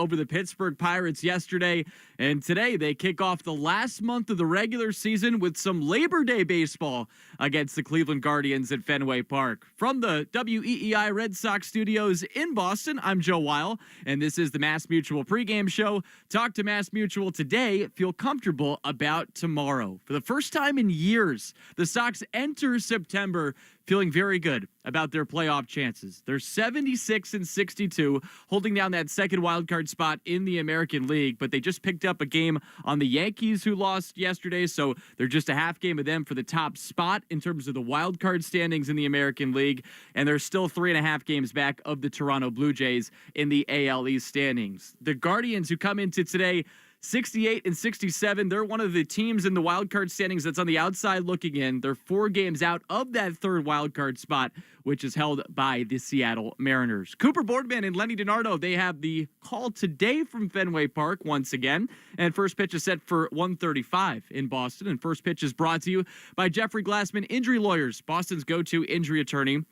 over the Pittsburgh Pirates yesterday. And today they kick off the last month of the regular season with some Labor Day baseball against the Cleveland Guardians at Fenway Park. From the WEEI Red Sox studios in Boston, I'm Joe Weil, and this is the Mass Mutual pregame show. Talk to Mass Mutual today. Feel comfortable about tomorrow. For the first time in years, the Sox enter September feeling very good about their playoff chances. They're 76-62, holding down that second wildcard spot in the American League, but they just picked up a game on the Yankees, who lost yesterday, so they're just a half game of them for the top spot in terms of the wildcard standings in the American League, and they're still 3.5 games back of the Toronto Blue Jays in the AL East standings. The Guardians, who come into today 68-67. They're one of the teams in the wildcard standings that's on the outside looking in. They're 4 games out of that third wildcard spot, which is held by the Seattle Mariners. Cooper Boardman and Lenny DiNardo, they have the call today from Fenway Park once again. And first pitch is set for 1:35 in Boston. And first pitch is brought to you by Jeffrey Glassman Injury Lawyers, Boston's go-to injury attorney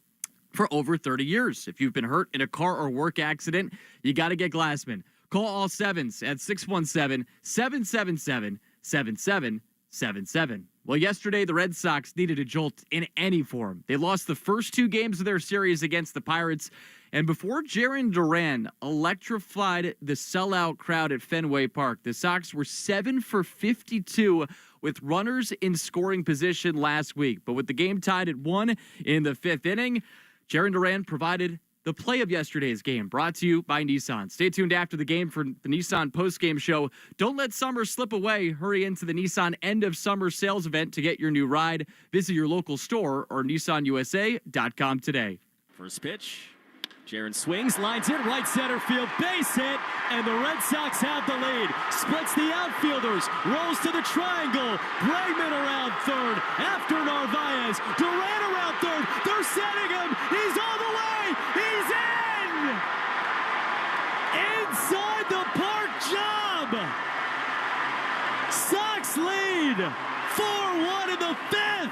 for over 30 years. If you've been hurt in a car or work accident, you got to get Glassman. Call all sevens at 617-777-7777. Well, yesterday, the Red Sox needed a jolt in any form. They lost the first 2 games of their series against the Pirates. And before Duran electrified the sellout crowd at Fenway Park, the Sox were 7 for 52 with runners in scoring position last week. But with the game tied at 1 in the 5th inning, Duran provided the play of yesterday's game, brought to you by Nissan. Stay tuned after the game for the Nissan postgame show. Don't let summer slip away. Hurry into the Nissan end of summer sales event to get your new ride. Visit your local store or nissanusa.com today. First pitch. Duran swings, lines it, right center field, base hit, and the Red Sox have the lead. Splits the outfielders, rolls to the triangle. Bregman around third, after Narvaez. Duran around third, they're setting him. He's all the way. He's in! Inside the park job. Sox lead 4-1 in the 5th.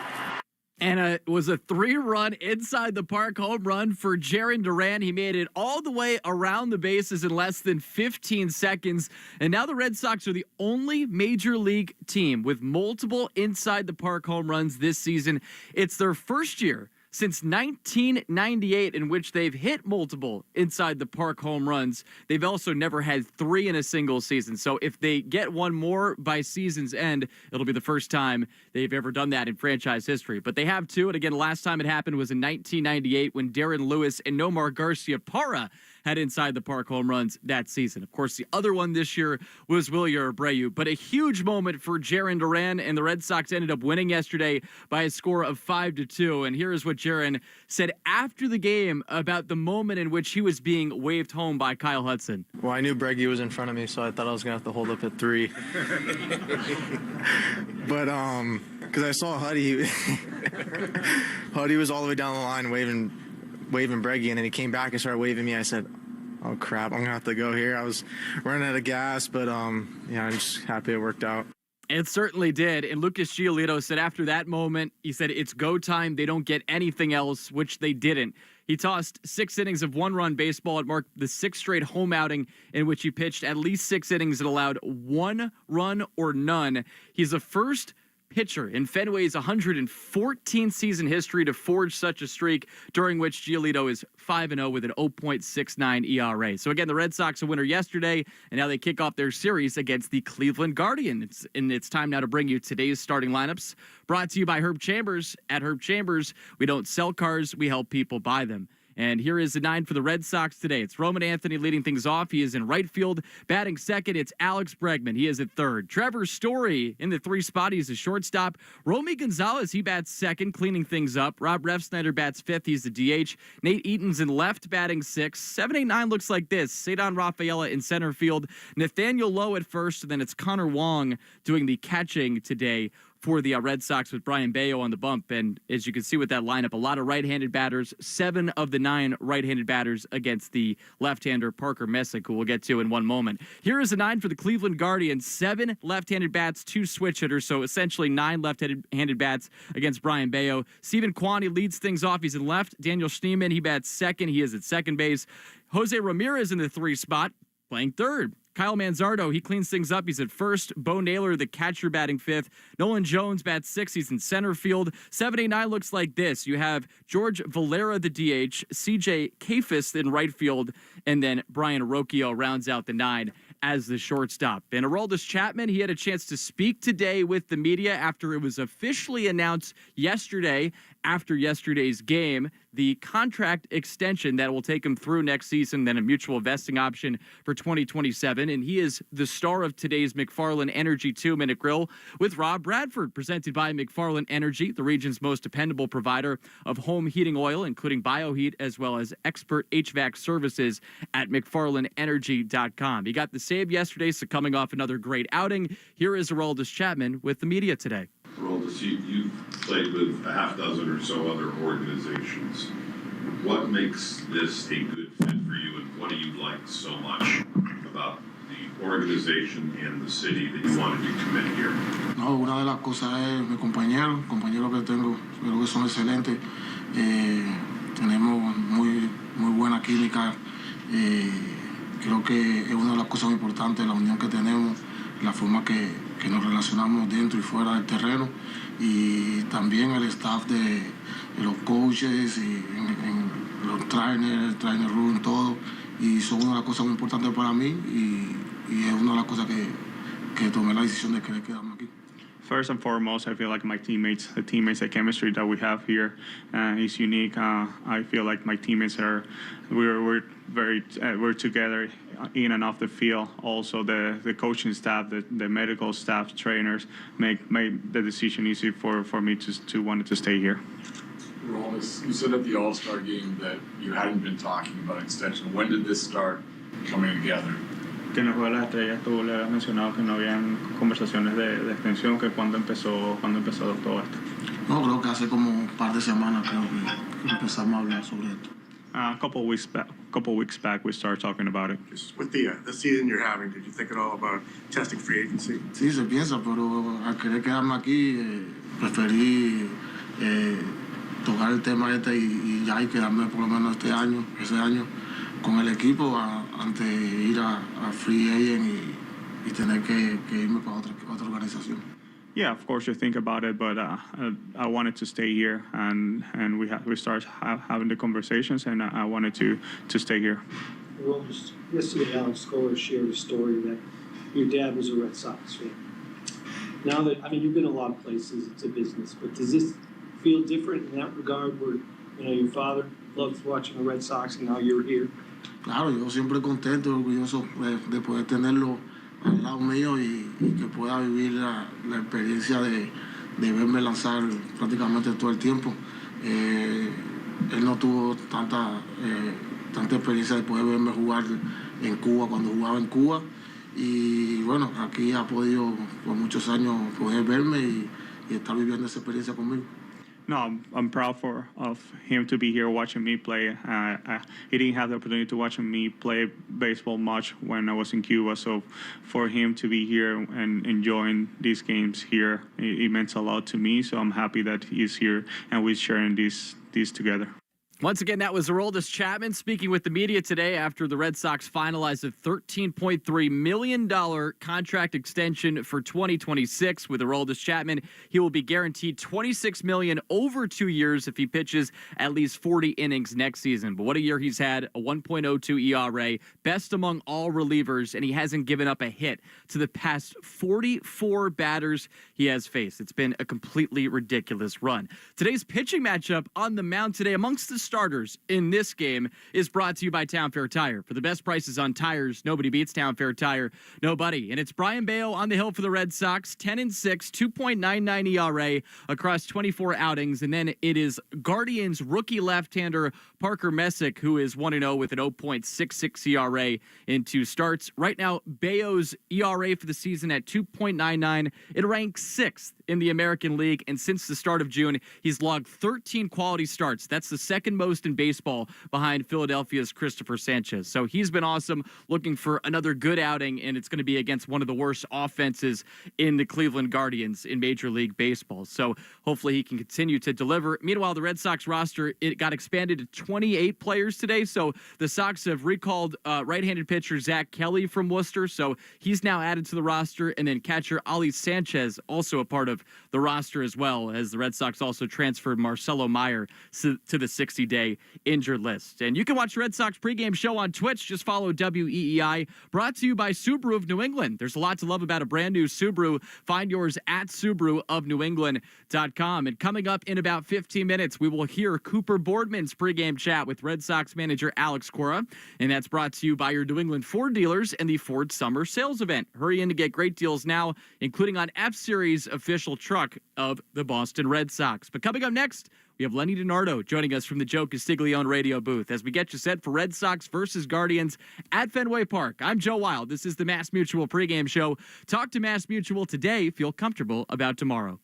And it was a 3-run inside the park home run for Duran. He made it all the way around the bases in less than 15 seconds. And now the Red Sox are the only major league team with multiple inside the park home runs this season. It's their first year since 1998 in which they've hit multiple inside the park home runs. They've also never had 3 in a single season. So if they get one more by season's end, it'll be the first time they've ever done that in franchise history. But they have 2. And again, last time it happened was in 1998 when Darren Lewis and Nomar Garcia-Parra had inside the park home runs that season. Of course, the other one this year was Wilyer Abreu, but a huge moment for Duran, and the Red Sox ended up winning yesterday by a score of 5-2. And here is what Duran said after the game about the moment in which he was being waved home by Kyle Hudson. Well, I knew Breggy was in front of me, so I thought I was going to have to hold up at 3. But, because I saw Huddy, Huddy was all the way down the line waving Breggy, and then he came back and started waving me. I said, oh crap, I'm gonna have to go here. I was running out of gas, but I'm just happy it worked out. It certainly did. And Lucas Giolito said after that moment, he said it's go time. They don't get anything else, which they didn't. He tossed 6 innings of 1-run baseball. It marked the 6th straight home outing in which he pitched at least 6 innings and allowed 1 run or none. He's the first pitcher in Fenway's 114 season history to forge such a streak, during which Giolito is 5-0 with an 0.69 ERA. So again, the Red Sox a winner yesterday, and now they kick off their series against the Cleveland Guardians. And it's time now to bring you today's starting lineups, brought to you by Herb Chambers. At Herb Chambers, we don't sell cars, we help people buy them. And here is the 9 for the Red Sox today. It's Roman Anthony leading things off. He is in right field. Batting second, it's Alex Bregman. He is at third. Trevor Story in the 3 spot. He's a shortstop. Romy Gonzalez, he bats second, cleaning things up. Rob Refsnyder bats fifth. He's the DH. Nate Eaton's in left, batting sixth. 7, 8, 9 looks like this. Cedon Rafaela in center field. Nathaniel Lowe at first, and then it's Connor Wong doing the catching today for the Red Sox with Brian Bayo on the bump. And as you can see with that lineup, a lot of right-handed batters, 7 of the 9 right-handed batters against the left-hander Parker Messick, who we'll get to in one moment. Here is the 9 for the Cleveland Guardians, 7 left-handed bats, 2 switch hitters, so essentially 9 left-handed bats against Brian Bayo. Stephen Kwanti leads things off. He's in left. Daniel Schneemann, he bats second. He is at second base. Jose Ramirez in the 3 spot. playing third. Kyle Manzardo, he cleans things up. He's at first. Bo Naylor, the catcher, batting fifth. Nolan Jones bats sixth. He's in center field. 7-8-9 looks like this. You have George Valera, the DH, CJ Kafis in right field, and then Brian Rocchio rounds out the nine as the shortstop. And Aroldis Chapman, he had a chance to speak today with the media after it was officially announced yesterday, after yesterday's game, the contract extension that will take him through next season, then a mutual vesting option for 2027. And he is the star of today's McFarland Energy 2-Minute Grill with Rob Bradford, presented by McFarland Energy, the region's most dependable provider of home heating oil, including BioHeat, as well as expert HVAC services at McFarlandEnergy.com. He got the save yesterday, so coming off another great outing, here is Aroldis Chapman with the media today. Aroldis, you've played with a half dozen or so other organizations. What makes this a good fit for you, and what do you like so much about the organization and the city that you wanted to commit here? No, una de las cosas es mi compañero que tengo, creo que son excelentes. Tenemos muy buena química. Creo que es una de las cosas muy importantes, la unión que tenemos, la forma que nos relacionamos dentro y fuera del terreno, y también el staff de los coaches y en los trainers, el trainer room, todo, y son una de las cosas muy importantes para mí, y es una de las cosas que tomé la decisión de querer quedarme aquí. First and foremost, I feel like my teammates, the chemistry that we have here is unique. I feel like my teammates we're together in and off the field. Also, the coaching staff, the medical staff, trainers make the decision easy for me to want to stay here. Aroldis, you said at the All-Star game that you hadn't been talking about extension. When did this start coming together? Que en el juego de las estrellas tú le habías mencionado que no habían conversaciones de extensión, que cuando empezó todo esto. No, creo que hace como un par de semanas creo que empezamos a hablar sobre esto. A couple weeks back, we started talking about it. With the season you're having, did you think at all about testing free agency? Sí, se piensa, pero al querer quedarme aquí, preferí tocar el tema este y ya, y quedarme por lo menos ese año con el equipo antes de ir a free agent y tener que irme para otra organización. Yeah, of course you think about it, but I wanted to stay here, and we started having the conversations, and I wanted to stay here. Well, just yesterday, Alex Cora shared a story that your dad was a Red Sox fan. Now that, you've been a lot of places, it's a business, but does this feel different in that regard where, your father loves watching the Red Sox and now you're here? Claro, yo siempre contento, orgulloso de poder tenerlo al lado mío y que pueda vivir la experiencia de verme lanzar prácticamente todo el tiempo. Él no tuvo tanta experiencia de poder verme jugar en Cuba cuando jugaba en Cuba, y bueno, aquí ha podido por muchos años poder verme y estar viviendo esa experiencia conmigo. No, I'm proud of him to be here watching me play. He didn't have the opportunity to watch me play baseball much when I was in Cuba, so for him to be here and enjoying these games here, it meant a lot to me, so I'm happy that he's here and we're sharing these together. Once again, that was Aroldis Chapman speaking with the media today after the Red Sox finalized a $13.3 million contract extension for 2026 with Aroldis Chapman. He will be guaranteed $26 million over 2 years if he pitches at least 40 innings next season. But what a year he's had, a 1.02 ERA, best among all relievers, and he hasn't given up a hit to the past 44 batters he has faced. It's been a completely ridiculous run. Today's pitching matchup on the mound today amongst the starters in this game is brought to you by Town Fair Tire. For the best prices on tires, nobody beats Town Fair Tire. Nobody. And it's Brian Bayo on the hill for the Red Sox, 10-6, 2.99 ERA across 24 outings. And then it is Guardians rookie left-hander Parker Messick, who is 1-0 with an 0.66 ERA in 2 starts. Right now, Bayo's ERA for the season at 2.99. It ranks 6th in the American League. And since the start of June, he's logged 13 quality starts. That's the second most in baseball behind Philadelphia's Christopher Sanchez. So he's been awesome, looking for another good outing, and it's going to be against one of the worst offenses in the Cleveland Guardians in Major League Baseball. So hopefully he can continue to deliver. Meanwhile, the Red Sox roster, it got expanded to 28 players today. So the Sox have recalled right-handed pitcher Zach Kelly from Worcester. So he's now added to the roster. And then catcher Ali Sanchez, also a part of the roster as well, as the Red Sox also transferred Marcelo Meyer to the 60-day injured list. And you can watch the Red Sox pregame show on Twitch. Just follow WEEI. Brought to you by Subaru of New England. There's a lot to love about a brand new Subaru. Find yours at SubaruofNewEngland.com. And coming up in about 15 minutes, we will hear Cooper Boardman's pregame chat with Red Sox manager Alex Cora. And that's brought to you by your New England Ford dealers and the Ford Summer Sales Event. Hurry in to get great deals now, including on F-Series official truck of the Boston Red Sox. But coming up next, we have Lenny DiNardo joining us from the Joe Castiglione radio booth as we get you set for Red Sox versus Guardians at Fenway Park. I'm Joe Wild. This is the Mass Mutual pregame show. Talk to Mass Mutual today. Feel comfortable about tomorrow.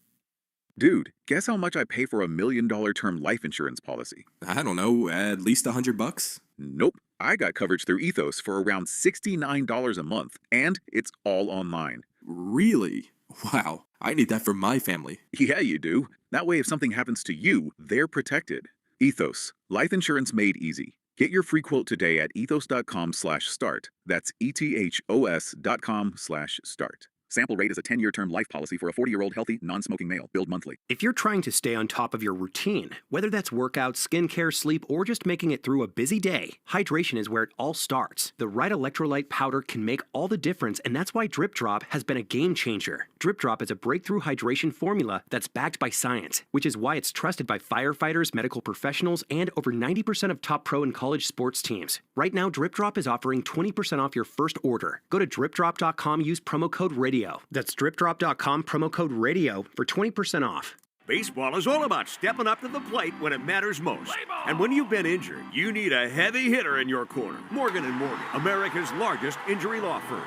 Dude, guess how much I pay for $1 million term life insurance policy? I don't know, at least $100? Nope. I got coverage through Ethos for around $69 a month, and it's all online. Really? Wow. I need that for my family. Yeah, you do. That way, if something happens to you, they're protected. Ethos. Life insurance made easy. Get your free quote today at ethos.com/start. That's ethos.com/start. Sample rate is a 10-year term life policy for a 40-year-old healthy, non-smoking male. Billed monthly. If you're trying to stay on top of your routine, whether that's workouts, skincare, sleep, or just making it through a busy day, hydration is where it all starts. The right electrolyte powder can make all the difference, and that's why Drip Drop has been a game changer. Drip Drop is a breakthrough hydration formula that's backed by science, which is why it's trusted by firefighters, medical professionals, and over 90% of top pro and college sports teams. Right now, Drip Drop is offering 20% off your first order. Go to dripdrop.com, use promo code RADIO. That's dripdrop.com, promo code RADIO for 20% off. Baseball is all about stepping up to the plate when it matters most. And when you've been injured, you need a heavy hitter in your corner. Morgan & Morgan, America's largest injury law firm.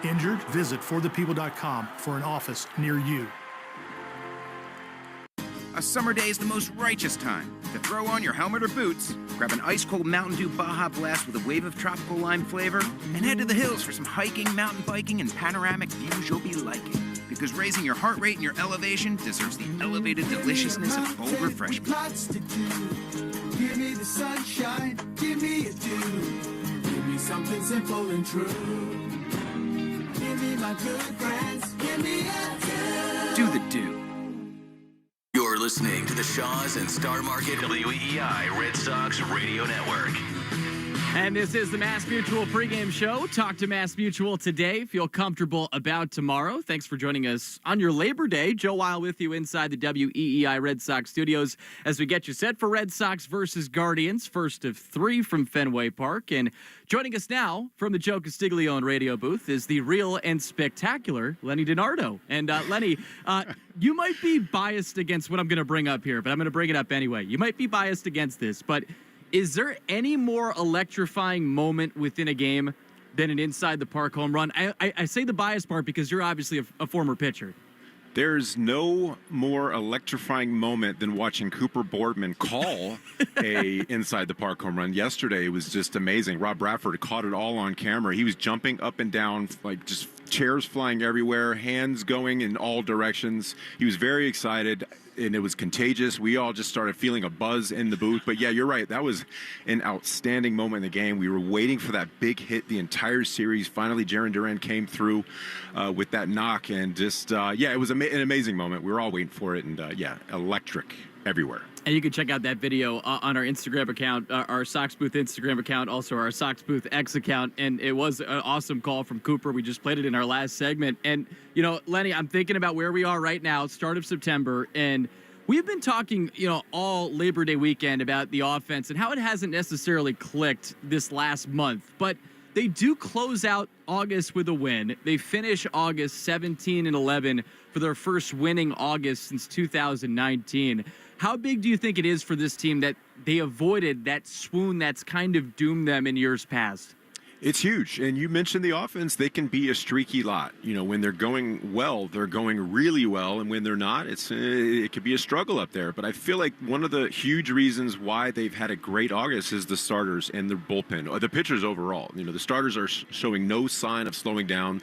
Injured? Visit forthepeople.com for an office near you. A summer day is the most righteous time to throw on your helmet or boots, grab an ice-cold Mountain Dew Baja Blast with a wave of tropical lime flavor, and head to the hills for some hiking, mountain biking, and panoramic views you'll be liking. Because raising your heart rate and your elevation deserves the elevated deliciousness of bold refreshment. Give me the sunshine, give me a dew. Give me something simple and true. Give me my good friends, give me a dew. Do the dew. You're listening to the Shaws and Star Market WEEI Red Sox Radio Network. And this is the Mass Mutual pregame show. Talk to Mass Mutual today. Feel comfortable about tomorrow. Thanks for joining us on your Labor Day. Joe Weil with you inside the WEEI Red Sox studios as we get you set for Red Sox versus Guardians. First of 3 from Fenway Park. And joining us now from the Joe Castiglione radio booth is the real and spectacular Lenny DiNardo. And Lenny, you might be biased against what I'm going to bring up here, but I'm going to bring it up anyway. You might be biased against this, but is there any more electrifying moment within a game than an inside-the-park home run? I say the bias part because you're obviously a former pitcher. There's no more electrifying moment than watching Cooper Boardman call a inside-the-park home run. Yesterday was just amazing. Rob Bradford caught it all on camera. He was jumping up and down, like just chairs flying everywhere, hands going in all directions. He was very excited, and it was contagious. We all just started feeling a buzz in the booth. But, yeah, you're right. That was an outstanding moment in the game. We were waiting for that big hit the entire series. Finally, Duran came through with that knock. And just, it was an amazing moment. We were all waiting for it. And, electric everywhere. And you can check out that video on our Instagram account, our Sox Booth Instagram account, also our Sox Booth X account. And it was an awesome call from Cooper. We just played it in our last segment. And, Lenny, I'm thinking about where we are right now, start of September. And we've been talking, all Labor Day weekend about the offense and how it hasn't necessarily clicked this last month. But they do close out August with a win. They finish August 17-11 for their first winning August since 2019. How big do you think it is for this team that they avoided that swoon that's kind of doomed them in years past? It's huge. And you mentioned the offense. They can be a streaky lot. You know, when they're going well, they're going really well. And when they're not, it could be a struggle up there. But I feel like one of the huge reasons why they've had a great August is the starters and their bullpen, or the pitchers overall. You know, the starters are showing no sign of slowing down.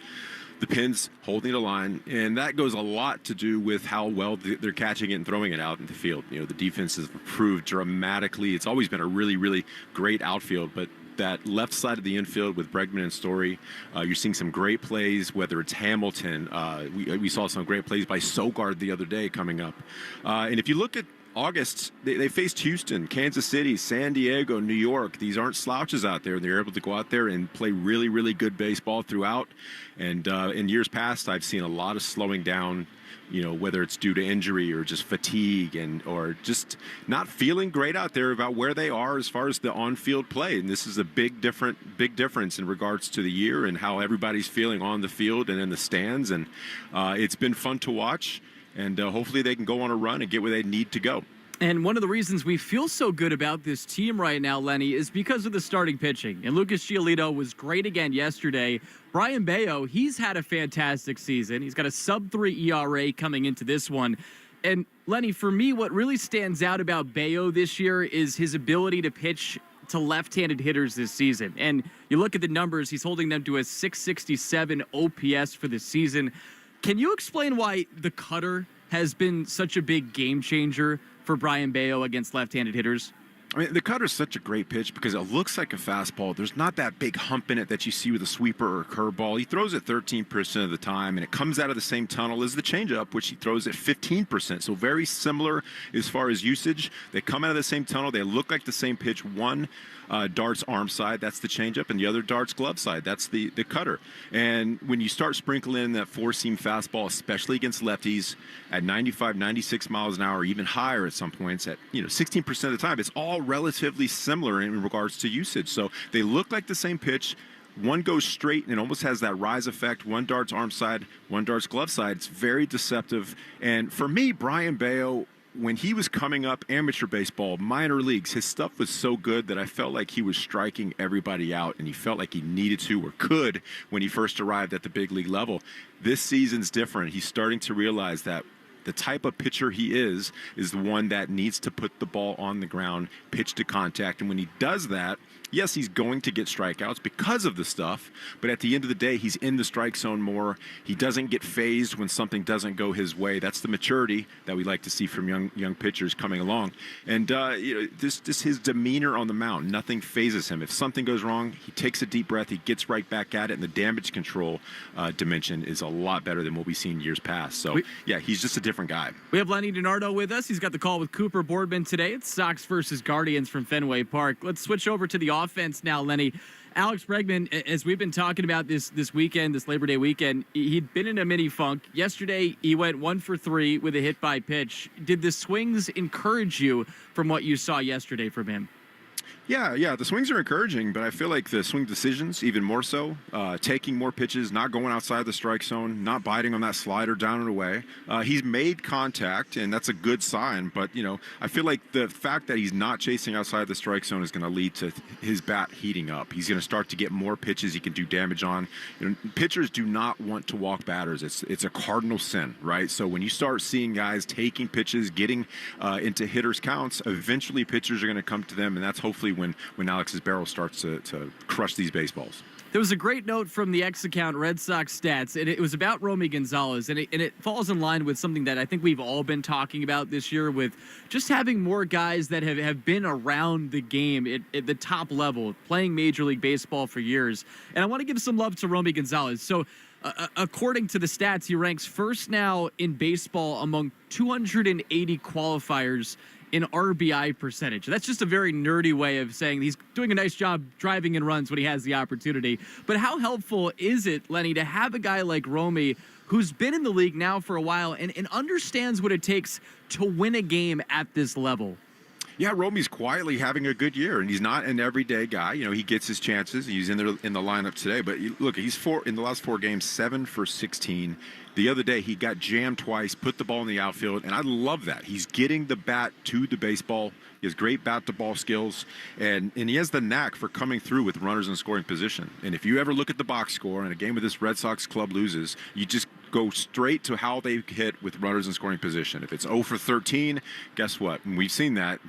The pin's holding the line, and that goes a lot to do with how well they're catching it and throwing it out in the field. You know, the defense has improved dramatically. It's always been a really, really great outfield, but that left side of the infield with Bregman and Story, you're seeing some great plays, whether it's Hamilton. We saw some great plays by Sogard the other day coming up. And if you look at August, they faced Houston, Kansas City, San Diego, New York. These aren't slouches out there. They're able to go out there and play really, really good baseball throughout. And in years past, I've seen a lot of slowing down, you know, whether it's due to injury or just fatigue or just not feeling great out there about where they are as far as the on-field play. And this is a big difference in regards to the year and how everybody's feeling on the field and in the stands. And it's been fun to watch. And hopefully they can go on a run and get where they need to go. And one of the reasons we feel so good about this team right now, Lenny, is because of the starting pitching. And Lucas Giolito was great again yesterday. Brian Bayo, he's had a fantastic season. He's got a sub-3 ERA coming into this one. And Lenny, for me, what really stands out about Bayo this year is his ability to pitch to left-handed hitters this season. And you look at the numbers, he's holding them to a 667 OPS for the season. Can you explain why the cutter has been such a big game changer for Brian Bayo against left-handed hitters? I mean, the cutter is such a great pitch because it looks like a fastball. There's not that big hump in it that you see with a sweeper or a curveball. He throws it 13% of the time, and it comes out of the same tunnel as the changeup, which he throws at 15%. So very similar as far as usage. They come out of the same tunnel. They look like the same pitch. One dart's arm side, that's the changeup, and the other dart's glove side, that's the cutter. And when you start sprinkling in that four-seam fastball, especially against lefties at 95, 96 miles an hour, even higher at some points at 16% of the time, it's all relatively similar in regards to usage. So they look like the same pitch. One goes straight and almost has that rise effect. One dart's arm side, one dart's glove side. It's very deceptive. And for me, Brian Bayo, when he was coming up amateur baseball, minor leagues, his stuff was so good that I felt like he was striking everybody out, and he felt like he needed to or could when he first arrived at the big league level. This season's different. He's starting to realize that the type of pitcher he is the one that needs to put the ball on the ground, pitch to contact. And when he does that, yes, he's going to get strikeouts because of the stuff, but at the end of the day, he's in the strike zone more. He doesn't get phased when something doesn't go his way. That's the maturity that we like to see from young pitchers coming along. And this his demeanor on the mound, nothing phases him. If something goes wrong, he takes a deep breath, he gets right back at it, and the damage control dimension is a lot better than what we've seen years past. So, yeah, he's just a different guy. We have Lenny DiNardo with us. He's got the call with Cooper Boardman today. It's Sox versus Guardians from Fenway Park. Let's switch over to the offense now, Lenny. Alex Bregman, as we've been talking about this weekend, this Labor Day weekend, he'd been in a mini funk. Yesterday, he went 1 for 3 with a hit by pitch. Did the swings encourage you from what you saw yesterday from him? Yeah, the swings are encouraging, but I feel like the swing decisions, even more so, taking more pitches, not going outside the strike zone, not biting on that slider down and away. He's made contact, and that's a good sign, but, I feel like the fact that he's not chasing outside the strike zone is going to lead to his bat heating up. He's going to start to get more pitches he can do damage on. Pitchers do not want to walk batters. It's a cardinal sin, right? So when you start seeing guys taking pitches, getting into hitters' counts, eventually pitchers are going to come to them, and that's hopefully when Alex's barrel starts to crush these baseballs. There was a great note from the X account, Red Sox Stats, and it was about Romy Gonzalez, and it falls in line with something that I think we've all been talking about this year with just having more guys that have been around the game at the top level, playing Major League Baseball for years. And I want to give some love to Romy Gonzalez. So according to the stats, he ranks first now in baseball among 280 qualifiers in RBI percentage. That's just a very nerdy way of saying he's doing a nice job driving in runs when he has the opportunity. But how helpful is it, Lenny, to have a guy like Romy who's been in the league now for a while and understands what it takes to win a game at this level? Yeah, Romy's quietly having a good year, and he's not an everyday guy. He gets his chances. He's in the lineup today, but look, he's in the last 4 games, 7 for 16. The other day, he got jammed twice, put the ball in the outfield, and I love that. He's getting the bat to the baseball. He has great bat-to-ball skills, and he has the knack for coming through with runners in scoring position. And if you ever look at the box score and a game where this Red Sox club loses, you just go straight to how they hit with runners in scoring position. If it's 0 for 13, guess what? And we've seen that.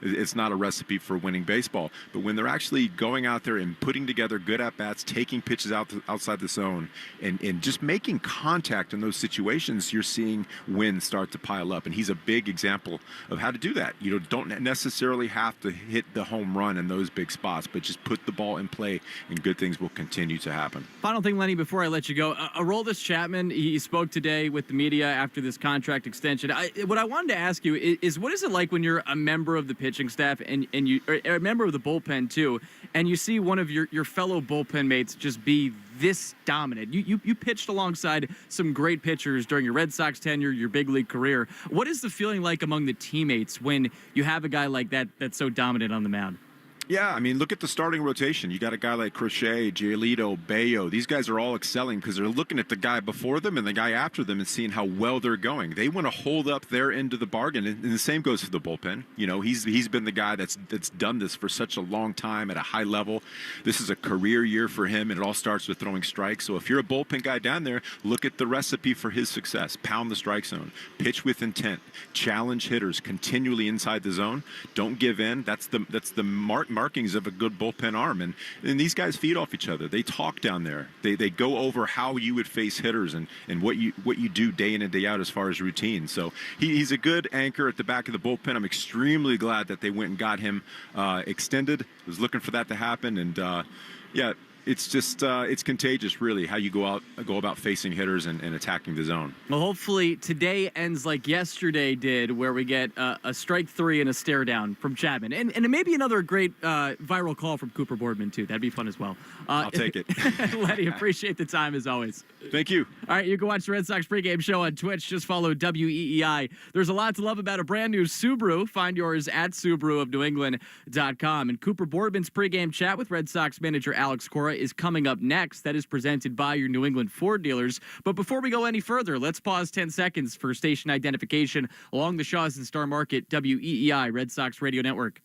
It's not a recipe for winning baseball. But when they're actually going out there and putting together good at-bats, taking pitches outside the zone, and just making contact in those situations, you're seeing wins start to pile up. And he's a big example of how to do that. You don't necessarily have to hit the home run in those big spots, but just put the ball in play, and good things will continue to happen. Final thing, Lenny, before I let you go. Aroldis Chapman, he spoke today with the media after this contract extension. What I wanted to ask you is what is it like when you're a member of the pitching staff and you are a member of the bullpen too, and you see one of your fellow bullpen mates just be this dominant? You pitched alongside some great pitchers during your Red Sox tenure, your big league career. What is the feeling like among the teammates when you have a guy like that that's so dominant on the mound? Yeah, I mean, look at the starting rotation. You got a guy like Crochet, Giolito, Bayo. These guys are all excelling because they're looking at the guy before them and the guy after them and seeing how well they're going. They want to hold up their end of the bargain, and the same goes for the bullpen. You know, he's been the guy that's done this for such a long time at a high level. This is a career year for him, and it all starts with throwing strikes. So if you're a bullpen guy down there, look at the recipe for his success. Pound the strike zone, pitch with intent, challenge hitters continually inside the zone. Don't give in. That's the markings of a good bullpen arm, and these guys feed off each other. They talk down there. They go over how you would face hitters and what you do day in and day out as far as routine. So he's a good anchor at the back of the bullpen. I'm extremely glad that they went and got him extended. I was looking for that to happen, and yeah. It's just it's contagious, really, how you go about facing hitters and attacking the zone. Well, hopefully today ends like yesterday did, where we get a strike three and a stare down from Chapman, and maybe another great viral call from Cooper Boardman too. That'd be fun as well. I'll take it. Lenny, appreciate the time as always. Thank you. All right, you can watch the Red Sox pregame show on Twitch. Just follow WEEI. There's a lot to love about a brand new Subaru. Find yours at SubaruofNewEngland.com. And Cooper Boardman's pregame chat with Red Sox manager Alex Cora is coming up next. That is presented by your New England Ford dealers. But before we go any further, let's pause 10 seconds for station identification along the Shaws and Star Market WEEI Red Sox Radio Network.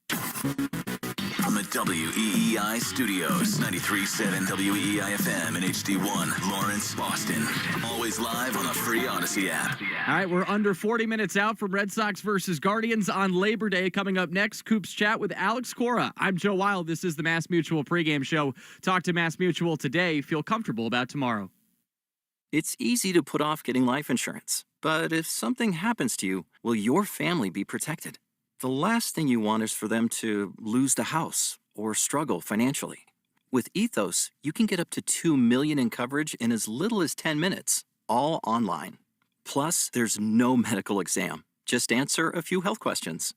From the WEEI studios, 93.7 WEEI FM and HD1, Lawrence, Boston. Always live on the free Odyssey app. All right, we're under 40 minutes out from Red Sox versus Guardians on Labor Day. Coming up next, Coop's Chat with Alex Cora. I'm Joe Wild. This is the Mass Mutual pregame show. Talk to Mass Mutual today. Feel comfortable about tomorrow. It's easy to put off getting life insurance, but if something happens to you, will your family be protected? The last thing you want is for them to lose the house or struggle financially. With Ethos, you can get up to $2 million in coverage in as little as 10 minutes, all online. Plus, there's no medical exam. Just answer a few health questions.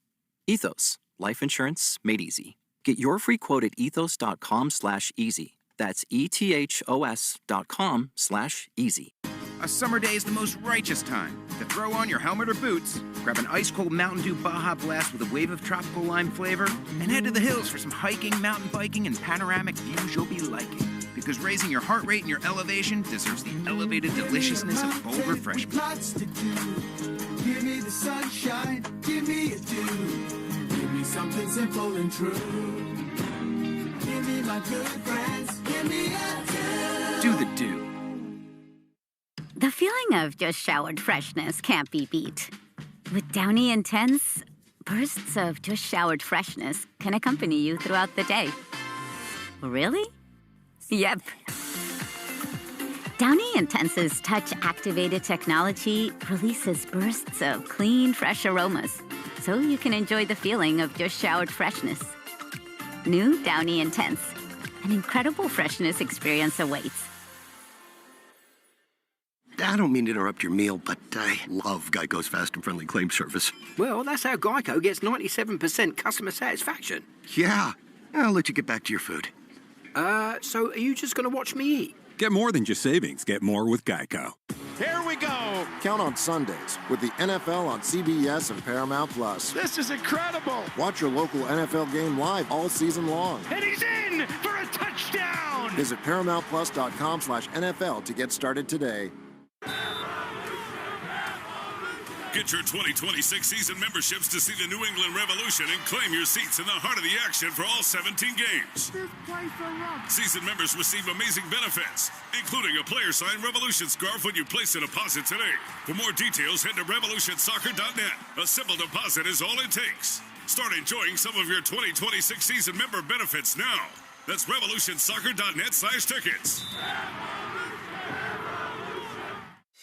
Ethos, life insurance made easy. Get your free quote at ethos.com/easy. That's ethos.com/easy. A summer day is the most righteous time to throw on your helmet or boots, grab an ice-cold Mountain Dew Baja Blast with a wave of tropical lime flavor, and head to the hills for some hiking, mountain biking, and panoramic views you'll be liking. Because raising your heart rate and your elevation deserves the elevated deliciousness of bold refreshment. Lots to do. Give me the sunshine, give me a dew. Give me something simple and true. Give me my good friends, give me a dew. Do the dew. The feeling of just showered freshness can't be beat. With Downy Intense, bursts of just showered freshness can accompany you throughout the day. Really? Yep. Downy Intense's touch-activated technology releases bursts of clean, fresh aromas, so you can enjoy the feeling of just showered freshness. New Downy Intense. An incredible freshness experience awaits. I don't mean to interrupt your meal, but I love Geico's fast and friendly claim service. Well, that's how Geico gets 97% customer satisfaction. Yeah. I'll let you get back to your food. So are you just going to watch me eat? Get more than just savings. Get more with Geico. Here we go. Count on Sundays with the NFL on CBS and Paramount Plus. This is incredible. Watch your local NFL game live all season long. And he's in for a touchdown. Visit ParamountPlus.com/NFL to get started today. Get your 2026 season memberships to see the New England Revolution and claim your seats in the heart of the action for all 17 games. Season members receive amazing benefits, including a player-signed Revolution scarf when you place a deposit today. For more details, head to revolutionsoccer.net. A simple deposit is all it takes. Start enjoying some of your 2026 season member benefits now. That's revolutionsoccer.net/tickets.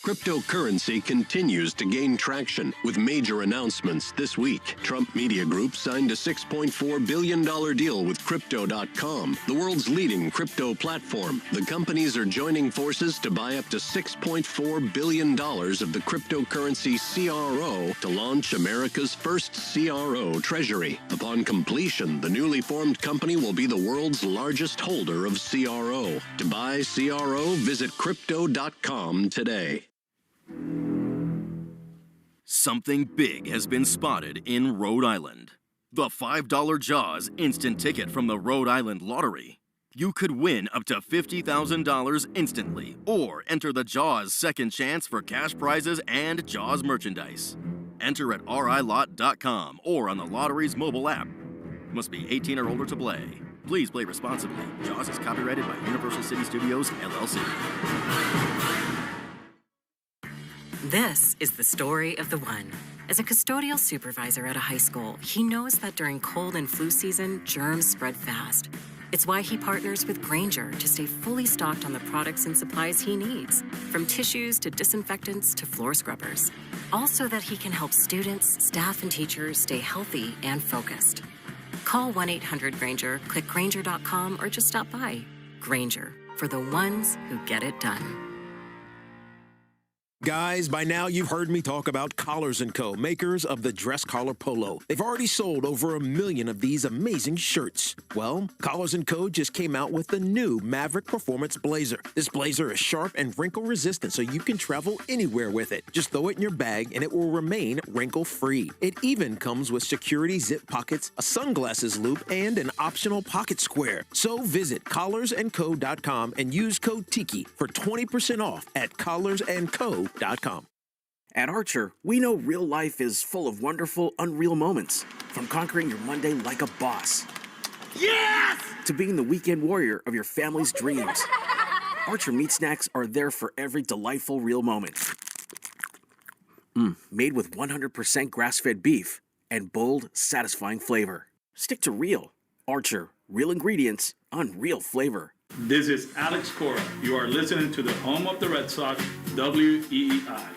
Cryptocurrency continues to gain traction with major announcements this week. Trump Media Group signed a $6.4 billion deal with Crypto.com, the world's leading crypto platform. The companies are joining forces to buy up to $6.4 billion of the cryptocurrency CRO to launch America's first CRO treasury. Upon completion, the newly formed company will be the world's largest holder of CRO. To buy CRO, visit Crypto.com today. Something big has been spotted in Rhode Island. The $5 Jaws instant ticket from the Rhode Island Lottery. You could win up to $50,000 instantly, or enter the Jaws second chance for cash prizes and Jaws merchandise. Enter at rilot.com or on the lottery's mobile app. Must be 18 or older to play. Please play responsibly. Jaws is copyrighted by Universal City Studios, LLC. This is the story of the one. As a custodial supervisor at a high school, he knows that during cold and flu season, germs spread fast. It's why he partners with Grainger to stay fully stocked on the products and supplies he needs, from tissues to disinfectants to floor scrubbers. Also that he can help students, staff, and teachers stay healthy and focused. Call 1-800-GRAINGER, click Grainger.com, or just stop by. Grainger, for the ones who get it done. Guys, by now you've heard me talk about Collars & Co., makers of the dress collar polo. They've already sold over 1 million of these amazing shirts. Well, Collars & Co. just came out with the new Maverick Performance Blazer. This blazer is sharp and wrinkle resistant, so you can travel anywhere with it. Just throw it in your bag and it will remain wrinkle-free. It even comes with security zip pockets, a sunglasses loop, and an optional pocket square. So visit collarsandco.com and use code TIKI for 20% off at collarsandco.com. At Archer, we know real life is full of wonderful, unreal moments. From conquering your Monday like a boss. Yes! To being the weekend warrior of your family's dreams. Archer meat snacks are there for every delightful, real moment. Made with 100% grass-fed beef and bold, satisfying flavor. Stick to real. Archer, real ingredients, unreal flavor. This is Alex Cora. You are listening to the home of the Red Sox, WEEI.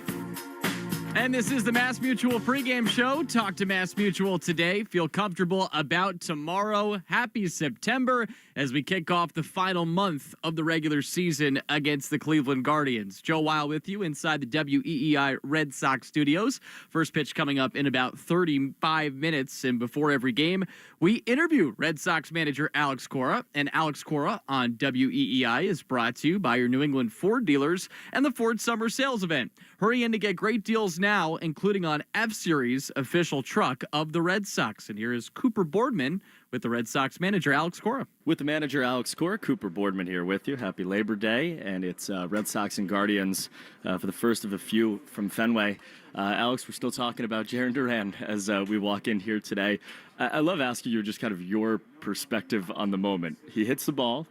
And this is the Mass Mutual pregame show. Talk to Mass Mutual today. Feel comfortable about tomorrow. Happy September as we kick off the final month of the regular season against the Cleveland Guardians. Joe Weil with you inside the WEEI Red Sox studios. First pitch coming up in about 35 minutes. And before every game, we interview Red Sox manager Alex Cora. And Alex Cora on WEEI is brought to you by your New England Ford dealers and the Ford Summer Sales Event. Hurry in to get great deals now, including on F-Series official truck of the Red Sox. And here is Cooper Boardman with the Red Sox manager, Alex Cora. With the manager, Alex Cora, Cooper Boardman here with you. Happy Labor Day, and it's Red Sox and Guardians for the first of a few from Fenway. Alex, we're still talking about Duran as we walk in here today. I love asking you just kind of your perspective on the moment. He hits the ball,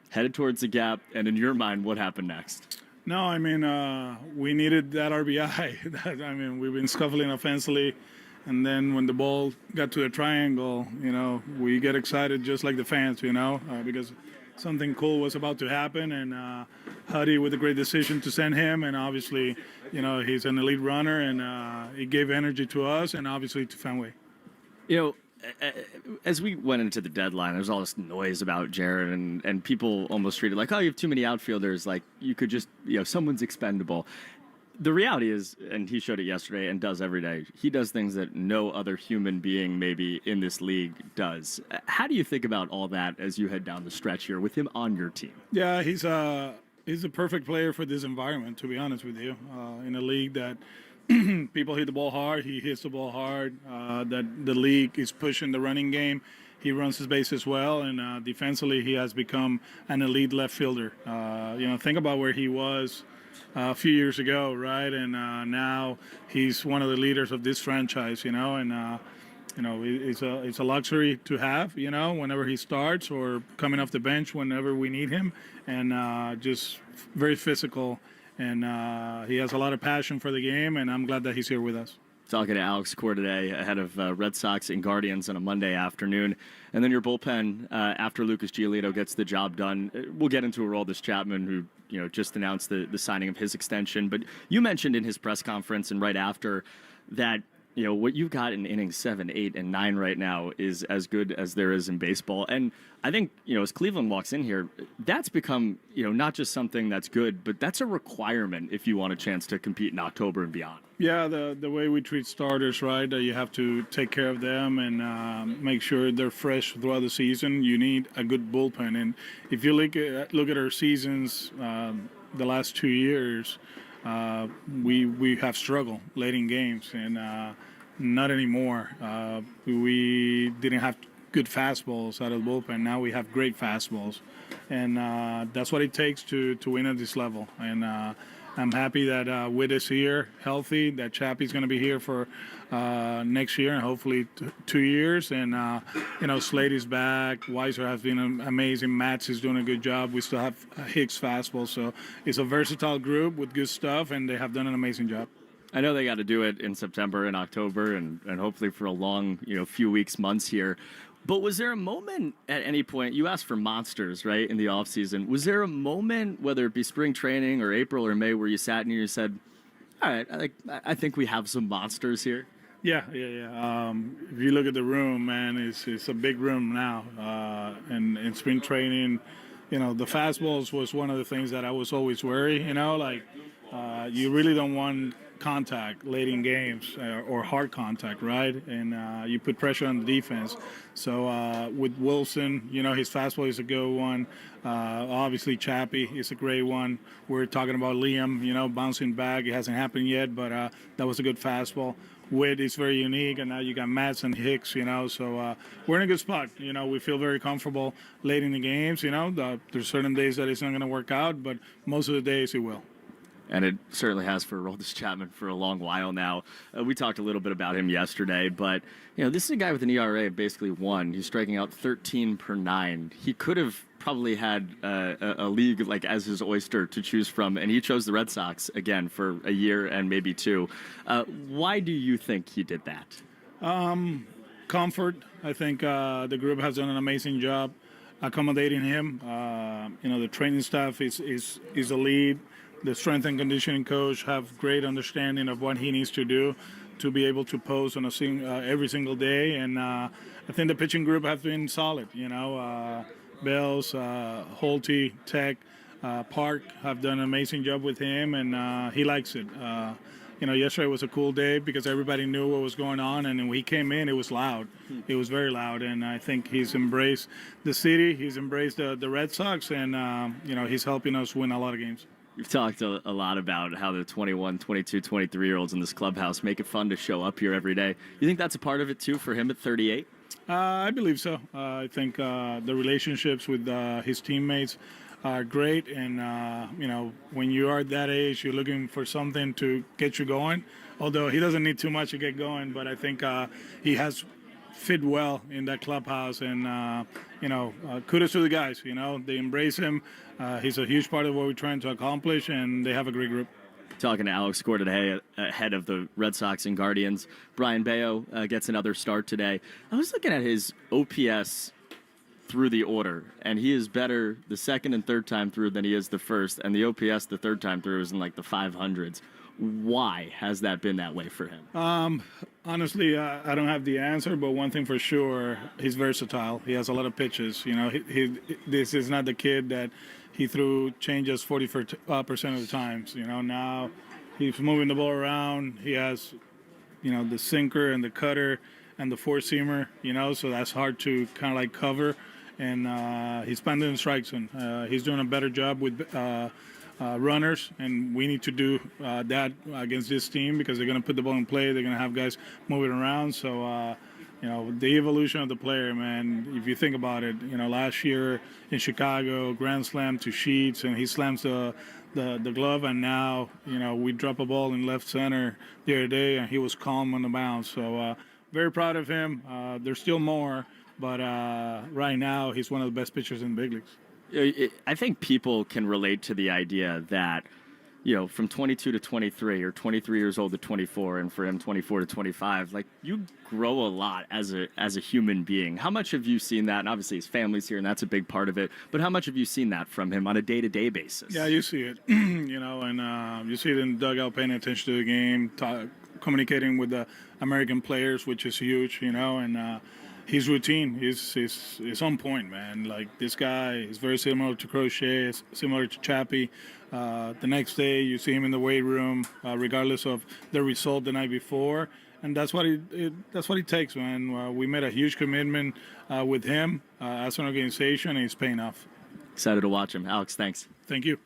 headed towards the gap, and in your mind, what happened next? No, I mean, we needed that RBI. We've been scuffling offensively, and then when the ball got to the triangle, we get excited just like the fans, because something cool was about to happen, and Huddy with a great decision to send him, and obviously, he's an elite runner, and he gave energy to us and obviously to Fenway. As we went into the deadline, there's all this noise about Jared, and people almost treated like, oh, you have too many outfielders. Like, you could just, someone's expendable. The reality is, and he showed it yesterday and does every day, he does things that no other human being maybe in this league does. How do you think about all that as you head down the stretch here with him on your team? Yeah, he's a perfect player for this environment, to be honest with you. In a league that people hit the ball hard, he hits the ball hard, that the league is pushing the running game. He runs his bases well, and defensively he has become an elite left fielder. Think about where he was a few years ago, right? And now he's one of the leaders of this franchise, and it's a luxury to have, whenever he starts or coming off the bench whenever we need him, and just very physical, and he has a lot of passion for the game, and I'm glad that he's here with us. Talking to Alex Cora today ahead of Red Sox and Guardians on a Monday afternoon. And then your bullpen, after Lucas Giolito gets the job done, we'll get into Aroldis Chapman, who just announced the signing of his extension. But you mentioned in his press conference and right after that, what you've got in innings 7, 8, and 9 right now is as good as there is in baseball. And I think, as Cleveland walks in here, that's become, not just something that's good, but that's a requirement if you want a chance to compete in October and beyond. Yeah, the way we treat starters, right? You have to take care of them and make sure they're fresh throughout the season. You need a good bullpen. And if you look at our seasons the last 2 years, we have struggled late in games, and not anymore. We didn't have good fastballs out of the bullpen. Now we have great fastballs, and that's what it takes to win at this level. And I'm happy that Witt is here, healthy, that Chappie's going to be here for next year and hopefully 2 years. And, Slade is back. Weiser has been amazing. Matz is doing a good job. We still have Hicks fastball. So it's a versatile group with good stuff, and they have done an amazing job. I know they got to do it in September and October and hopefully for a long, few weeks, months here. But was there a moment at any point, you asked for monsters, right, in the offseason. Was there a moment, whether it be spring training or April or May, where you sat and you said, all right, I think we have some monsters here? Yeah. If you look at the room, man, it's a big room now. And in spring training, the fastballs was one of the things that I was always worried, you really don't want contact late in games or hard contact, right? And you put pressure on the defense. So with Wilson, his fastball is a good one. Obviously, Chappie is a great one. We're talking about Liam, bouncing back. It hasn't happened yet, but that was a good fastball. Witt is very unique, and now you got Matz and Hicks, so we're in a good spot. We feel very comfortable late in the games. There's certain days that it's not going to work out, but most of the days it will. And it certainly has for Aroldis Chapman for a long while now. We talked a little bit about him yesterday, but this is a guy with an ERA of basically 1. He's striking out 13 per 9. He could have probably had a league like as his oyster to choose from, and he chose the Red Sox again for a year and maybe 2. Why do you think he did that? Comfort. I think the group has done an amazing job accommodating him. The training staff is a lead. The strength and conditioning coach have great understanding of what he needs to do to be able to pose on every single day. And I think the pitching group has been solid. Bells, Holty, Tech, Park have done an amazing job with him, and he likes it. Yesterday was a cool day because everybody knew what was going on, and when he came in, it was loud. It was very loud, and I think he's embraced the city. He's embraced the Red Sox, and, he's helping us win a lot of games. You've talked a lot about how the 21, 22, 23-year-olds in this clubhouse make it fun to show up here every day. You think that's a part of it, too, for him at 38? I believe so. I think the relationships with his teammates are great. And, when you are at that age, you're looking for something to get you going. Although he doesn't need too much to get going, but I think he has fit well in that clubhouse. And, kudos to the guys. They embrace him. He's a huge part of what we're trying to accomplish, and they have a great group. Talking to Alex Cora today ahead of the Red Sox and Guardians. Brian Bayo gets another start today. I was looking at his OPS through the order, and he is better the second and third time through than he is the first, and the OPS the third time through is in like the 500s. Why has that been that way for him? Honestly, I don't have the answer, but one thing for sure, he's versatile. He has a lot of pitches. This is not the kid that he threw changes 40% of the times. Now he's moving the ball around. He has, the sinker and the cutter and the four-seamer, so that's hard to kind of like cover. And he's pounding strikes in. He's doing a better job with runners, and we need to do that against this team because they're going to put the ball in play. They're going to have guys moving around. So, the evolution of the player, man, if you think about it, last year in Chicago, grand slam to Sheets, and he slams the the glove, and now, we drop a ball in left center the other day, and he was calm on the mound. So very proud of him. There's still more, but right now he's one of the best pitchers in the big leagues. I think people can relate to the idea that, from 22 to 23 or 23 years old to 24, and for him 24 to 25, like, you grow a lot as a human being. How much have you seen that? And obviously his family's here, and that's a big part of it. But how much have you seen that from him on a day-to-day basis? Yeah, you see it, and you see it in the dugout, paying attention to the game, communicating with the American players, which is huge, and his routine is on point, man. Like, this guy is very similar to Crochet, similar to Chappie. The next day, you see him in the weight room, regardless of the result the night before, and that's what he takes, man. We made a huge commitment with him as an organization, and he's paying off. Excited to watch him. Alex, thanks. Thank you.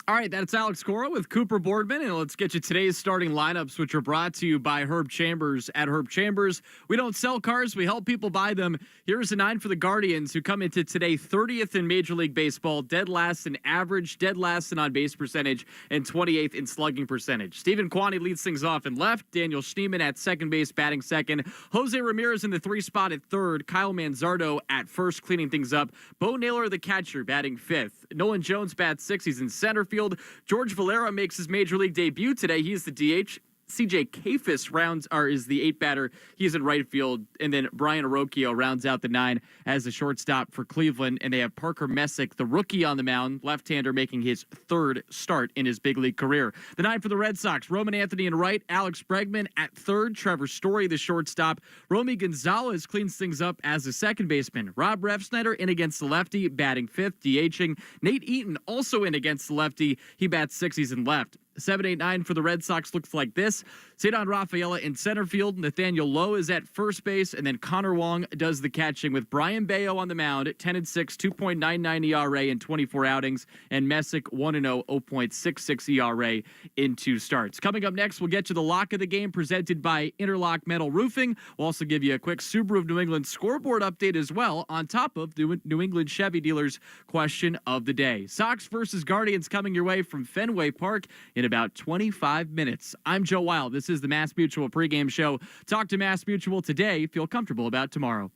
All right, that's Alex Cora with Cooper Boardman, and let's get you today's starting lineups, which are brought to you by Herb Chambers. At Herb Chambers, we don't sell cars, we help people buy them. Here's a 9 for the Guardians, who come into today 30th in Major League Baseball, dead last in average, dead last in on-base percentage, and 28th in slugging percentage. Stephen Quaney leads things off in left, Daniel Schneemann at second base, batting second, Jose Ramirez in the 3 spot at third, Kyle Manzardo at first, cleaning things up, Bo Naylor, the catcher, batting fifth, Nolan Jones bats sixth, he's in center field, George Valera makes his Major League debut today. He's the DH. CJ Kafis is the 8 batter. He's in right field. And then Brian Arocchio rounds out the 9 as the shortstop for Cleveland. And they have Parker Messick, the rookie, on the mound, left-hander, making his 3rd start in his big league career. The 9 for the Red Sox, Roman Anthony in right, Alex Bregman at third, Trevor Story, the shortstop. Romy Gonzalez cleans things up as the second baseman. Rob Refsnyder in against the lefty, batting 5th, DHing. Nate Eaton also in against the lefty. He bats 6th, he's in left. 7-8-9 for the Red Sox looks like this. Cedon Rafaela in center field. Nathaniel Lowe is at first base. And then Connor Wong does the catching with Brian Bayo on the mound at 10-6, 2.99 ERA in 24 outings. And Messick 1-0, 0.66 ERA in 2 starts. Coming up next, we'll get you the lock of the game presented by Interlock Metal Roofing. We'll also give you a quick Subaru of New England scoreboard update as well, on top of the New England Chevy dealers question of the day. Sox versus Guardians coming your way from Fenway Park in about 25 minutes. I'm Joe Wild. This is the Mass Mutual pregame show. Talk to Mass Mutual today. Feel comfortable about tomorrow.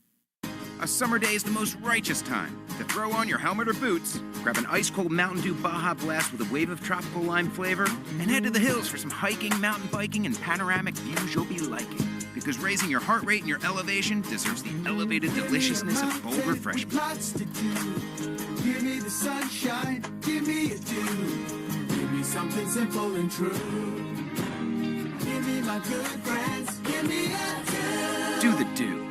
A summer day is the most righteous time to throw on your helmet or boots, grab an ice-cold Mountain Dew Baja Blast with a wave of tropical lime flavor, and head to the hills for some hiking, mountain biking, and panoramic views you'll be liking. Because raising your heart rate and your elevation deserves the elevated deliciousness of bold refreshment. Lots to do. Give me the sunshine, give me a dew. Give me something simple and true. Give me my good friends, give me a dew. Do the do.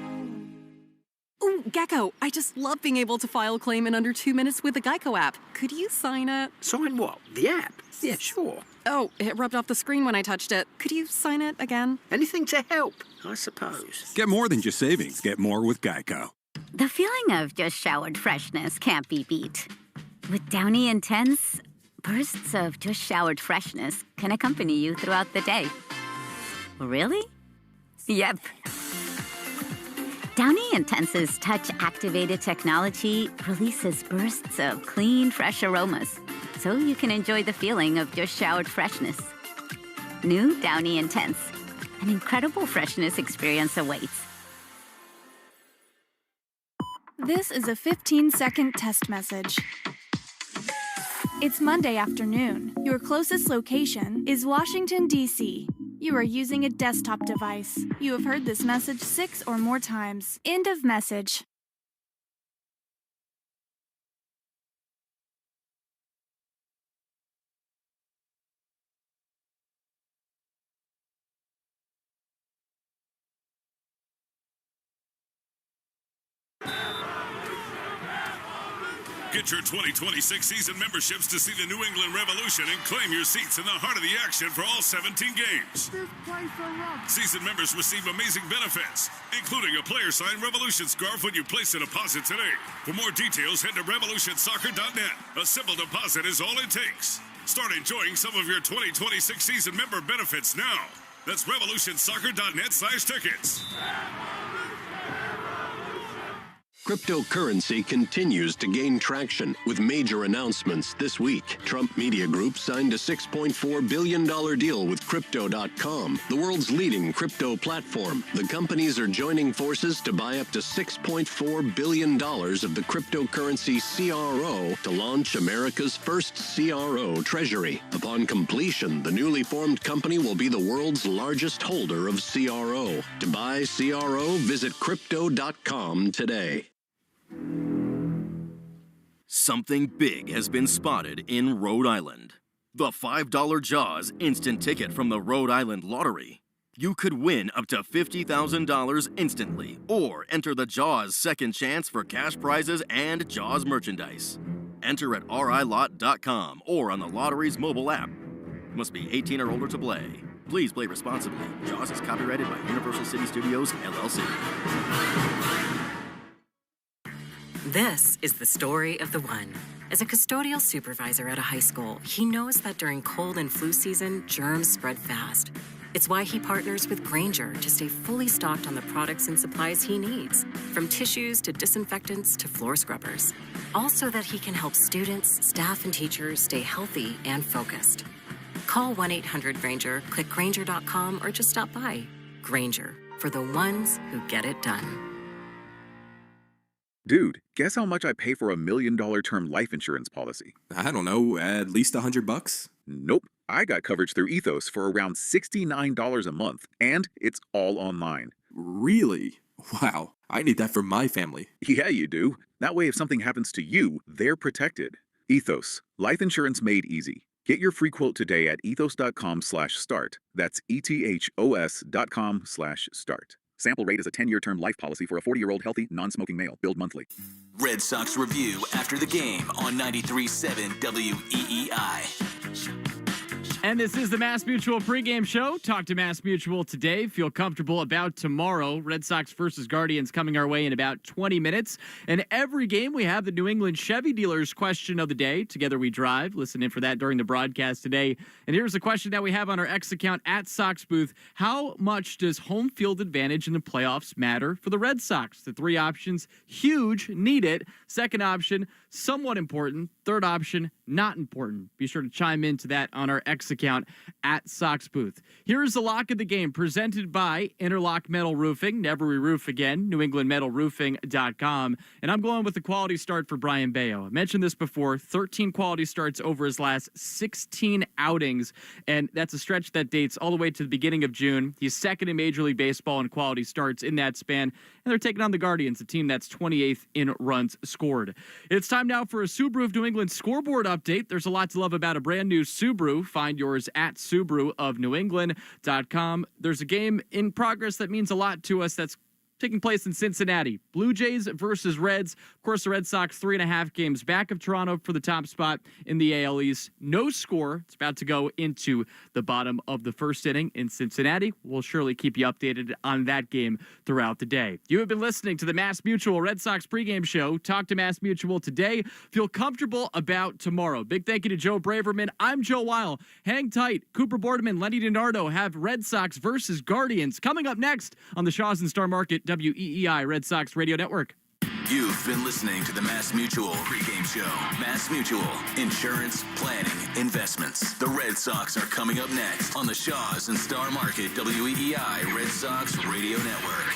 Ooh, Gecko, I just love being able to file a claim in under 2 minutes with the Geico app. Could you sign it? Sign what? The app? Yeah, sure. Oh, it rubbed off the screen when I touched it. Could you sign it again? Anything to help, I suppose. Get more than just savings. Get more with Geico. The feeling of just showered freshness can't be beat. With Downy Intense, bursts of just showered freshness can accompany you throughout the day. Really? Yep. Downy Intense's touch-activated technology releases bursts of clean, fresh aromas, so you can enjoy the feeling of just showered freshness. New Downy Intense. An incredible freshness experience awaits. This is a 15-second test message. It's Monday afternoon. Your closest location is Washington, D.C. You are using a desktop device. You have heard this message 6 or more times. End of message. Get your 2026 season memberships to see the New England Revolution and claim your seats in the heart of the action for all 17 games. Season members receive amazing benefits, including a player-signed Revolution scarf when you place a deposit today. For more details, head to revolutionsoccer.net. A simple deposit is all it takes. Start enjoying some of your 2026 season member benefits now. That's revolutionsoccer.net/tickets. Cryptocurrency continues to gain traction with major announcements this week. Trump Media Group signed a $6.4 billion deal with Crypto.com, the world's leading crypto platform. The companies are joining forces to buy up to $6.4 billion of the cryptocurrency CRO to launch America's first CRO treasury. Upon completion, the newly formed company will be the world's largest holder of CRO. To buy CRO, visit Crypto.com today. Something big has been spotted in Rhode Island. The $5 Jaws instant ticket from the Rhode Island Lottery. You could win up to $50,000 instantly, or enter the Jaws second chance for cash prizes and Jaws merchandise. Enter at rilot.com or on the lottery's mobile app. Must be 18 or older to play. Please play responsibly. Jaws is copyrighted by Universal City Studios, LLC. This is the story of the one. As a custodial supervisor at a high school, he knows that during cold and flu season, germs spread fast. It's why he partners with Grainger to stay fully stocked on the products and supplies he needs, from tissues to disinfectants to floor scrubbers. Also that he can help students, staff, and teachers stay healthy and focused. Call 1-800-GRAINGER, click Grainger.com, or just stop by. Grainger, for the ones who get it done. Dude, guess how much I pay for $1 million term life insurance policy? I don't know, at least $100? Nope. I got coverage through Ethos for around $69 a month, and it's all online. Really? Wow, I need that for my family. Yeah, you do. That way, if something happens to you, they're protected. Ethos, life insurance made easy. Get your free quote today at ethos.com/start. That's ethos.com/start. Sample rate is a 10-year term life policy for a 40-year-old healthy, non-smoking male. Billed monthly. Red Sox Review after the game on 93.7 WEEI. And this is the Mass Mutual pregame show. Talk to Mass Mutual today. Feel comfortable about tomorrow. Red Sox versus Guardians coming our way in about 20 minutes. And every game we have the New England Chevy dealers question of the day. Together we drive. Listen in for that during the broadcast today. And here's the question that we have on our X account at Sox Booth. How much does home field advantage in the playoffs matter for the Red Sox? The three options: huge, need it. Second option, somewhat important. Third option, not important. Be sure to chime into that on our X account at Sox Booth. Here's the lock of the game presented by Interlock Metal Roofing. Never re-roof again. NewEnglandMetalRoofing.com. And I'm going with the quality start for Brian Bayo. I mentioned this before. 13 quality starts over his last 16 outings. And that's a stretch that dates all the way to the beginning of June. He's second in Major League Baseball in quality starts in that span. And they're taking on the Guardians, a team that's 28th in runs scored. It's time now for a Subaru of New England scoreboard update. There's a lot to love about a brand new Subaru. Find yours at SubaruofNewEngland.com. There's a game in progress that means a lot to us that's taking place in Cincinnati. Blue Jays versus Reds. Of course, the Red Sox 3.5 games back of Toronto for the top spot in the AL East. No score. It's about to go into the bottom of the first inning in Cincinnati. We'll surely keep you updated on that game throughout the day. You have been listening to the Mass Mutual Red Sox pregame show. Talk to Mass Mutual today. Feel comfortable about tomorrow. Big thank you to Joe Braverman. I'm Joe Weil. Hang tight. Cooper Boardman, Lenny DiNardo have Red Sox versus Guardians coming up next on the Shaws and Star Market WEEI Red Sox Radio Network. You've been listening to the Mass Mutual pregame show. Mass Mutual, insurance, planning, investments. The Red Sox are coming up next on the Shaws and Star Market WEEI Red Sox Radio Network.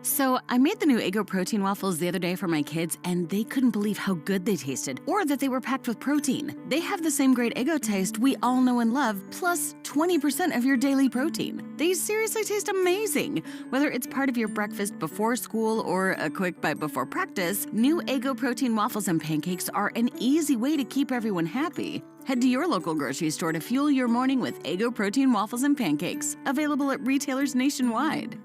So, I made the new Eggo protein waffles the other day for my kids, and they couldn't believe how good they tasted, or that they were packed with protein. They have the same great Eggo taste we all know and love, plus 20% of your daily protein. They seriously taste amazing. Whether it's part of your breakfast before school or a quick bite before practice, new Eggo protein waffles and pancakes are an easy way to keep everyone happy. Head to your local grocery store to fuel your morning with Eggo protein waffles and pancakes, available at retailers nationwide.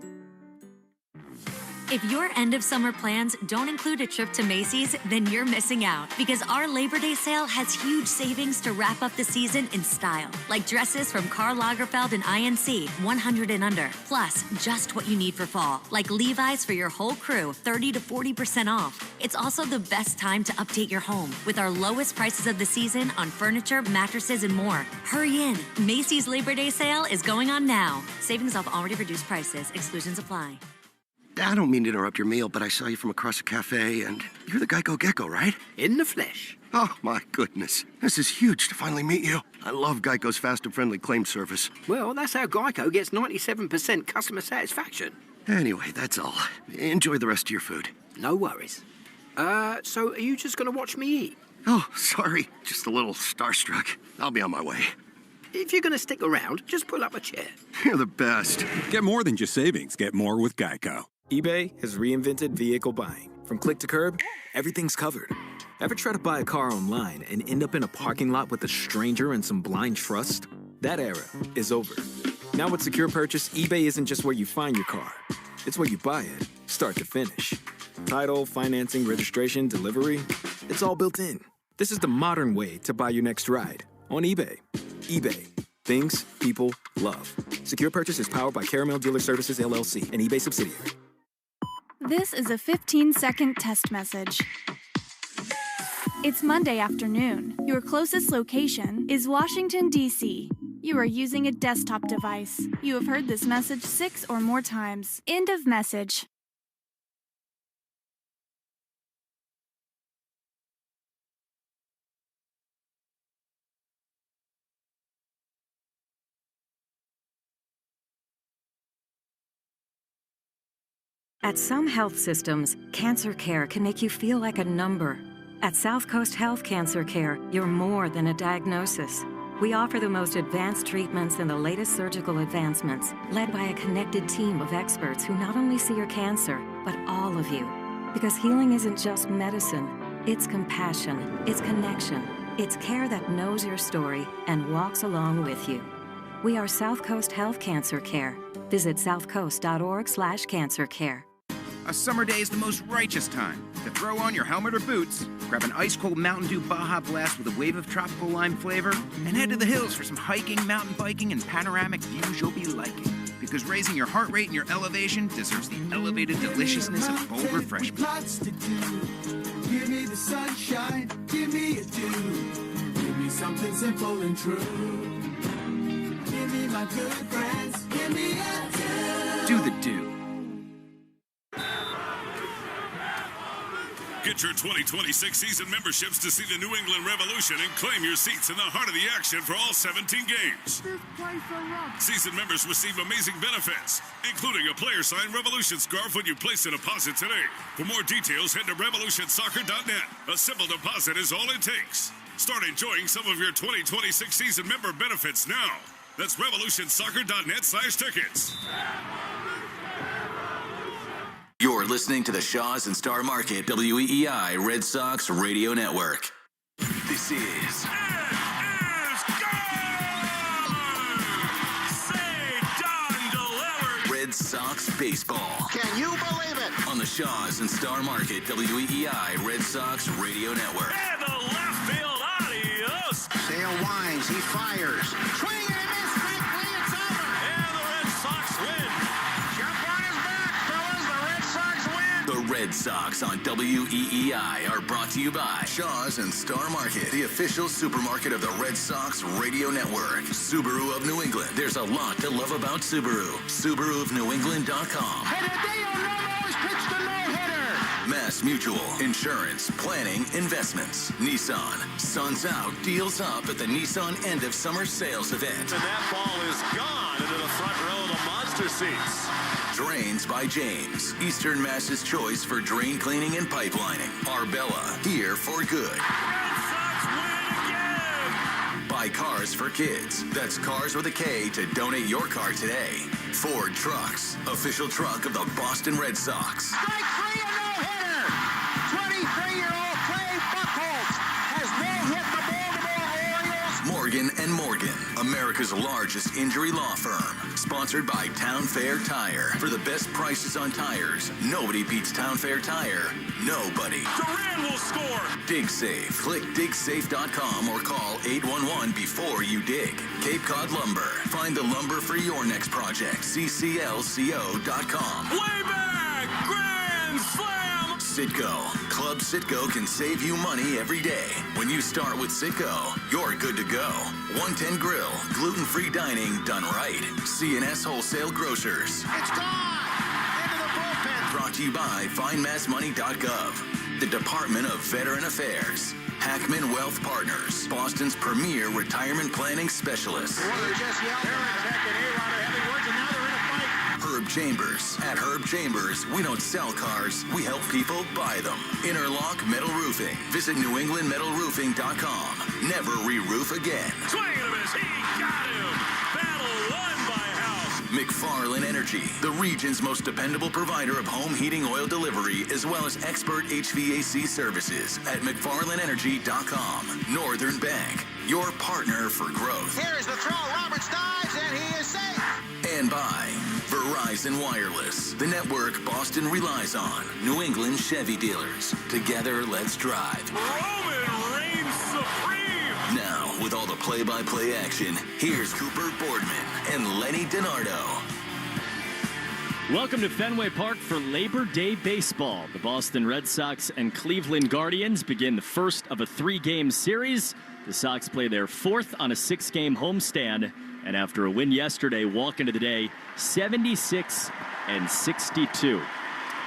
If your end of summer plans don't include a trip to Macy's, then you're missing out, because our Labor Day sale has huge savings to wrap up the season in style, like dresses from Karl Lagerfeld and INC, 100 and under, plus just what you need for fall, like Levi's for your whole crew, 30 to 40% off. It's also the best time to update your home with our lowest prices of the season on furniture, mattresses, and more. Hurry in. Macy's Labor Day sale is going on now. Savings off already reduced prices. Exclusions apply. I don't mean to interrupt your meal, but I saw you from across a cafe, and you're the Geico Gecko, right? In the flesh. Oh, my goodness. This is huge to finally meet you. I love Geico's fast and friendly claim service. Well, that's how Geico gets 97% customer satisfaction. Anyway, that's all. Enjoy the rest of your food. No worries. So are you just going to watch me eat? Oh, sorry. Just a little starstruck. I'll be on my way. If you're going to stick around, just pull up a chair. You're the best. Get more than just savings. Get more with Geico. eBay has reinvented vehicle buying. From click to curb, everything's covered. Ever try to buy a car online and end up in a parking lot with a stranger and some blind trust? That era is over. Now with Secure Purchase, eBay isn't just where you find your car. It's where you buy it, start to finish. Title, financing, registration, delivery, it's all built in. This is the modern way to buy your next ride on eBay. eBay. Things people love. Secure Purchase is powered by Caramel Dealer Services, LLC, an eBay subsidiary. This is a 15-second test message. It's Monday afternoon. Your closest location is Washington, D.C. You are using a desktop device. You have heard this message 6 or more times. End of message. At some health systems, cancer care can make you feel like a number. At South Coast Health Cancer Care, you're more than a diagnosis. We offer the most advanced treatments and the latest surgical advancements, led by a connected team of experts who not only see your cancer, but all of you. Because healing isn't just medicine, it's compassion, it's connection, it's care that knows your story and walks along with you. We are South Coast Health Cancer Care. Visit southcoast.org/cancercare. A summer day is the most righteous time to throw on your helmet or boots, grab an ice-cold Mountain Dew Baja Blast with a wave of tropical lime flavor, and head to the hills for some hiking, mountain biking, and panoramic views you'll be liking. Because raising your heart rate and your elevation deserves the elevated deliciousness of bold refreshment. Lots to do. Give me the sunshine, give me a dew. Give me something simple and true. Give me my good friends, give me a dew. Do the dew. Get your 2026 season memberships to see the New England Revolution and claim your seats in the heart of the action for all 17 games. Season members receive amazing benefits, including a player-signed Revolution scarf when you place a deposit today. For more details, head to revolutionsoccer.net. A simple deposit is all it takes. Start enjoying some of your 2026 season member benefits now. That's revolutionsoccer.net/tickets. You're listening to the Shaws and Star Market WEEI Red Sox Radio Network. This is Red Sox Baseball. Can you believe it? On the Shaws and Star Market WEEI Red Sox Radio Network. And the left field, adios. Sale winds, he fires. Swing and a miss, strike three, it's over. And the Red Sox win. Jump on his back, fellas, the Red Sox win. The Red Sox on WEEI are brought to you by Shaws and Star Market, the official supermarket of the Red Sox Radio Network. Subaru of New England. There's a lot to love about Subaru. SubaruofNewEngland.com. And Hideo Nomo has pitched a no-hitter. Mass Mutual, insurance, planning, investments. Nissan, sun's out, deals up at the Nissan end of summer sales event. And that ball is gone into the front row of the monster seats. Drains by James, Eastern Mass's choice for drain cleaning and pipelining. Arbella, here for good. Red Sox win again. Buy cars for kids. That's Cars with a K to donate your car today. Ford Trucks, official truck of the Boston Red Sox. Strike three, a no-hitter. 23-year-old Clay Buchholz has no-hit the Baltimore Orioles. Morgan & Morgan, America's largest injury law firm. Sponsored by Town Fair Tire. For the best prices on tires, nobody beats Town Fair Tire. Nobody. Duran will score. Dig Safe. Click digsafe.com or call 811 before you dig. Cape Cod Lumber. Find the lumber for your next project. cclco.com. Way back. Grand slam. Citgo. Club Citgo can save you money every day. When you start with Citgo, you're good to go. 110 Grill. Gluten-free dining done right. C&S Wholesale Grocers. It's gone. Into the bullpen. Brought to you by FindMassMoney.gov, the Department of Veteran Affairs, Hackman Wealth Partners, Boston's premier retirement planning specialist. Herb Chambers. At Herb Chambers, we don't sell cars, we help people buy them. Interlock Metal Roofing. Visit NewEnglandMetalRoofing.com. Never re-roof again. Swing and a miss. He got him. Battle won by House. McFarland Energy, the region's most dependable provider of home heating oil delivery, as well as expert HVAC services at McFarlandEnergy.com. Northern Bank, your partner for growth. Here is the throw. Roberts dives, and he is safe. And by Verizon Wireless, the network Boston relies on. New England Chevy dealers. Together, let's drive. Roman reigns supreme. Now, with all the play-by-play action, here's Cooper Boardman and Lenny DiNardo. Welcome to Fenway Park for Labor Day Baseball. The Boston Red Sox and Cleveland Guardians begin the first of a 3-game series. The Sox play their fourth on a 6-game homestand, and after a win yesterday, walk into the day 76-62.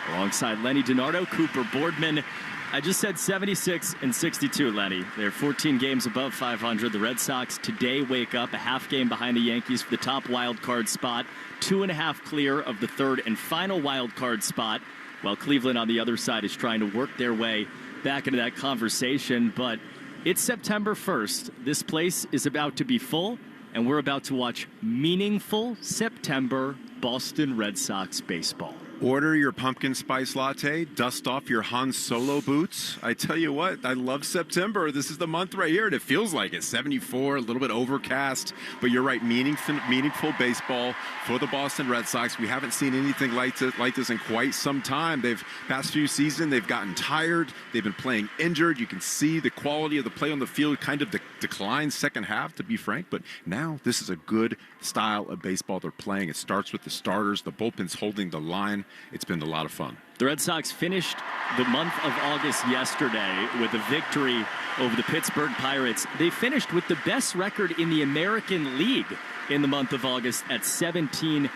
Alongside Lenny DiNardo, Cooper Boardman. I just said 76-62, Lenny. They're 14 games above 500. The Red Sox today wake up a half game behind the Yankees for the top wild card spot, 2.5 clear of the third and final wild card spot, while Cleveland on the other side is trying to work their way back into that conversation. But it's September 1st. This place is about to be full, and we're about to watch meaningful September Boston Red Sox baseball. Order your pumpkin spice latte, dust off your Han Solo boots. I tell you what, I love September. This is the month right here, and it feels like it. 74, a little bit overcast, but you're right, meaningful baseball for the Boston Red Sox. We haven't seen anything like this in quite some time. Past few seasons, they've gotten tired. They've been playing injured. You can see the quality of the play on the field kind of declined second half, to be frank, but now this is a good style of baseball they're playing. It starts with the starters. The bullpen's holding the line. It's been a lot of fun. The Red Sox finished the month of August yesterday with a victory over the Pittsburgh Pirates. They finished with the best record in the American League in the month of August at 17-11.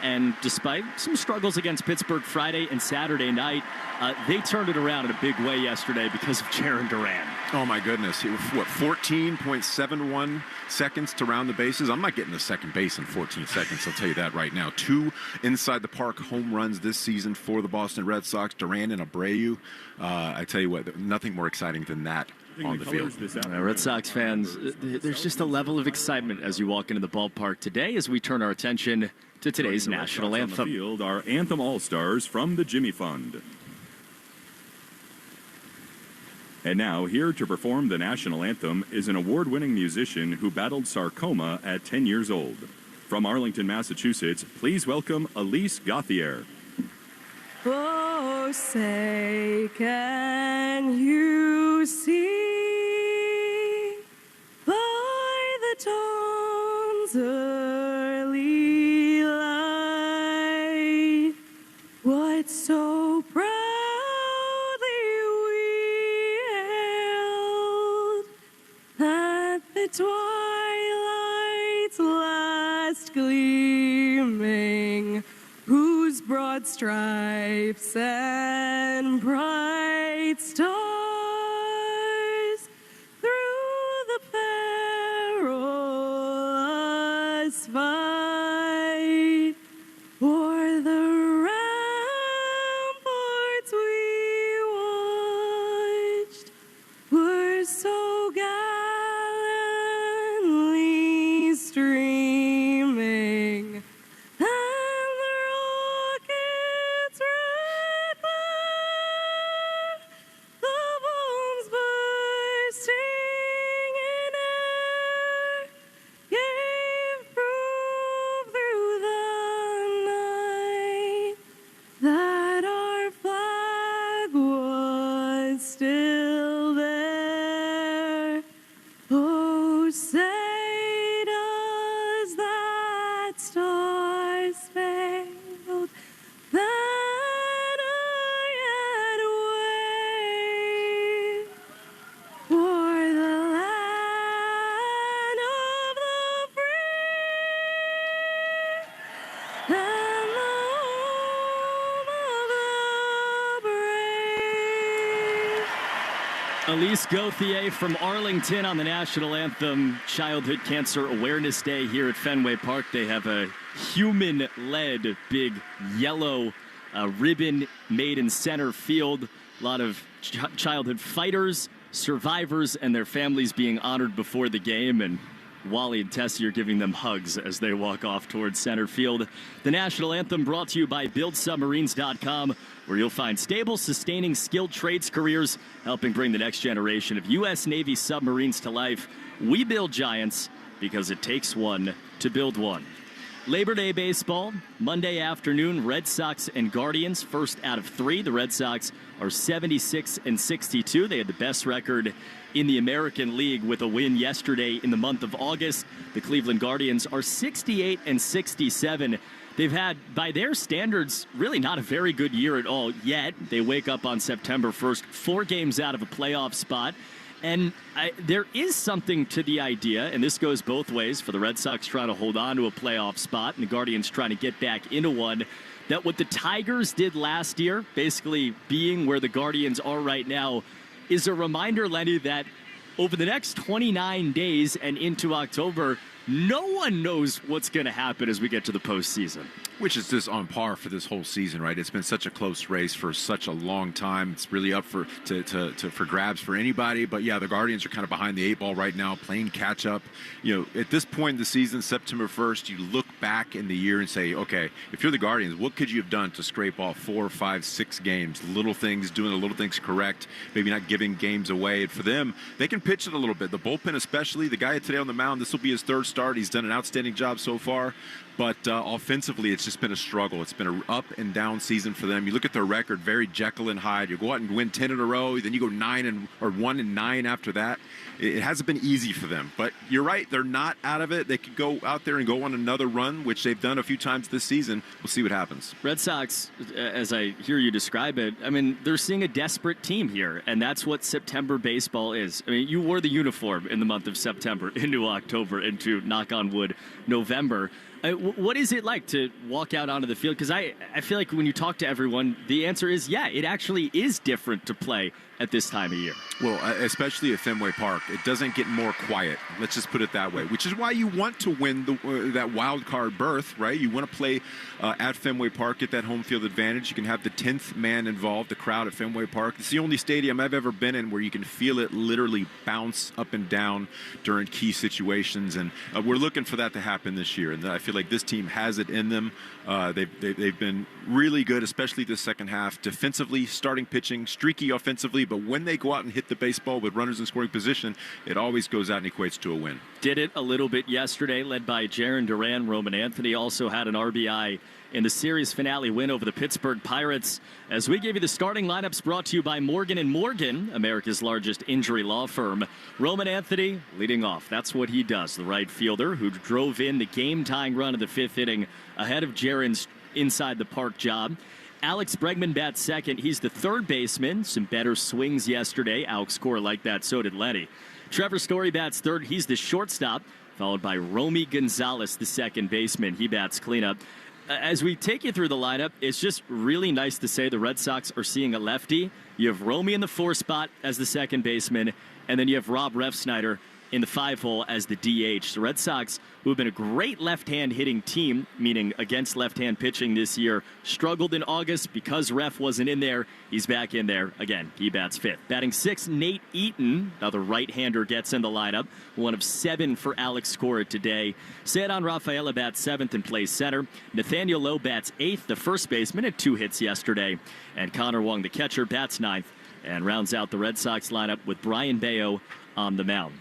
And despite some struggles against Pittsburgh Friday and Saturday night, they turned it around in a big way yesterday because of Duran. Oh, my goodness. 14.71 seconds to round the bases? I'm not getting to second base in 14 seconds, I'll tell you that right now. 2 inside the park home runs this season for the Boston Red Sox, Duran and Abreu. I tell you what, nothing more exciting than that on the field. Red Sox fans, there's just a level of excitement as you walk into the ballpark today as we turn our attention to today's national anthem. On the field are Anthem All-Stars from the Jimmy Fund. And now, here to perform the national anthem is an award-winning musician who battled sarcoma at 10 years old. From Arlington, Massachusetts, please welcome Elise Gauthier. Oh, say, can you see by the dawn's early light what so proudly we hailed at the twilight's last gleaming, whose broad stripes and bright stars through the perilous fight o'er the ramparts we watched were so gallantly streaming. The Elise Gauthier from Arlington on the national anthem. Childhood Cancer Awareness Day here at Fenway Park. They have a human-led big yellow ribbon made in center field. A lot of childhood fighters, survivors, and their families being honored before the game. And Wally and Tessie are giving them hugs as they walk off towards center field. The national anthem brought to you by BuildSubmarines.com, where you'll find stable, sustaining, skilled trades careers, helping bring the next generation of U.S. Navy submarines to life. We build giants because it takes one to build one. Labor Day baseball, Monday afternoon, Red Sox and Guardians, first out of 3. The Red Sox are 76-62. They had the best record in the American League with a win yesterday in the month of August. The Cleveland Guardians are 68-67. They've had, by their standards, really not a very good year at all yet. They wake up on September 1st, 4 games out of a playoff spot. And there is something to the idea, and this goes both ways, for the Red Sox trying to hold on to a playoff spot and the Guardians trying to get back into one, that what the Tigers did last year, basically being where the Guardians are right now, is a reminder, Lenny, that over the next 29 days and into October, no one knows what's going to happen as we get to the postseason. Which is just on par for this whole season, right? It's been such a close race for such a long time. It's really up for grabs for anybody. But yeah, the Guardians are kind of behind the 8 ball right now, playing catch up. You know, at this point in the season, September 1st, you look back in the year and say, okay, if you're the Guardians, what could you have done to scrape off 4, 5, 6 games? Little things, doing the little things correct, maybe not giving games away. And for them, they can pitch it a little bit. The bullpen especially, the guy today on the mound, this will be his 3rd start. He's done an outstanding job so far. But offensively, it's just been a struggle. It's been an up and down season for them. You look at their record, very Jekyll and Hyde. You go out and win 10 in a row, then you go 1 and 9 after that. It hasn't been easy for them. But you're right, they're not out of it. They could go out there and go on another run, which they've done a few times this season. We'll see what happens. Red Sox, as I hear you describe it, I mean, they're seeing a desperate team here, and that's what September baseball is. I mean, you wore the uniform in the month of September into October, into, knock on wood, November. What is it like to walk out onto the field? Because I feel like when you talk to everyone, the answer is, yeah, it actually is different to play at this time of year. Well, especially at Fenway Park, it doesn't get more quiet. Let's just put it that way, which is why you want to win that wild card berth, right? You want to play at Fenway Park, get that home field advantage. You can have the 10th man involved, the crowd at Fenway Park. It's the only stadium I've ever been in where you can feel it literally bounce up and down during key situations, and we're looking for that to happen this year. And I feel like this team has it in them. They've been really good, especially the second half, defensively, starting pitching, streaky offensively, but when they go out and hit the baseball with runners in scoring position, it always goes out and equates to a win. Did it a little bit yesterday, led by Jaron Duran. Roman Anthony also had an RBI in the series finale win over the Pittsburgh Pirates. As we give you the starting lineups, brought to you by Morgan & Morgan, America's largest injury law firm. Roman Anthony leading off. That's what he does, the right fielder who drove in the game-tying run of the 5th inning ahead of Jaron's inside the park job. Alex Bregman bats second. He's the 3rd baseman. Some better swings yesterday. Alex Cora like that. So did Lenny. Trevor Story bats 3rd. He's the shortstop, followed by Romy Gonzalez, the 2nd baseman. He bats cleanup. As we take you through the lineup, it's just really nice to say the Red Sox are seeing a lefty. You have Romy in the 4 spot as the 2nd baseman, and then you have Rob Refsnyder in the 5 hole as the DH. The Red Sox, who have been a great left-hand hitting team, meaning against left-hand pitching this year, struggled in August because Ref wasn't in there. He's back in there again. He bats 5th. Batting 6th, Nate Eaton, another right-hander, gets in the lineup. 1 of 7 for Alex Cora today. Cedon Rafaela bats 7th and plays center. Nathaniel Lowe bats 8th, the 1st baseman, had 2 hits yesterday. And Connor Wong, the catcher, bats 9th and rounds out the Red Sox lineup with Brian Bayo on the mound.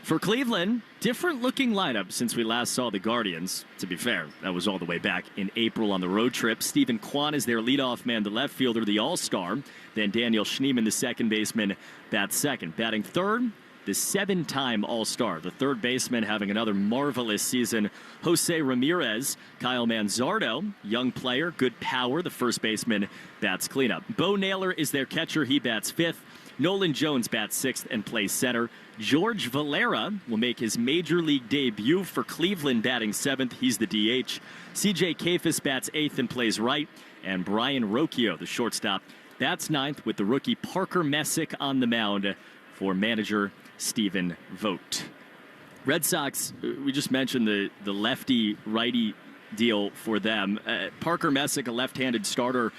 For Cleveland, different looking lineup since we last saw the Guardians. To be fair, that was all the way back in April on the road trip. Stephen Kwan is their leadoff man, the left fielder, the all-star. Then Daniel Schneemann, the 2nd baseman, bats 2nd. Batting 3rd, the 7-time all-star. The 3rd baseman having another marvelous season, Jose Ramirez. Kyle Manzardo, young player, good power. The 1st baseman bats cleanup. Bo Naylor is their catcher. He bats 5th. Nolan Jones bats 6th and plays center. George Valera will make his major league debut for Cleveland, batting 7th. He's the DH. C.J. Kayfus bats 8th and plays right. And Brian Rocchio, the shortstop, bats 9th with the rookie Parker Messick on the mound for manager Stephen Vogt. Red Sox, we just mentioned the lefty-righty deal for them. Parker Messick, a left-handed starter.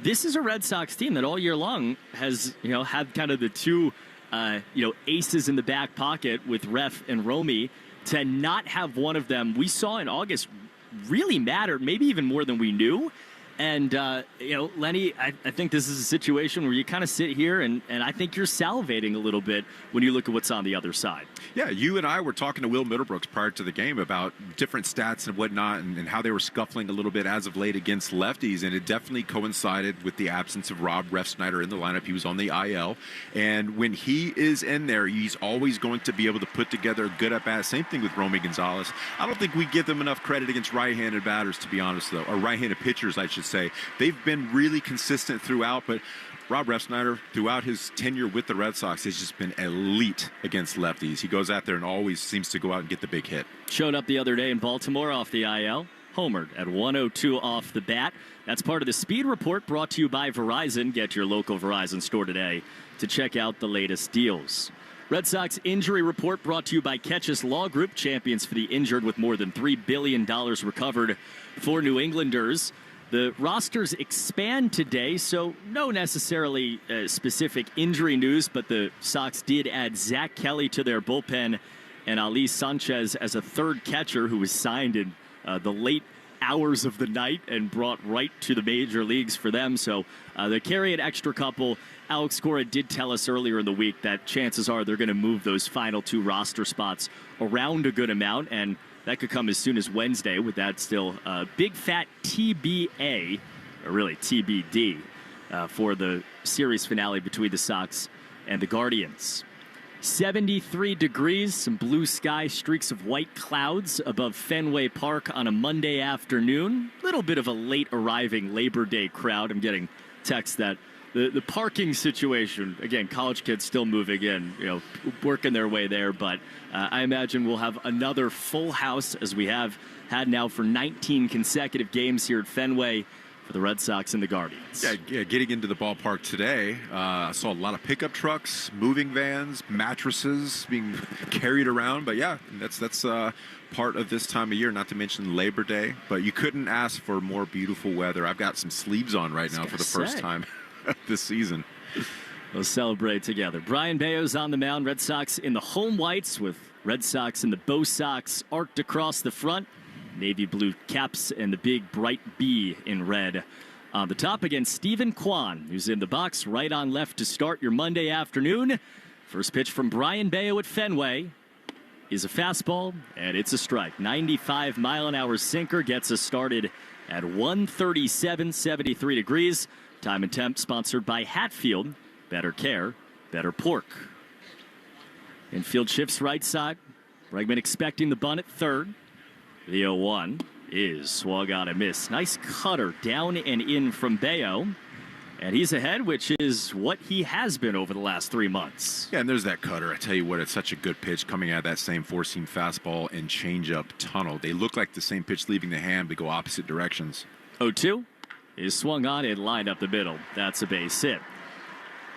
This is a Red Sox team that all year long has, had kind of the two, aces in the back pocket with Ref and Romy. To not have one of them, we saw in August, really mattered, maybe even more than we knew. And, Lenny, I think this is a situation where you kind of sit here and I think you're salivating a little bit when you look at what's on the other side. Yeah, you and I were talking to Will Middlebrooks prior to the game about different stats and whatnot and how they were scuffling a little bit as of late against lefties, and it definitely coincided with the absence of Rob Refsnyder in the lineup. He was on the IL, and when he is in there, he's always going to be able to put together a good at-bat. Same thing with Romy Gonzalez. I don't think we give them enough credit against right-handed batters, to be honest, though, or right-handed pitchers, I should say. They've been really consistent throughout, but Rob Refsnyder, throughout his tenure with the Red Sox, has just been elite against lefties. He goes out there and always seems to go out and get the big hit. Showed up the other day in Baltimore off the IL. Homered at 102 off the bat. That's part of the Speed Report brought to you by Verizon. Get your local Verizon store today to check out the latest deals. Red Sox Injury Report brought to you by Ketchus Law Group, champions for the injured with more than $3 billion recovered for New Englanders. The rosters expand today, so no necessarily specific injury news, but the Sox did add Zach Kelly to their bullpen and Ali Sanchez as a third catcher who was signed in the late hours of the night and brought right to the major leagues for them. So they carry an extra couple. Alex Cora did tell us earlier in the week that chances are they're going to move those final two roster spots around a good amount, and that could come as soon as Wednesday, with that still big fat TBA, or really TBD, for the series finale between the Sox and the Guardians. 73 degrees, some blue sky, streaks of white clouds above Fenway Park on a Monday afternoon. Little bit of a late arriving Labor Day crowd. I'm getting texts that the parking situation, again, college kids still moving in, working their way there, but I imagine we'll have another full house, as we have had now for 19 consecutive games here at Fenway for the Red Sox and the Guardians. Yeah, getting into the ballpark today, I saw a lot of pickup trucks, moving vans, mattresses being carried around, but yeah, that's part of this time of year, not to mention Labor Day, but you couldn't ask for more beautiful weather. I've got some sleeves on right now for the first time this season. We'll celebrate together. Brian Bayo's on the mound. Red Sox in the home whites with Red Sox and the Bo Sox arced across the front. Navy blue caps and the big bright B in red on the top against Stephen Kwan, who's in the box right on left to start your Monday afternoon. First pitch from Brian Bayo at Fenway is a fastball, and it's a strike. 95-mile-an-hour sinker gets us started at 137, 73 degrees. Time and temp sponsored by Hatfield. Better care, better pork. Infield shifts right side. Bregman expecting the bunt at third. The 0-1 is swung on a miss. Nice cutter down and in from Bayo. And he's ahead, which is what he has been over the last 3 months. Yeah, and there's that cutter. I tell you what, it's such a good pitch coming out of that same four-seam fastball and changeup tunnel. They look like the same pitch leaving the hand, but go opposite directions. 0-2 is swung on and lined up the middle. That's a base hit.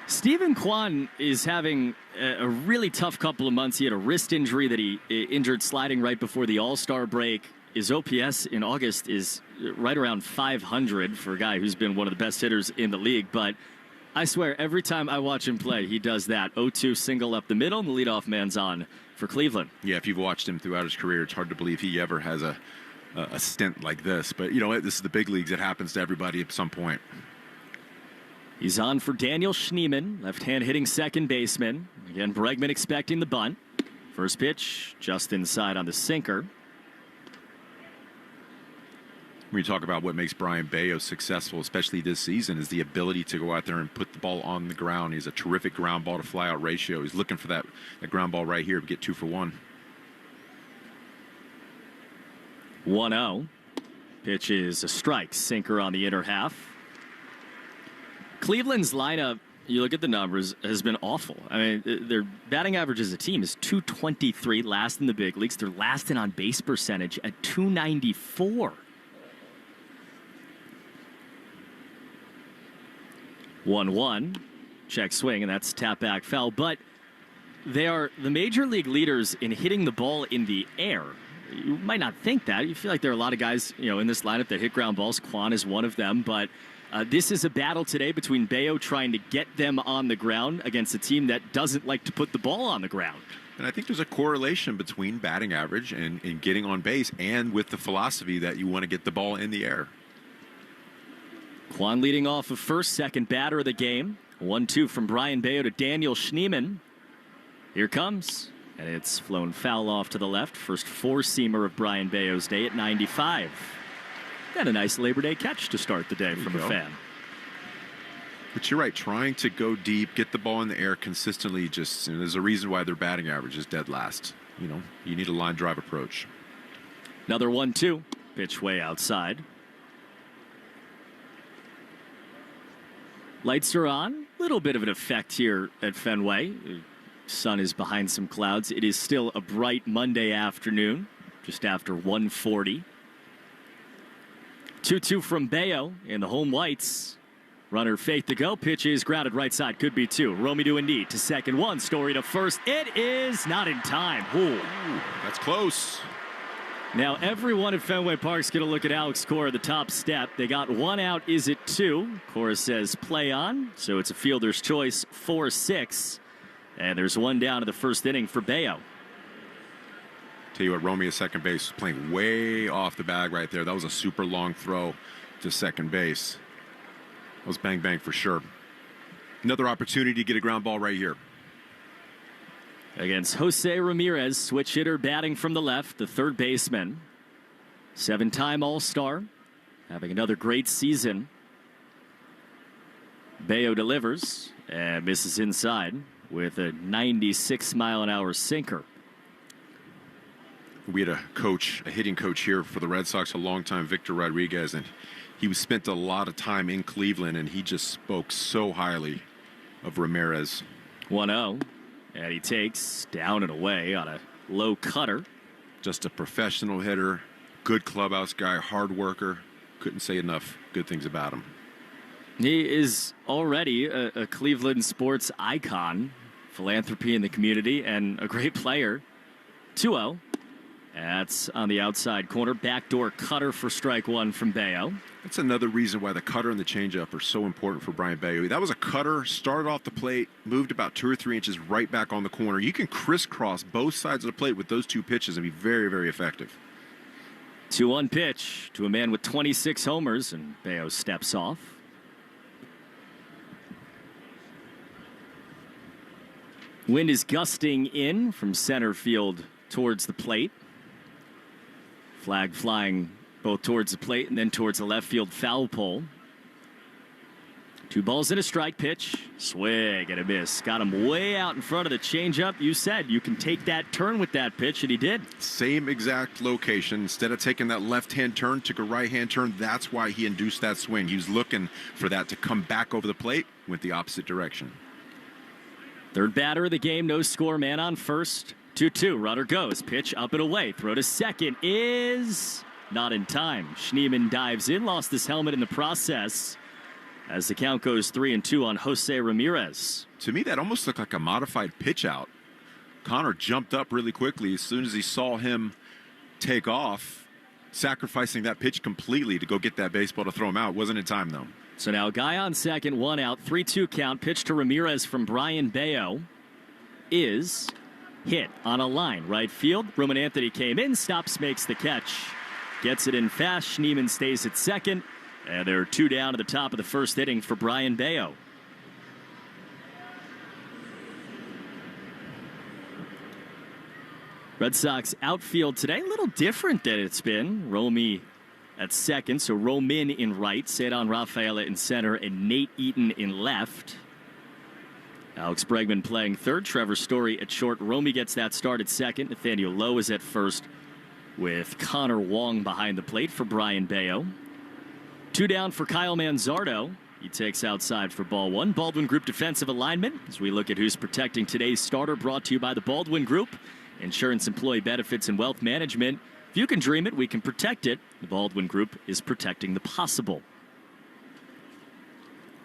Stephen Kwan is having a really tough couple of months. He had a wrist injury that he injured sliding right before the All-Star break. His OPS in August is right around 500 for a guy who's been one of the best hitters in the league. But I swear, every time I watch him play, he does that. 0-2 single up the middle, and the leadoff man's on for Cleveland. Yeah, if you've watched him throughout his career, it's hard to believe he ever has a stint like this. But you know what? This is the big leagues. It happens to everybody at some point. He's on for Daniel Schneemann, left-hand hitting second baseman. Again, Bregman expecting the bunt. First pitch, just inside on the sinker. When you talk about what makes Brian Bayo successful, especially this season, is the ability to go out there and put the ball on the ground. He's a terrific ground ball to fly out ratio. He's looking for that ground ball right here to get 2 for 1. 1-0. Pitch is a strike. Sinker on the inner half. Cleveland's lineup, you look at the numbers, has been awful. I mean, their batting average as a team is .223, last in the big leagues. They're last in on base percentage at .294. 1-1. Check swing, and that's tap back foul. But they are the major league leaders in hitting the ball in the air. You might not think that. You feel like there are a lot of guys, in this lineup that hit ground balls. Quan is one of them, but this is a battle today between Bello trying to get them on the ground against a team that doesn't like to put the ball on the ground. And I think there's a correlation between batting average and getting on base, and with the philosophy that you want to get the ball in the air. Quan leading off of first, second batter of the game. 1-2 from Brian Bello to Daniel Schneemann. Here comes, and it's flown foul off to the left. First four-seamer of Brian Bello's day at 95. And a nice Labor Day catch to start the day from a fan. But you're right, trying to go deep, get the ball in the air consistently, there's a reason why their batting average is dead last. You need a line drive approach. Another 1-2. Pitch way outside. Lights are on. Little bit of an effect here at Fenway. Sun is behind some clouds. It is still a bright Monday afternoon, just after 1:40. 2-2 from Bello in the home whites. Runner fake to go. Pitch is grounded right side. Could be two. Romy to Indeed to second. One. Story to first. It is not in time. Ooh. That's close. Now everyone at Fenway Park's going to look at Alex Cora, the top step. They got one out. Is it two? Cora says play on. So it's a fielder's choice. 4-6. And there's one down to the first inning for Bello. Tell you what, Romy at second base was playing way off the bag right there. That was a super long throw to second base. That was bang bang for sure. Another opportunity to get a ground ball right here. Against Jose Ramirez, switch hitter batting from the left, the third baseman. 7-time All-Star, having another great season. Bello delivers and misses inside with a 96-mile-an-hour sinker. We had a hitting coach here for the Red Sox a long time, Victor Rodriguez, and he spent a lot of time in Cleveland, and he just spoke so highly of Ramirez. 1-0, and he takes down and away on a low cutter. Just a professional hitter, good clubhouse guy, hard worker. Couldn't say enough good things about him. He is already a Cleveland sports icon, philanthropy in the community, and a great player. 2-0. That's on the outside corner. Backdoor cutter for strike one from Bello. That's another reason why the cutter and the changeup are so important for Brian Bello. That was a cutter, started off the plate, moved about 2 or 3 inches right back on the corner. You can crisscross both sides of the plate with those two pitches and be very, very effective. 2-1 pitch to a man with 26 homers, and Bello steps off. Wind is gusting in from center field towards the plate. Flag flying both towards the plate and then towards the left field foul pole. 2 balls and a strike. Pitch. Swing and a miss. Got him way out in front of the changeup. You said you can take that turn with that pitch, and he did. Same exact location. Instead of taking that left-hand turn, took a right-hand turn. That's why he induced that swing. He was looking for that to come back over the plate, went the opposite direction. Third batter of the game, no score, man on first. 2-2, runner goes. Pitch up and away. Throw to second is not in time. Schneemann dives in, lost his helmet in the process as the count goes 3-2 on Jose Ramirez. To me, that almost looked like a modified pitch out. Connor jumped up really quickly as soon as he saw him take off, sacrificing that pitch completely to go get that baseball to throw him out. Wasn't in time, though. So now a guy on second, 1 out, 3-2 count. Pitch to Ramirez from Brian Bello is hit on a line. Right field. Roman Anthony came in, stops, makes the catch. Gets it in fast. Schneemann stays at second. And there are 2 down to the top of the first inning for Brian Bello. Red Sox outfield today, a little different than it's been. Romy at second, so Roman in right, Cedon Rafaela in center, and Nate Eaton in left. Alex Bregman playing third, Trevor Story at short. Romy gets that start at second. Nathaniel Lowe is at first with Connor Wong behind the plate for Brian Bello. 2 down for Kyle Manzardo. He takes outside for ball 1. Baldwin Group defensive alignment as we look at who's protecting today's starter, brought to you by the Baldwin Group. Insurance, employee benefits, and wealth management. If you can dream it, we can protect it. The Baldwin Group is protecting the possible.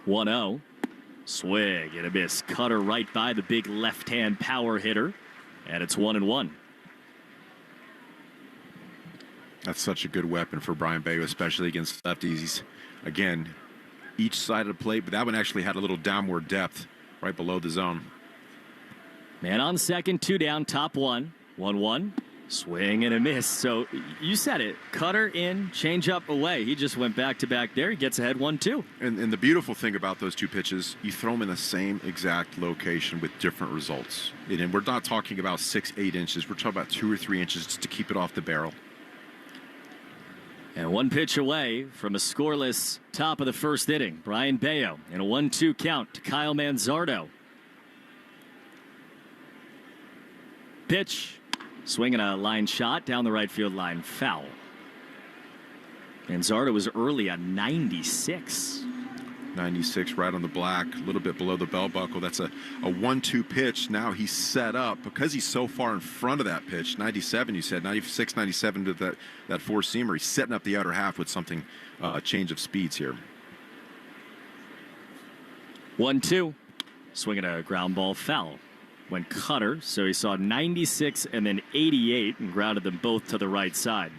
1-0. Swing and a miss. Cutter right by the big left-hand power hitter. And it's 1-1. That's such a good weapon for Brayan Bello, especially against lefties. He's, again, each side of the plate, but that one actually had a little downward depth right below the zone. Man on second, 2 down, top 1. 1-1. Swing and a miss. So you said it. Cutter in, change up away. He just went back to back there. He gets ahead 1-2. And the beautiful thing about those two pitches, you throw them in the same exact location with different results. And we're not talking about 6-8 inches. We're talking about 2 or 3 inches just to keep it off the barrel. And one pitch away from a scoreless top of the first inning. Brayan Bello in a 1-2 count to Kyle Manzardo. Pitch. Swinging a line shot down the right field line. Foul. Manzardo was early on 96. 96 right on the black, a little bit below the belt buckle. That's a 1-2 pitch. Now he's set up because he's so far in front of that pitch. 97, you said, 96, 97 to that four-seamer. He's setting up the outer half with something, a change of speeds here. 1-2. Swinging a ground ball foul. Went cutter, so he saw 96 and then 88 and grounded them both to the right side.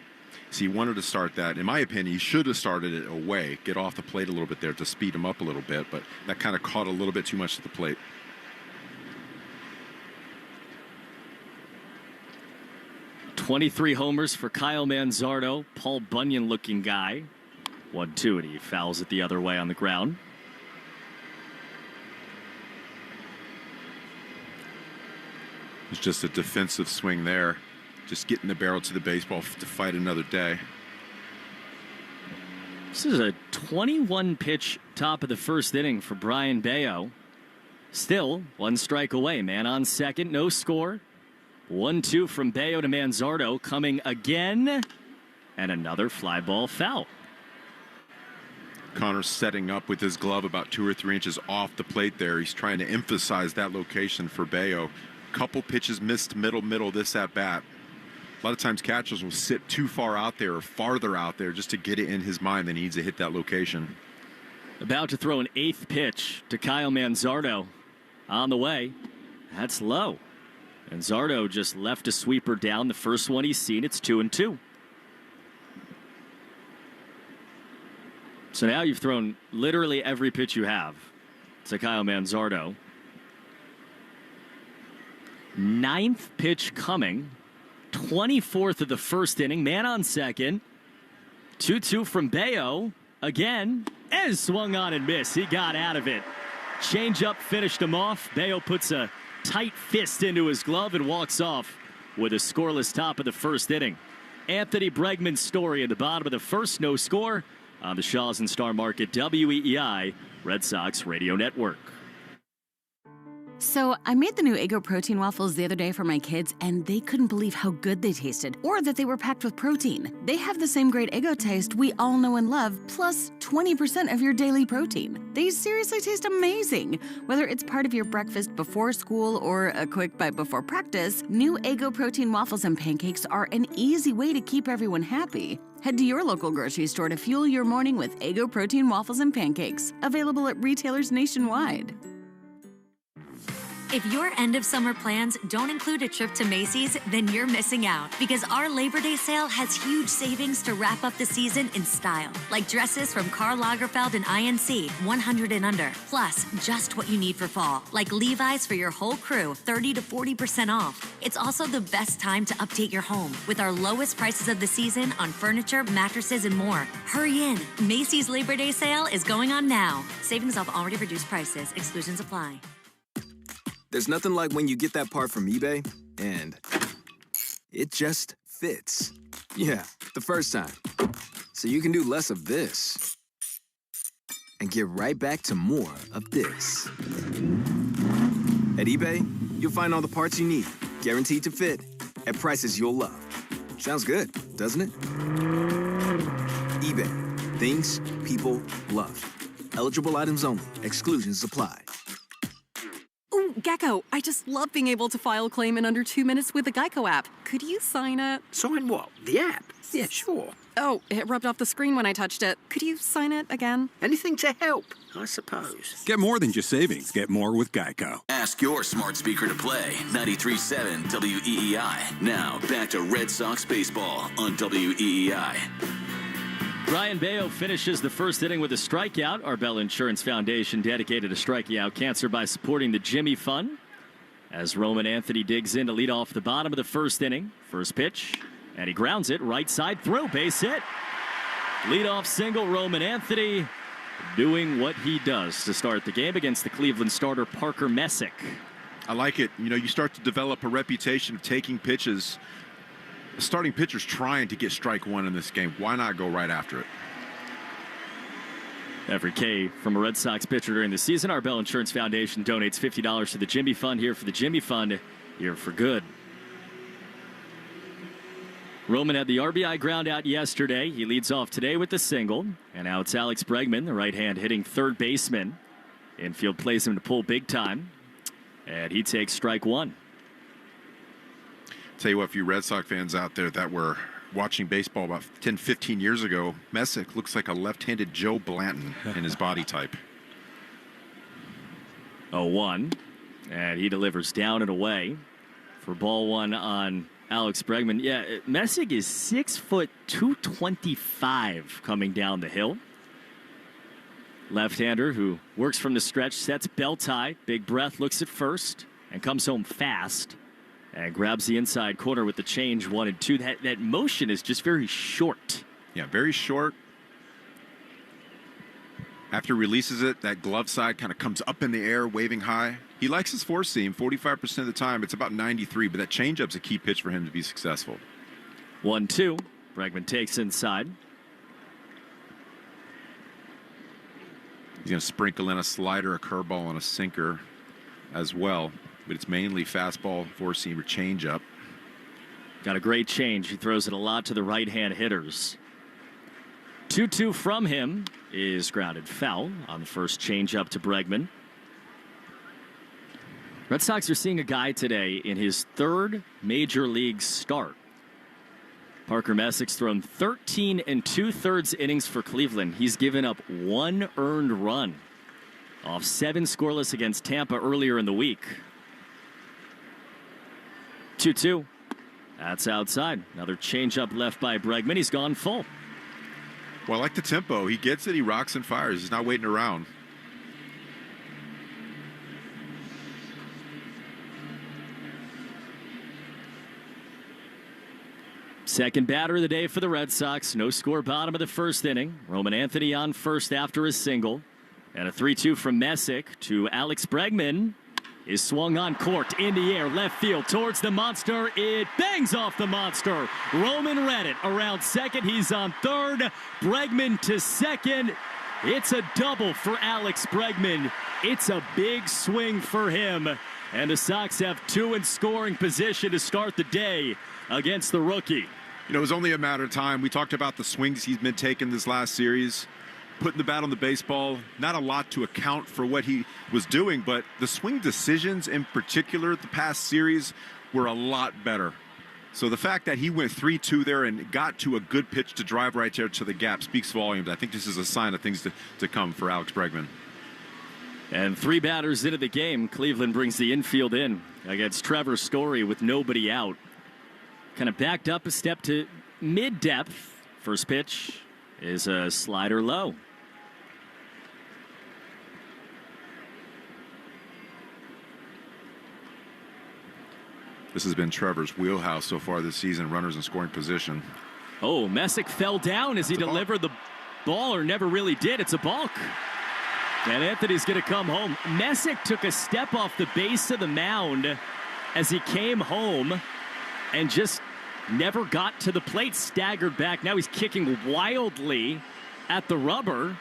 So he wanted to start that. In my opinion, he should have started it away, get off the plate a little bit there to speed him up a little bit, but that kind of caught a little bit too much at the plate. .23 homers for Kyle Manzardo, Paul Bunyan-looking guy. 1-2, and he fouls it the other way on the ground. It's just a defensive swing there. Just getting the barrel to the baseball to fight another day. This is a 21-pitch top of the first inning for Brayan Bello. Still, 1 strike away. Man on second, no score. 1-2 from Bello to Manzardo. Coming again. And another fly ball foul. Connor's setting up with his glove about 2 or 3 inches off the plate there. He's trying to emphasize that location for Bello. Couple pitches missed middle this at bat. A lot of times catchers will sit too far out there or farther out there just to get it in his mind that he needs to hit that location. About to throw an 8th pitch to Kyle Manzardo. On the way. That's low. Manzardo just left a sweeper down. The first one he's seen. It's 2-2. So now you've thrown literally every pitch you have to Kyle Manzardo. 9th pitch coming. 24th of the first inning. Man on second. 2-2 from Bello. Again. And swung on and missed. He got out of it. Changeup finished him off. Bello puts a tight fist into his glove and walks off with a scoreless top of the first inning. Anthony Bregman's Story in the bottom of the first. No score on the Shaw's and Star Market WEEI Red Sox Radio Network. So I made the new Eggo protein waffles the other day for my kids, and they couldn't believe how good they tasted, or that they were packed with protein. They have the same great Eggo taste we all know and love, plus 20% of your daily protein. They seriously taste amazing. Whether it's part of your breakfast before school or a quick bite before practice, new Eggo protein waffles and pancakes are an easy way to keep everyone happy. Head to your local grocery store to fuel your morning with Eggo protein waffles and pancakes, available at retailers nationwide. If your end of summer plans don't include a trip to Macy's, then you're missing out because our Labor Day sale has huge savings to wrap up the season in style. Like dresses from Karl Lagerfeld and INC, 100 and under. Plus, just what you need for fall, like Levi's for your whole crew, 30 to 40% off. It's also the best time to update your home with our lowest prices of the season on furniture, mattresses, and more. Hurry in. Macy's Labor Day sale is going on now. Savings off already reduced prices. Exclusions apply. There's nothing like when you get that part from eBay and it just fits. Yeah, the first time. So you can do less of this and get right back to more of this. At eBay, you'll find all the parts you need, guaranteed to fit, at prices you'll love. Sounds good, doesn't it? eBay, things people love. Eligible items only. Exclusions apply. Ooh, Gecko, I just love being able to file a claim in under 2 minutes with the Geico app. Could you sign it? Sign what? The app? Yeah, sure. Oh, it rubbed off the screen when I touched it. Could you sign it again? Anything to help, I suppose. Get more than just savings. Get more with Geico. Ask your smart speaker to play 93.7 WEEI. Now, back to Red Sox baseball on WEEI. Brian Bayo finishes the first inning with a strikeout. Arbella Insurance Foundation dedicated to striking out cancer by supporting the Jimmy Fund. As Roman Anthony digs in to lead off the bottom of the first inning. First pitch, and he grounds it right side through, base hit. Leadoff single, Roman Anthony doing what he does to start the game against the Cleveland starter Parker Messick. I like it. You know, you start to develop a reputation of taking pitches. The starting pitcher's trying to get strike one in this game. Why not go right after it? Every K from a Red Sox pitcher during the season. Arbella Insurance Foundation donates $50 to the Jimmy Fund. Here for the Jimmy Fund, here for good. Roman had the RBI ground out yesterday. He leads off today with the single. And now it's Alex Bregman, the right-hand hitting third baseman. Infield plays him to pull big time. And he takes strike one. Tell you what, for you Red Sox fans out there that were watching baseball about 10, 15 years ago, Messick looks like a left-handed Joe Blanton in his body type. 0-1. And he delivers down and away for ball one on Alex Bregman. Yeah, Messick is 6', 225 coming down the hill. Left-hander who works from the stretch, sets belt high, big breath, looks at first, and comes home fast. And grabs the inside corner with the change 1 and 2. That motion is just very short. Yeah, very short. After he releases it, that glove side kind of comes up in the air, waving high. He likes his four seam 45% of the time. It's about 93, but that changeup's a key pitch for him to be successful. 1-2. Bregman takes inside. He's going to sprinkle in a slider, a curveball, and a sinker as well. But it's mainly fastball, four-seamer, changeup. Got a great change. He throws it a lot to the right-hand hitters. 2-2 from him is grounded foul on the first changeup to Bregman. Red Sox are seeing a guy today in his third major league start. Parker Messick's thrown 13 2/3 innings for Cleveland. He's given up 1 earned run off 7 scoreless against Tampa earlier in the week. 2-2. That's outside. Another changeup left by Bregman. He's gone full. Well, I like the tempo. He gets it. He rocks and fires. He's not waiting around. Second batter of the day for the Red Sox. No score bottom of the first inning. Roman Anthony on first after a single. And a 3-2 from Messick to Alex Bregman. Is swung on court in the air, left field towards the monster. It bangs off the monster. Roman read it around second. He's on third. Bregman to second. It's a double for Alex Bregman. It's a big swing for him. And the Sox have 2 in scoring position to start the day against the rookie. You know, it was only a matter of time. We talked about the swings he's been taking this last series. Putting the bat on the baseball, not a lot to account for what he was doing, but the swing decisions in particular, the past series, were a lot better. So the fact that he went 3-2 there and got to a good pitch to drive right there to the gap speaks volumes. I think this is a sign of things to come for Alex Bregman. And 3 batters into the game, Cleveland brings the infield in against Trevor Story with nobody out. Kind of backed up a step to mid-depth. First pitch is a slider low. This has been Trevor's wheelhouse so far this season, runners in scoring position. Oh, Messick fell down as he delivered the ball, or never really did. It's a balk. And Anthony's going to come home. Messick took a step off the base of the mound as he came home and just never got to the plate, staggered back. Now he's kicking wildly at the rubber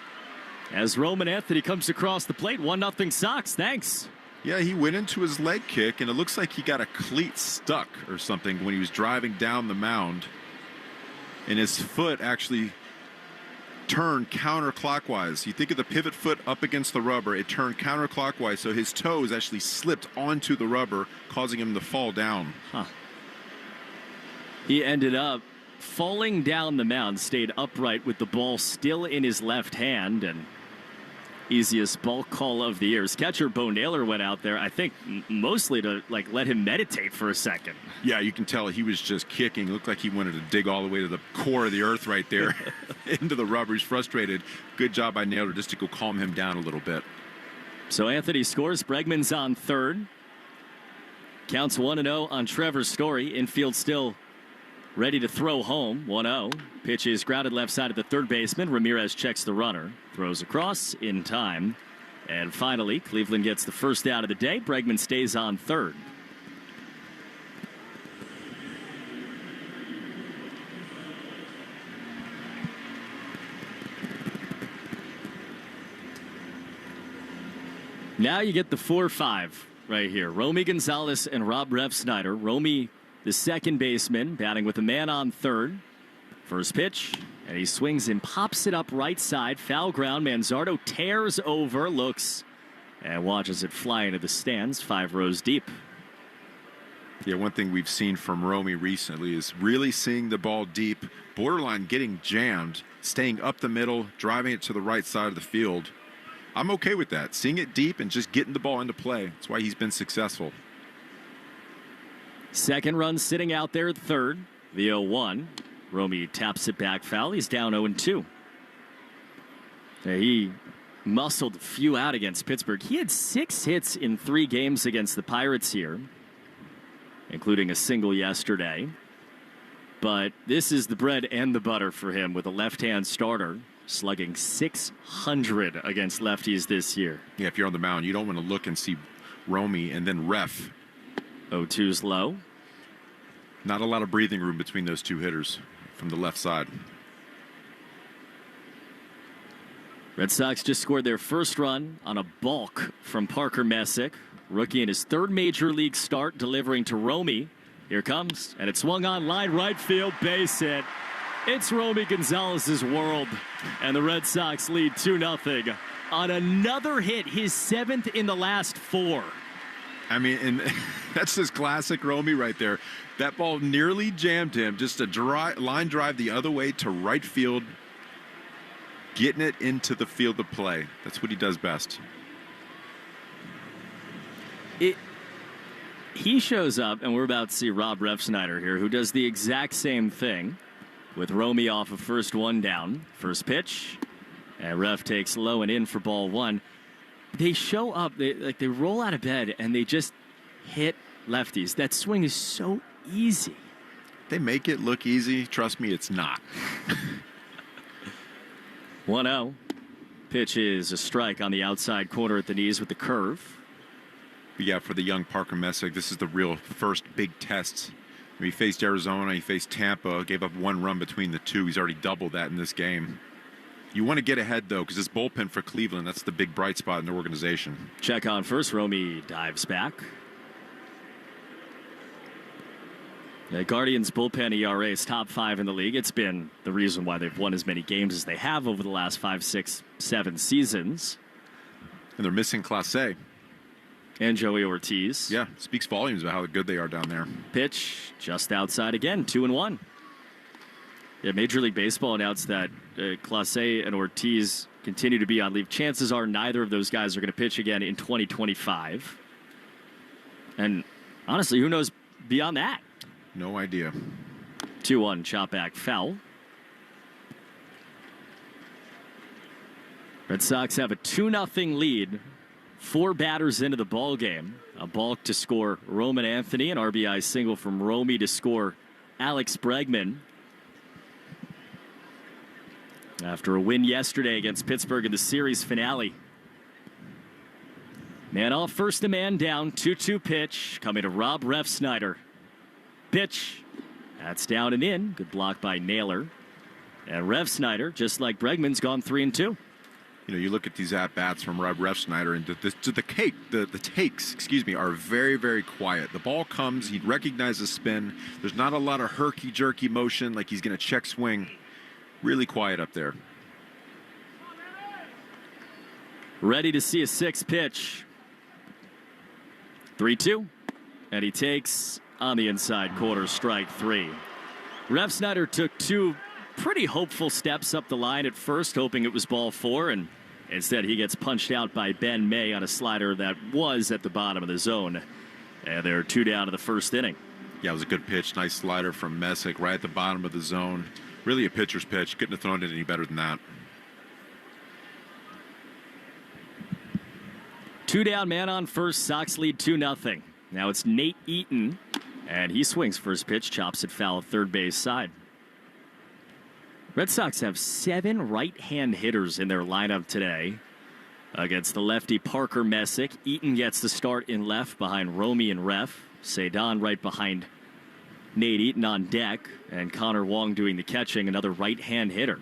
as Roman Anthony comes across the plate. 1-0 Sox. Thanks. Yeah, he went into his leg kick, and it looks like he got a cleat stuck or something when he was driving down the mound. And his foot actually turned counterclockwise. You think of the pivot foot up against the rubber, it turned counterclockwise, so his toes actually slipped onto the rubber, causing him to fall down. He ended up falling down the mound, stayed upright with the ball still in his left hand, and easiest ball call of the year. His catcher Bo Naylor went out there, I think, mostly to let him meditate for a second. Yeah, you can tell he was just kicking. It looked like he wanted to dig all the way to the core of the earth right there into the rubber. He's frustrated. Good job by Naylor just to go calm him down a little bit. So Anthony scores. Bregman's on third. Counts 1-0 on Trevor Story. Infield still ready to throw home. 1-0. Pitch is grounded left side of the third baseman. Ramirez checks the runner. Throws across in time. And finally, Cleveland gets the first out of the day. Bregman stays on third. Now you get the 4-5 right here. Romy Gonzalez and Rob Refsnyder. Romy, the second baseman, batting with a man on third. First pitch, and he swings and pops it up right side. Foul ground. Manzardo tears over, looks, and watches it fly into the stands 5 rows deep. Yeah, one thing we've seen from Romy recently is really seeing the ball deep, borderline getting jammed, staying up the middle, driving it to the right side of the field. I'm okay with that. Seeing it deep and just getting the ball into play. That's why he's been successful. Second run sitting out there at third. The 0-1. Romy taps it back foul. He's down 0-2. He muscled a few out against Pittsburgh. He had 6 hits in 3 games against the Pirates here, including a single yesterday. But this is the bread and the butter for him with a left-hand starter. Slugging .600 against lefties this year. Yeah, if you're on the mound, you don't want to look and see Romy and then Ref. 0-2's low. Not a lot of breathing room between those two hitters from the left side. Red Sox just scored their first run on a balk from Parker Messick. Rookie in his 3rd major league start, delivering to Romy. Here comes, and it swung on line right field, base hit. It's Romy Gonzalez's world, and the Red Sox lead 2-0 on another hit, his 7th in the last 4. I mean, and that's just classic Romy right there. That ball nearly jammed him. Just a line drive the other way to right field, getting it into the field of play. That's what he does best. He shows up, and we're about to see Rob Refsnyder here, who does the exact same thing. With Romy off of first one down. First pitch. And Ref takes low and in for ball 1. They show up, they roll out of bed, and they just hit lefties. That swing is so easy. They make it look easy. Trust me, it's not. 1-0. Pitch is a strike on the outside corner at the knees with the curve. But yeah, for the young Parker Messick, this is the real first big test. He faced Arizona, he faced Tampa, gave up 1 run between the two. He's already doubled that in this game. You want to get ahead, though, because this bullpen for Cleveland, that's the big bright spot in their organization. Check on first. Romy dives back. The Guardians' bullpen ERA is top 5 in the league. It's been the reason why they've won as many games as they have over the last 5, 6, 7 seasons. And they're missing Clase. And Joey Ortiz. Yeah, speaks volumes about how good they are down there. Pitch just outside again, 2-1. Yeah, Major League Baseball announced that Clase and Ortiz continue to be on leave. Chances are neither of those guys are going to pitch again in 2025. And honestly, who knows beyond that? No idea. 2-1, chop back foul. Red Sox have a 2-0 lead. 4 batters into the ball game. A balk to score Roman Anthony, an RBI single from Romy to score Alex Bregman. After a win yesterday against Pittsburgh in the series finale. Man off first, the man down. 2-2 pitch coming to Rob Refsnyder. Pitch. That's down and in. Good block by Naylor. And Refsnyder, just like Bregman's, gone 3-2. You know, you look at these at-bats from Rob Refsnyder, and the takes, are very, very quiet. The ball comes, he recognizes spin. There's not a lot of herky-jerky motion like he's going to check swing. Really quiet up there. Ready to see a 6th pitch. 3-2. And he takes on the inside corner, strike 3. Rev Snyder took 2 pretty hopeful steps up the line at first, hoping it was ball 4, and instead he gets punched out by Ben May on a slider that was at the bottom of the zone. And they're 2 down to the first inning. Yeah, it was a good pitch. Nice slider from Messick right at the bottom of the zone. Really a pitcher's pitch. Couldn't have thrown it any better than that. 2 down, man on first. Sox lead 2-0. Now it's Nate Eaton, and he swings first pitch, chops it foul third base side. Red Sox have 7 right-hand hitters in their lineup today. Against the lefty Parker Messick, Eaton gets the start in left behind Romy and Ref. Cedon right behind Nate Eaton on deck, and Connor Wong doing the catching, another right-hand hitter.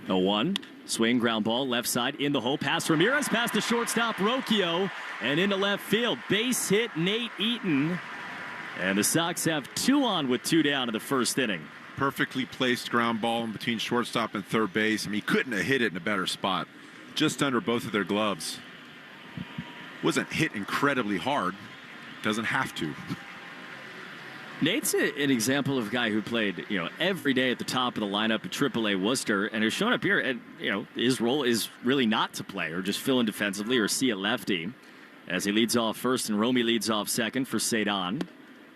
A 1 swing, ground ball, left side in the hole. Pass Ramirez, past the shortstop Rocchio, and into left field. Base hit Nate Eaton, and the Sox have 2 on with 2 down in the first inning. Perfectly placed ground ball in between shortstop and third base. I mean, he couldn't have hit it in a better spot. Just under both of their gloves. Wasn't hit incredibly hard. Doesn't have to. Nate's an example of a guy who played, every day at the top of the lineup at AAA Worcester, and has shown up here. And his role is really not to play or just fill in defensively or see it lefty, as he leads off first and Romy leads off second for Cedon,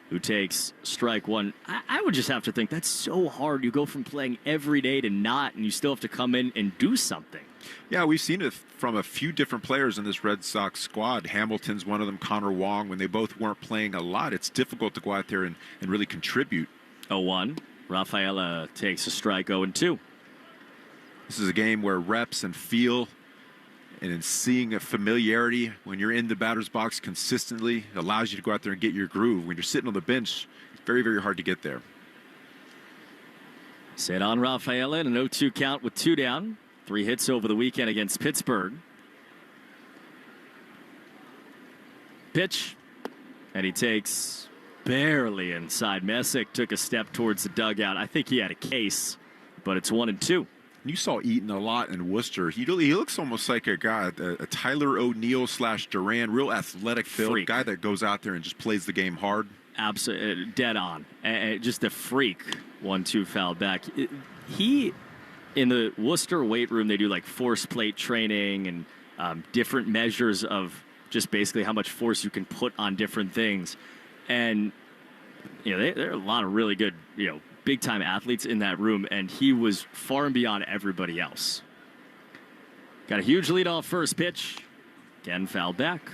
who takes strike 1. I would just have to think that's so hard. You go from playing every day to not, and you still have to come in and do something. Yeah, we've seen it from a few different players in this Red Sox squad. Hamilton's one of them, Connor Wong. When they both weren't playing a lot, it's difficult to go out there and really contribute. 0-1. Rafaela takes a strike, 0-2. This is a game where reps and feel and in seeing a familiarity when you're in the batter's box consistently allows you to go out there and get your groove. When you're sitting on the bench, it's very, very hard to get there. Cedon Rafaela in an 0-2 count with 2 down. 3 hits over the weekend against Pittsburgh. Pitch, and he takes barely inside. Messick took a step towards the dugout. I think he had a case, but it's 1-2. You saw Eaton a lot in Worcester. He looks almost like a guy, a Tyler O'Neill / Duran, real athletic build, guy that goes out there and just plays the game hard. Absolutely, dead on. Just a freak. 1-2 foul back. He, in the Worcester weight room, they do like force plate training and different measures of just basically how much force you can put on different things. And, there are a lot of really good, big-time athletes in that room, and he was far and beyond everybody else. Got a huge lead off first pitch. Again, foul back.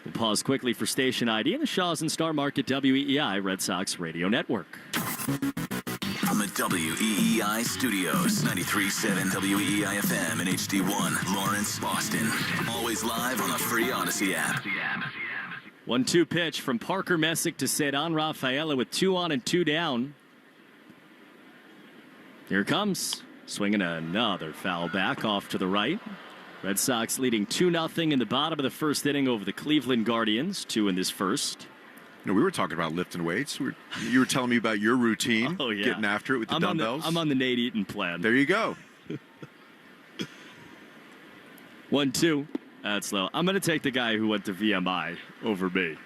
We'll pause quickly for station ID in the Shaw's and Star Market WEEI Red Sox Radio Network. From the WEEI studios, 93.7 WEEI FM and HD1, Lawrence, Boston. Always live on the free Odyssey app. 1-2 pitch from Parker Messick to Cedon Rafaela with 2 on and 2 down. Here it comes. Swinging another foul back off to the right. Red Sox leading 2-0 in the bottom of the first inning over the Cleveland Guardians. 2 in this first. We were talking about lifting weights. You were telling me about your routine, getting after it with the dumbbells. I'm on the Nate Eaton plan. There you go. 1-2. That's low. I'm going to take the guy who went to VMI over me.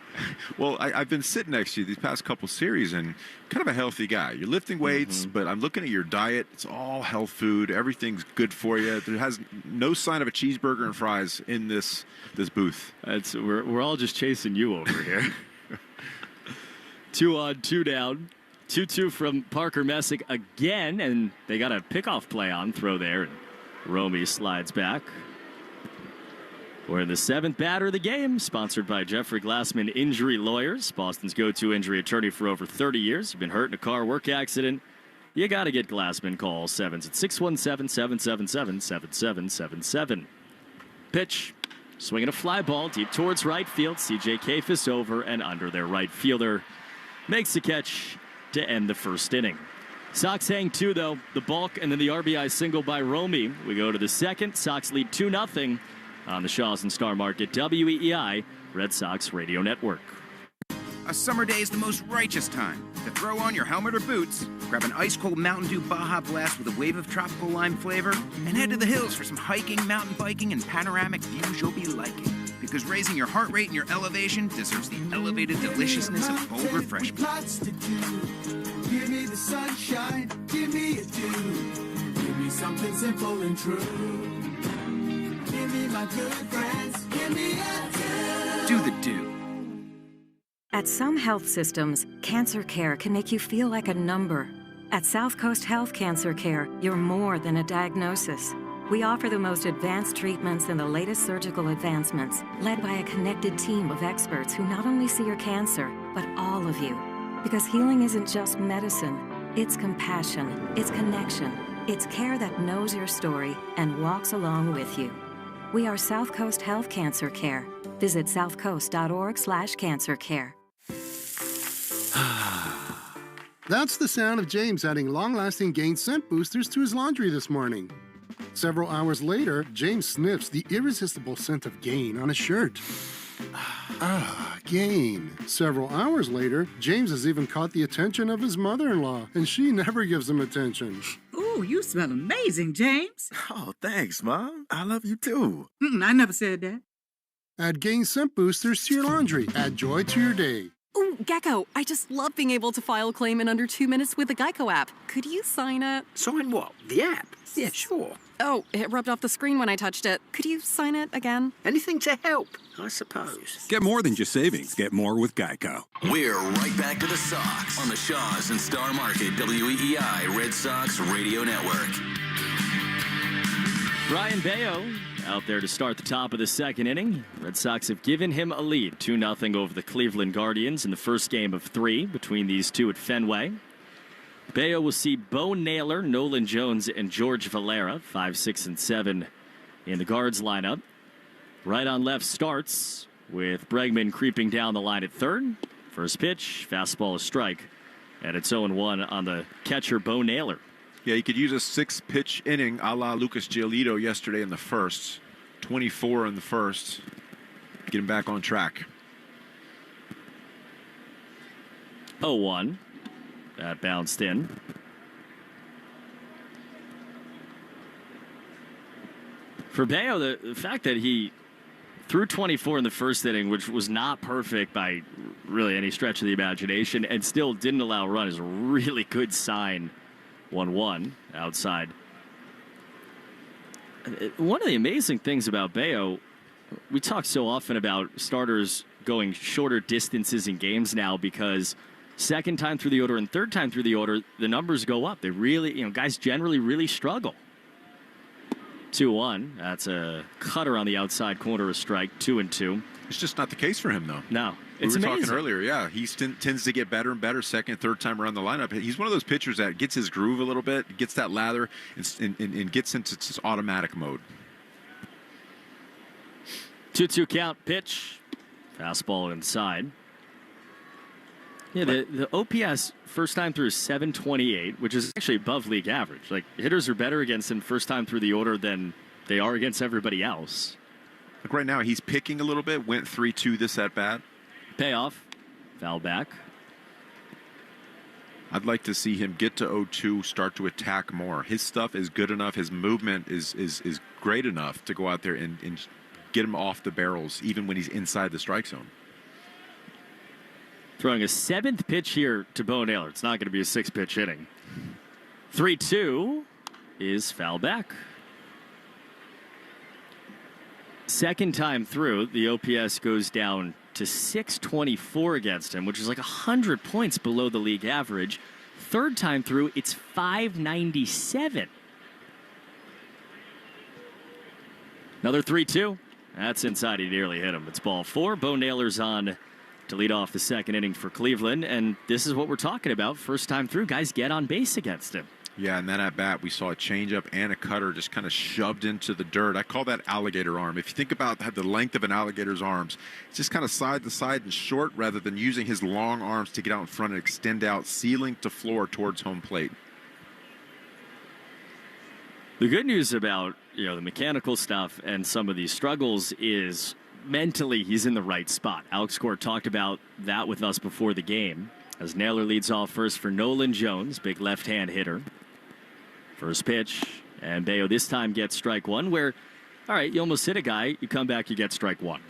Well, I've been sitting next to you these past couple series, and kind of a healthy guy. You're lifting weights, but I'm looking at your diet. It's all health food. Everything's good for you. There has no sign of a cheeseburger and fries in this booth. We're all just chasing you over here. 2 on, 2 down. 2-2 from Parker Messick again, and they got a pickoff play on throw there, and Romy slides back. We're in the 7th batter of the game, sponsored by Jeffrey Glassman Injury Lawyers, Boston's go-to injury attorney for over 30 years. You've been hurt in a car work accident, you got to get Glassman. Call 7s at 617-777-7777. Pitch, swinging a fly ball deep towards right field. C.J. Kafis over and under. Their right fielder makes the catch to end the first inning. Sox hang 2, though. The balk and then the RBI single by Romy. We go to the second. Sox lead 2-0. On the Shaw's and Star Market WEEI Red Sox Radio Network. A summer day is the most righteous time to throw on your helmet or boots, grab an ice-cold Mountain Dew Baja Blast with a wave of tropical lime flavor, and head to the hills for some hiking, mountain biking, and panoramic views you'll be liking. Because raising your heart rate and your elevation deserves the elevated deliciousness of bold refreshment. Lots to do. Give me the sunshine, give me a dew. Give me something simple and true. Give me my good friends, give me a dew. Do the do. At some health systems, cancer care can make you feel like a number. At South Coast Health Cancer Care, you're more than a diagnosis. We offer the most advanced treatments and the latest surgical advancements, led by a connected team of experts who not only see your cancer, but all of you. Because healing isn't just medicine, it's compassion, it's connection, it's care that knows your story and walks along with you. We are South Coast Health Cancer Care. Visit southcoast.org/cancercare. That's the sound of James adding long-lasting Gain scent boosters to his laundry this morning. Several hours later, James sniffs the irresistible scent of Gain on his shirt. Gain. Several hours later, James has even caught the attention of his mother-in-law, and she never gives him attention. Ooh, you smell amazing, James. Oh, thanks, Mom. I love you too. I never said that. Add Gain scent boosters to your laundry. Add joy to your day. Ooh, Gecko, I just love being able to file a claim in under 2 minutes with the Geico app. Could you sign it? Sign what? The app? Yeah, sure. Oh, it rubbed off the screen when I touched it. Could you sign it again? Anything to help, I suppose. Get more than just savings. Get more with Geico. We're right back to the Sox on the Shaws and Star Market WEEI Red Sox Radio Network. Brian Bayo out there to start the top of the second inning. Red Sox have given him a lead, 2-0 over the Cleveland Guardians in the first game of 3 between these two at Fenway. Bayo will see Bo Naylor, Nolan Jones, and George Valera, 5, 6, and 7 in the Guards lineup. Right on left starts with Bregman creeping down the line at third. First pitch, fastball, a strike, and it's 0-1 on the catcher, Bo Naylor. Yeah, you could use a 6-pitch inning a la Lucas Giolito yesterday in the first. 24 in the first. Get him back on track. 0-1. That bounced in. For Bayo, the fact that he threw 24 in the first inning, which was not perfect by really any stretch of the imagination, and still didn't allow a run, is a really good sign. 1-1 outside. One of the amazing things about Bayo, we talk so often about starters going shorter distances in games now because second time through the order and third time through the order, the numbers go up. They really, guys generally really struggle. 2-1. That's a cutter on the outside corner, a strike. 2-2. It's just not the case for him, though. No. We were amazing. talking earlier, yeah. He tends to get better and better second, third time around the lineup. He's one of those pitchers that gets his groove a little bit, gets that lather, and gets into its automatic mode. 2-2 count, pitch. Fastball inside. Yeah, the OPS first time through is 728, which is actually above league average. Like, hitters are better against him first time through the order than they are against everybody else. Like right now, he's picking a little bit, went 3-2 this at bat. Payoff. Foul back. I'd like to see him get to 0-2, start to attack more. His stuff is good enough. His movement is great enough to go out there and get him off the barrels, even when he's inside the strike zone. Throwing a 7th pitch here to Bo Naylor. It's not going to be a 6-pitch inning. 3-2 is foul back. Second time through, the OPS goes down to 624 against him, which is like 100 points below the league average. Third time through, it's 597. Another 3-2. That's inside. He nearly hit him. It's ball 4. Bo Naylor's on to lead off the second inning for Cleveland, and this is what we're talking about. First time through, guys get on base against him. Yeah, and then at bat, we saw a changeup and a cutter just kind of shoved into the dirt. I call that alligator arm. If you think about the length of an alligator's arms, it's just kind of side to side and short rather than using his long arms to get out in front and extend out, ceiling to floor towards home plate. The good news about the mechanical stuff and some of these struggles is mentally he's in the right spot. Alex Cora talked about that with us before the game as Naylor leads off first for Nolan Jones, big left-hand hitter. First pitch, and Bayo this time gets strike one where, all right, you almost hit a guy, you come back, you get strike one.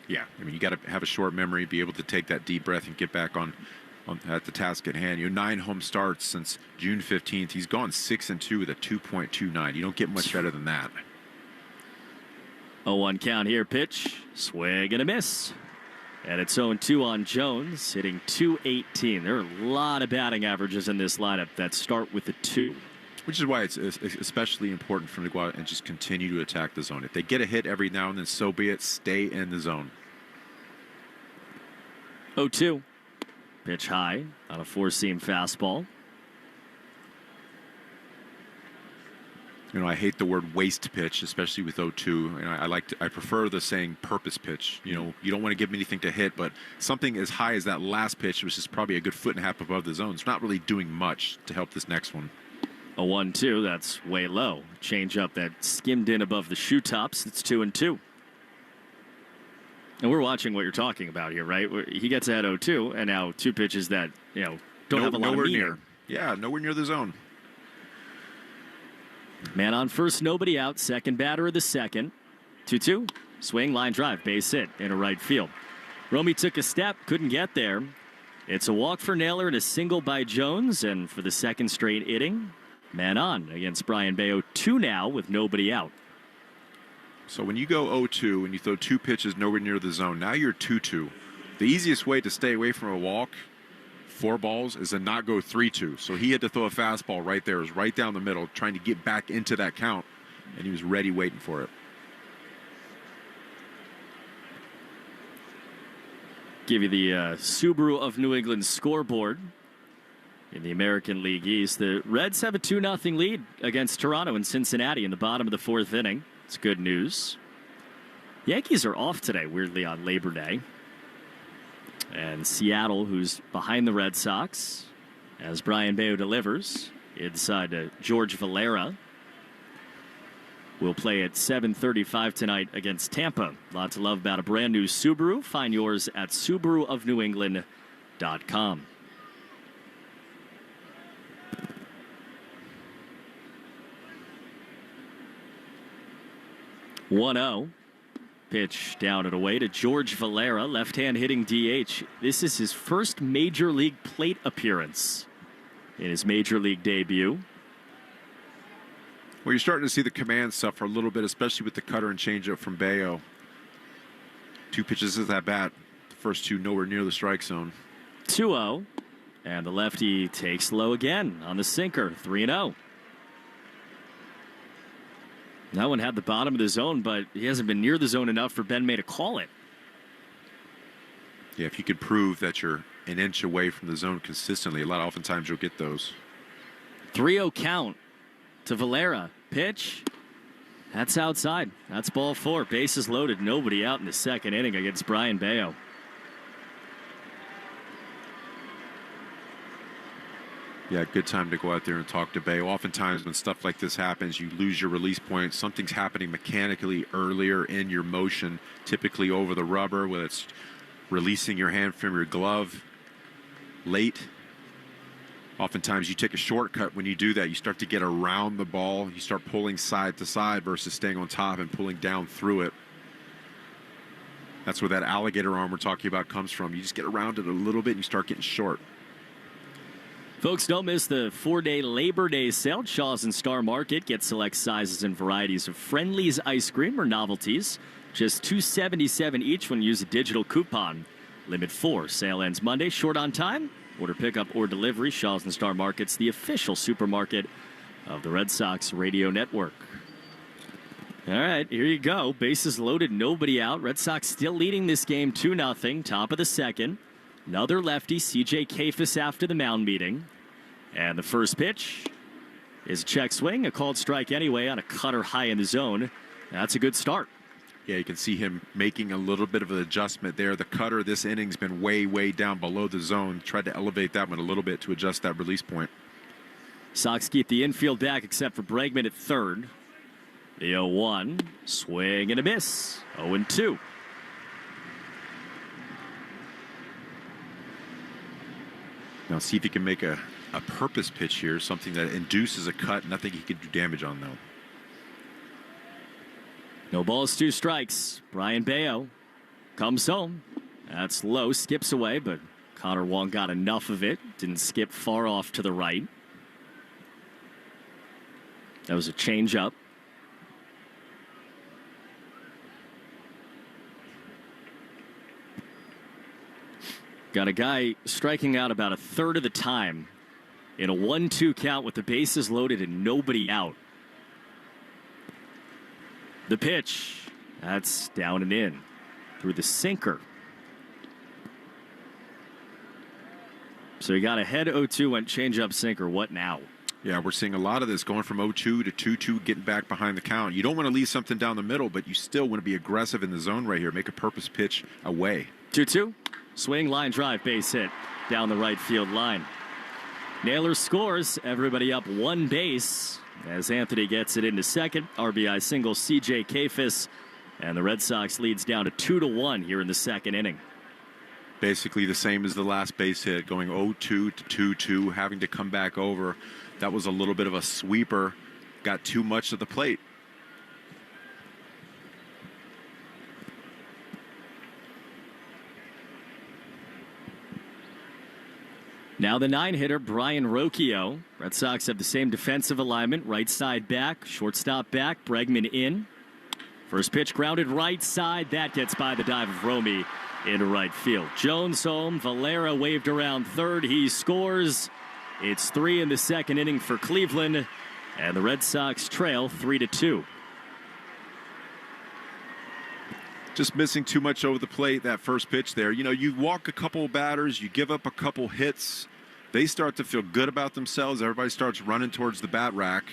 Yeah, I mean, you got to have a short memory, be able to take that deep breath and get back on at the task at hand. 9 home starts since June 15th. He's gone 6-2 with a 2.29. You don't get much better than that. 0-1 count here. Pitch, swing and a miss. And it's 0-2 on Jones, hitting .218. There are a lot of batting averages in this lineup that start with a 2. Which is why it's especially important for them to go out and just continue to attack the zone. If they get a hit every now and then, so be it. Stay in the zone. 0-2. Pitch high on a 4-seam fastball. I hate the word waste pitch, especially with 0-2. And I prefer the saying purpose pitch. You don't want to give them anything to hit, but something as high as that last pitch, which is probably a good 1.5 feet above the zone, it's not really doing much to help this next one. A 1-2, that's way low. Change up that skimmed in above the shoe tops. It's 2-2. And we're watching what you're talking about here, right? He gets ahead 0-2, and now 2 pitches that, don't have a lot of meaning. Near. Yeah, nowhere near the zone. Man on first, nobody out. Second batter of the second. 2-2. Swing, line drive, base hit into right field. Romy took a step, couldn't get there. It's a walk for Naylor and a single by Jones, and for the second straight inning, man on against Brian Bayo. 2 now with nobody out. So when you go 0-2 and you throw 2 pitches nowhere near the zone, now you're 2-2. The easiest way to stay away from a walk, 4 balls, is to not go 3-2. So he had to throw a fastball right there. It was right down the middle, trying to get back into that count, and he was ready waiting for it. Give you the Subaru of New England scoreboard. In the American League East, the Reds have a 2-0 lead against Toronto and Cincinnati in the bottom of the 4th inning. It's good news. Yankees are off today, weirdly, on Labor Day. And Seattle, who's behind the Red Sox, as Brian Bayo delivers inside to George Valera, will play at 7:35 tonight against Tampa. Lots of love about a brand new Subaru. Find yours at SubaruofNewEngland.com. (1-0). Pitch down and away to George Valera, left-hand hitting DH. This is his first major league plate appearance in his major league debut. Well, you're starting to see the command suffer a little bit, especially with the cutter and changeup from Bayo. 2 pitches of that bat, the first 2 nowhere near the strike zone. 2-0, and the lefty takes low again on the sinker. 3-0. That one had the bottom of the zone, but he hasn't been near the zone enough for Ben May to call it. Yeah, if you could prove that you're an inch away from the zone consistently, oftentimes you'll get those. 3-0 count to Valera. Pitch. That's outside. That's ball 4. Bases loaded. Nobody out in the second inning against Brian Bayo. Yeah, good time to go out there and talk to Bayo. Oftentimes when stuff like this happens, you lose your release point. Something's happening mechanically earlier in your motion, typically over the rubber, whether it's releasing your hand from your glove late. Oftentimes you take a shortcut when you do that. You start to get around the ball. You start pulling side to side versus staying on top and pulling down through it. That's where that alligator arm we're talking about comes from. You just get around it a little bit and you start getting short. Folks, don't miss the 4-day Labor Day sale at Shaw's and Star Market. Get select sizes and varieties of Friendly's ice cream or novelties. Just $2.77 each when you use a digital coupon. Limit 4. Sale ends Monday. Short on time. Order pickup or delivery. Shaw's and Star Market's the official supermarket of the Red Sox radio network. All right, here you go. Bases loaded, nobody out. Red Sox still leading this game 2-0. Top of the second. Another lefty, C.J. Kafis after the mound meeting. And the first pitch is a check swing, a called strike anyway on a cutter high in the zone. That's a good start. Yeah, you can see him making a little bit of an adjustment there. The cutter this inning's been way down below the zone. Tried to elevate that one a little bit to adjust that release point. Sox keep the infield back except for Bregman at third. The 0-1, swing and a miss. 0-2. Now see if he can make a purpose pitch here, something that induces a cut. Nothing he could do damage on, though. No balls, 2 strikes. Brian Bayo Comes home. That's Lowe. Skips away, but Connor Wong got enough of it. Didn't skip far off to the right. That was a changeup. Got a guy striking out about a third of the time in a 1-2 count with the bases loaded and nobody out. The pitch. That's down and in through the sinker. So he got ahead 0-2, went changeup sinker. What now? Yeah, we're seeing a lot of this going from 0-2 to 2-2, getting back behind the count. You don't want to leave something down the middle, but you still want to be aggressive in the zone right here. Make a purpose pitch away. 2-2. Swing, line drive, base hit down the right field line. Naylor scores. Everybody up one base as Anthony gets it into second. RBI single, C.J. Kafis. And the Red Sox leads down to 2-1 here in the second inning. Basically the same as the last base hit, going 0-2 to 2-2, having to come back over. That was a little bit of a sweeper. Got too much at the plate. Now the 9-hitter, Brian Rocchio. Red Sox have the same defensive alignment. Right side back, shortstop back, Bregman in. First pitch grounded right side. That gets by the dive of Romy into right field. Jones home. Valera waved around third. He scores. It's 3 in the second inning for Cleveland. And the Red Sox trail 3-2. Just missing too much over the plate, that first pitch there. You know, you walk a couple batters, you give up a couple hits. They start to feel good about themselves. Everybody starts running towards the bat rack.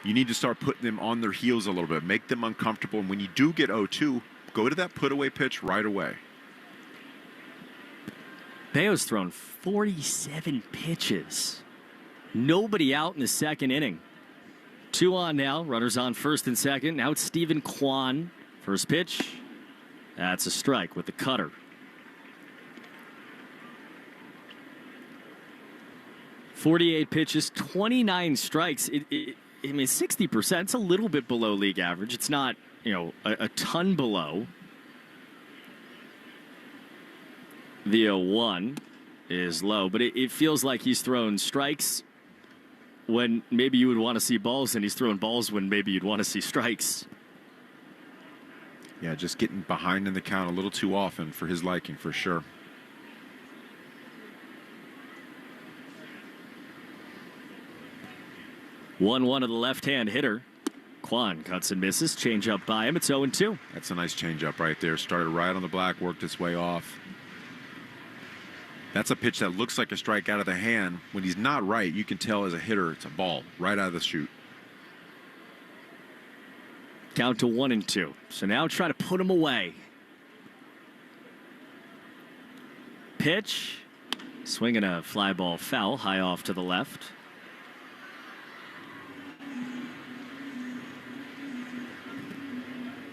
You need to start putting them on their heels a little bit, make them uncomfortable. And when you do get 0-2, go to that put-away pitch right away. Bayo's thrown 47 pitches. Nobody out in the second inning. 2 on now, runners on first and second. Now it's Stephen Kwan. First pitch, that's a strike with the cutter. .48 pitches, 29 strikes. I mean, 60%. It's a little bit below league average. It's not, you know, a ton below. The 0-1 is low, but it feels like he's thrown strikes when maybe you would want to see balls, and he's throwing balls when maybe you'd want to see strikes. Yeah, just getting behind in the count a little too often for his liking, for sure. One of the left-hand hitter. Kwan cuts and misses. Change up by him. It's 0-2. That's a nice change-up right there. Started right on the black, worked its way off. That's a pitch that looks like a strike out of the hand. When he's not right, you can tell as a hitter it's a ball right out of the chute. Down to 1-2. So now try to put him away. Pitch. Swinging a fly ball foul, high off to the left.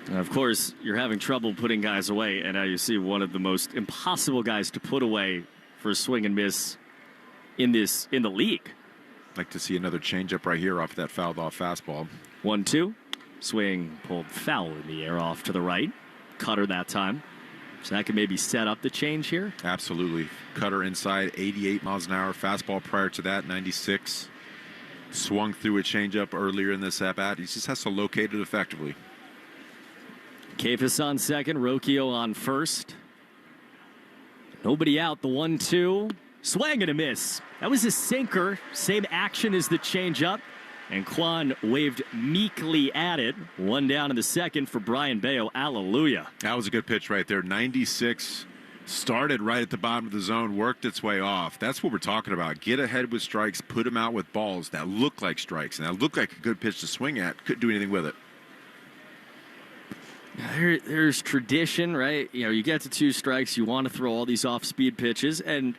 And of course, you're having trouble putting guys away, and now you see one of the most impossible guys to put away for a swing and miss in the league. Like to see another changeup right here off that fouled off fastball. 1-2. Swing pulled foul in the air off to the right. Cutter that time. So that could maybe set up the change here. Absolutely. Cutter inside, 88 miles an hour. Fastball prior to that, 96. Swung through a changeup earlier in this at-bat. He just has to locate it effectively. Kafis on second. Rocchio on first. Nobody out. The 1-2. Swing and a miss. That was a sinker. Same action as the changeup. And Kwan waved meekly at it. One down in the second for Brian Bayo. Hallelujah. That was a good pitch right there. 96. Started right at the bottom of the zone. Worked its way off. That's what we're talking about. Get ahead with strikes. Put them out with balls that look like strikes. And that looked like a good pitch to swing at. Couldn't do anything with it. There's tradition, right? You know, you get to 2 strikes, you want to throw all these off-speed pitches, and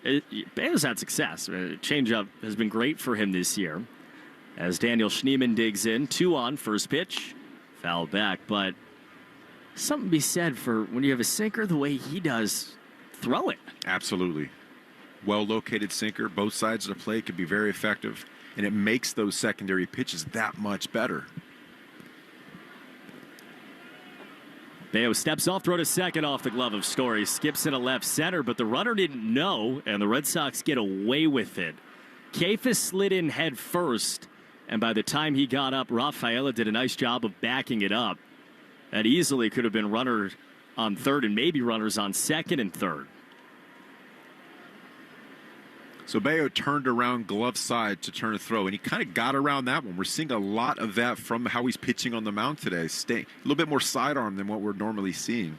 Bayo's had success. Changeup has been great for him this year. As Daniel Schneemann digs in, 2 on, first pitch, foul back, but something to be said for when you have a sinker the way he does, throw it. Absolutely. Well-located sinker, both sides of the plate could be very effective, and it makes those secondary pitches that much better. Bayo steps off, throw to second off the glove of Story. Skips into left center, but the runner didn't know, and the Red Sox get away with it. Kefis slid in head first, and by the time he got up, Rafaela did a nice job of backing it up. That easily could have been runner on third and maybe runners on second and third. So Bayo turned around glove side to turn a throw, and he kind of got around that one. We're seeing a lot of that from how he's pitching on the mound today. Staying a little bit more sidearm than what we're normally seeing.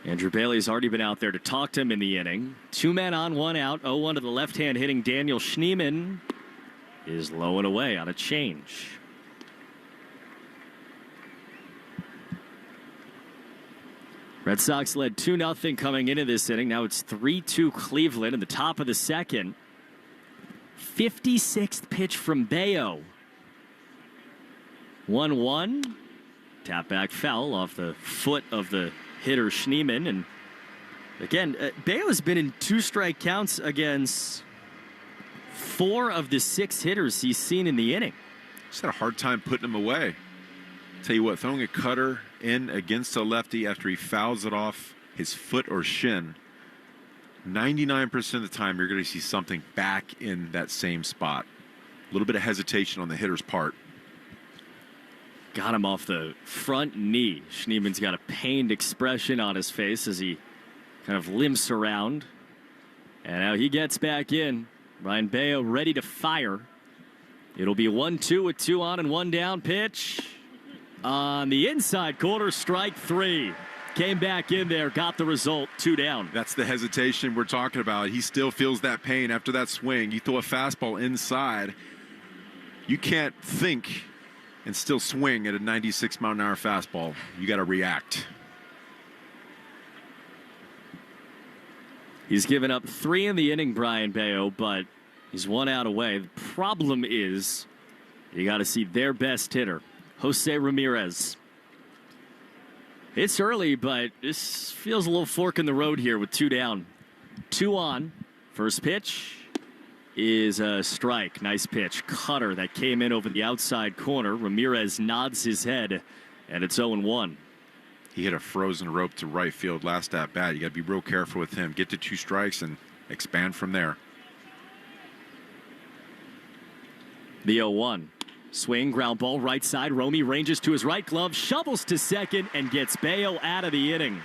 Andrew Bailey's already been out there to talk to him in the inning. 2 men on, 1 out. 0-1 to the left-hand hitting Daniel Schneemann is low and away on a change. Red Sox led 2-0 coming into this inning. Now it's 3-2 Cleveland in the top of the second. 56th pitch from Bayo. 1-1. Tap back foul off the foot of the hitter Schneemann. And again, Bayo has been in 2 strike counts against 4 of the 6 hitters he's seen in the inning. Just had a hard time putting him away. Tell you what, throwing a cutter in against a lefty after he fouls it off his foot or shin, 99% of the time you're going to see something back in that same spot. A little bit of hesitation on the hitter's part. Got him off the front knee. Schneemann's got a pained expression on his face as he kind of limps around. And now he gets back in. Ryan Bayo ready to fire. It'll be 1-2 with 2 on and 1 down. Pitch on the inside corner, strike 3. Came back in there, got the result, 2 down. That's the hesitation we're talking about. He still feels that pain after that swing. You throw a fastball inside, you can't think and still swing at a 96-mile-an-hour fastball. You got to react. He's given up 3 in the inning, Brian Bayo, but he's 1 out away. The problem is you got to see their best hitter, Jose Ramirez. It's early, but this feels a little fork in the road here with 2 down. 2 on. First pitch is a strike. Nice pitch. Cutter that came in over the outside corner. Ramirez nods his head, and it's 0-1. He hit a frozen rope to right field last at bat. You got to be real careful with him. Get to 2 strikes and expand from there. The 0-1. Swing, ground ball, right side. Romy ranges to his right glove, shovels to second, and gets Bayo out of the inning.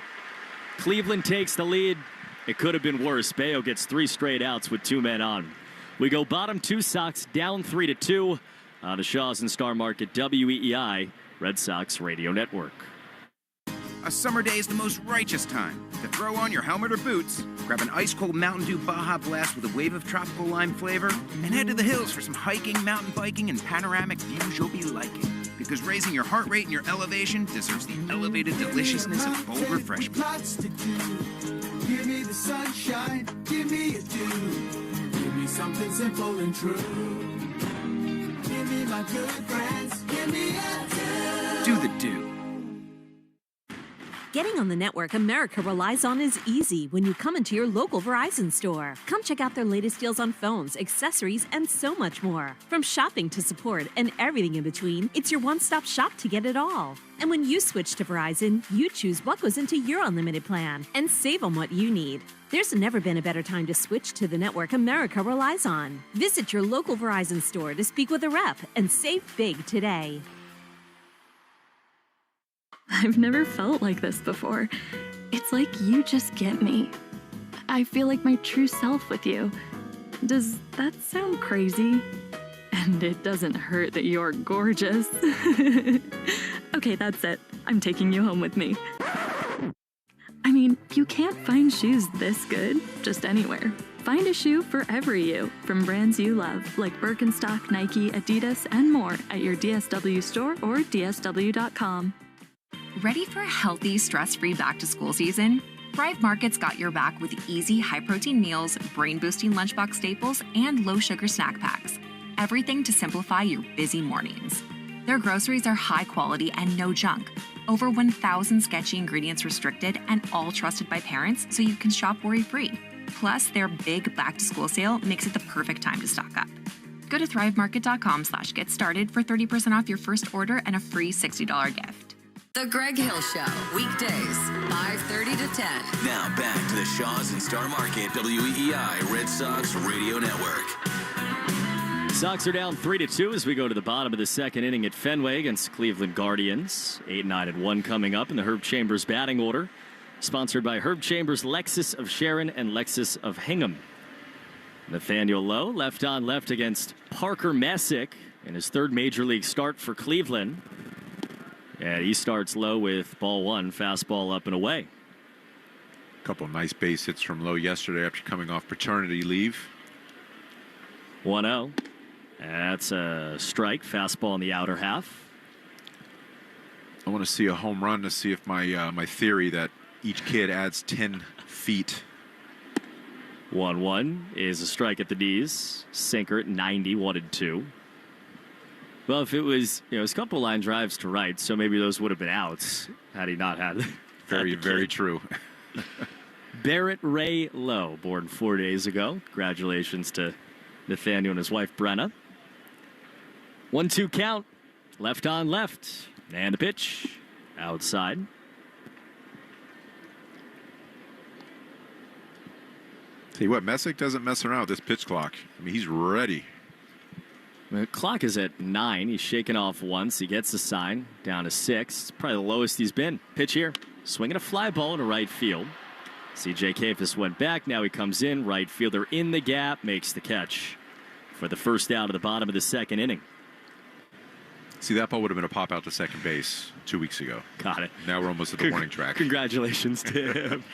Cleveland takes the lead. It could have been worse. Bayo gets 3 straight outs with 2 men on. We go bottom 2 Sox down 3-2 on the Shaw's and Star Market WEEI Red Sox Radio Network. A summer day is the most righteous time to throw on your helmet or boots, grab an ice-cold Mountain Dew Baja Blast with a wave of tropical lime flavor, and head to the hills for some hiking, mountain biking, and panoramic views you'll be liking. Because raising your heart rate and your elevation deserves the elevated deliciousness of bold refreshment. Give me the sunshine, give me a dew. Give me something simple and true. Give me my good friends, give me a dew. Do the dew. Getting on the network America relies on is easy when you come into your local Verizon store. Come check out their latest deals on phones, accessories, and so much more. From shopping to support and everything in between, it's your one-stop shop to get it all. And when you switch to Verizon, you choose what goes into your unlimited plan and save on what you need. There's never been a better time to switch to the network America relies on. Visit your local Verizon store to speak with a rep and save big today. I've never felt like this before. It's like you just get me. I feel like my true self with you. Does that sound crazy? And it doesn't hurt that you're gorgeous. Okay, that's it. I'm taking you home with me. I mean, you can't find shoes this good just anywhere. Find a shoe for every you from brands you love, like Birkenstock, Nike, Adidas, and more at your DSW store or DSW.com. Ready for a healthy, stress-free back-to-school season? Thrive Market's got your back with easy, high-protein meals, brain-boosting lunchbox staples, and low-sugar snack packs. Everything to simplify your busy mornings. Their groceries are high quality and no junk. Over 1,000 sketchy ingredients restricted and all trusted by parents so you can shop worry-free. Plus, their big back-to-school sale makes it the perfect time to stock up. Go to thrivemarket.com/get started for 30% off your first order and a free $60 gift. The Greg Hill Show, weekdays, 5:30 to 10. Now back to the Shaws and Star Market WEEI Red Sox Radio Network. Sox are down 3-2 as we go to the bottom of the second inning at Fenway against Cleveland Guardians. 8-9-1 coming up in the Herb Chambers batting order. Sponsored by Herb Chambers, Lexus of Sharon, and Lexus of Hingham. Nathaniel Lowe left on left against Parker Messick in his third major league start for Cleveland. And he starts Lowe with ball one, fastball up and away. A couple of nice base hits from Lowe yesterday after coming off paternity leave. 1-0. That's a strike, fastball in the outer half. I want to see a home run to see if my theory that each kid adds 10 feet. 1-1 is a strike at the knees. Sinker at 90, 1-2. Well, if it was, it was a couple line drives to right, so maybe those would have been outs had he not had. Very true. Barrett Ray Lowe, born 4 days ago. Congratulations to Nathaniel and his wife, Brenna. 1-2 count. Left on left. And the pitch. Outside. Tell you what, Messick doesn't mess around with this pitch clock. I mean, he's ready. The clock is at 9. He's shaken off once. He gets the sign. Down to 6. It's probably the lowest he's been. Pitch here. Swinging a fly ball to right field. C.J. Kafis went back. Now he comes in. Right fielder in the gap. Makes the catch for the first out of the bottom of the second inning. See, that ball would have been a pop out to second base 2 weeks ago. Got it. Now we're almost at the warning track. Congratulations to him.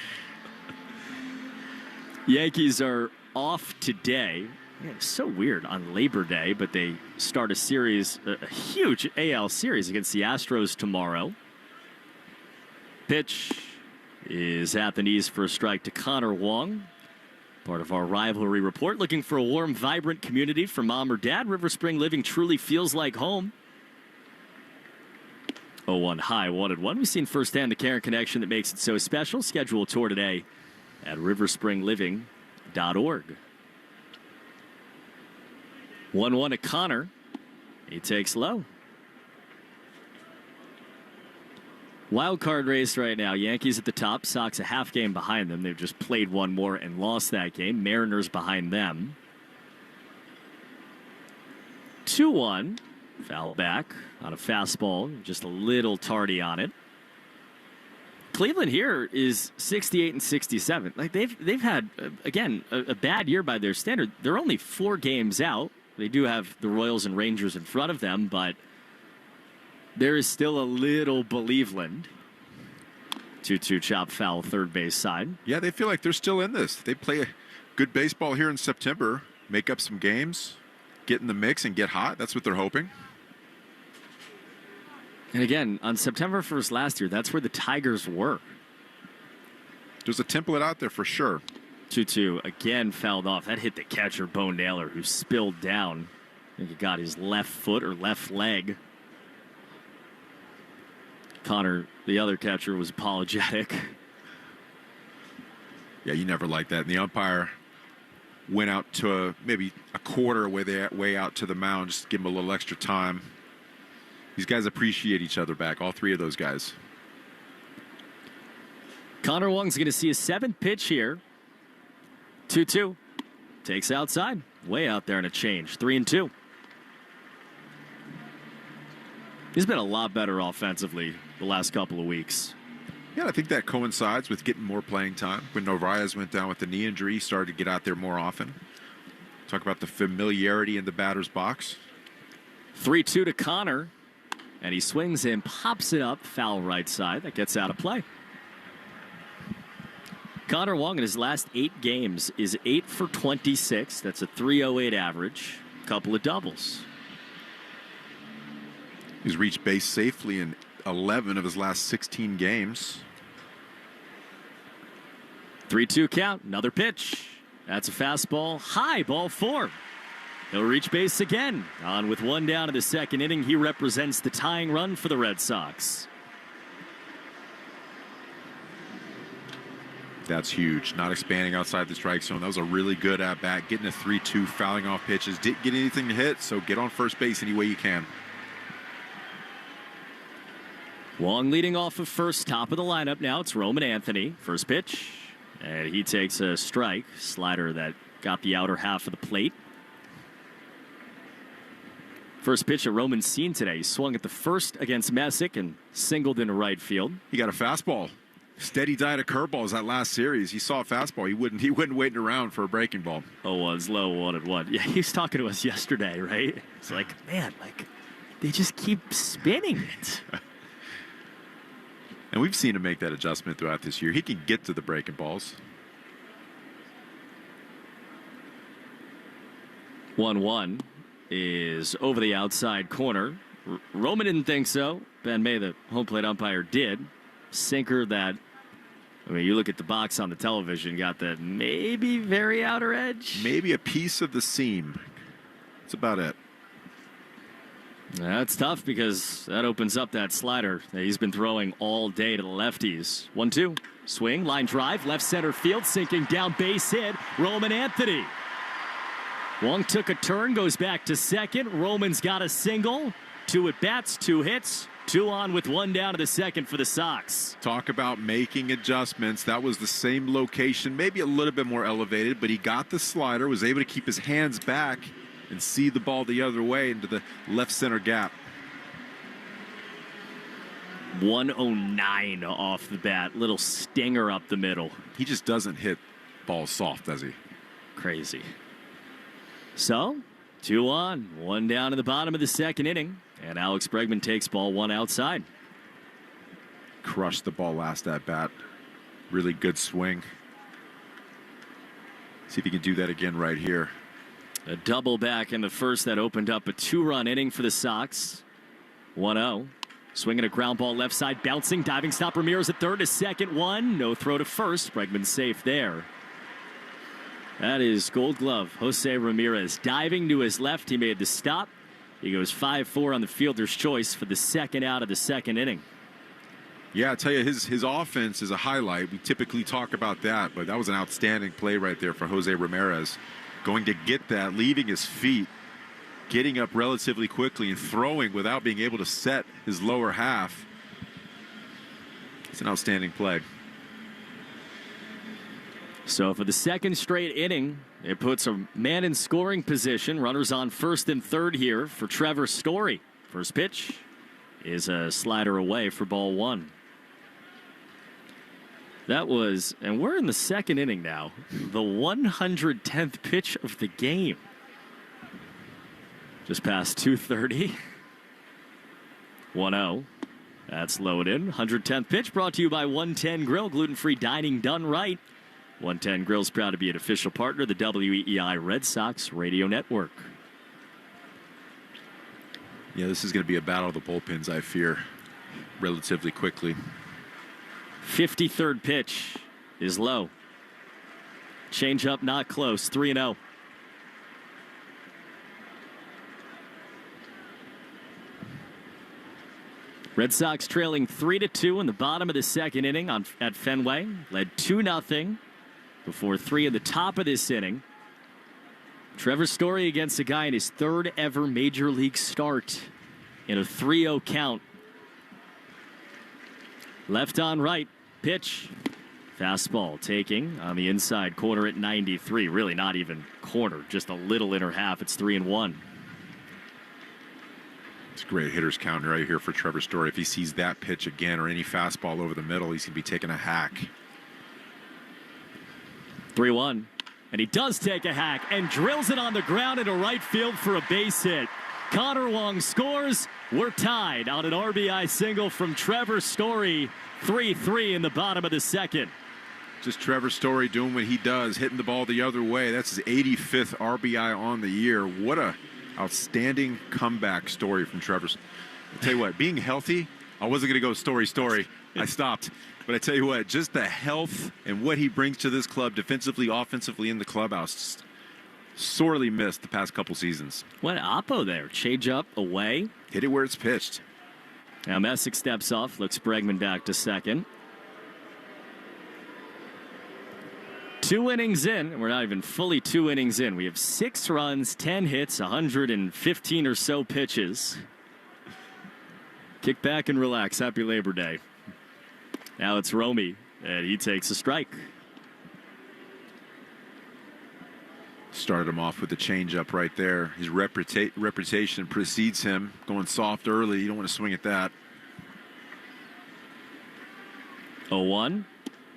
Yankees are off today. Yeah, it's so weird on Labor Day, but they start a series, a huge AL series against the Astros tomorrow. Pitch is at the knees for a strike to Connor Wong. Part of our rivalry report. Looking for a warm, vibrant community for mom or dad. River Spring Living truly feels like home. 0-1 high, 1-1. We've seen firsthand the care and connection that makes it so special. Schedule a tour today at riverspringliving.org. 1-1 to Connor. He takes low. Wild card race right now. Yankees at the top. Sox a half game behind them. They've just played one more and lost that game. Mariners behind them. 2-1. Foul back on a fastball. Just a little tardy on it. Cleveland here is 68 and 67. Like they've had again a bad year by their standard. They're only 4 games out. They do have the Royals and Rangers in front of them, but there is still a little Believeland. 2-2 chop foul third base side. Yeah, they feel like they're still in this. They play a good baseball here in September, make up some games, get in the mix and get hot. That's what they're hoping. And again, on September 1st last year, that's where the Tigers were. There's a template out there for sure. 2-2 again fouled off. That hit the catcher, Bo Naylor, who spilled down. I think he got his left foot or left leg. Connor, the other catcher, was apologetic. Yeah, you never like that. And the umpire went out to maybe a quarter way out to the mound, just to give him a little extra time. These guys appreciate each other back, all 3 of those guys. Connor Wong's going to see a 7th pitch here. 2-2. Takes outside. Way out there in a change. 3-2. He's been a lot better offensively the last couple of weeks. Yeah, I think that coincides with getting more playing time. When Narvaez went down with the knee injury, he started to get out there more often. Talk about the familiarity in the batter's box. 3-2 to Connor. And he swings and pops it up, foul right side. That gets out of play. Connor Wong in his last 8 games is 8 for 26. That's a .308 average. Couple of doubles. He's reached base safely in 11 of his last 16 games. 3-2 count. Another pitch. That's a fastball. High, ball 4. He'll reach base again. On with 1 down in the second inning. He represents the tying run for the Red Sox. That's huge. Not expanding outside the strike zone. That was a really good at-bat. Getting a 3-2, fouling off pitches. Didn't get anything to hit, so get on first base any way you can. Wong leading off of first, top of the lineup now. It's Roman Anthony. First pitch. And he takes a strike. Slider that got the outer half of the plate. First pitch that Roman's seen today. He swung at the first against Messick and singled into right field. He got a fastball. Steady diet of curveballs that last series. He saw a fastball. He wouldn't waiting around for a breaking ball. 0-1's low, 1-1. Yeah, he was talking to us yesterday, right? It's like, man, they just keep spinning it. And we've seen him make that adjustment throughout this year. He can get to the breaking balls. 1-1 is over the outside corner. Roman didn't think so. Ben May, the home plate umpire, did. Sinker that, I mean, you look at the box on the television, got the maybe very outer edge. Maybe a piece of the seam. That's about it. That's tough because that opens up that slider that he's been throwing all day to the lefties. 1-2. Swing, line drive, left center field, sinking down, base hit. Roman Anthony. Wong took a turn, goes back to second. Roman's got a single. 2 at bats, 2 hits. 2 on with 1 down to the second for the Sox. Talk about making adjustments. That was the same location, maybe a little bit more elevated, but he got the slider, was able to keep his hands back and see the ball the other way into the left center gap. 109 off the bat. Little stinger up the middle. He just doesn't hit balls soft, does he? Crazy. So, 2 on, 1 down in the bottom of the second inning. And Alex Bregman takes ball 1 outside. Crushed the ball last at bat. Really good swing. See if he can do that again right here. A double back in the first that opened up a 2-run inning for the Sox. 1-0. Swinging a ground ball left side, bouncing, diving stop. Ramirez at third, a second one. No throw to first. Bregman safe there. That is Gold Glove. Jose Ramirez diving to his left. He made the stop. He goes 5-4 on the fielder's choice for the second out of the second inning. Yeah, I tell you, his offense is a highlight. We typically talk about that, but that was an outstanding play right there for Jose Ramirez. Going to get that, leaving his feet, getting up relatively quickly and throwing without being able to set his lower half. It's an outstanding play. So for the second straight inning, it puts a man in scoring position. Runners on first and third here for Trevor Story. First pitch is a slider away for ball 1. That was, and we're in the second inning now, the 110th pitch of the game. Just past 2:30. 1-0. That's loaded. 110th pitch brought to you by 110 Grill. Gluten-free dining done right. 110 Grill's proud to be an official partner of the WEEI Red Sox Radio Network. Yeah, this is going to be a battle of the bullpens, I fear, relatively quickly. 53rd pitch is low. Change up, not close. 3-0. Red Sox trailing 3-2 in the bottom of the second inning at Fenway. Led 2-0 before 3 in the top of this inning. Trevor Story against a guy in his 3rd ever major league start in a 3-0 count. Left on right, pitch. Fastball taking on the inside corner at 93. Really not even corner, just a little inner half. It's 3-1. It's a great hitter's count right here for Trevor Story. If he sees that pitch again or any fastball over the middle, he's going to be taking a hack. 3-1. And he does take a hack and drills it on the ground into right field for a base hit. Connor Wong scores. We're tied on an RBI single from Trevor Story. 3-3 in the bottom of the second. Just Trevor Story doing what he does, hitting the ball the other way. That's his 85th RBI on the year. What a outstanding comeback story from Trevor. I'll tell you what, being healthy, I wasn't going to go story. I stopped. But I tell you what, just the health and what he brings to this club defensively, offensively in the clubhouse, just sorely missed the past couple seasons. What oppo there? Change up, away. Hit it where it's pitched. Now Messick steps off, looks Bregman back to second. 2 innings in, and we're not even fully 2 innings in. We have 6 runs, 10 hits, 115 or so pitches. Kick back and relax. Happy Labor Day. Now it's Romy, and he takes a strike. Started him off with the changeup right there. His reputation precedes him. Going soft early. You don't want to swing at that. 0-1.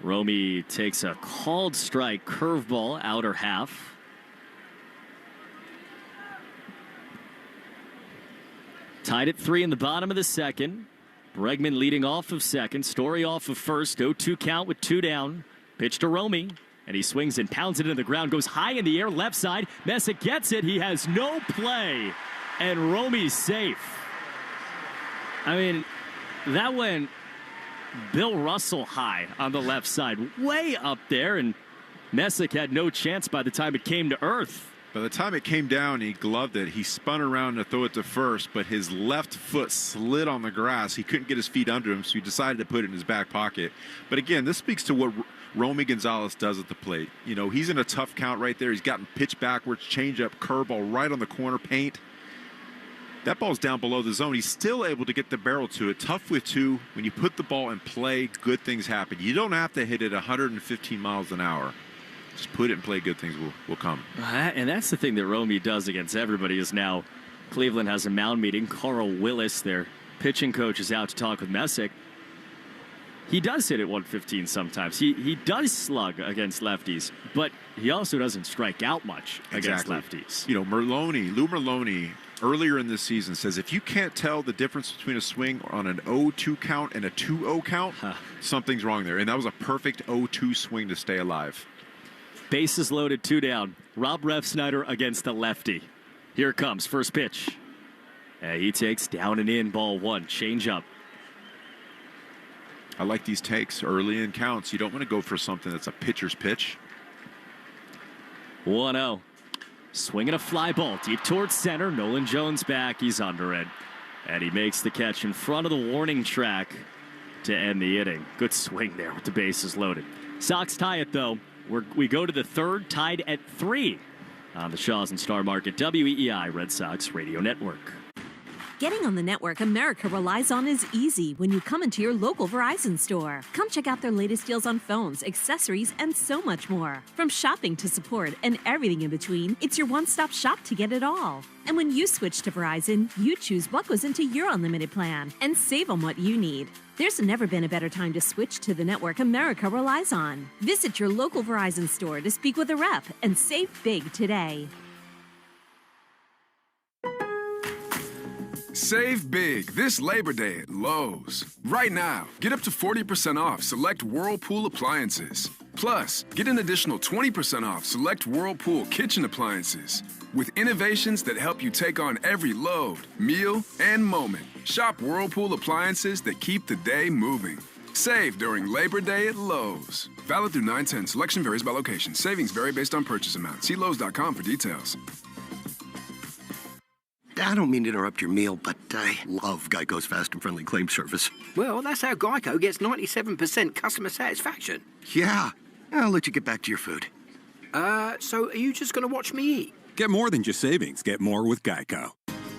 Romy takes a called strike. Curveball, outer half. Tied at 3 in the bottom of the second. Bregman leading off of second. Story off of first. 0-2 count with 2 down. Pitch to Romy. And he swings and pounds it into the ground. Goes high in the air, left side. Messick gets it. He has no play. And Romy's safe. I mean, that went Bill Russell high on the left side. Way up there. And Messick had no chance by the time it came to earth. By the time it came down, he gloved it. He spun around to throw it to first, but his left foot slid on the grass. He couldn't get his feet under him, so he decided to put it in his back pocket. But again, this speaks to what Romy Gonzalez does at the plate. You know, he's in a tough count right there. He's gotten pitch backwards, changeup, curveball right on the corner paint. That ball's down below the zone. He's still able to get the barrel to it. Tough with 2. When you put the ball in play, good things happen. You don't have to hit it 115 miles an hour. Just put it and play, good things will come. And that's the thing that Romy does against everybody is now Cleveland has a mound meeting. Carl Willis, their pitching coach, is out to talk with Messick. He does hit at 115 sometimes. He does slug against lefties, but he also doesn't strike out much against lefties. You know, Lou Merloni, earlier in this season says if you can't tell the difference between a swing on an 0-2 count and a 2-0 count, something's wrong there. And that was a perfect 0-2 swing to stay alive. Bases loaded, 2 down. Rob Refsnyder against the lefty. Here it comes, first pitch. And he takes down and in, ball 1, change up. I like these takes early in counts. You don't want to go for something that's a pitcher's pitch. 1-0. Swinging a fly ball deep towards center. Nolan Jones back. He's under it. And he makes the catch in front of the warning track to end the inning. Good swing there with the bases loaded. Sox tie it, though. We go to the third, tied at 3 on the Shaws and Star Market WEEI Red Sox Radio Network. Getting on the network America relies on is easy when you come into your local Verizon store. Come check out their latest deals on phones, accessories, and so much more. From shopping to support and everything in between, it's your one-stop shop to get it all. And when you switch to Verizon, you choose what goes into your unlimited plan and save on what you need. There's never been a better time to switch to the network America relies on. Visit your local Verizon store to speak with a rep and save big today. Save big this Labor Day at Lowe's. Right now, get up to 40% off select Whirlpool appliances. Plus, get an additional 20% off select Whirlpool kitchen appliances. With innovations that help you take on every load, meal, and moment. Shop Whirlpool appliances that keep the day moving. Save during Labor Day at Lowe's. Valid through 9/10. Selection varies by location. Savings vary based on purchase amount. See Lowe's.com for details. I don't mean to interrupt your meal, but I love Geico's fast and friendly claim service. Well, that's how Geico gets 97% customer satisfaction. Yeah. I'll let you get back to your food. So are you just going to watch me eat? Get more than just savings. Get more with Geico.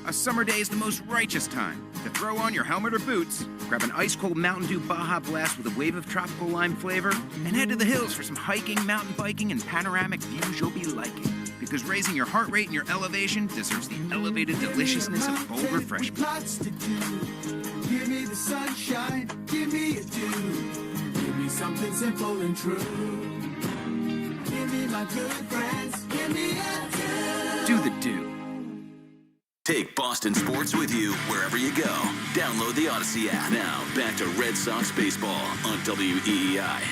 A summer day is the most righteous time to throw on your helmet or boots, grab an ice-cold Mountain Dew Baja Blast with a wave of tropical lime flavor, and head to the hills for some hiking, mountain biking, and panoramic views you'll be liking. Because raising your heart rate and your elevation deserves the elevated deliciousness of bold refreshment. Lots to do. Give me the sunshine, give me a dew. Give me something simple and true. Give me my good friends, give me a dew. Do the do. Take Boston sports with you wherever you go. Download the Odyssey app. Now, back to Red Sox baseball on WEEI.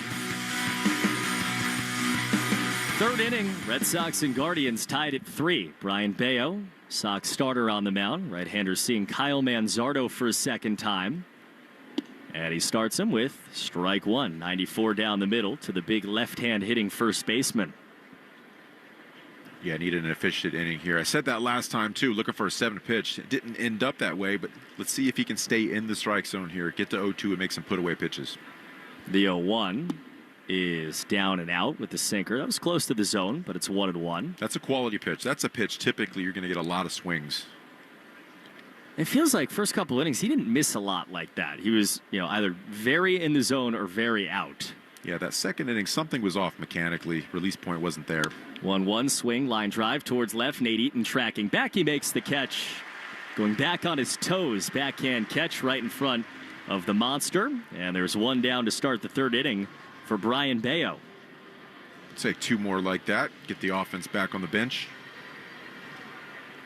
Third inning, Red Sox and Guardians tied at 3. Brian Bayo, Sox starter on the mound. Right-hander seeing Kyle Manzardo for a second time. And he starts him with strike 1. 94 down the middle to the big left-hand hitting first baseman. Yeah, needed an efficient inning here. I said that last time, too, looking for a 7th pitch. It didn't end up that way, but let's see if he can stay in the strike zone here. Get to 0-2 and make some put-away pitches. The 0-1 is down and out with the sinker. That was close to the zone, but it's 1-1. That's a quality pitch. That's a pitch typically you're going to get a lot of swings. It feels like first couple innings, he didn't miss a lot like that. He was, either very in the zone or very out. Yeah, that second inning, something was off mechanically. Release point wasn't there. 1-1 swing, line drive towards left. Nate Eaton tracking back. He makes the catch. Going back on his toes. Backhand catch right in front of the monster. And there's one down to start the third inning for Brayan Bello. Take two more like that. Get the offense back on the bench.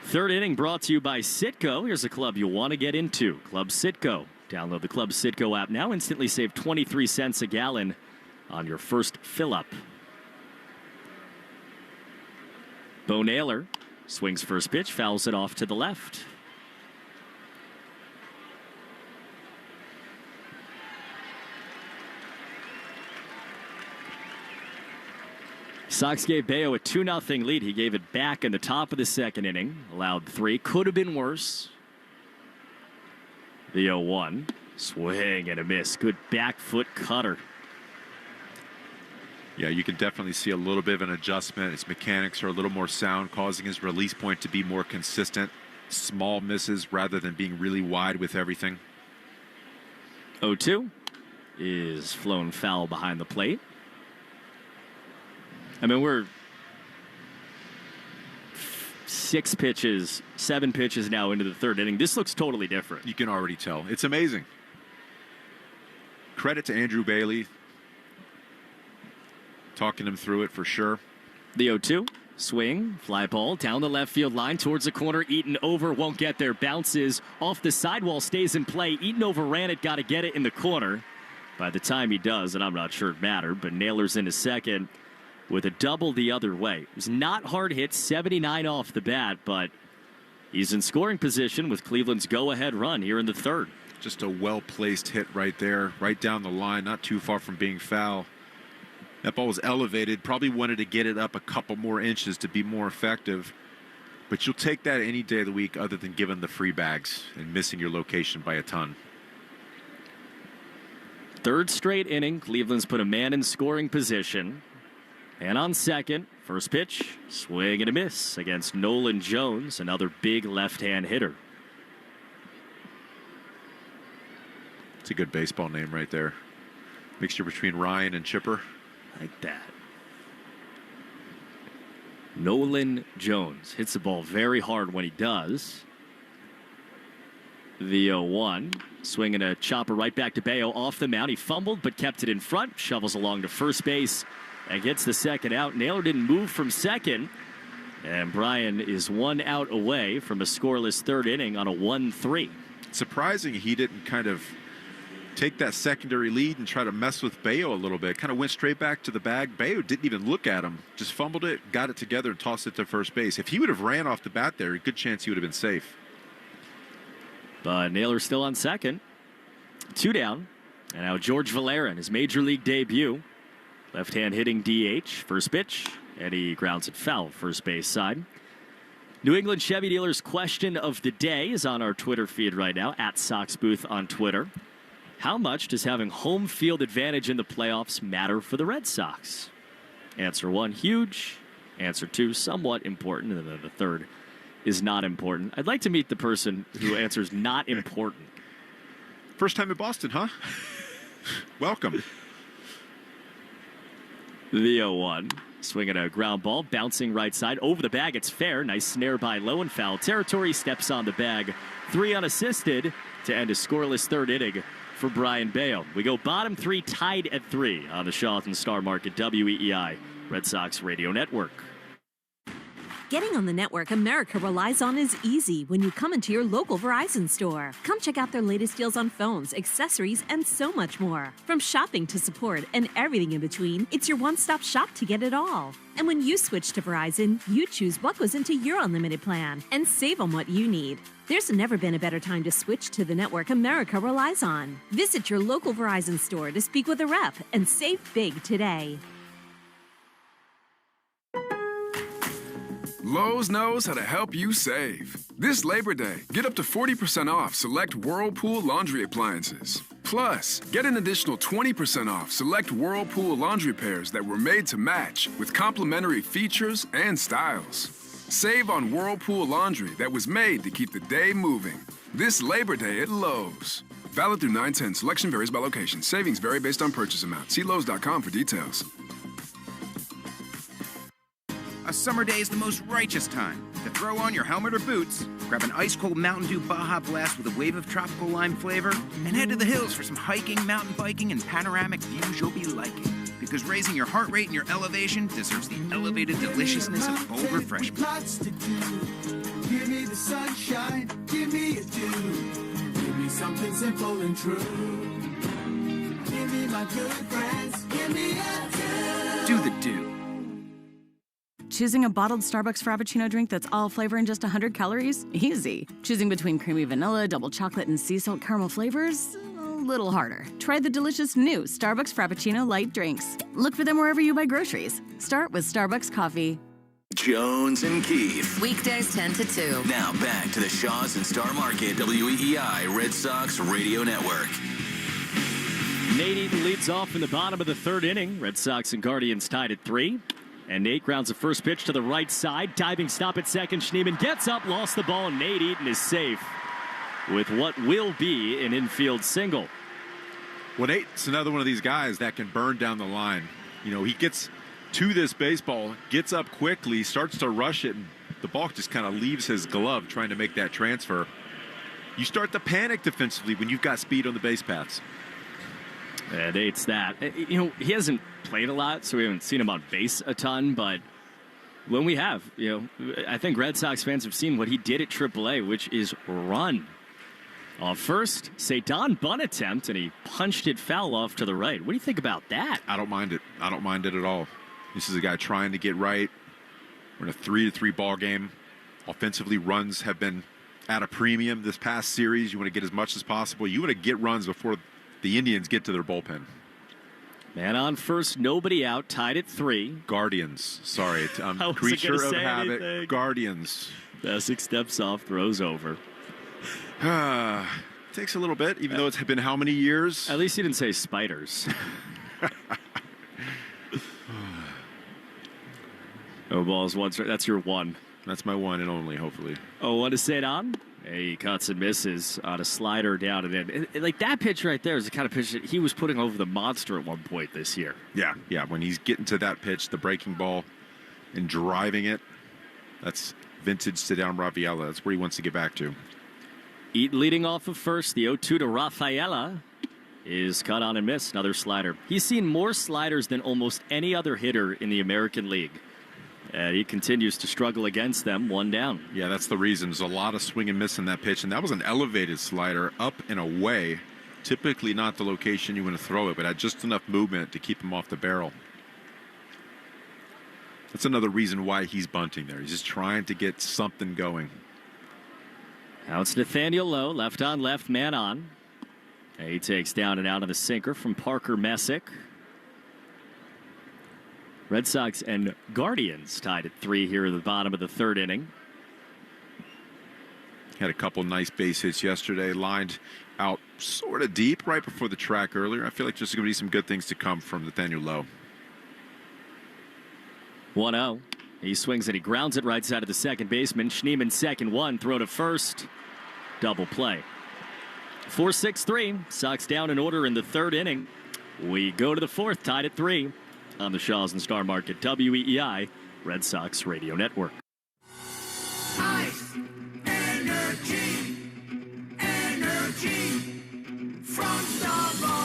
Third inning brought to you by Citgo. Here's a club you want to get into. Club Citgo. Download the Club Citgo app now. Instantly save 23 cents a gallon on your first fill-up. Bo Naylor swings first pitch, fouls it off to the left. Sox gave Bello a 2-0 lead. He gave it back in the top of the second inning. Allowed 3. Could have been worse. The 0-1. Swing and a miss. Good back foot cutter. Yeah, you can definitely see a little bit of an adjustment. His mechanics are a little more sound, causing his release point to be more consistent. Small misses rather than being really wide with everything. 0-2 is flown foul behind the plate. I mean, we're 7 pitches now into the third inning. This looks totally different. You can already tell. It's amazing. Credit to Andrew Bailey. Talking him through it for sure. The 0-2 swing, fly ball down the left field line towards the corner. Eaton over, won't get there. Bounces off the sidewall, stays in play. Eaton overran it, got to get it in the corner. By the time he does, and I'm not sure it mattered, but Naylor's in a second with a double the other way. It was not hard hit, 79 off the bat, but he's in scoring position with Cleveland's go-ahead run here in the third. Just a well-placed hit right there, right down the line, not too far from being foul. That ball was elevated, probably wanted to get it up a couple more inches to be more effective. But you'll take that any day of the week other than giving the free bags and missing your location by a ton. Third straight inning, Cleveland's put a man in scoring position. And on second, first pitch, swing and a miss against Nolan Jones, another big left-hand hitter. It's a good baseball name right there. Mixture between Ryan and Chipper. Like that. Nolan Jones hits the ball very hard when he does. The 0-1. Swinging a chopper right back to Bello off the mound. He fumbled but kept it in front. Shovels along to first base and gets the second out. Naylor didn't move from second. And Brian is 1 out away from a scoreless third inning on a 1-3. Surprising he didn't kind of take that secondary lead and try to mess with Bello a little bit. Kind of went straight back to the bag. Bello didn't even look at him. Just fumbled it, got it together, and tossed it to first base. If he would have ran off the bat there, a good chance he would have been safe. But Naylor still on second. 2 down. And now George Valera in his major league debut. Left-hand hitting DH. First pitch. And he grounds it foul first base side. New England Chevy Dealers question of the day is on our Twitter feed right now. At Sox Booth on Twitter. How much does having home field advantage in the playoffs matter for the Red Sox? Answer 1, huge. Answer 2, somewhat important. And then the third is not important. I'd like to meet the person who answers not important. First time in Boston, huh? Welcome. The 0-1. Swinging a ground ball, bouncing right side. Over the bag, it's fair. Nice snare by Lowe in foul territory. Steps on the bag. 3 unassisted to end a scoreless third inning for Brayan Bello. We go bottom 3, tied at 3 on the Shaw and Star Market WEEI Red Sox Radio Network. Getting on the network America relies on is easy when you come into your local Verizon store. Come check out their latest deals on phones, accessories, and so much more. From shopping to support and everything in between, it's your one-stop shop to get it all. And when you switch to Verizon, you choose what goes into your unlimited plan and save on what you need. There's never been a better time to switch to the network America relies on. Visit your local Verizon store to speak with a rep and save big today. Lowe's knows how to help you save. This Labor Day, get up to 40% off select Whirlpool laundry appliances. Plus, get an additional 20% off select Whirlpool laundry pairs that were made to match with complimentary features and styles. Save on Whirlpool laundry that was made to keep the day moving. This Labor Day at Lowe's. Valid through 9/10. Selection varies by location. Savings vary based on purchase amount. See Lowe's.com for details. A summer day is the most righteous time to throw on your helmet or boots, grab an ice-cold Mountain Dew Baja Blast with a wave of tropical lime flavor, and head to the hills for some hiking, mountain biking, and panoramic views you'll be liking. Because raising your heart rate and your elevation deserves the elevated deliciousness of bold refreshment. Lots to do. Give me the sunshine, give me a dew. Give me something simple and true. Give me my good friends, give me a dew. Do the dew. Choosing a bottled Starbucks Frappuccino drink that's all flavor and just 100 calories? Easy. Choosing between creamy vanilla, double chocolate, and sea salt caramel flavors? A little harder. Try the delicious new Starbucks Frappuccino light drinks. Look for them wherever you buy groceries. Start with Starbucks coffee. Jones and Keith. Weekdays 10 to 2. Now back to the Shaws and Star Market WEEI Red Sox Radio Network. Nate Eaton leads off in the bottom of the third inning. Red Sox and Guardians tied at 3. And Nate grounds the first pitch to the right side. Diving stop at second. Schneemann gets up, lost the ball, and Nate Eaton is safe with what will be an infield single. Well, Nate's another one of these guys that can burn down the line. You know, he gets to this baseball, gets up quickly, starts to rush it, and the ball just kind of leaves his glove trying to make that transfer. You start to panic defensively when you've got speed on the base paths. And Nate's that. You know, he hasn't played a lot, so we haven't seen him on base a ton, but when we have, you know, I think Red Sox fans have seen what he did at AAA, which is run. First, Cedon bunt attempt, and he punched it foul off to the right. What do you think about that? I don't mind it. I don't mind it at all. This is a guy trying to get right. We're in a 3-3 ball game. Offensively, runs have been at a premium this past series. You want to get as much as possible. You want to get runs before the Indians get to their bullpen. Man on first, nobody out, tied at 3. Guardians. Sorry, creature of habit. Anything. Guardians. Bassick steps off, throws over. Takes a little bit, even though it's been how many years? At least he didn't say spiders. No balls, one strike. That's your one. That's my one and only, hopefully. Oh, one to Cedon. He cuts and misses on a slider down and in. Like that pitch right there is the kind of pitch that he was putting over the monster at one point this year. Yeah. When he's getting to that pitch, the breaking ball, and driving it, that's vintage Cedon Rafaela. That's where he wants to get back to. Eaton leading off of first. The 0-2 to Rafaela is cut on and missed. Another slider. He's seen more sliders than almost any other hitter in the American League. And he continues to struggle against them, one down. Yeah, that's the reason. There's a lot of swing and miss in that pitch, and that was an elevated slider up and away. Typically not the location you want to throw it, but had just enough movement to keep him off the barrel. That's another reason why he's bunting there. He's just trying to get something going. Now it's Nathaniel Lowe, left on left, man on. And he takes down and out of the sinker from Parker Messick. Red Sox and Guardians tied at 3 here at the bottom of the third inning. Had a couple nice base hits yesterday, lined out sort of deep right before the track earlier. I feel like there's going to be some good things to come from Nathaniel Lowe. 1-0. He swings and he grounds it right side of the second baseman. Schneemann second one, throw to first. Double play. 4-6-3. Sox down in order in the third inning. We go to the fourth, tied at 3 on the Shaws and Star Market WEEI Red Sox Radio Network. Ice, energy, energy from Starbucks.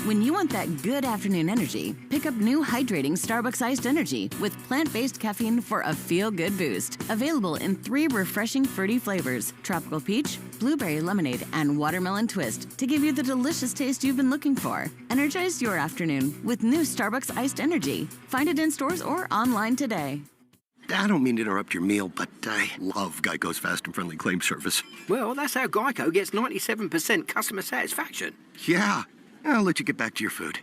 When you want that good afternoon energy, pick up new hydrating Starbucks Iced Energy with plant-based caffeine for a feel-good boost. Available in 3 refreshing fruity flavors: tropical peach, blueberry lemonade, and watermelon twist, to give you the delicious taste you've been looking for. Energize your afternoon with new Starbucks Iced Energy. Find it in stores or online today. I don't mean to interrupt your meal, but I love Geico's fast and friendly claim service. Well, that's how Geico gets 97% customer satisfaction. Yeah. I'll let you get back to your food.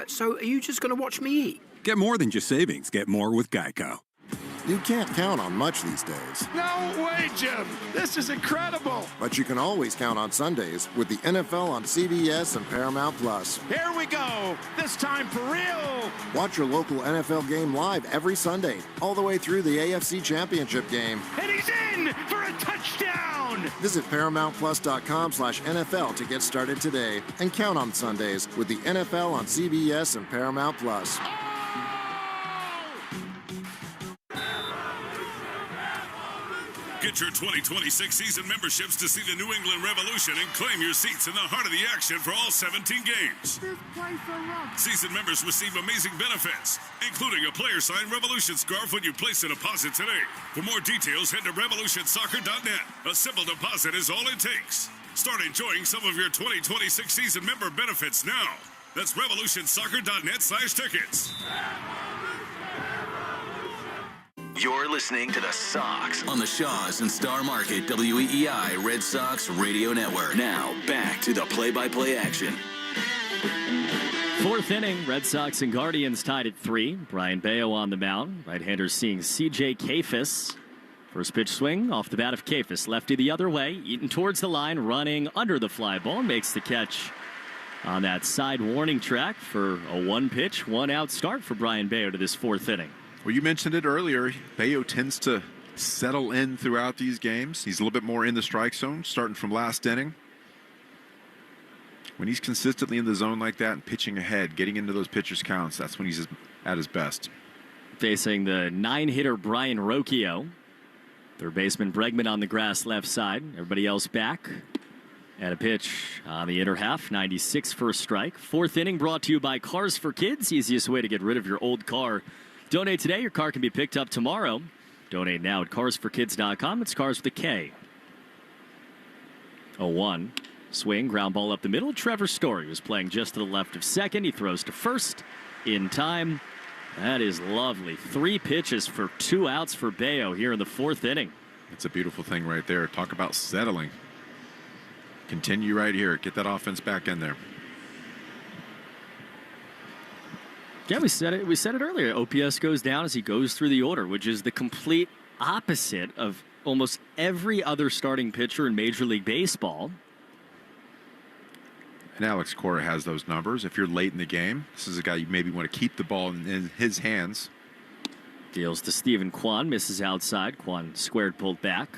So are you just going to watch me eat? Get more than just savings. Get more with Geico. You can't count on much these days. No way, Jim! This is incredible! But you can always count on Sundays with the NFL on CBS and Paramount Plus. Here we go! This time for real! Watch your local NFL game live every Sunday, all the way through the AFC Championship game. And he's in for a touchdown! Visit ParamountPlus.com/NFL to get started today and count on Sundays with the NFL on CBS and Paramount Plus. Get your 2026 season memberships to see the New England Revolution and claim your seats in the heart of the action for all 17 games. Season members receive amazing benefits, including a player-signed Revolution scarf when you place a deposit today. For more details, head to revolutionsoccer.net. A simple deposit is all it takes. Start enjoying some of your 2026 season member benefits now. That's revolutionsoccer.net/tickets. You're listening to the Sox on the Shaws and Star Market WEEI Red Sox Radio Network. Now, back to the play-by-play action. Fourth inning, Red Sox and Guardians tied at 3. Brian Bayo on the mound. Right-hander seeing C.J. Kayfus. First pitch swing off the bat of Kayfus. Lefty the other way, Eaton towards the line, running under the fly ball. Makes the catch on that side warning track for a one-pitch, one-out start for Brian Bayo to this fourth inning. Well, you mentioned it earlier. Bayo tends to settle in throughout these games. He's a little bit more in the strike zone, starting from last inning. When he's consistently in the zone like that and pitching ahead, getting into those pitchers' counts, that's when he's at his best. Facing the 9-hitter Brian Rocchio. Third baseman Bregman on the grass left side. Everybody else back. And a pitch on the inner half, 96 for a strike. Fourth inning brought to you by Cars for Kids. Easiest way to get rid of your old car. Donate today. Your car can be picked up tomorrow. Donate now at carsforkids.com. It's Cars with a K. 0-1. Swing, ground ball up the middle. Trevor Story was playing just to the left of second. He throws to first in time. That is lovely. 3 pitches for 2 outs for Bayo here in the fourth inning. It's a beautiful thing right there. Talk about settling. Continue right here. Get that offense back in there. Yeah, we said it earlier. OPS goes down as he goes through the order, which is the complete opposite of almost every other starting pitcher in Major League Baseball. And Alex Cora has those numbers. If you're late in the game, this is a guy you maybe want to keep the ball in his hands. Deals to Steven Kwan, misses outside. Kwan squared, pulled back.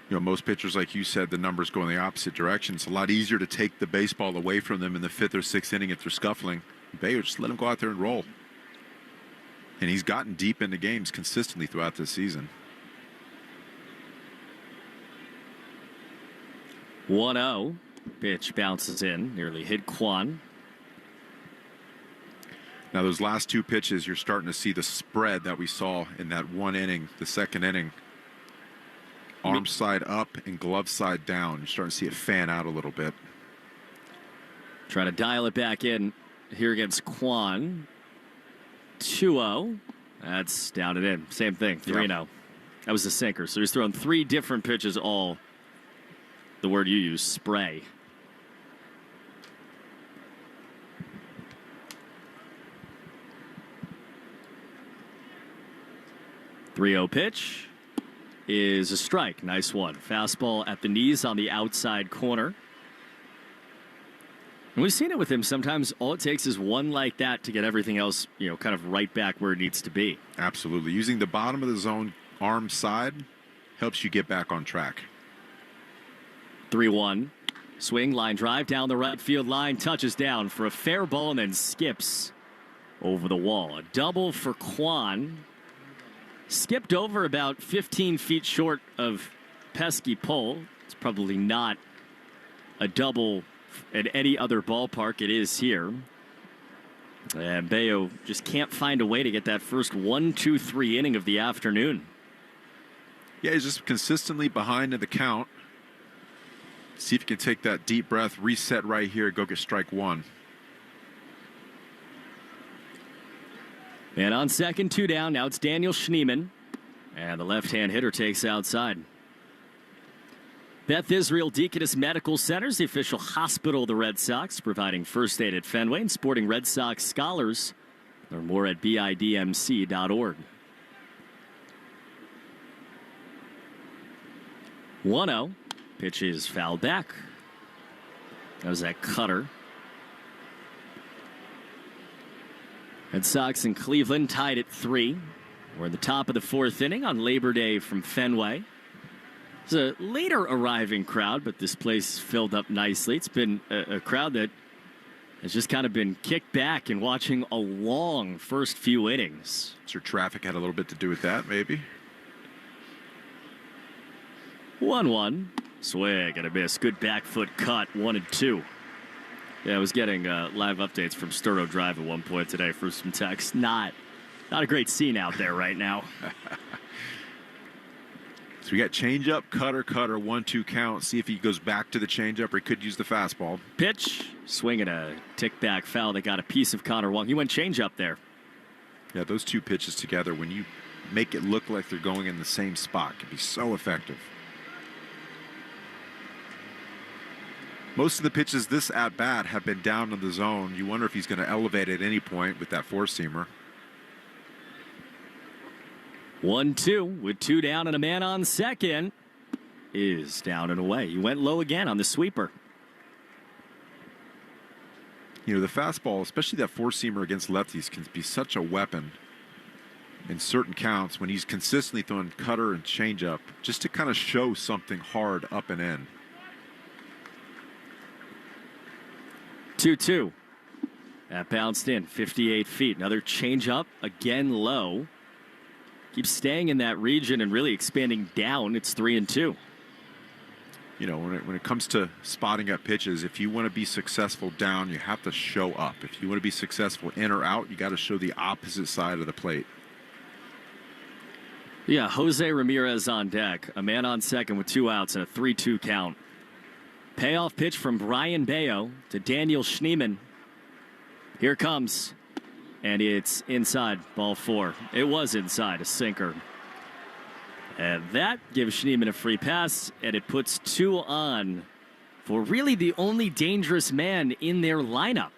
You know, most pitchers, like you said, the numbers go in the opposite direction. It's a lot easier to take the baseball away from them in the 5th or 6th inning if they're scuffling. Bayo, just let him go out there and roll. And he's gotten deep into games consistently throughout this season. 1-0. Pitch bounces in, nearly hit Kwan. Now, those last 2 pitches, you're starting to see the spread that we saw in that one inning, the second inning. Arm side up and glove side down. You're starting to see it fan out a little bit. Trying to dial it back in here against Kwan. 2-0. That's down and in. Same thing, 3-0. Yep. That was the sinker. So he's throwing 3 different pitches, all the word you use, spray. .30 pitch is a strike. Nice one. Fastball at the knees on the outside corner. And we've seen it with him. Sometimes all it takes is one like that to get everything else, kind of right back where it needs to be. Absolutely. Using the bottom of the zone arm side helps you get back on track. 3-1. Swing, line drive down the right field line. Touches down for a fair ball and then skips over the wall. A double for Kwan. Skipped over about 15 feet short of pesky pole. It's probably not a double at any other ballpark. It is here. And Bayo just can't find a way to get that first 1-2-3 inning of the afternoon. Yeah, he's just consistently behind in the count. See if you can take that deep breath, reset right here, go get strike 1. And on second, 2 down. Now it's Daniel Schneemann. And the left-hand hitter takes outside. Beth Israel Deaconess Medical Center is the official hospital of the Red Sox, providing first aid at Fenway and sporting Red Sox scholars. Learn more at bidmc.org. 1-0. Pitch is fouled back. That was that cutter. Red Sox and Cleveland tied at 3. We're in the top of the 4th inning on Labor Day from Fenway. It's a later arriving crowd, but this place filled up nicely. It's been a crowd that has just kind of been kicked back and watching a long first few innings. Sure, traffic had a little bit to do with that, maybe. 1-1. Swing and a miss. Good back foot cut. 1-2. Yeah, I was getting live updates from Sturdo Drive at one point today for some text. Not a great scene out there right now. So we got changeup, cutter, 1-2 count. See if he goes back to the changeup, or he could use the fastball. Pitch, swinging a tick back foul. They got a piece of Connor Wong. He went changeup there. Yeah, those two pitches together, when you make it look like they're going in the same spot, can be so effective. Most of the pitches this at-bat have been down in the zone. You wonder if he's going to elevate at any point with that four-seamer. 1-2 with 2 down and a man on second is down and away. He went low again on the sweeper. You know, the fastball, especially that four-seamer against lefties, can be such a weapon in certain counts when he's consistently throwing cutter and changeup just to kind of show something hard up and in. 2-2. That bounced in 58 feet. Another changeup, again low. Keeps staying in that region and really expanding down. It's 3-2. You know, when it comes to spotting up pitches, if you want to be successful down, you have to show up. If you want to be successful in or out, you got to show the opposite side of the plate. Yeah, Jose Ramirez on deck. A man on second with 2 outs and a 3-2 count. Payoff pitch from Brian Bayo to Daniel Schneemann. Here comes. And it's inside, ball 4. It was inside, a sinker. And that gives Schneemann a free pass, and it puts 2 on for really the only dangerous man in their lineup.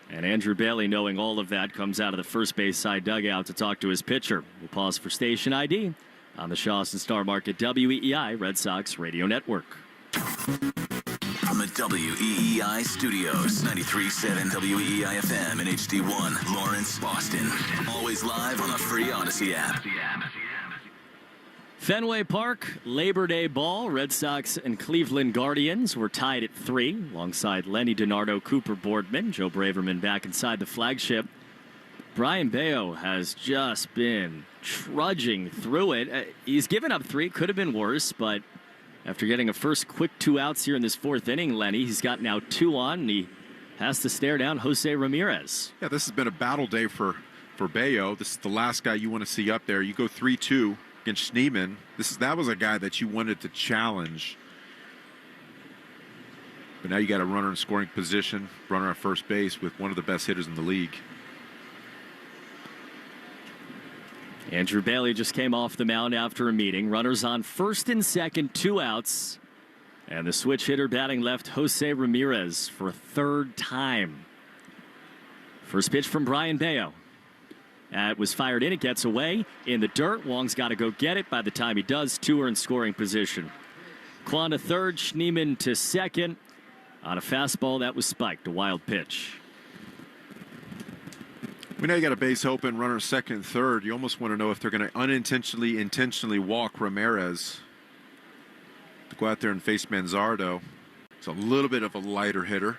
And Andrew Bailey, knowing all of that, comes out of the first base side dugout to talk to his pitcher. We'll pause for station ID on the Shawson Star Market WEEI Red Sox Radio Network. From the WEEI studios, 93.7 WEEI FM and HD1, Lawrence, Boston. Always live on the free Odyssey app. Fenway Park, Labor Day ball. Red Sox and Cleveland Guardians were tied at 3, alongside Lenny DiNardo, Cooper Boardman, Joe Braverman back inside the flagship. Brian Bayo has just been trudging through it. He's given up 3, could have been worse, but after getting a first quick 2 outs here in this 4th inning, Lenny, he's got now 2 on, and he has to stare down Jose Ramirez. Yeah, this has been a battle day for Bayo. This is the last guy you want to see up there. You go 3-2 against Schneemann. That was a guy that you wanted to challenge. But now you got a runner in scoring position, runner at first base with one of the best hitters in the league. Andrew Bailey just came off the mound after a meeting. Runners on first and second, 2 outs. And the switch hitter batting left, Jose Ramirez, for a 3rd time. First pitch from Brian Bayo. It was fired in. It gets away in the dirt. Wong's got to go get it. By the time he does, 2 are in scoring position. Kwan to third, Schneemann to second. On a fastball that was spiked, a wild pitch. We know you got a base open, runner second and third. You almost want to know if they're going to intentionally walk Ramirez to go out there and face Manzardo. It's a little bit of a lighter hitter.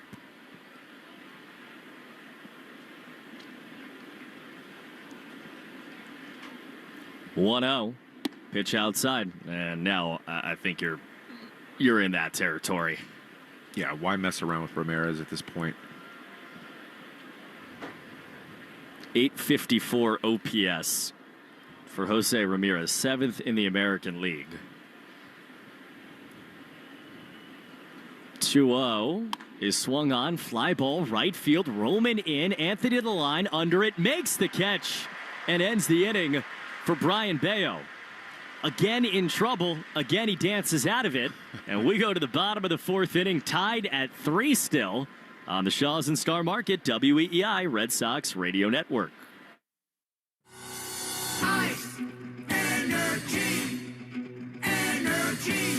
(1-0) pitch outside, and now I think you're in that territory. Yeah, why mess around with Ramirez at this point? .854 OPS for Jose Ramirez, 7th in the American League. 2-0 is swung on, fly ball, right field, Roman in, Anthony to the line, under it, makes the catch, and ends the inning for Brian Bayo. Again in trouble, again he dances out of it, and we go to the bottom of the 4th inning, tied at 3 still. On the Shawson Star Market, WEEI Red Sox Radio Network. Ice, energy, energy.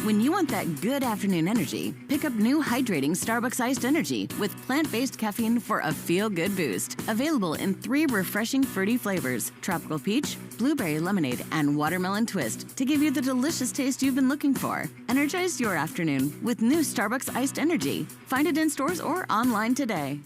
When you want that good afternoon energy, pick up new hydrating Starbucks iced energy with plant-based caffeine for a feel-good boost. Available in 3 refreshing fruity flavors: tropical peach, blueberry lemonade, and watermelon twist, to give you the delicious taste you've been looking for. Energize your afternoon with new Starbucks iced energy. Find it in stores or online today.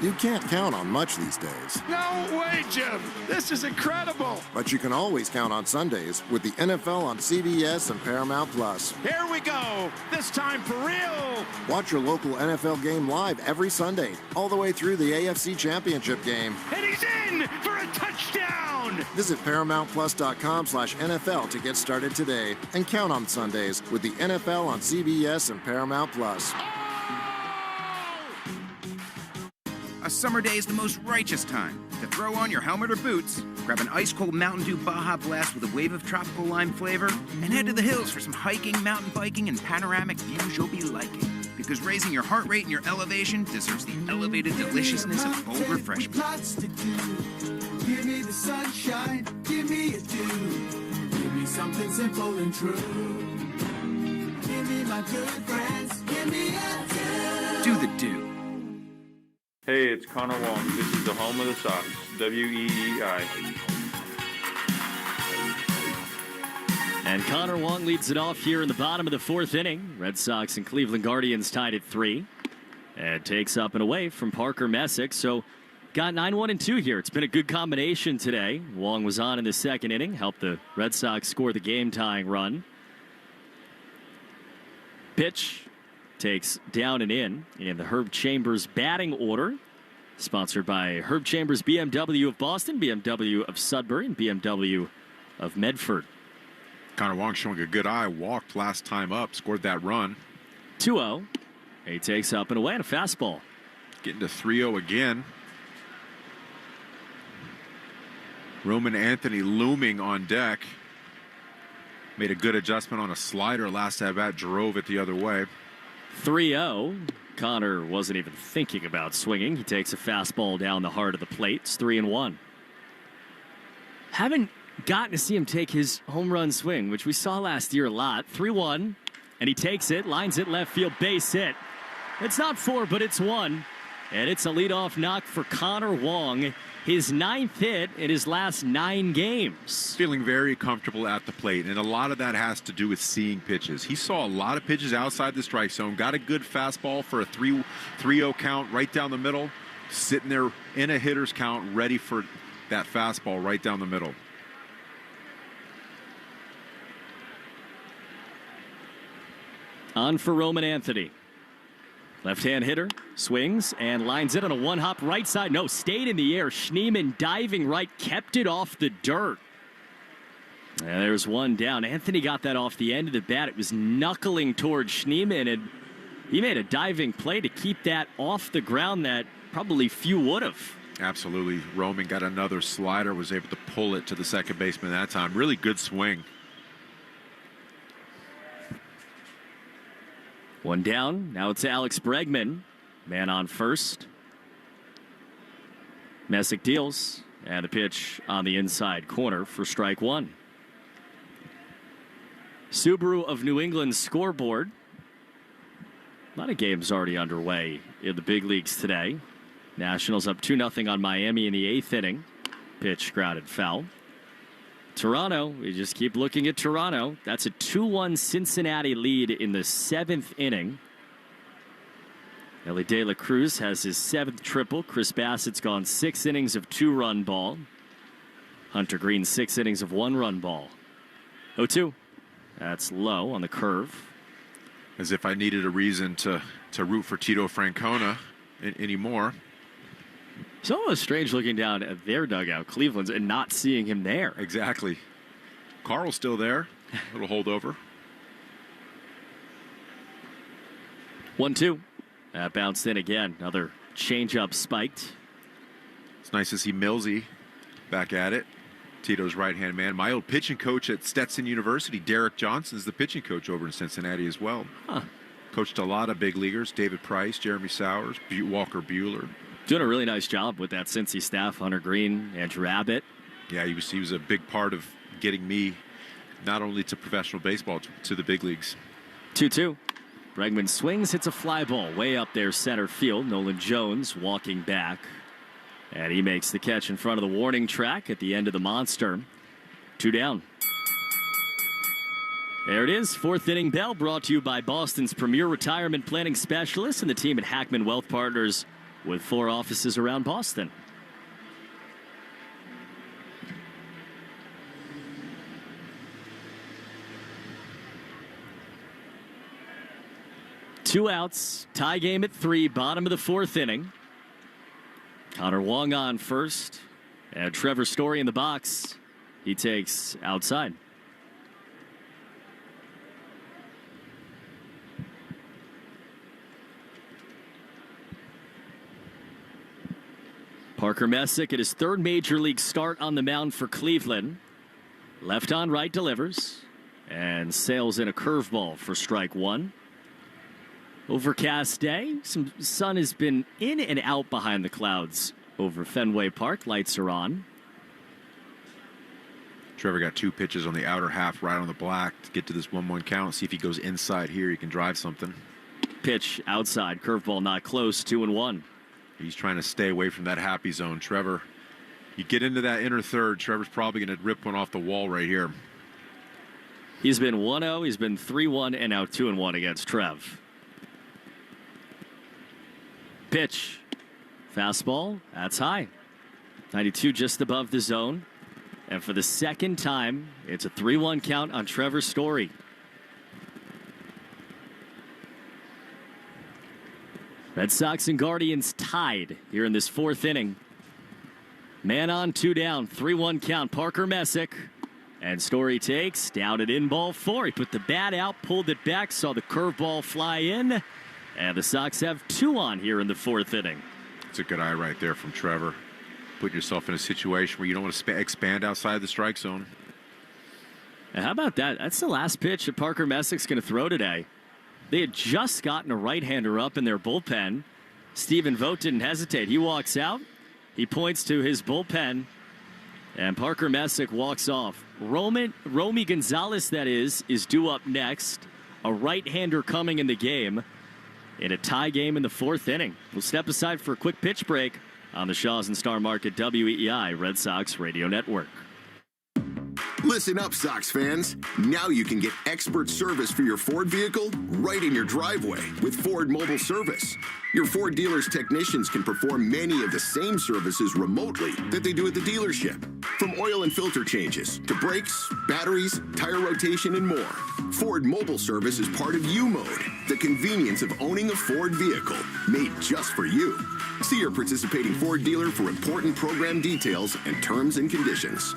You can't count on much these days. No way, Jim. This is incredible. But you can always count on Sundays with the NFL on CBS and Paramount Plus. Here we go. This time for real. Watch your local NFL game live every Sunday, all the way through the AFC Championship game. And he's in for a touchdown. Visit ParamountPlus.com/NFL to get started today and count on Sundays with the NFL on CBS and Paramount Plus. A summer day is the most righteous time to throw on your helmet or boots, grab an ice-cold Mountain Dew Baja Blast with a wave of tropical lime flavor, and head to the hills for some hiking, mountain biking, and panoramic views you'll be liking. Because raising your heart rate and your elevation deserves the elevated deliciousness of bold refreshment. Give me the sunshine, give me a dew. Give me something simple and true. Give me my good friends, give me a dew. Do the dew. Hey, it's Connor Wong. This is the home of the Sox, WEEI. And Connor Wong leads it off here in the bottom of the 4th inning. Red Sox and Cleveland Guardians tied at 3. And takes up and away from Parker Messick. So got 9-1 and 2 here. It's been a good combination today. Wong was on in the 2nd inning, helped the Red Sox score the game-tying run. Pitch takes down and in the Herb Chambers batting order. Sponsored by Herb Chambers BMW of Boston, BMW of Sudbury, and BMW of Medford. Connor Wong showing a good eye. Walked last time up, scored that run. 2-0. He takes up and away on a fastball. Getting to 3-0 again. Roman Anthony looming on deck. Made a good adjustment on a slider last at bat, drove it the other way. 3-0. Connor wasn't even thinking about swinging. He takes a fastball down the heart of the plate. It's 3-1. Haven't gotten to see him take his home run swing, which we saw last year a lot. 3-1, and he takes it, lines it left field, base hit. It's not 4, but it's 1, and it's a leadoff knock for Connor Wong. His 9th hit in his last 9 games. Feeling very comfortable at the plate, and a lot of that has to do with seeing pitches. He saw a lot of pitches outside the strike zone, got a good fastball for a 3-0 count right down the middle, sitting there in a hitter's count, ready for that fastball right down the middle. On for Roman Anthony. Left-hand hitter, swings, and lines it on a one-hop right side. No, stayed in the air. Schneemann diving right, kept it off the dirt. And there's one down. Anthony got that off the end of the bat. It was knuckling towards Schneemann, and he made a diving play to keep that off the ground that probably few would have. Absolutely. Roman got another slider, was able to pull it to the second baseman that time. Really good swing. One down. Now it's Alex Bregman. Man on first. Messick deals. And the pitch on the inside corner for strike 1. Subaru of New England scoreboard. A lot of games already underway in the big leagues today. Nationals up 2-0 on Miami in the 8th inning. Pitch grounded foul. Toronto, we just keep looking at Toronto. That's a 2-1 Cincinnati lead in the 7th inning. Ellie De La Cruz has his 7th triple. Chris Bassett's gone 6 innings of 2-run ball. Hunter Green 6 innings of 1-run ball. 0-2. That's low on the curve. As if I needed a reason to root for Tito Francona anymore. It's almost strange looking down at their dugout, Cleveland's, and not seeing him there. Exactly. Carl's still there. A little holdover. 1-2. That bounced in again. Another changeup spiked. It's nice to see Millsy back at it. Tito's right-hand man. My old pitching coach at Stetson University, Derek Johnson, is the pitching coach over in Cincinnati as well. Huh. Coached a lot of big leaguers. David Price, Jeremy Sowers, Walker Buehler. Doing a really nice job with that Cincy staff. Hunter Green, Andrew Abbott. Yeah, he was a big part of getting me not only to professional baseball, to the big leagues. 2-2. Bregman swings, hits a fly ball way up there center field. Nolan Jones walking back. And he makes the catch in front of the warning track at the end of the monster. 2 down. There it is, 4th inning bell, brought to you by Boston's premier retirement planning specialist and the team at Hackman Wealth Partners with 4 offices around Boston. Two outs, tie game at 3, bottom of the 4th inning. Connor Wong on first, and Trevor Story in the box. He takes outside. Parker Messick at his 3rd major league start on the mound for Cleveland. Left on right delivers and sails in a curveball for strike 1. Overcast day. Some sun has been in and out behind the clouds over Fenway Park. Lights are on. Trevor got 2 pitches on the outer half right on the black to get to this 1-1 count. See if he goes inside here. He can drive something. Pitch outside. Curveball not close. 2-1. He's trying to stay away from that happy zone. Trevor, you get into that inner third, Trevor's probably going to rip one off the wall right here. He's been 1-0. He's been 3-1 and now 2-1 against Trev. Pitch. Fastball. That's high. 92 just above the zone. And for the 2nd time, it's a 3-1 count on Trevor Story. Red Sox and Guardians tied here in this 4th inning. Man on, 2 down. 3-1 count. Parker Messick. And Story takes down at in ball 4. He put the bat out, pulled it back, saw the curveball fly in. And the Sox have 2 on here in the 4th inning. It's a good eye right there from Trevor. Put yourself in a situation where you don't want to expand outside the strike zone. And how about that? That's the last pitch that Parker Messick's going to throw today. They had just gotten a right-hander up in their bullpen. Stephen Vogt didn't hesitate. He walks out. He points to his bullpen. And Parker Messick walks off. Romy Gonzalez, that is due up next. A right-hander coming in the game. In a tie game in the 4th inning. We'll step aside for a quick pitch break on the Shaws and Star Market WEEI Red Sox Radio Network. Listen up, Sox fans. Now you can get expert service for your Ford vehicle right in your driveway with Ford Mobile Service. Your Ford dealer's technicians can perform many of the same services remotely that they do at the dealership. From oil and filter changes to brakes, batteries, tire rotation, and more. Ford Mobile Service is part of U-Mode, the convenience of owning a Ford vehicle made just for you. See your participating Ford dealer for important program details and terms and conditions.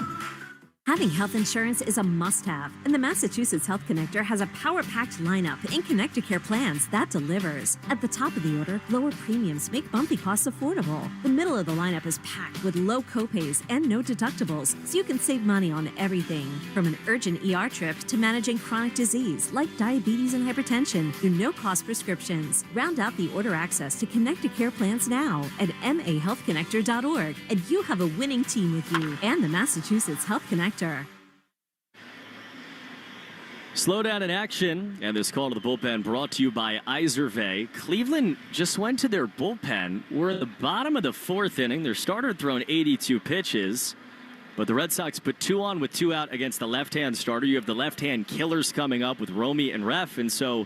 Having health insurance is a must-have, and the Massachusetts Health Connector has a power-packed lineup in Connecticare plans that delivers. At the top of the order, lower premiums make bumpy costs affordable. The middle of the lineup is packed with low copays and no deductibles, so you can save money on everything. From an urgent ER trip to managing chronic disease like diabetes and hypertension through no-cost prescriptions. Round out the order access to Connecticare plans now at mahealthconnector.org, and you have a winning team with you and the Massachusetts Health Connector. Slow down in action, and this call to the bullpen brought to you by Iservay. Cleveland just went to their bullpen. We're at the bottom of the 4th inning. Their starter had thrown 82 pitches, but the Red Sox put 2 on with 2 out against the left-hand starter. You have the left-hand killers coming up with Romy and Ref, and so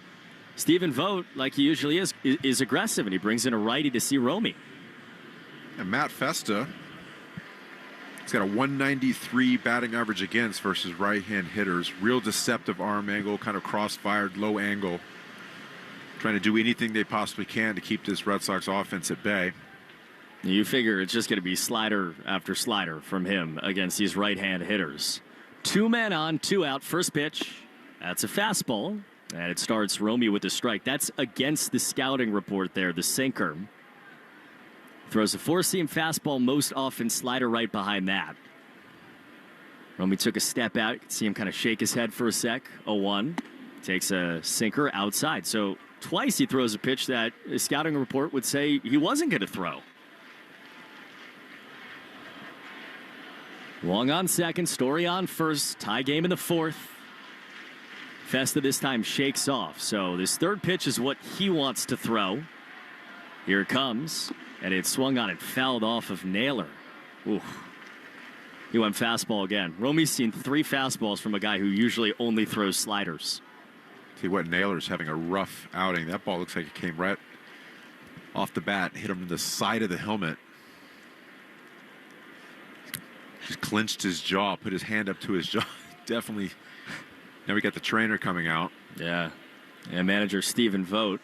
Stephen Vogt, like he usually is aggressive, and he brings in a righty to see Romy. And Matt Festa, he's got a 193 batting average against versus right-hand hitters. Real deceptive arm angle, kind of cross-fired, low angle. Trying to do anything they possibly can to keep this Red Sox offense at bay. You figure it's just going to be slider after slider from him against these right-hand hitters. 2 men on, 2 out. First pitch. That's a fastball. And it starts Romy with the strike. That's against the scouting report there, the sinker. Throws a 4-seam fastball, most often slider right behind that. Romy took a step out. You can see him kind of shake his head for a sec. 0-1. Takes a sinker outside. So twice he throws a pitch that a scouting report would say he wasn't going to throw. Long on second, Story on first. Tie game in the 4th. Festa this time shakes off. So this third pitch is what he wants to throw. Here it comes. And it swung on and fouled off of Naylor. Oof. He went fastball again. Romy's seen 3 fastballs from a guy who usually only throws sliders. See what, Naylor's having a rough outing. That ball looks like it came right off the bat, hit him in the side of the helmet. Just clenched his jaw, put his hand up to his jaw. Definitely. Now we got the trainer coming out. Yeah. And manager Stephen Vogt.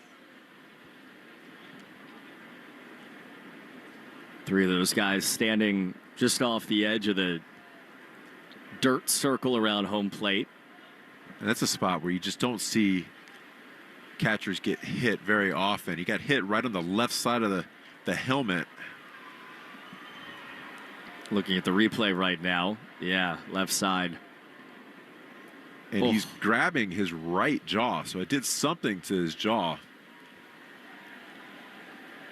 3 of those guys standing just off the edge of the dirt circle around home plate. And that's a spot where you just don't see catchers get hit very often. He got hit right on the left side of the helmet. Looking at the replay right now. Yeah, left side. And he's grabbing his right jaw, so it did something to his jaw.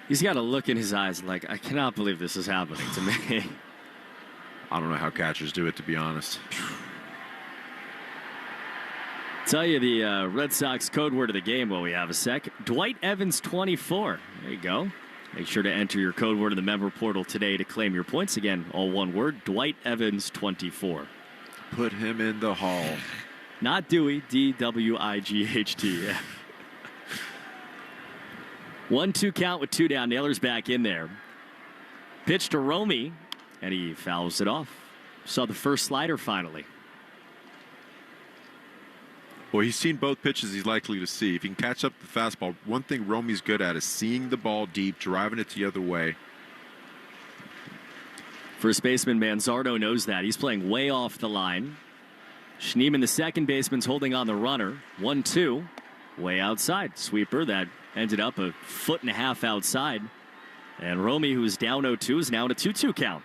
He's got a look in his eyes like, I cannot believe this is happening to me. I don't know how catchers do it, to be honest. Tell you the Red Sox code word of the game while we have a sec. Dwight Evans 24. There you go. Make sure to enter your code word in the member portal today to claim your points. Again, all one word, Dwight Evans 24. Put him in the hall. Not Dewey, D-W-I-G-H-T. 1-2 count with 2 down. Naylor's back in there. Pitch to Romy, and he fouls it off. Saw the first slider finally. Well, he's seen both pitches he's likely to see. If he can catch up the fastball, one thing Romy's good at is seeing the ball deep, driving it the other way. First baseman Manzardo knows that. He's playing way off the line. Schneeman, the second baseman's holding on the runner. 1-2, way outside. Sweeper that ended up 1.5 foot outside. And Romy, who's down 0-2, is now in a 2-2 count.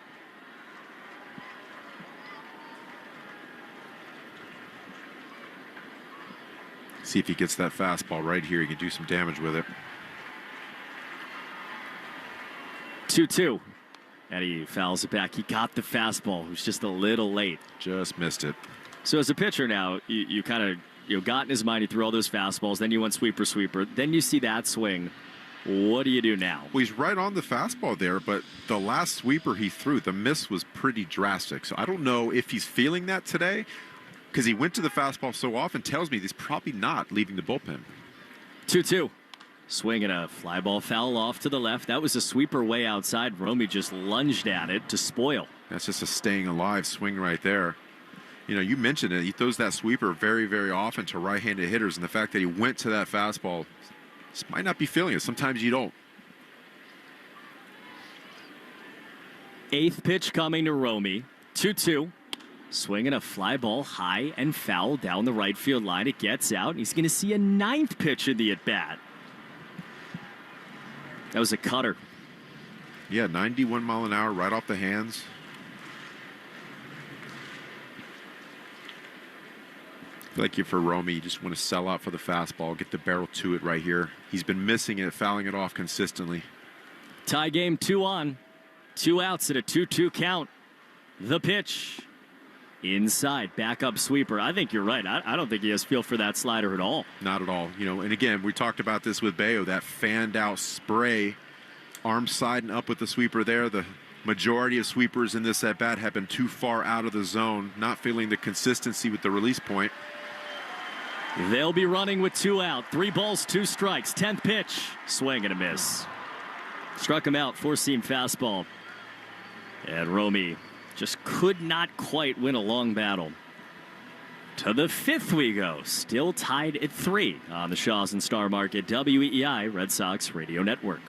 See if he gets that fastball right here. He can do some damage with it. 2-2. And he fouls it back. He got the fastball, who's just a little late. Just missed it. So as a pitcher now, you kind of got in his mind, he threw all those fastballs, then you went sweeper. Then you see that swing. What do you do now? Well, he's right on the fastball there, but the last sweeper he threw, the miss was pretty drastic. So I don't know if he's feeling that today, because he went to the fastball so often, tells me he's probably not leaving the bullpen. 2-2. Swing and a fly ball foul off to the left. That was a sweeper way outside. Romy just lunged at it to spoil. That's just a staying alive swing right there. You know, you mentioned it. He throws that sweeper very, very often to right-handed hitters, and the fact that he went to that fastball, just might not be feeling it. Sometimes you don't. 8th pitch coming to Romy. 2-2. Swinging a fly ball high and foul down the right field line. It gets out, and he's going to see a 9th pitch in the at-bat. That was a cutter. Yeah, 91 mile an hour right off the hands. I feel like you're for Romy, you just want to sell out for the fastball, get the barrel to it right here. He's been missing it, fouling it off consistently. Tie game, 2 on. 2 outs at a 2-2 count. The pitch. Inside, backup sweeper. I think you're right. I don't think he has feel for that slider at all. Not at all. You know, and again, we talked about this with Bayo, that fanned out spray, arm side and up with the sweeper there. The majority of sweepers in this at bat have been too far out of the zone, not feeling the consistency with the release point. They'll be running with 2 out. 3 balls, 2 strikes. 10th pitch. Swing and a miss. Struck him out. 4-seam fastball. And Romy just could not quite win a long battle. To the 5th we go. Still tied at 3 on the Shaws and Star Market WEEI Red Sox Radio Network.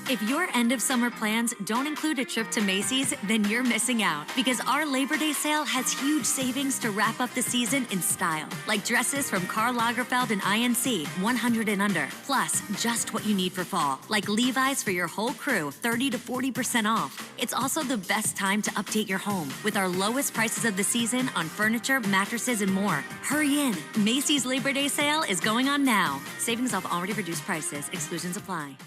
If your end of summer plans don't include a trip to Macy's, then you're missing out because our Labor Day sale has huge savings to wrap up the season in style. Like dresses from Karl Lagerfeld and INC, 100 and under. Plus, just what you need for fall, like Levi's for your whole crew, 30 to 40% off. It's also the best time to update your home with our lowest prices of the season on furniture, mattresses, and more. Hurry in. Macy's Labor Day sale is going on now. Savings off already reduced prices. Exclusions apply.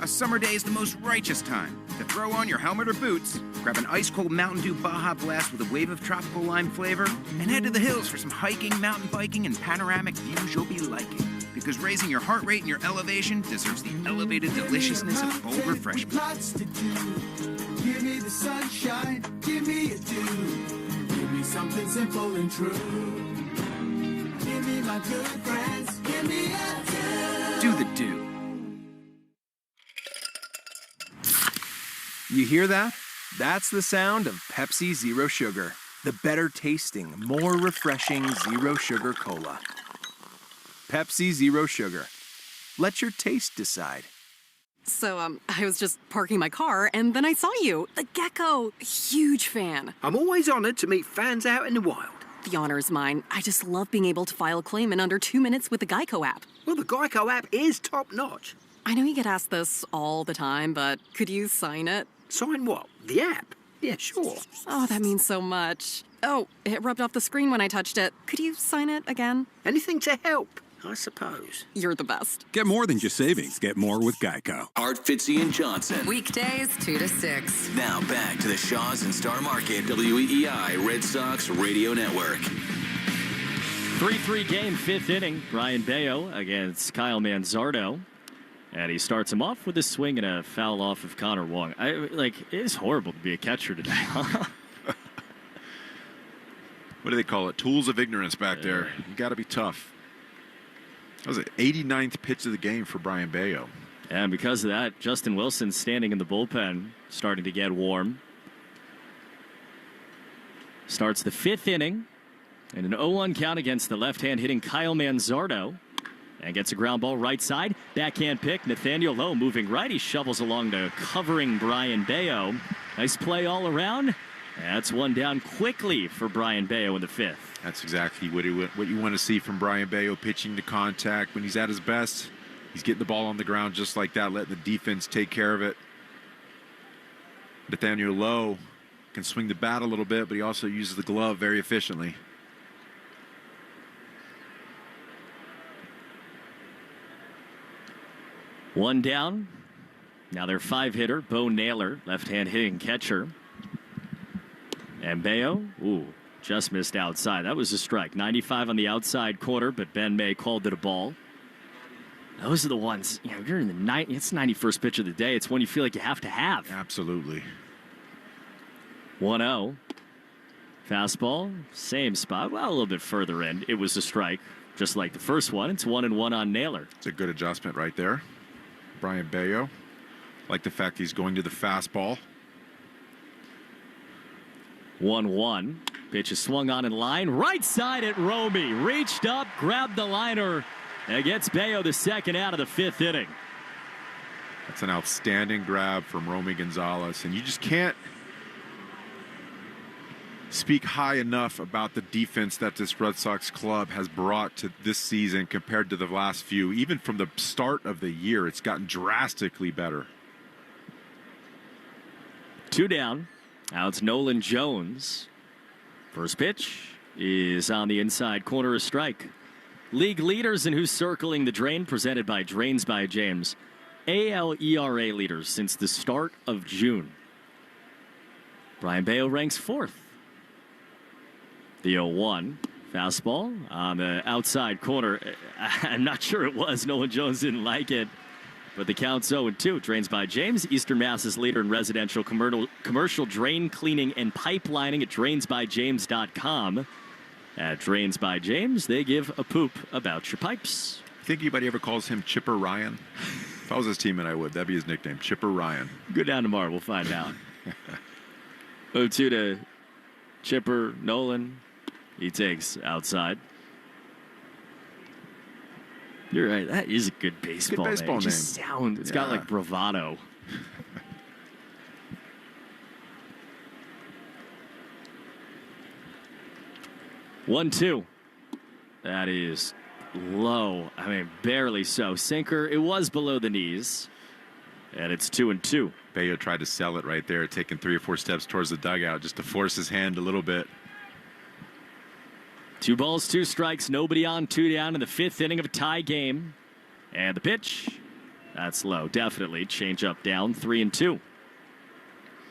A summer day is the most righteous time to throw on your helmet or boots, grab an ice-cold Mountain Dew Baja Blast with a wave of tropical lime flavor, and head to the hills for some hiking, mountain biking, and panoramic views you'll be liking. Because raising your heart rate and your elevation deserves the elevated deliciousness of bold refreshment. Lots to do. Give me the sunshine, give me a dew. Give me something simple and true. Give me my good friends, give me a dew. Do the do. You hear that? That's the sound of Pepsi Zero Sugar. The better tasting, more refreshing Zero Sugar Cola. Pepsi Zero Sugar. Let your taste decide. So, I was just parking my car, and then I saw you. The gecko. Huge fan. I'm always honored to meet fans out in the wild. The honor is mine. I just love being able to file a claim in under 2 minutes with the Geico app. Well, the Geico app is top-notch. I know you get asked this all the time, but could you sign it? Sign what? The app? Yeah, sure. Oh, that means so much. Oh, it rubbed off the screen when I touched it. Could you sign it again? Anything to help, I suppose. You're the best. Get more than just savings. Get more with Geico. Art, Fitzy, and Johnson. Weekdays 2 to 6. Now back to the Shaws and Star Market WEEI Red Sox Radio Network. 3-3 game, 5th inning. Brian Bayo against Kyle Manzardo. And he starts him off with a swing and a foul off of Connor Wong. It is horrible to be a catcher today, huh? What do they call it? Tools of ignorance back there. You got to be tough. That was the 89th pitch of the game for Brian Bayo. And because of that, Justin Wilson standing in the bullpen, starting to get warm. Starts the 5th inning. And an 0-1 count against the left-hand hitting Kyle Manzardo. And gets a ground ball right side. Backhand pick. Nathaniel Lowe moving right. He shovels along to covering Brian Bayo. Nice play all around. That's one down quickly for Brian Bayo in the 5th. That's exactly what you want to see from Brian Bayo, pitching to contact. When he's at his best, he's getting the ball on the ground just like that, letting the defense take care of it. Nathaniel Lowe can swing the bat a little bit, but he also uses the glove very efficiently. One down. Now their 5-hitter, Bo Naylor, left-hand hitting catcher. And Bayo, just missed outside. That was a strike. 95 on the outside corner, but Ben May called it a ball. Those are the ones, you're in the it's the 91st pitch of the day. It's one you feel like you have to have. Absolutely. 1-0. Fastball, same spot. Well, a little bit further in. It was a strike, just like the first one. It's 1-1 on Naylor. It's a good adjustment right there. Brian Bayo. Like the fact he's going to the fastball. 1-1. Pitch is swung on in line. Right side at Romy. Reached up, grabbed the liner, and gets Bayo the second out of the 5th inning. That's an outstanding grab from Romy Gonzalez. And you just can't speak high enough about the defense that this Red Sox club has brought to this season compared to the last few. Even from the start of the year, it's gotten drastically better. 2 down. Now it's Nolan Jones. First pitch is on the inside corner, a strike. League leaders and who's circling the drain, presented by Drains by James. AL ERA leaders since the start of June. Brian Bayo ranks 4th. The 0-1 fastball on the outside corner. I'm not sure it was. Nolan Jones didn't like it. But the count's 0-2. Drains by James, Eastern Mass's leader in residential commercial drain cleaning and pipelining at drainsbyjames.com. At Drains by James, they give a poop about your pipes. Think anybody ever calls him Chipper Ryan? If I was his teammate, I would. That'd be his nickname, Chipper Ryan. Go down tomorrow. We'll find out. 0-2 to Chipper Nolan. He takes outside. You're right. That is a good baseball, good baseball name. It's got like bravado. One, 2. That is low. I mean, barely so. Sinker. It was below the knees. And it's 2-2. Bayo tried to sell it right there, taking 3 or 4 steps towards the dugout just to force his hand a little bit. 2 balls, 2 strikes, nobody on, 2 down in the 5th inning of a tie game. And the pitch, That's low, definitely. Change up down, 3-2.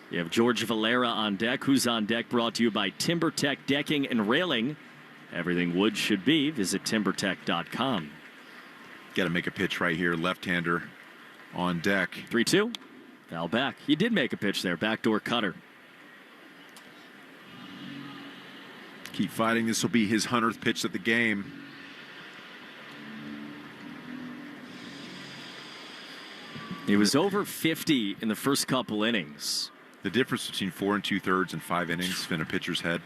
You have George Valera on deck. Who's on deck? Brought to you by TimberTech Decking and Railing. Everything wood should be. Visit timbertech.com. Got to make a pitch right here. Left-hander on deck. 3-2. Foul back. He did make a pitch there. Backdoor cutter. Keep fighting. This will be his 100th pitch of the game. He was over 50 in the first couple innings. The difference between 4 2/3 and 5 innings in a pitcher's head.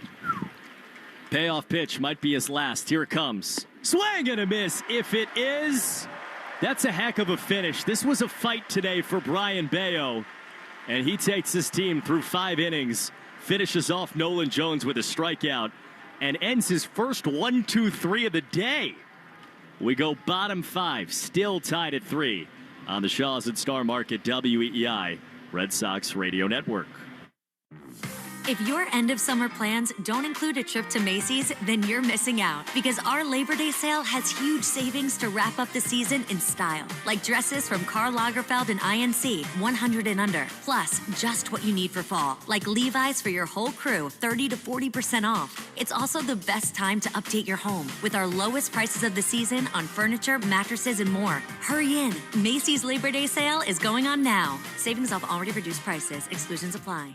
Payoff pitch might be his last. Here it comes. Swing and a miss. If it is, that's a heck of a finish. This was a fight today for Brian Bayo, and he takes his team through 5 innings, finishes off Nolan Jones with a strikeout, and ends his first 1-2-3 of the day. We go bottom 5, still tied at 3 on the Shaws at Star Market WEEI Red Sox Radio Network. If your end of summer plans don't include a trip to Macy's, then you're missing out because our Labor Day sale has huge savings to wrap up the season in style. Like dresses from Karl Lagerfeld and INC, 100 and under. Plus, just what you need for fall, like Levi's for your whole crew, 30 to 40% off. It's also the best time to update your home with our lowest prices of the season on furniture, mattresses, and more. Hurry in. Macy's Labor Day sale is going on now. Savings off already reduced prices. Exclusions apply.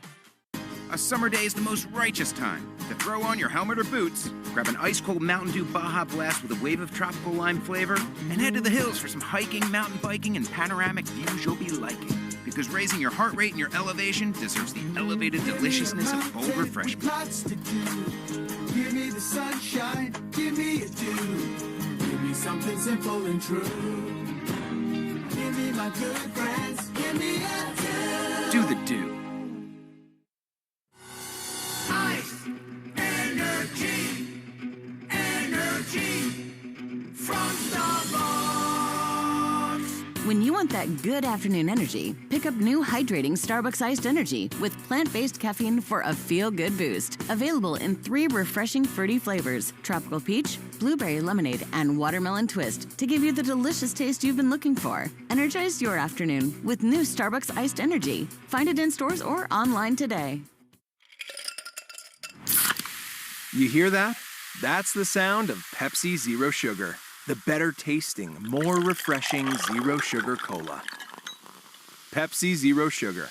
A summer day is the most righteous time to throw on your helmet or boots, grab an ice-cold Mountain Dew Baja Blast with a wave of tropical lime flavor, and head to the hills for some hiking, mountain biking, and panoramic views you'll be liking. Because raising your heart rate and your elevation deserves the elevated deliciousness of bold refreshment. Give me the sunshine, give me a dew. Give me something simple and true. Give me my good friends, give me a dew. Do the dew. Ice, energy, energy from Starbucks. When you want that good afternoon energy, pick up new hydrating Starbucks iced energy with plant-based caffeine for a feel-good boost. Available in 3 refreshing fruity flavors: tropical peach, blueberry lemonade, and watermelon twist to give you the delicious taste you've been looking for. Energize your afternoon with new Starbucks iced energy. Find it in stores or online today. You hear that? That's the sound of Pepsi Zero Sugar. The better tasting, more refreshing Zero Sugar Cola. Pepsi Zero Sugar.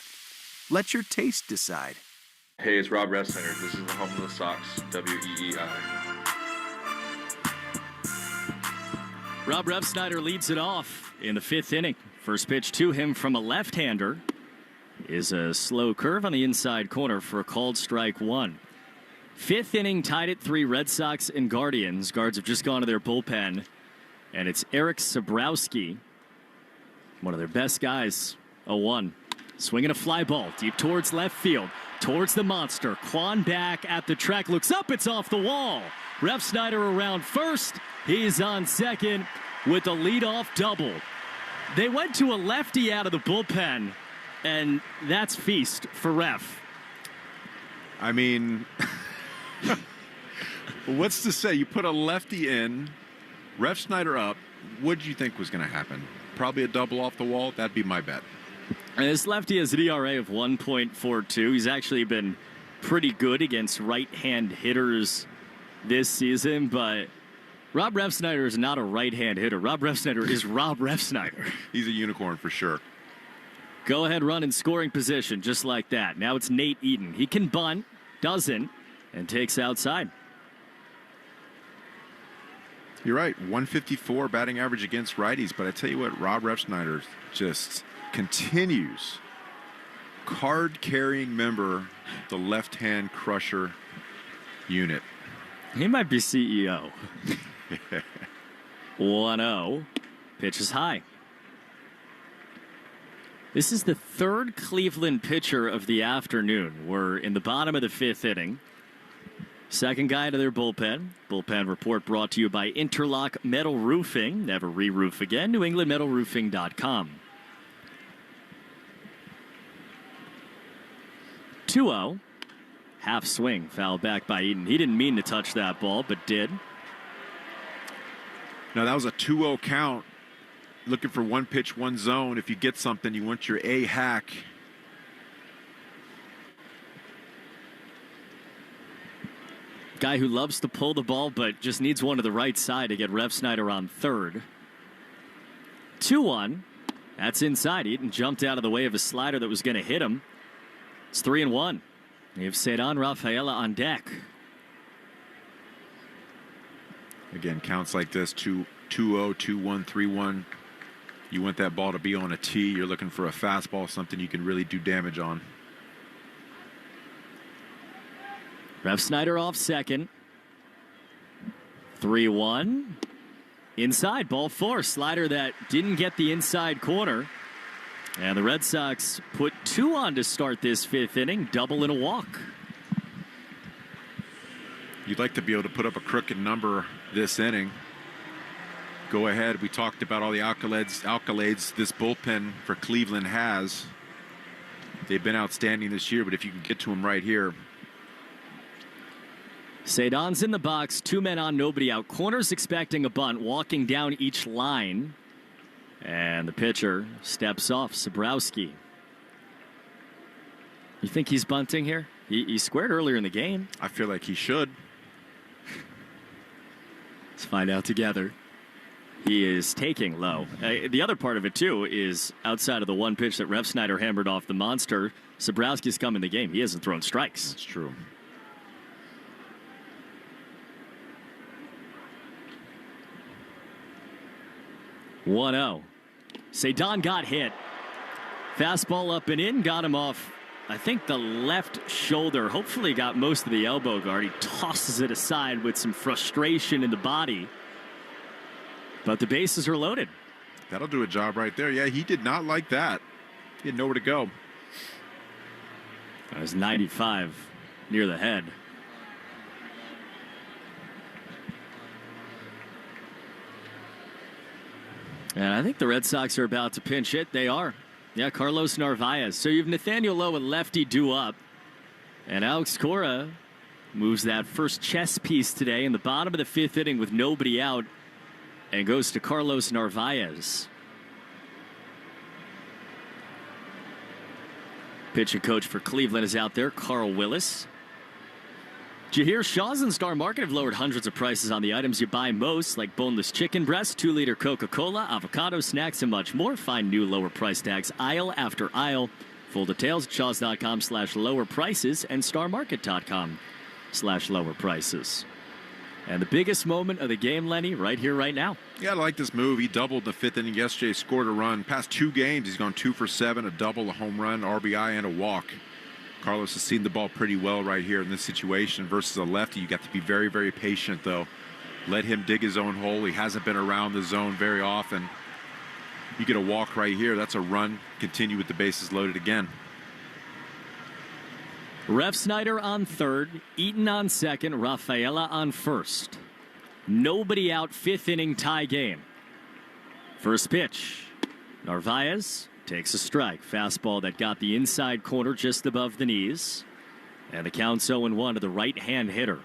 Let your taste decide. Hey, it's Rob Refsnyder. This is the home of the Sox, WEEI. Rob Refsnyder leads it off in the 5th inning. First pitch to him from a left-hander is a slow curve on the inside corner for a called strike 1. 5th inning, tied at 3, Red Sox and Guardians. Guards have just gone to their bullpen, and it's Eric Sabrowski, one of their best guys, 0-1. Swinging a fly ball deep towards left field, towards the monster. Kwan back at the track, looks up, it's off the wall. Refsnyder around first, he's on second with a leadoff double. They went to a lefty out of the bullpen, and that's feast for Ref. I mean... What's to say? You put a lefty in, Refsnyder up. What did you think was going to happen? Probably a double off the wall. That'd be my bet. And this lefty has an ERA of 1.42. He's actually been pretty good against right-hand hitters this season, but Rob Refsnyder is not a right-hand hitter. Rob Refsnyder is Rob Refsnyder. He's a unicorn for sure. Go ahead, run in scoring position just like that. Now it's Nate Eaton. He can bunt, doesn't, and takes outside. You're right, 154 batting average against righties, but I tell you what, Rob Refsnyder just continues card-carrying member of the left-hand crusher unit. He might be CEO. 1-0. Pitch is high. This is the 3rd Cleveland pitcher of the afternoon. We're in the bottom of the 5th inning. Second guy to their bullpen. Bullpen report brought to you by Interlock Metal Roofing. Never re-roof again. NewEnglandMetalRoofing.com. 2-0. Half swing. Foul back by Eaton. He didn't mean to touch that ball, but did. Now, that was a 2-0 count. looking for one pitch, one zone. If you get something, you want your A hack. Guy who loves to pull the ball, but just needs one to the right side to get Refsnyder on third. 2-1. That's inside. Eaton jumped out of the way of a slider that was going to hit him. It's 3-1. You have Cedon Rafaela on deck. Again, counts like this, 2-0, 2-1, 3-1. You want that ball to be on a tee. You're looking for a fastball, something you can really do damage on. Refsnyder off second. 3-1. Inside, ball four. Slider that didn't get the inside corner. And the Red Sox put 2 on to start this 5th inning. Double and a walk. You'd like to be able to put up a crooked number this inning. Go ahead. We talked about all the accolades this bullpen for Cleveland has. They've been outstanding this year, but if you can get to them right here. Cedon's in the box, 2 men on, nobody out. Corner's expecting a bunt, walking down each line. And the pitcher steps off, Sobrowski. You think he's bunting here? He squared earlier in the game. I feel like he should. Let's find out together. He is taking low. The other part of it, too, is outside of the one pitch that Refsnyder hammered off the monster, Sobrowski's come in the game. He hasn't thrown strikes. That's true. One-0. Cedon got hit. Fastball up and in, got him off, I think, the left shoulder. Hopefully got most of the elbow guard. He tosses it aside with some frustration in the body. But the bases are loaded. That'll do a job right there. Yeah, he did not like that. He had nowhere to go. That was 95 near the head. And I think the Red Sox are about to pinch hit. They are. Yeah, Carlos Narvaez. So you have Nathaniel Lowe and lefty due up. And Alex Cora moves that first chess piece today in the bottom of the 5th inning with nobody out and goes to Carlos Narvaez. Pitching coach for Cleveland is out there, Carl Willis. Did you hear Shaw's and Star Market have lowered hundreds of prices on the items you buy most, like boneless chicken breast, 2-liter Coca-Cola, avocado, snacks, and much more. Find new lower price tags aisle after aisle. Full details at shaws.com/lower prices and starmarket.com/lower prices. And the biggest moment of the game, Lenny, right here, right now. Yeah, I like this move. He doubled the 5th inning yesterday, scored a run. Past 2 games, he's gone 2 for 7, a double, a home run, RBI, and a walk. Carlos has seen the ball pretty well right here in this situation versus a lefty. You got to be very, very patient, though. Let him dig his own hole. He hasn't been around the zone very often. You get a walk right here. That's a run. Continue with the bases loaded again. Refsnyder on third, Eaton on second, Rafaela on first. Nobody out, 5th inning tie game. First pitch. Narvaez takes a strike. Fastball that got the inside corner just above the knees. And the count's 0-1 to the right-hand hitter.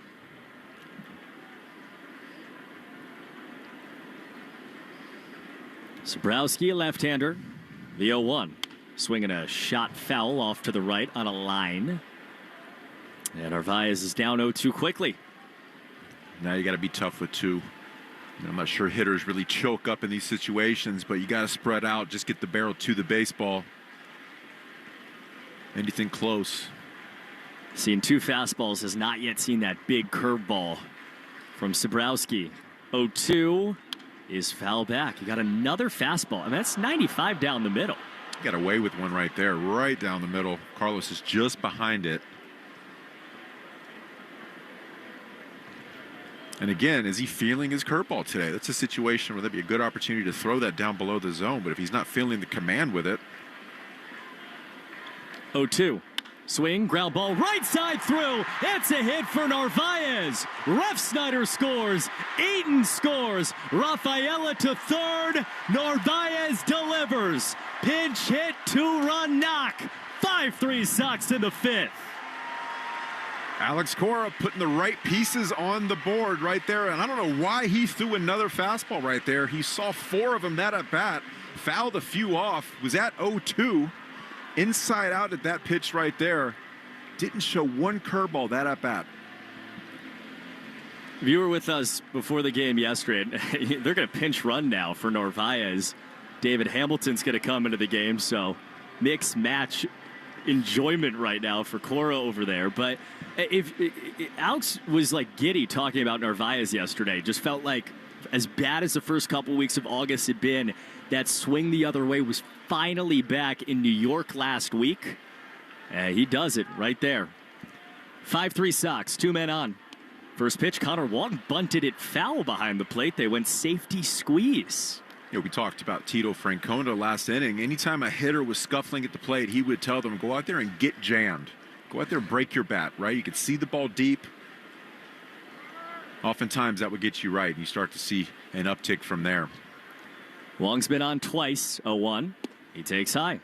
Sobrowski, a left-hander. The 0-1. Swinging a shot foul off to the right on a line. And Narvaez is down 0-2 quickly. Now you got to be tough with 2. I'm not sure hitters really choke up in these situations, but you got to spread out, just get the barrel to the baseball. Anything close. Seen 2 fastballs, has not yet seen that big curveball from Sobrowski. 0-2 is foul back. You got another fastball, and that's 95 down the middle. Got away with one right there, right down the middle. Carlos is just behind it. And again, is he feeling his curveball today? That's a situation where that'd be a good opportunity to throw that down below the zone. But if he's not feeling the command with it. 0-2. Swing, ground ball, right side through. It's a hit for Narvaez. Refsnyder scores. Eaton scores. Rafaela to third. Narvaez delivers. Pinch hit, 2-run knock. 5-3 Sox in the 5th. Alex Cora putting the right pieces on the board right there, and I don't know why he threw another fastball right there. He saw 4 of them that at bat, fouled a few off, was at 0-2, inside out at that pitch right there. Didn't show one curveball that at bat. If you were with us before the game yesterday, they're going to pinch run now for Narvaez. David Hamilton's going to come into the game, so mixed match enjoyment right now for Cora over there. But if Alex was like giddy talking about Narvaez yesterday, just felt like as bad as the first couple weeks of August had been, that swing the other way was finally back in New York last week. He does it right there. 5-3 Sox, 2 men on. First pitch, Connor Wong bunted it foul behind the plate. They went safety squeeze. We talked about Tito Francona last inning. Anytime a hitter was scuffling at the plate, he would tell them, go out there and get jammed. Go out there and break your bat, right? You could see the ball deep. Oftentimes that would get you right, and you start to see an uptick from there. Wong's been on twice, 0-1. He takes high.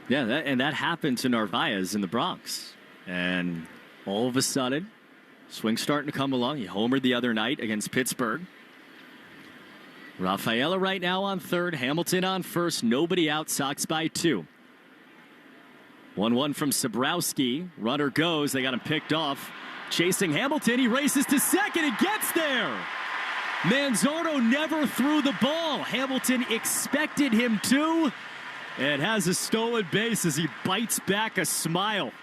Yeah, that happened to Narvaez in the Bronx. And all of a sudden, swing's starting to come along. He homered the other night against Pittsburgh. Rafaela right now on third. Hamilton on first. Nobody out. Sox by 2. 1-1 from Sabrowski. Runner goes. They got him picked off. Chasing Hamilton. He races to second and gets there. Manzardo never threw the ball. Hamilton expected him to. And has a stolen base as he bites back a smile.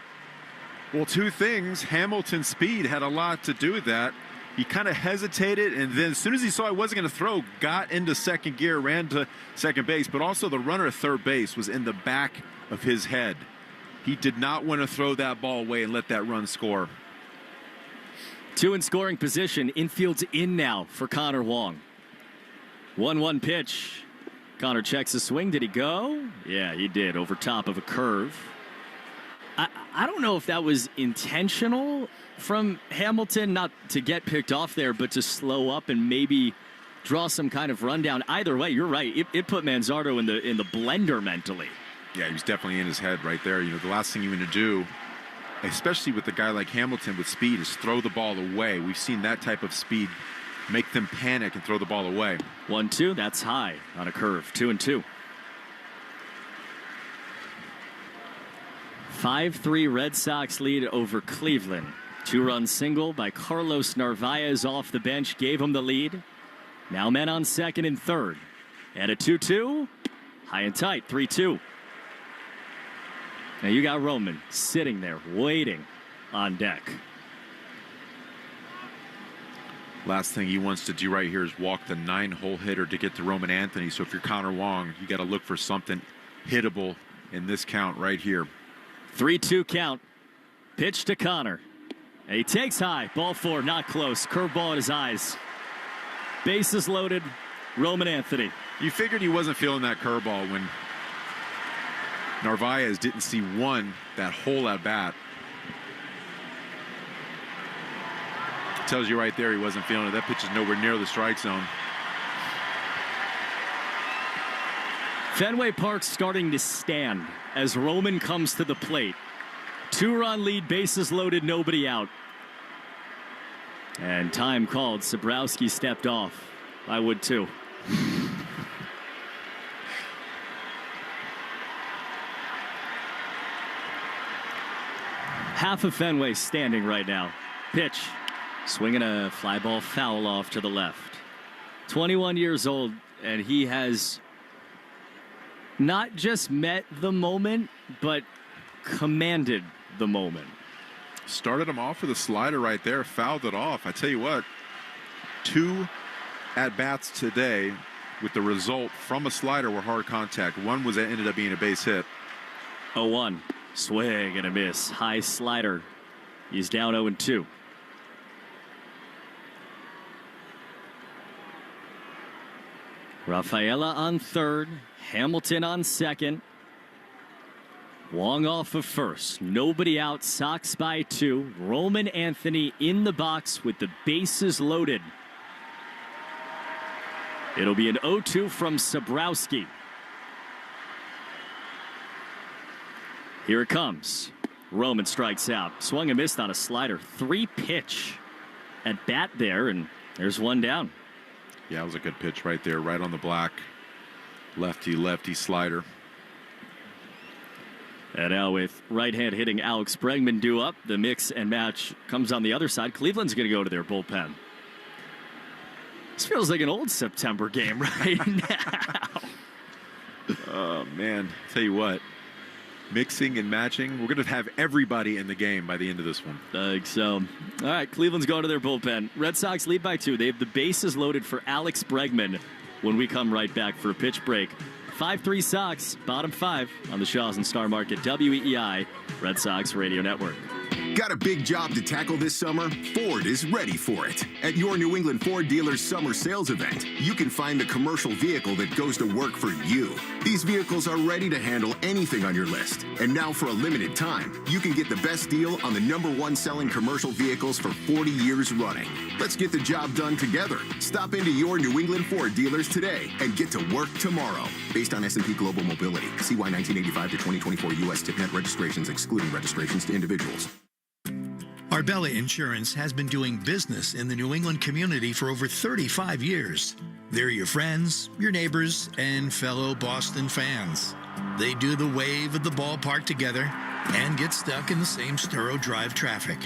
Well, 2 things. Hamilton's speed had a lot to do with that. He kind of hesitated, and then as soon as he saw he wasn't going to throw, got into second gear, ran to second base, but also the runner at third base was in the back of his head. He did not want to throw that ball away and let that run score. 2 in scoring position. Infield's in now for Connor Wong. 1-1 pitch. Connor checks the swing. Did he go? Yeah, he did, over top of a curve. I don't know if that was intentional from Hamilton, not to get picked off there, but to slow up and maybe draw some kind of rundown. Either way, you're right. It put Manzardo in the blender mentally. Yeah, he was definitely in his head right there. The last thing you want to do, especially with a guy like Hamilton with speed, is throw the ball away. We've seen that type of speed make them panic and throw the ball away. 1-2, that's high on a curve. 2-2. 5-3 Red Sox lead over Cleveland. 2-run single by Carlos Narvaez off the bench gave him the lead. Now men on second and third. And a 2-2. High and tight, 3-2. Now you got Roman sitting there waiting on deck. Last thing he wants to do right here is walk the 9-hole hitter to get to Roman Anthony. So if you're Connor Wong, you got to look for something hittable in this count right here. 3-2 count. Pitch to Connor. And he takes high. Ball 4, not close. Curveball in his eyes. Bases loaded. Roman Anthony. You figured he wasn't feeling that curveball when Narvaez didn't see that whole at bat. Tells you right there he wasn't feeling it. That pitch is nowhere near the strike zone. Fenway Park's starting to stand as Roman comes to the plate. 2-run lead, bases loaded, nobody out. And time called. Sabrowski stepped off. I would too. Half of Fenway standing right now. Pitch. Swinging a fly ball foul off to the left. 21 years old, and he has not just met the moment, but commanded the moment. Started him off with a slider right there, fouled it off. I tell you what, 2 at-bats today with the result from a slider were hard contact. One was that ended up being a base hit. 0-1. Swing and a miss. High slider. He's down 0-2. Rafaela on third. Hamilton on second. Wong off of first. Nobody out. Sox by 2. Roman Anthony in the box with the bases loaded. It'll be an 0-2 from Sabrowski. Here it comes. Roman strikes out. Swung and missed on a slider. 3-pitch at bat there, and there's one down. Yeah, it was a good pitch right there, right on the black. Lefty slider. And now with right hand hitting Alex Bregman due up, the mix and match comes on the other side. Cleveland's going to go to their bullpen. This feels like an old September game right now. Oh, man. Tell you what. Mixing and matching. We're going to have everybody in the game by the end of this one. I think so. All right, Cleveland's going to their bullpen. Red Sox lead by 2. They have the bases loaded for Alex Bregman when we come right back for a pitch break. 5-3 Sox, bottom 5 on the Shaws and Star Market, WEEI, Red Sox Radio Network. Got a big job to tackle this summer? Ford is ready for it. At your New England Ford dealer's summer sales event, you can find the commercial vehicle that goes to work for you. These vehicles are ready to handle anything on your list. And now for a limited time, you can get the best deal on the #1 selling commercial vehicles for 40 years running. Let's get the job done together. Stop into your New England Ford dealers today and get to work tomorrow. Based on S&P Global Mobility, CY 1985 to 2024 U.S. TIPNet registrations excluding registrations to individuals. Arbella Insurance has been doing business in the New England community for over 35 years. They're your friends, your neighbors, and fellow Boston fans. They do the wave at the ballpark together and get stuck in the same Sturo Drive traffic.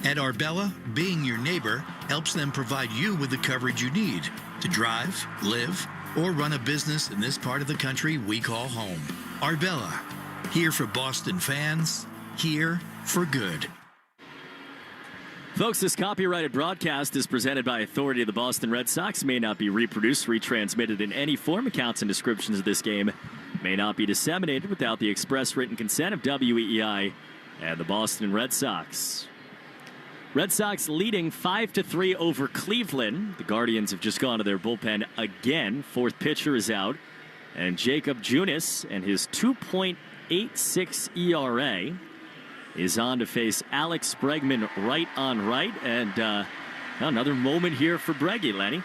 At Arbella, being your neighbor helps them provide you with the coverage you need to drive, live, or run a business in this part of the country we call home. Arbella, here for Boston fans, here for good. Folks, this copyrighted broadcast is presented by authority of the Boston Red Sox, may not be reproduced, retransmitted in any form. Accounts and descriptions of this game may not be disseminated without the express written consent of WEEI and the Boston Red Sox. Red Sox leading 5-3 over Cleveland. The Guardians have just gone to their bullpen again. Fourth pitcher is out. And Jacob Junis and his 2.86 ERA is on to face Alex Bregman right on right. And another moment here for Breggy, Lenny.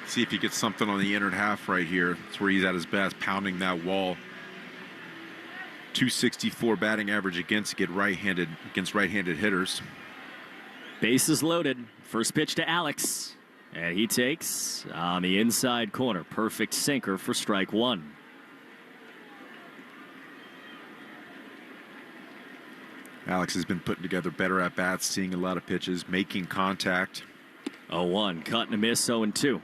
See if he gets something on the inner half right here. That's where he's at his best, pounding that wall. 264 batting average against right-handed hitters. Bases loaded. First pitch to Alex. And he takes on the inside corner. Perfect sinker for strike one. Alex has been putting together better at-bats, seeing a lot of pitches, making contact. 0-1, cut and a miss, 0-2.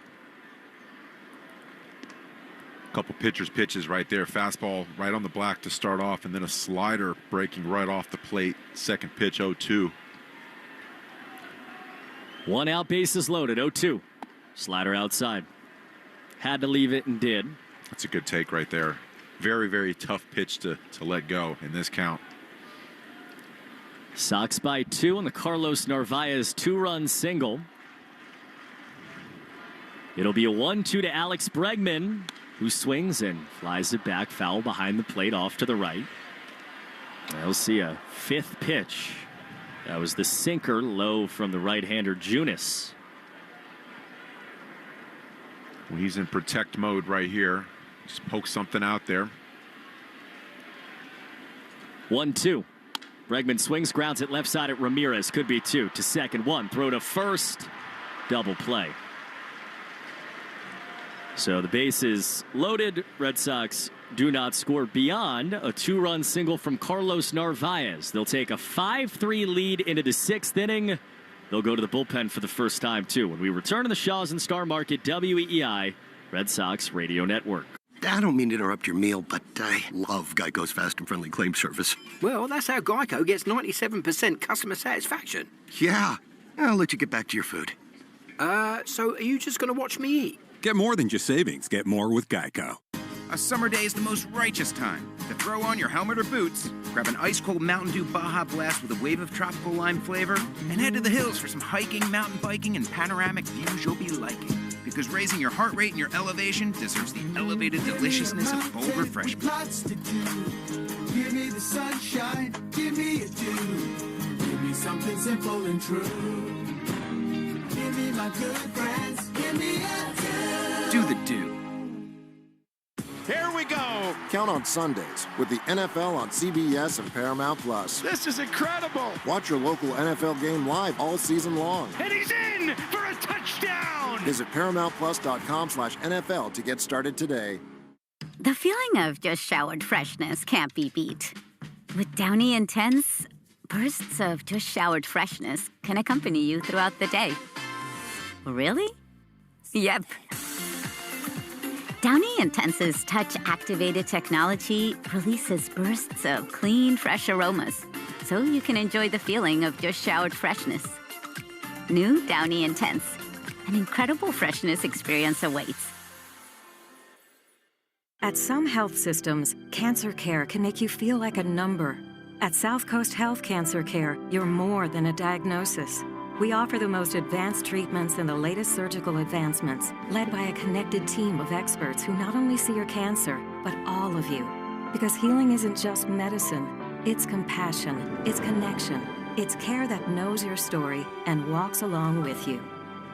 Couple pitches right there. Fastball right on the black to start off, and then a slider breaking right off the plate. Second pitch, 0-2. One out, bases loaded, 0-2. Slider outside. Had to leave it and did. That's a good take right there. Very, very tough pitch to let go in this count. Sox by 2 on the Carlos Narvaez 2-run single. It'll be a 1-2 to Alex Bregman, who swings and flies it back foul behind the plate off to the right. We'll see a fifth pitch. That was the sinker low from the right-hander Junis. Well, he's in protect mode right here. Just poke something out there. 1-2. Bregman swings, grounds it left side at Ramirez. Could be 2 to second. 1 throw to first. Double play. So the bases loaded. Red Sox do not score beyond a 2-run single from Carlos Narvaez. They'll take a 5-3 lead into the 6th inning. They'll go to the bullpen for the first time, too. When we return to the Shaws and Star Market, WEEI, Red Sox Radio Network. I don't mean to interrupt your meal, but I love Geico's fast and friendly claim service. Well, that's how Geico gets 97% customer satisfaction. Yeah. I'll let you get back to your food. So are you just going to watch me eat? Get more than just savings. Get more with Geico. A summer day is the most righteous time to throw on your helmet or boots, grab an ice-cold Mountain Dew Baja Blast with a wave of tropical lime flavor, and head to the hills for some hiking, mountain biking, and panoramic views you'll be liking. Because raising your heart rate and your elevation deserves the elevated deliciousness of bold refreshment. Give me the sunshine, give me a dew. Give me something simple and true. Give me my good friends, give me a dew. Do the dew. Here we go. Count on Sundays with the NFL on CBS and Paramount Plus. This is incredible. Watch your local NFL game live all season long. And he's in for a touchdown. Visit ParamountPlus.com/NFL to get started today. The feeling of just showered freshness can't be beat. With Downy Intense, bursts of just showered freshness can accompany you throughout the day. Really? Yep. Downy Intense's touch-activated technology releases bursts of clean, fresh aromas, so you can enjoy the feeling of just showered freshness. New Downy Intense. An incredible freshness experience awaits. At some health systems, cancer care can make you feel like a number. At South Coast Health Cancer Care, you're more than a diagnosis. We offer the most advanced treatments and the latest surgical advancements, led by a connected team of experts who not only see your cancer, but all of you. Because healing isn't just medicine, it's compassion, it's connection, it's care that knows your story and walks along with you.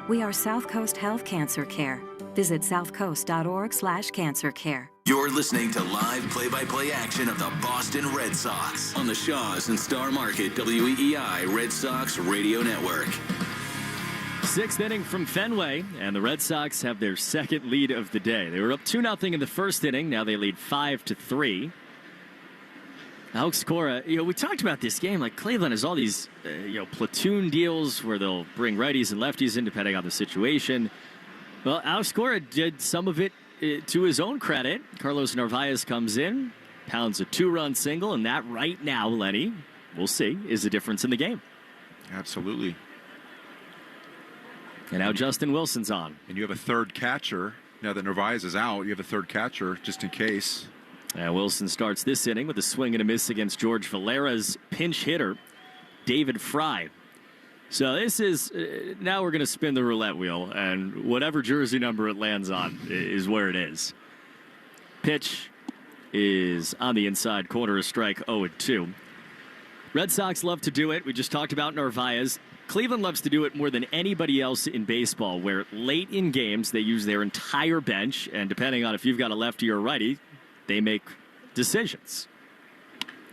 We are South Coast Health Cancer Care. Visit southcoast.org/cancercare. You're listening to live play-by-play action of the Boston Red Sox on the Shaws and Star Market WEEI Red Sox Radio Network. Sixth inning from Fenway, and the Red Sox have their second lead of the day. They were up 2-0 in the first inning. Now they lead 5-3. Alex Cora, we talked about this game. Like, Cleveland has all these, platoon deals where they'll bring righties and lefties in depending on the situation. Well, Alex Cora did some of it to his own credit. Carlos Narvaez comes in, pounds a 2-run single, and that right now, Lenny, we'll see, is the difference in the game. Absolutely. And now Justin Wilson's on. And you have a third catcher. Now that Narvaez is out, you have a third catcher just in case. And Wilson starts this inning with a swing and a miss against George Valera's pinch hitter, David Fry. So this is, now we're going to spin the roulette wheel, and whatever jersey number it lands on is where it is. Pitch is on the inside corner, a strike, 0-2. Red Sox love to do it. We just talked about Narvaez. Cleveland loves to do it more than anybody else in baseball, where late in games they use their entire bench, and depending on if you've got a lefty or a righty, they make decisions.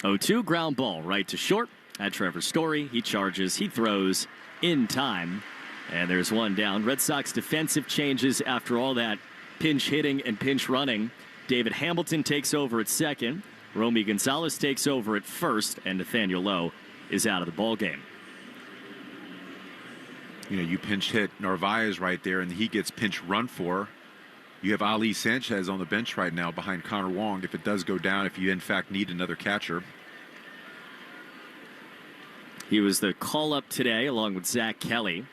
0-2, ground ball right to short. At Trevor Story, he charges, he throws in time, and there's one down. Red Sox defensive changes after all that pinch hitting and pinch running. David Hamilton takes over at second, Romy Gonzalez takes over at first, and Nathaniel Lowe is out of the ballgame. You pinch hit Narvaez right there, and he gets pinch run for. You have Ali Sanchez on the bench right now behind Connor Wong if it does go down, if you in fact need another catcher. He was the call-up today along with Zach Kelly.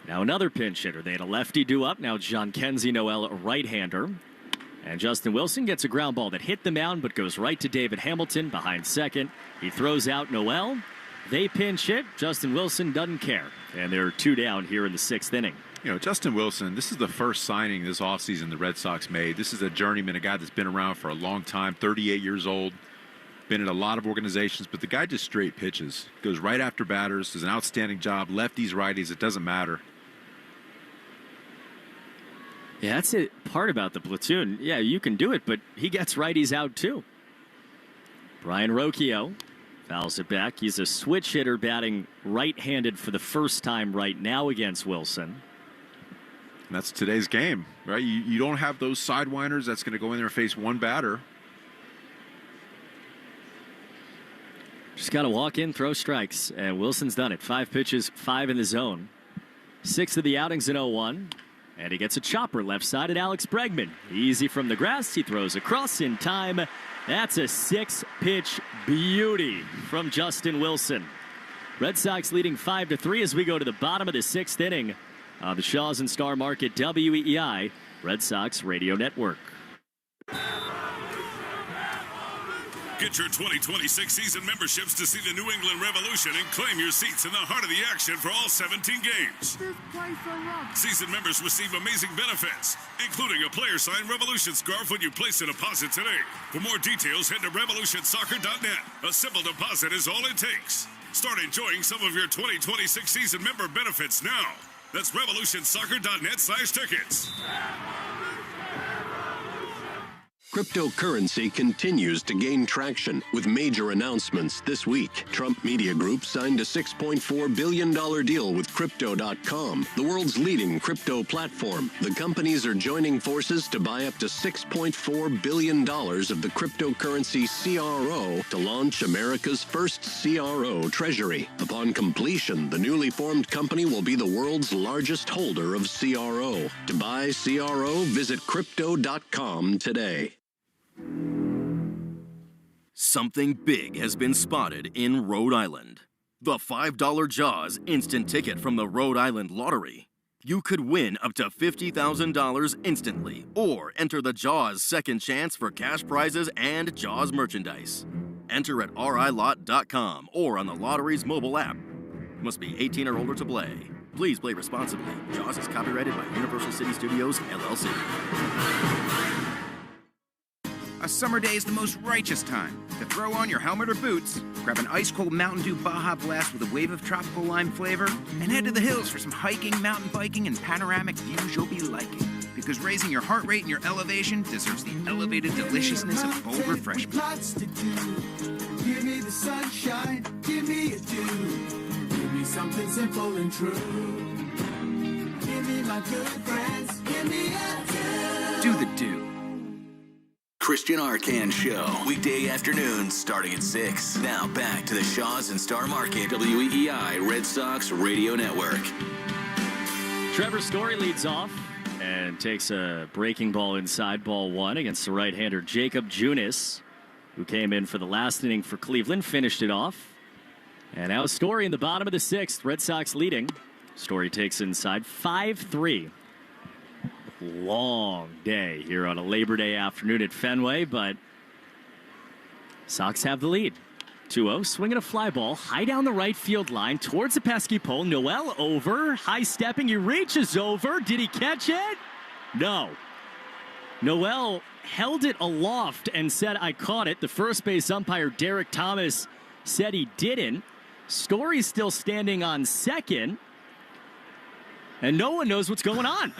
Now another pinch hitter. They had a lefty due up. Now Jean-Kenzie Noel, a right-hander. And Justin Wilson gets a ground ball that hit the mound but goes right to David Hamilton behind second. He throws out Noel. They pinch hit. Justin Wilson doesn't care. And there are two down here in the sixth inning. Justin Wilson, this is the first signing this offseason the Red Sox made. This is a journeyman, a guy that's been around for a long time, 38 years old. Been in a lot of organizations, but the guy just straight pitches. Goes right after batters, does an outstanding job. Lefties, righties, it doesn't matter. Yeah, that's it. Part about the platoon. Yeah, you can do it, but he gets righties out too. Brian Rocchio fouls it back. He's a switch hitter batting right-handed for the first time right now against Wilson. And that's today's game, right? You don't have those sidewinders that's going to go in there and face one batter. Just got to walk in, throw strikes, and Wilson's done it. 5 pitches, 5 in the zone. 6 of the outings in 0-1, and he gets a chopper left side at Alex Bregman. Easy from the grass, he throws across in time. That's a 6-pitch beauty from Justin Wilson. Red Sox leading 5-3 as we go to the bottom of the 6th inning on the Shaws and Star Market WEEI Red Sox Radio Network. Get your 2026 season memberships to see the New England Revolution and claim your seats in the heart of the action for all 17 games. Season members receive amazing benefits, including a player-signed Revolution scarf when you place a deposit today. For more details, head to revolutionsoccer.net. A simple deposit is all it takes. Start enjoying some of your 2026 season member benefits now. That's revolutionsoccer.net/tickets. Cryptocurrency continues to gain traction with major announcements this week. Trump Media Group signed a $6.4 billion deal with Crypto.com, the world's leading crypto platform. The companies are joining forces to buy up to $6.4 billion of the cryptocurrency CRO to launch America's first CRO treasury. Upon completion, the newly formed company will be the world's largest holder of CRO. To buy CRO, visit Crypto.com today. Something big has been spotted in Rhode Island. The $5 Jaws instant ticket from the Rhode Island Lottery. You could win up to $50,000 instantly, or enter the Jaws second chance for cash prizes and Jaws merchandise. Enter at rilot.com or on the lottery's mobile app. Must be 18 or older to play. Please play responsibly. Jaws is copyrighted by Universal City Studios, LLC. A summer day is the most righteous time to throw on your helmet or boots, grab an ice-cold Mountain Dew Baja Blast with a wave of tropical lime flavor, and head to the hills for some hiking, mountain biking, and panoramic views you'll be liking. Because raising your heart rate and your elevation deserves the elevated deliciousness of bold refreshment. Lots to do. Give me the sunshine, give me a dew. Give me something simple and true. Give me my good friends, give me a dew. Do the dew. Christian Arcand Show, weekday afternoons starting at 6. Now back to the Shaws and Star Market WEEI Red Sox Radio Network. Trevor Story leads off and takes a breaking ball inside ball one against the right-hander Jacob Junis, who came in for the last inning for Cleveland, finished it off. And now Story in the bottom of the 6th, Red Sox leading. Story takes inside 5-3. Long day here on a Labor Day afternoon at Fenway, but Sox have the lead. 2-0, swinging a fly ball high down the right field line towards the pesky pole. Noel over, high stepping, he reaches over. Did he catch it? No. Noel held it aloft and said, "I caught it." The first base umpire, Derek Thomas, said he didn't. Story's still standing on second. And no one knows what's going on.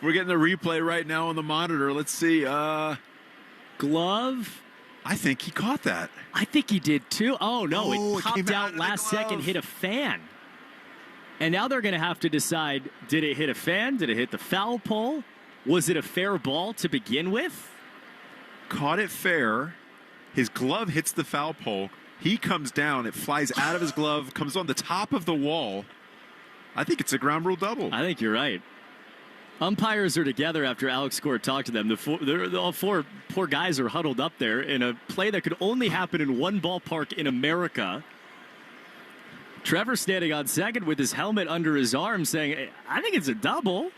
We're getting the replay right now on the monitor. Let's see. Glove. I think he caught that. I think he did too. Oh, no. It came popped out last second, hit a fan. And now they're going to have to decide, did it hit a fan? Did it hit the foul pole? Was it a fair ball to begin with? Caught it fair. His glove hits the foul pole. He comes down. It flies out of his glove, comes on the top of the wall. I think it's a ground rule double. I think you're right. Umpires are together after Alex Cora talked to them. All four poor guys are huddled up there in a play that could only happen in one ballpark in America. Trevor standing on second with his helmet under his arm saying, "I think it's a double."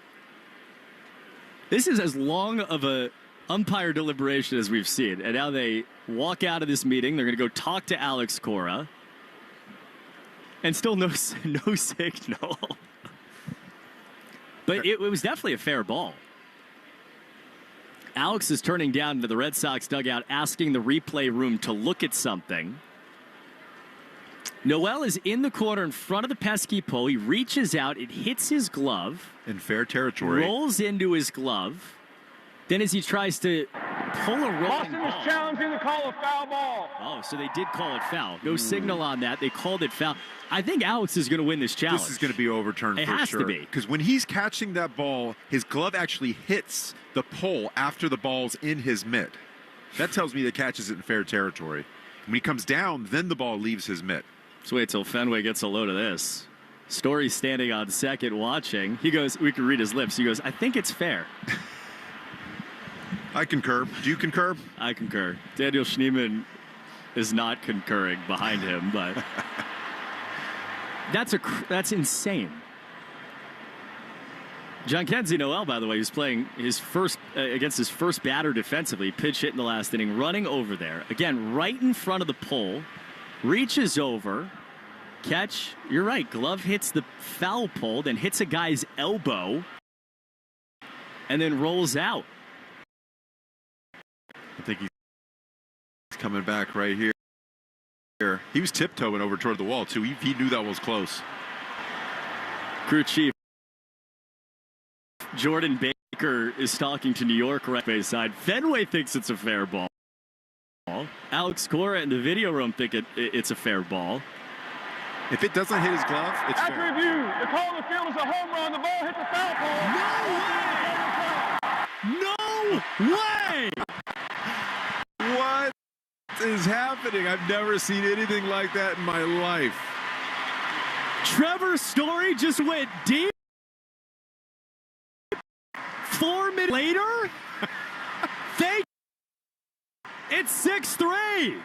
This is as long of a umpire deliberation as we've seen. And now they walk out of this meeting. They're going to go talk to Alex Cora. And still no signal. But it was definitely a fair ball. Alex is turning down to the Red Sox dugout, asking the replay room to look at something. Noel is in the corner in front of the pesky pole. He reaches out. It hits his glove. In fair territory. Rolls into his glove. Then as he tries to pull a rolling Boston is ball. challenging the call of foul ball. Oh, so they did call it foul. No signal on that. They called it foul. I think Alex is going to win this challenge. This is going to be overturned it for has sure. to be. Because when he's catching that ball, his glove actually hits the pole after the ball's in his mitt. That tells me that catches it in fair territory. When he comes down, then the ball leaves his mitt. Let's wait till Fenway gets a load of this. Story standing on second watching. He goes, we can read his lips. He goes, "I think it's fair." I concur. Do you concur? I concur. Daniel Schneemann is not concurring behind him, but that's insane. Giankenzie Noel, by the way, who's playing his first against his first batter defensively, pitch hit in the last inning, running over there. Again, right in front of the pole, reaches over, catch, you're right, glove hits the foul pole, then hits a guy's elbow, and then rolls out. I think he's coming back right here. He was tiptoeing over toward the wall, too. He knew that was close. Crew chief Jordan Bates Baker is talking to New York right side. Fenway thinks it's a fair ball. Alex Cora in the video room think it's a fair ball. If it doesn't hit his glove, it's After fair. review, the call on the field is a home run. The ball hit the foul pole. No way! What is happening? I've never seen anything like that in my life. Trevor Story just went deep. 4 minutes later, it's 6-3.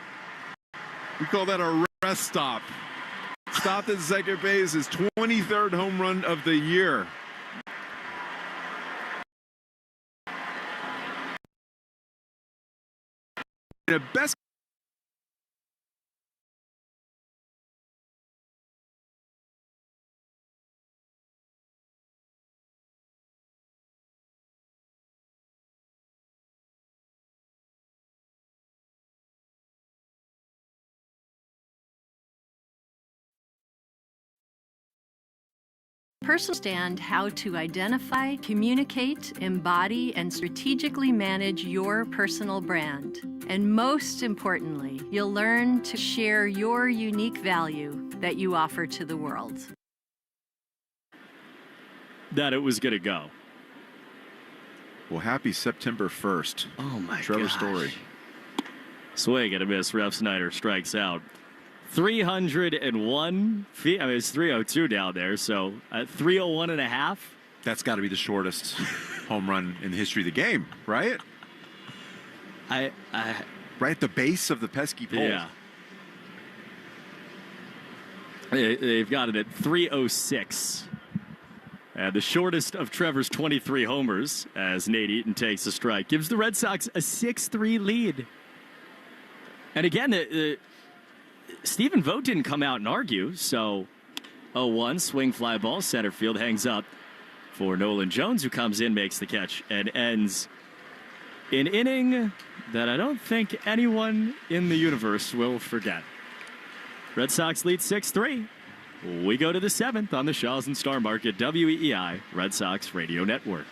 We call that a rest stop. Stopped at second base, his 23rd home run of the year. The best. Understand how to identify, communicate, embody, and strategically manage your personal brand. And most importantly, you'll learn to share your unique value that you offer to the world. That it was going to go. Well, happy September 1st. Oh, my Trevor Story. Swing and a miss. Ref Snyder strikes out. 301 feet. I mean, it's 302 down there, so 301 and a half. That's got to be the shortest home run in the history of the game, right? Right at the base of the pesky pole. Yeah. They've got it at 306. The shortest of Trevor's 23 homers as Nate Eaton takes a strike. Gives the Red Sox a 6-3 lead. And again, Stephen Vogt didn't come out and argue, so 0-1, swing fly ball, center field hangs up for Nolan Jones, who comes in, makes the catch, and ends an inning that I don't think anyone in the universe will forget. Red Sox lead 6-3. We go to the 7th on the Shaws and Star Market WEEI Red Sox Radio Network.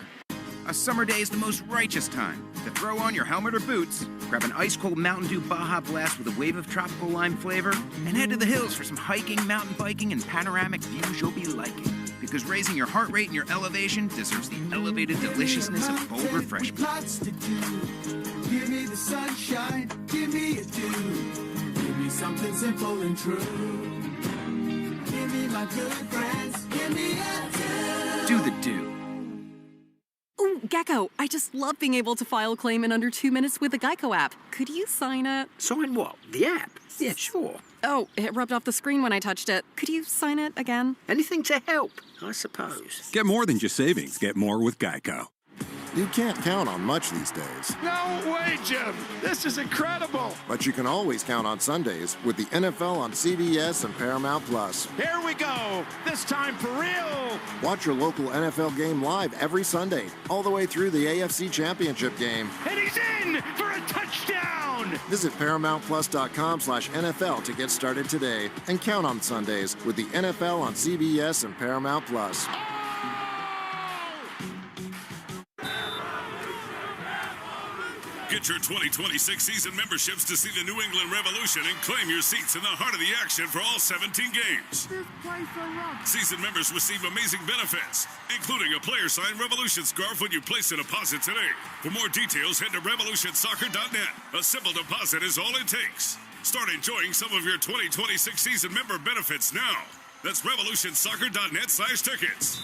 A summer day is the most righteous time to throw on your helmet or boots, grab an ice-cold Mountain Dew Baja Blast with a wave of tropical lime flavor, and head to the hills for some hiking, mountain biking, and panoramic views you'll be liking. Because raising your heart rate and your elevation deserves the elevated deliciousness of bold refreshment. Lots to do. Give me the sunshine, give me a dew. Give me something simple and true. Give me my good friends, give me a dew. Do the do. Ooh, Gecko, I just love being able to file a claim in under 2 minutes with the Geico app. Could you sign it? Sign what? The app? Yeah, sure. Oh, it rubbed off the screen when I touched it. Could you sign it again? Anything to help, I suppose. Get more than just savings. Get more with Geico. You can't count on much these days. No way, Jim! This is incredible! But you can always count on Sundays with the NFL on CBS and Paramount Plus. Here we go! This time for real! Watch your local NFL game live every Sunday, all the way through the AFC Championship game. And he's in for a touchdown! Visit ParamountPlus.com/NFL to get started today and count on Sundays with the NFL on CBS and Paramount Plus. Get your 2026 season memberships to see the New England Revolution and claim your seats in the heart of the action for all 17 games. Season members receive amazing benefits, including a player-signed Revolution scarf when you place a deposit today. For more details, head to revolutionsoccer.net. A simple deposit is all it takes. Start enjoying some of your 2026 season member benefits now. That's revolutionsoccer.net/tickets.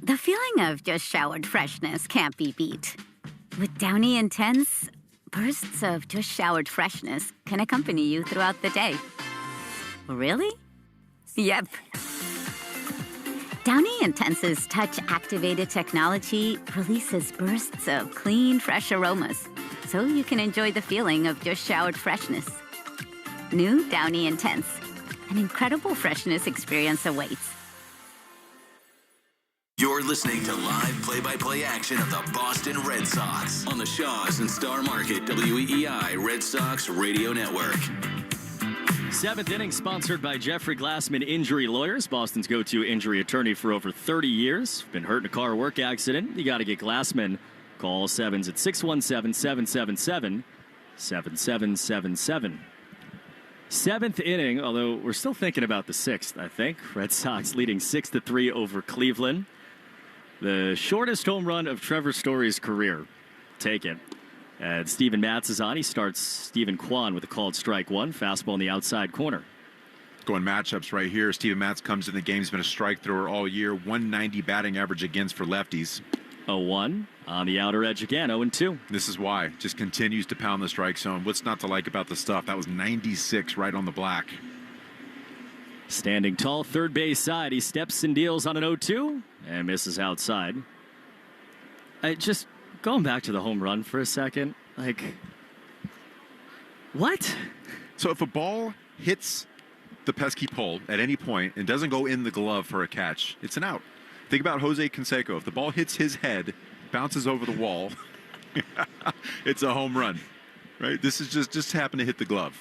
The feeling of just showered freshness can't be beat. With Downy Intense, bursts of just showered freshness can accompany you throughout the day. Really? Yep. Downy Intense's touch-activated technology releases bursts of clean, fresh aromas, so you can enjoy the feeling of just showered freshness. New Downy Intense. An incredible freshness experience awaits. You're listening to live play-by-play action of the Boston Red Sox on the Shaws and Star Market WEEI Red Sox Radio Network. Seventh inning sponsored by Jeffrey Glassman Injury Lawyers, Boston's go-to injury attorney for over 30 years. Been hurt in a car or work accident? You got to get Glassman. Call Sevens at 617-777-7777. Seventh inning, although we're still thinking about the sixth, I think. Red Sox leading 6-3 over Cleveland. The shortest home run of Trevor Story's career. Take it. And Steven Matz is on. He starts Stephen Kwan with a called strike one. Fastball in the outside corner. Going matchups right here. Steven Matz comes in the game. He's been a strike thrower all year. 190 batting average against for lefties. 0-1 on the outer edge again. 0-2. This is why. Just continues to pound the strike zone. What's not to like about the stuff? That was 96 right on the black. Standing tall, third base side. He steps and deals on an 0-2 and misses outside. Just going back to the home run for a second. Like, what? So if a ball hits the pesky pole at any point and doesn't go in the glove for a catch, it's an out. Think about Jose Canseco. If the ball hits his head, bounces over the wall, it's a home run, right? This is just happened to hit the glove.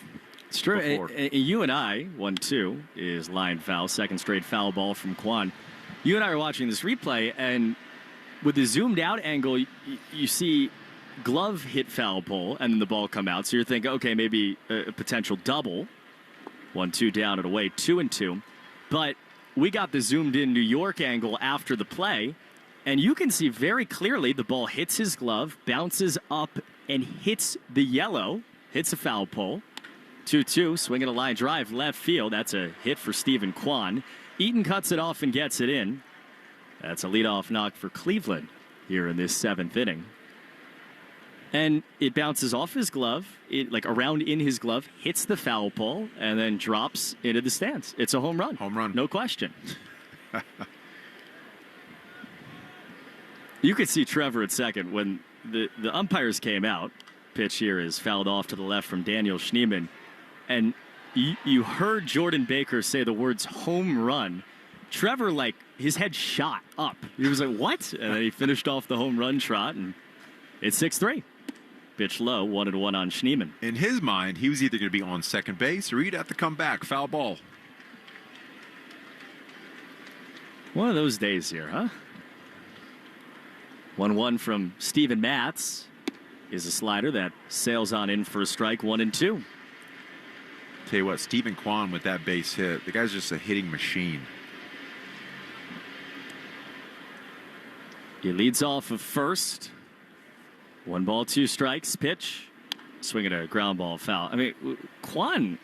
It's true. You and I, 1-2 is line foul, second straight foul ball from Kwan. You and I are watching this replay, and with the zoomed out angle, you see glove hit foul pole, and then the ball come out. So you're thinking, okay, maybe a potential double. 1-2 down and away, 2-2. But we got the zoomed in New York angle after the play, and you can see very clearly the ball hits his glove, bounces up, and hits the yellow, hits a foul pole. 2-2, swinging a line drive left field. That's a hit for Stephen Kwan. Eaton cuts it off and gets it in. That's a leadoff knock for Cleveland here in this seventh inning. And it bounces off his glove, around in his glove, hits the foul pole, and then drops into the stands. It's a home run. Home run. No question. You could see Trevor at second when the umpires came out. Pitch here is fouled off to the left from Daniel Schneemann. And you heard Jordan Baker say the words home run. Trevor, his head shot up. He was like, what? And then he finished off the home run trot, and it's 6-3. Pitch low, 1-1 on Schneemann. In his mind, he was either going to be on second base or he'd have to come back. Foul ball. One of those days here, huh? 1-1 from Steven Matz is a slider that sails on in for a strike, 1-2. Tell you what, Stephen Kwan with that base hit, the guy's just a hitting machine. He leads off of first. 1 ball, 2 strikes. Pitch. Swinging a ground ball foul. I mean, Kwan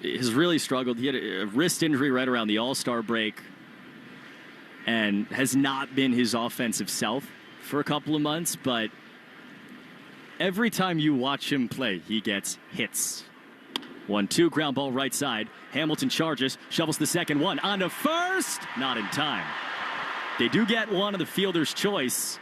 has really struggled. He had a wrist injury right around the All-Star break and has not been his offensive self for a couple of months, but every time you watch him play, he gets hits. 1-2, ground ball right side. Hamilton charges, shovels the second one. On to first, not in time. They do get one of the fielder's choice.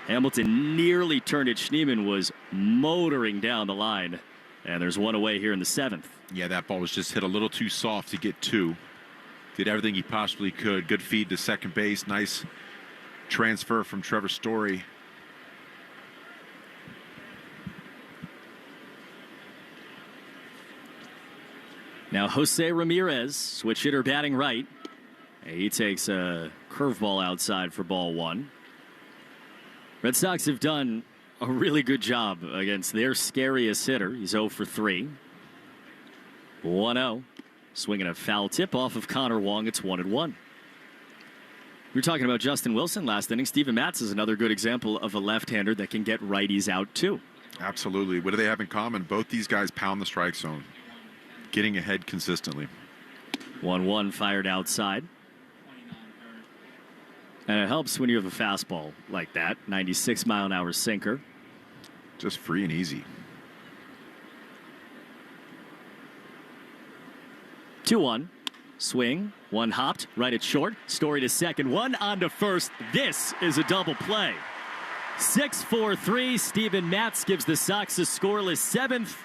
Hamilton nearly turned it. Schneemann was motoring down the line. And there's one away here in the seventh. Yeah, that ball was just hit a little too soft to get 2. Did everything he possibly could. Good feed to second base. Nice transfer from Trevor Story. Now Jose Ramirez, switch hitter batting right. He takes a curveball outside for ball 1. Red Sox have done a really good job against their scariest hitter. He's 0 for 3. 1-0. Swinging a foul tip off of Connor Wong. It's 1-1. We were talking about Justin Wilson last inning. Steven Matz is another good example of a left-hander that can get righties out too. Absolutely. What do they have in common? Both these guys pound the strike zone, getting ahead consistently. 1-1 fired outside. And it helps when you have a fastball like that. 96-mile-an-hour sinker. Just free and easy. 2-1. Swing. 1 hopped. Right at short. Story to second. 1 on to first. This is a double play. 6-4-3. Steven Matz gives the Sox a scoreless 7th.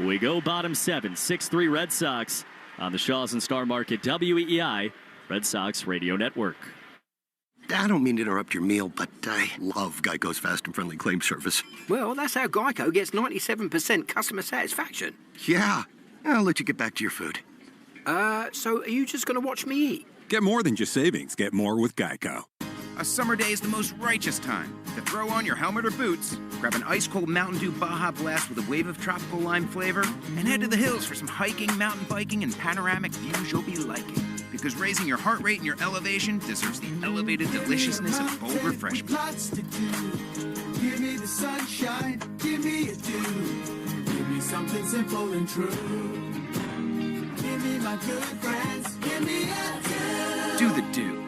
We go bottom 7. 6-3 Red Sox on the Shaws and Star Market WEEI Red Sox Radio Network. I don't mean to interrupt your meal, but I love Geico's fast and friendly claim service. Well, that's how Geico gets 97% customer satisfaction. Yeah, I'll let you get back to your food. So are you just going to watch me eat? Get more than just savings. Get more with Geico. A summer day is the most righteous time to throw on your helmet or boots, grab an ice-cold Mountain Dew Baja Blast with a wave of tropical lime flavor, and head to the hills for some hiking, mountain biking, and panoramic views you'll be liking. Because raising your heart rate and your elevation deserves the elevated deliciousness of bold refreshment. Lots to do. Give me the sunshine, give me a dew. Give me something simple and true. Give me my good friends, give me a Do the do.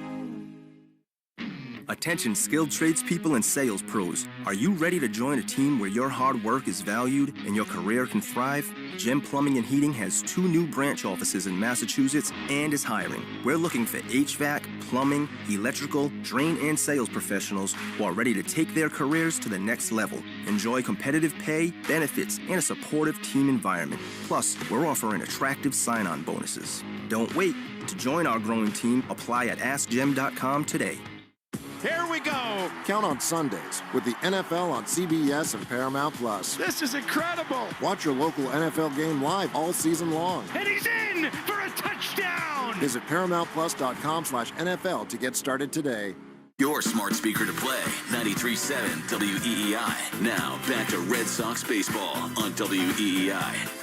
Attention skilled tradespeople and sales pros. Are you ready to join a team where your hard work is valued and your career can thrive? Gem Plumbing and Heating has 2 new branch offices in Massachusetts and is hiring. We're looking for HVAC, plumbing, electrical, drain, and sales professionals who are ready to take their careers to the next level. Enjoy competitive pay, benefits, and a supportive team environment. Plus, we're offering attractive sign-on bonuses. Don't wait. To join our growing team, apply at AskGem.com today. Here we go. Count on Sundays with the NFL on CBS and Paramount Plus. This is incredible. Watch your local NFL game live all season long. And he's in for a touchdown. Visit ParamountPlus.com/NFL to get started today. Your smart speaker to play, 93.7 WEEI. Now back to Red Sox baseball on WEEI.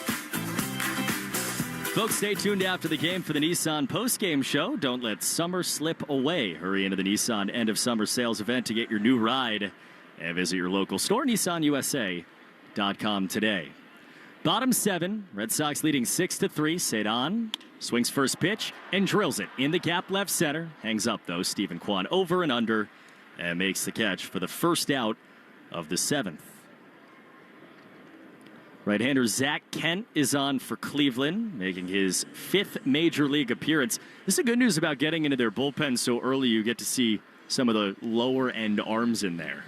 Folks, stay tuned after the game for the Nissan Postgame show. Don't let summer slip away. Hurry into the Nissan end of summer sales event to get your new ride. And visit your local store, NissanUSA.com today. Bottom 7, Red Sox leading 6-3. Cedon swings first pitch and drills it in the gap left center. Hangs up, though. Stephen Kwan over and under and makes the catch for the first out of the 7th. Right-hander Zach Kent is on for Cleveland, making his 5th major league appearance. This is good news about getting into their bullpen so early. You get to see some of the lower-end arms in there.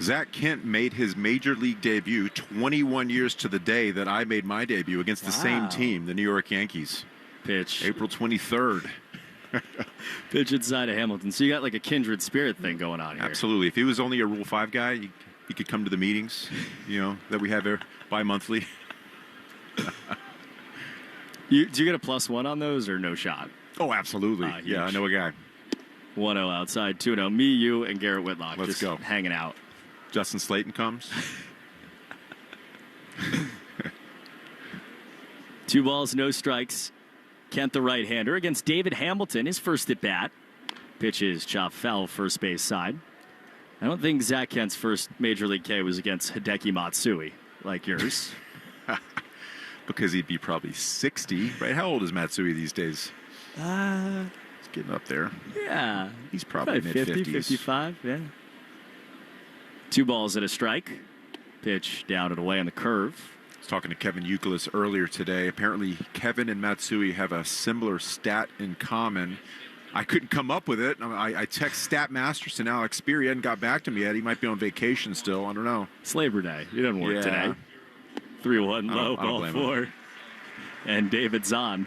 Zach Kent made his major league debut 21 years to the day that I made my debut against the same team, the New York Yankees. Pitch. April 23rd. Pitch inside of Hamilton. So you got like a kindred spirit thing going on here. Absolutely. If he was only a Rule 5 guy, he could come to the meetings, that we have bi-monthly. Do you get a +1 on those or no shot? Oh, absolutely. Yeah, I know a guy. 1-0 outside, 2-0. Me, you, and Garrett Whitlock Let's go. Hanging out. Justin Slayton comes. 2 balls, no strikes. Kent, the right-hander, against David Hamilton, his first at bat. Pitch is chopped foul, first base side. I don't think Zach Kent's first Major League K was against Hideki Matsui, like yours. Because he'd be probably 60, right? How old is Matsui these days? He's getting up there. Yeah. He's probably mid-50s. 55, yeah. 2 balls and a strike. Pitch down and away on the curve. I was talking to Kevin Youkilis earlier today. Apparently, Kevin and Matsui have a similar stat in common. I couldn't come up with it. I text Stat Masterson, Alex Spear. He hadn't got back to me yet. He might be on vacation still. I don't know. It's Labor Day. He doesn't work today. 3-1 low, ball 4. And David's on.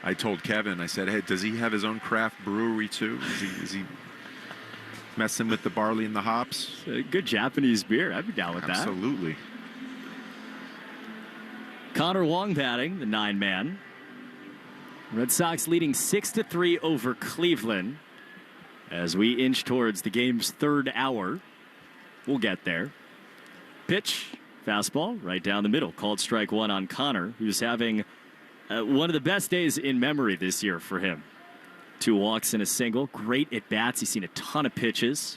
I told Kevin, I said, hey, does he have his own craft brewery too? Is he messing with the barley and the hops? Good Japanese beer. I'd be down with that. Absolutely. Connor Wong batting, the 9-man. Red Sox leading 6-3 over Cleveland as we inch towards the game's 3rd hour. We'll get there. Pitch, fastball, right down the middle. Called strike 1 on Connor, who's having one of the best days in memory this year for him. 2 walks and a single. Great at bats. He's seen a ton of pitches.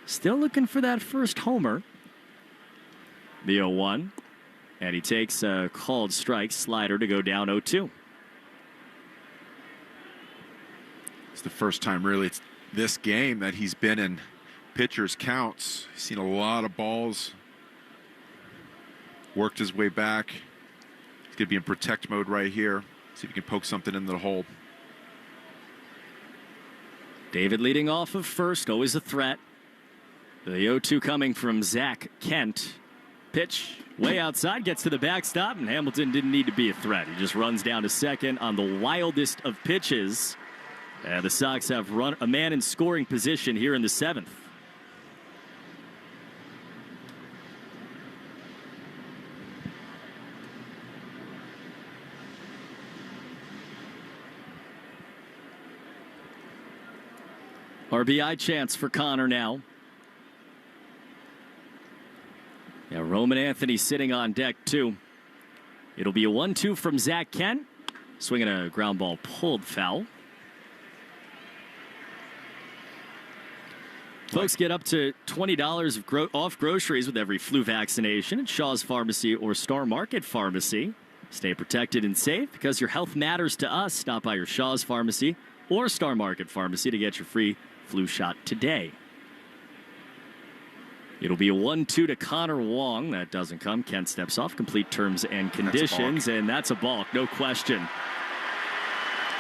Still looking for that first homer. The 0-1. And he takes a called strike slider to go down 0-2. It's the first time really this game that he's been in pitchers counts. He's seen a lot of balls. Worked his way back. He's going to be in protect mode right here. See if he can poke something into the hole. David leading off of first, always a threat. The 0-2 coming from Zach Kent. Pitch way outside, gets to the backstop, and Hamilton didn't need to be a threat. He just runs down to second on the wildest of pitches. And the Sox have run a man in scoring position here in the 7th. RBI chance for Connor now. Yeah, Roman Anthony sitting on deck, too. It'll be a 1-2 from Zach Kent. Swinging a ground ball pulled foul. Folks get up to $20 off groceries with every flu vaccination at Shaw's Pharmacy or Star Market Pharmacy. Stay protected and safe because your health matters to us. Stop by your Shaw's Pharmacy or Star Market Pharmacy to get your free flu shot today. It'll be a 1-2 to Connor Wong. That doesn't come. Kent steps off. Complete terms and conditions. And that's a balk, no question.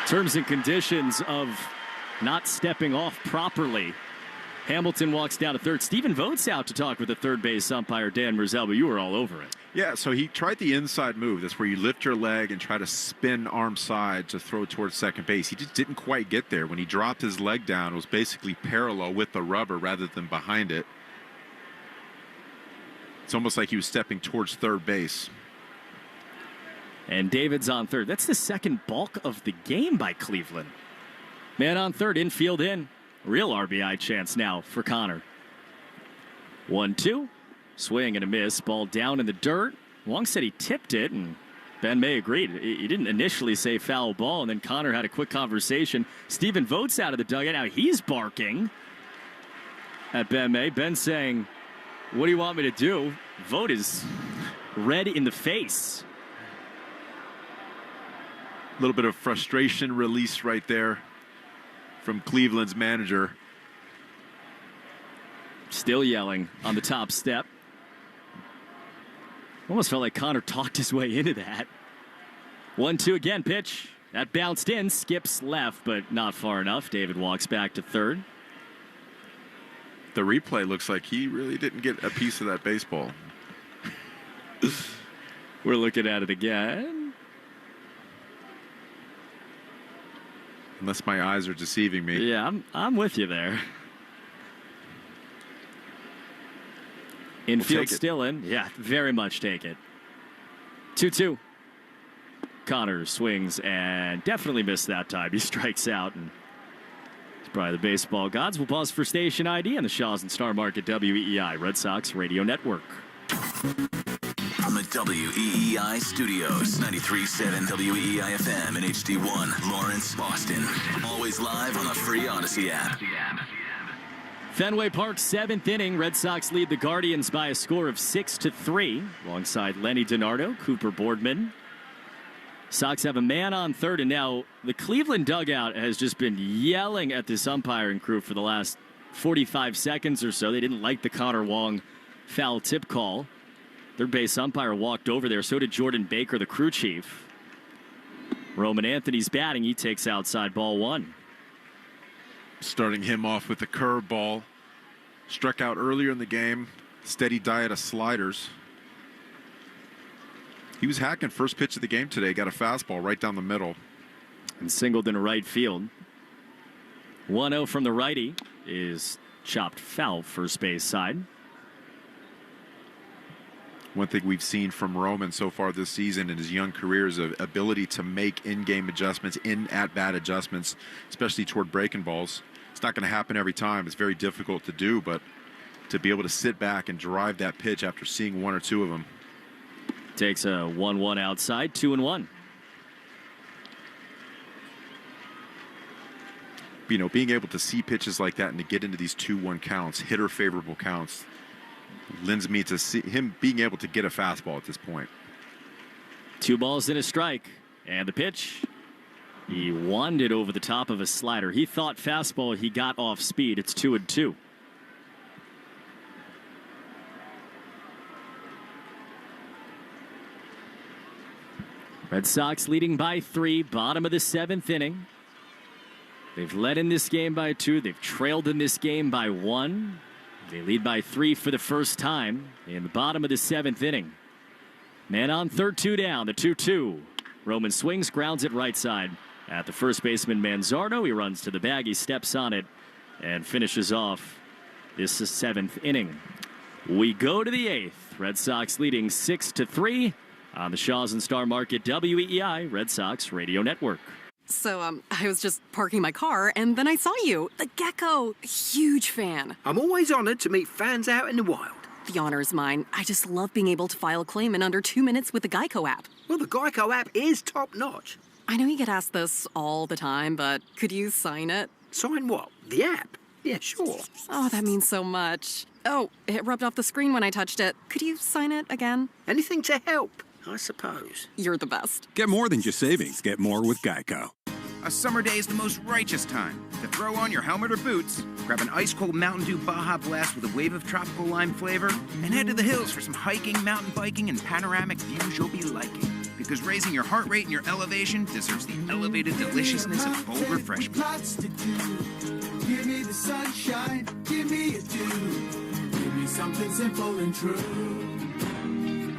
Terms and conditions of not stepping off properly. Hamilton walks down to third. Stephen Vogt's out to talk with the third base umpire, Dan Merzel, but you were all over it. Yeah, so he tried the inside move. That's where you lift your leg and try to spin arm side to throw towards second base. He just didn't quite get there. When he dropped his leg down, it was basically parallel with the rubber rather than behind it. It's almost like he was stepping towards third base. And David's on third. That's the second balk of the game by Cleveland. Man on third, infield in. Real RBI chance now for Connor. 1-2. Swing and a miss. Ball down in the dirt. Wong said he tipped it, and Ben May agreed. He didn't initially say foul ball, and then Connor had a quick conversation. Stephen Vogt's out of the dugout. Now he's barking at Ben May. Ben saying, "What do you want me to do?" Vogt is red in the face. A little bit of frustration release right there from Cleveland's manager. Still yelling on the top step. Almost felt like Connor talked his way into that. 1-2 again, pitch. That bounced in, skips left, but not far enough. David walks back to third. The replay looks like he really didn't get a piece of that baseball. We're looking at it again. Unless my eyes are deceiving me. Yeah, I'm with you there. Infield still in. Yeah, very much take it. 2-2. Connor swings and definitely missed that time. He strikes out, and it's probably the baseball gods. We'll pause for station ID on the Shaw's and Star Market WEEI Red Sox Radio Network. From the WEEI studios, 93.7 WEEI FM and HD1, Lawrence, Boston. Always live on the free Odyssey app. Fenway Park's seventh inning, Red Sox lead the Guardians by a score of 6-3. Alongside Lenny DiNardo, Cooper Boardman. Sox have a man on third, and now the Cleveland dugout has just been yelling at this umpiring crew for the last 45 seconds or so. They didn't like the Connor Wong foul tip call. Third base umpire walked over there. So did Jordan Baker, the crew chief. Roman Anthony's batting. He takes outside ball one. Starting him off with the curveball. Struck out earlier in the game. Steady diet of sliders. He was hacking first pitch of the game today. Got a fastball right down the middle. And singled into right field. 1-0 from the righty is chopped foul first base side. One thing we've seen from Roman so far this season in his young career is an ability to make in-game adjustments, in-at-bat adjustments, especially toward breaking balls. It's not going to happen every time. It's very difficult to do, but to be able to sit back and drive that pitch after seeing one or two of them. Takes a 1-1 outside, 2-1. You know, being able to see pitches like that and to get into these 2-1 counts, hitter favorable counts, lends me to see him being able to get a fastball at this point. 2 balls and a strike. And the pitch. He wanded over the top of a slider. He thought fastball. He got off speed. It's 2-2. Red Sox leading by 3. Bottom of the 7th inning. They've led in this game by 2. They've trailed in this game by 1. They lead by 3 for the first time in the bottom of the 7th inning. Man on third, 2 down, the 2-2. Roman swings, grounds it right side. At the first baseman, Manzardo, he runs to the bag, he steps on it, and finishes off this 7th inning. We go to the 8th. Red Sox leading 6-3 on the Shaw's and Star Market WEEI Red Sox Radio Network. So, I was just parking my car, and then I saw you. The gecko. Huge fan. I'm always honored to meet fans out in the wild. The honor is mine. I just love being able to file a claim in under 2 minutes with the Geico app. Well, the Geico app is top-notch. I know you get asked this all the time, but could you sign it? Sign what? The app? Yeah, sure. Oh, that means so much. Oh, it rubbed off the screen when I touched it. Could you sign it again? Anything to help, I suppose. You're the best. Get more than just savings. Get more with Geico. A summer day is the most righteous time to throw on your helmet or boots, grab an ice-cold Mountain Dew Baja Blast with a wave of tropical lime flavor, and head to the hills for some hiking, mountain biking, and panoramic views you'll be liking. Because raising your heart rate and your elevation deserves the elevated deliciousness of bold refreshment. Lots to do. Give me the sunshine, give me a dew. Give me something simple and true.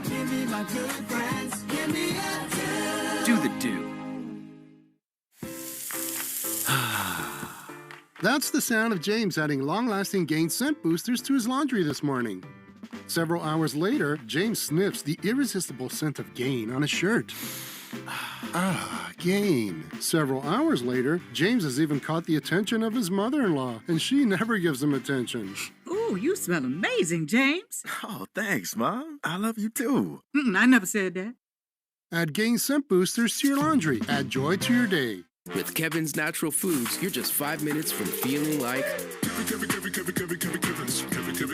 Give me my good friends, give me a dew. Do the do. That's the sound of James adding long-lasting Gain scent boosters to his laundry this morning. Several hours later, James sniffs the irresistible scent of Gain on his shirt. Gain. Several hours later, James has even caught the attention of his mother-in-law, and she never gives him attention. Ooh, you smell amazing, James. Oh, thanks, Mom. I love you too. I never said that. Add Gain scent boosters to your laundry. Add joy to your day. With Kevin's Natural Foods, you're just 5 minutes from feeling like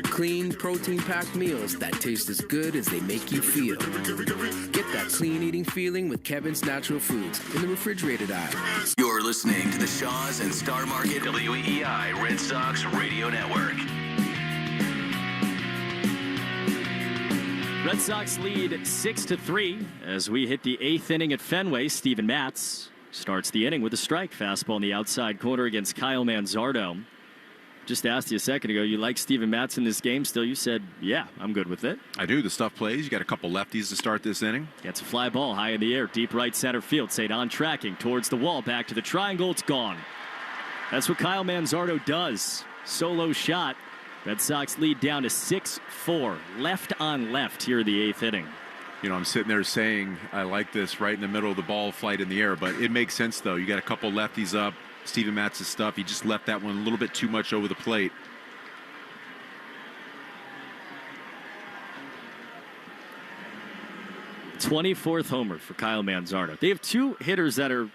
clean, protein-packed meals that taste as good as they make you feel. Get that clean eating feeling with Kevin's Natural Foods in the refrigerated aisle. You're listening to the Shaws and Star Market WEEI Red Sox Radio Network. Red Sox lead 6-3 as we hit the 8th inning at Fenway. Steven Matz starts the inning with a strike. Fastball in the outside corner against Kyle Manzardo. Just asked you a second ago, you like Steven Matz in this game still? You said, yeah, I'm good with it. I do. The stuff plays. You got a couple lefties to start this inning. Gets a fly ball high in the air, deep right center field. Cedon tracking towards the wall, back to the triangle. It's gone. That's what Kyle Manzardo does. Solo shot. Red Sox lead down to 6-4. Left on left here in the 8th inning. You know, I'm sitting there saying I like this right in the middle of the ball flight in the air, but it makes sense, though. You got a couple lefties up. Steven Matz's stuff. He just left that one a little bit too much over the plate. '24th homer for Kyle Manzardo. They have two hitters that are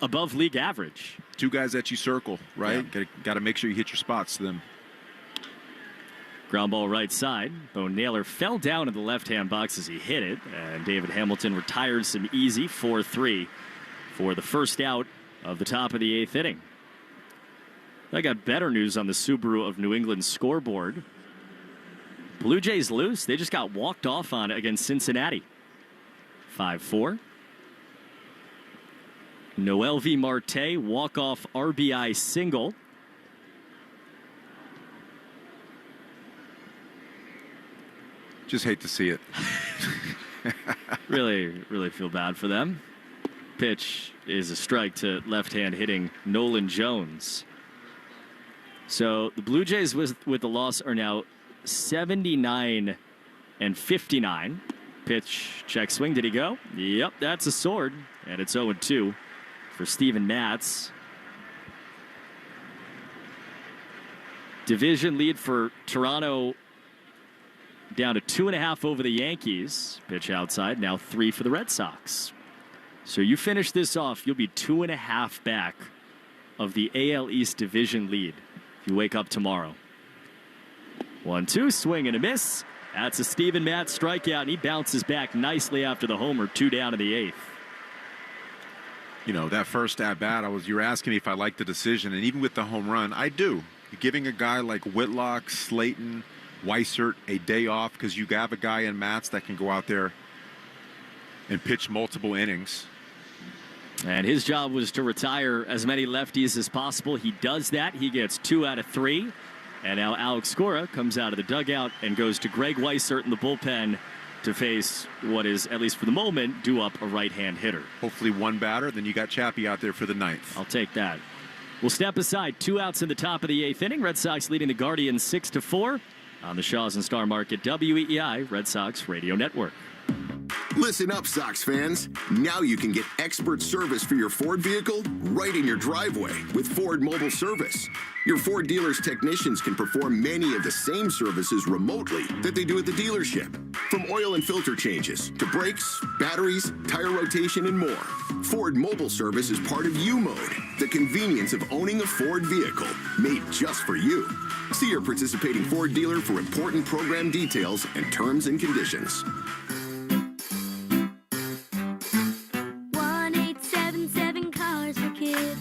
above league average. Two guys that you circle, right? Yeah. Got to make sure you hit your spots to them. Ground ball right side. Bo Naylor fell down in the left-hand box as he hit it, and David Hamilton retired some easy 4-3 for the first out of the top of the 8th inning. I got better news on the Subaru of New England scoreboard. Blue Jays loose. They just got walked off on against Cincinnati. 5-4. Noelvi Marte, walk-off RBI single. Just hate to see it. Really feel bad for them. Pitch is a strike to left-hand hitting Nolan Jones. So the Blue Jays with the loss are now 79-59. Pitch, check swing. Did he go? Yep, that's a sword. And it's 0-2 for Steven Matz. Division lead for Toronto down to 2.5 over the Yankees. Pitch outside, now 3 for the Red Sox. So you finish this off, you'll be 2.5 back of the AL East division lead if you wake up tomorrow. 1-2, swing and a miss. That's a Steven Matz strikeout, and he bounces back nicely after the homer. 2 down in the 8th. You know, that first at-bat, you were asking me if I liked the decision, and even with the home run, I do. You're giving a guy like Whitlock, Slayton, Weissert a day off because you have a guy in Matz that can go out there and pitch multiple innings. And his job was to retire as many lefties as possible. He does that. He gets 2 out of 3. And now Alex Cora comes out of the dugout and goes to Greg Weissert in the bullpen to face what is, at least for the moment, due up a right-hand hitter. Hopefully one batter, then you got Chappie out there for the 9th. I'll take that. We'll step aside. 2 outs in the top of the 8th inning. Red Sox leading the Guardians 6-4 on the Shaws and Star Market WEEI Red Sox Radio Network. Listen up, Sox fans. Now you can get expert service for your Ford vehicle right in your driveway with Ford Mobile Service. Your Ford dealer's technicians can perform many of the same services remotely that they do at the dealership. From oil and filter changes to brakes, batteries, tire rotation, and more. Ford Mobile Service is part of U-Mode, the convenience of owning a Ford vehicle made just for you. See your participating Ford dealer for important program details and terms and conditions. 1-877 Cars for Kids.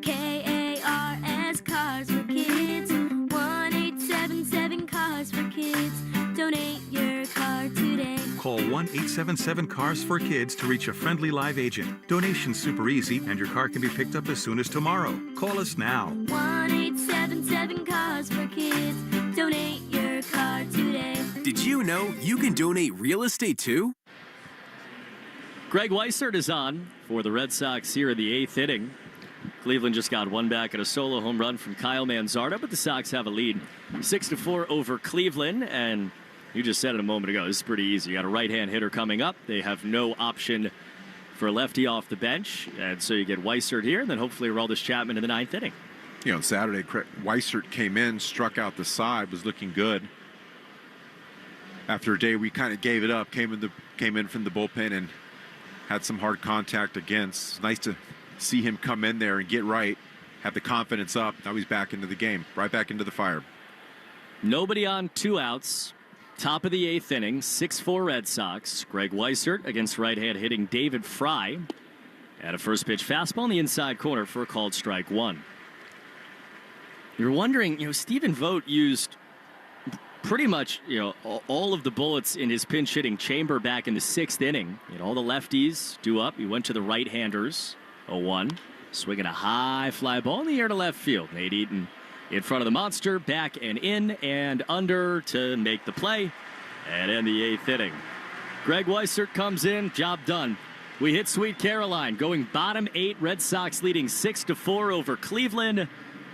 K-A-R-S Cars for Kids. 1-877 Cars for Kids. Donate your car today. Call 1-877-CARS-FOR-KIDS to reach a friendly live agent. Donation's super easy, and your car can be picked up as soon as tomorrow. Call us now. 1-877 Cars for Kids. Donate your car today. Did you know you can donate real estate too? Greg Weissert is on for the Red Sox here in the 8th inning. Cleveland just got one back at a solo home run from Kyle Manzardo, but the Sox have a lead 6-4 over Cleveland. And you just said it a moment ago, this is pretty easy. You got a right-hand hitter coming up. They have no option for a lefty off the bench. And so you get Weissert here, and then hopefully Aroldis Chapman in the 9th inning. You know, on Saturday, Weissert came in, struck out the side, was looking good. After a day, we kind of gave it up, came in from the bullpen and had some hard contact against. It's nice to see him come in there and get right, have the confidence up. Now he's back into the game, right back into the fire. Nobody on, 2 outs. Top of the 8th inning, 6-4 Red Sox. Greg Weissert against right-hand hitting David Fry. At a first pitch fastball in the inside corner for a called strike 1. You're wondering, Stephen Vogt used pretty much, all of the bullets in his pinch hitting chamber back in the 6th inning. All the lefties due up. He went to the right-handers. 0-1. Swinging a high fly ball in the air to left field. Nate Eaton in front of the monster. Back and in and under to make the play. And in the 8th inning. Greg Weissert comes in. Job done. We hit Sweet Caroline. Going bottom 8. Red Sox leading 6-4 over Cleveland.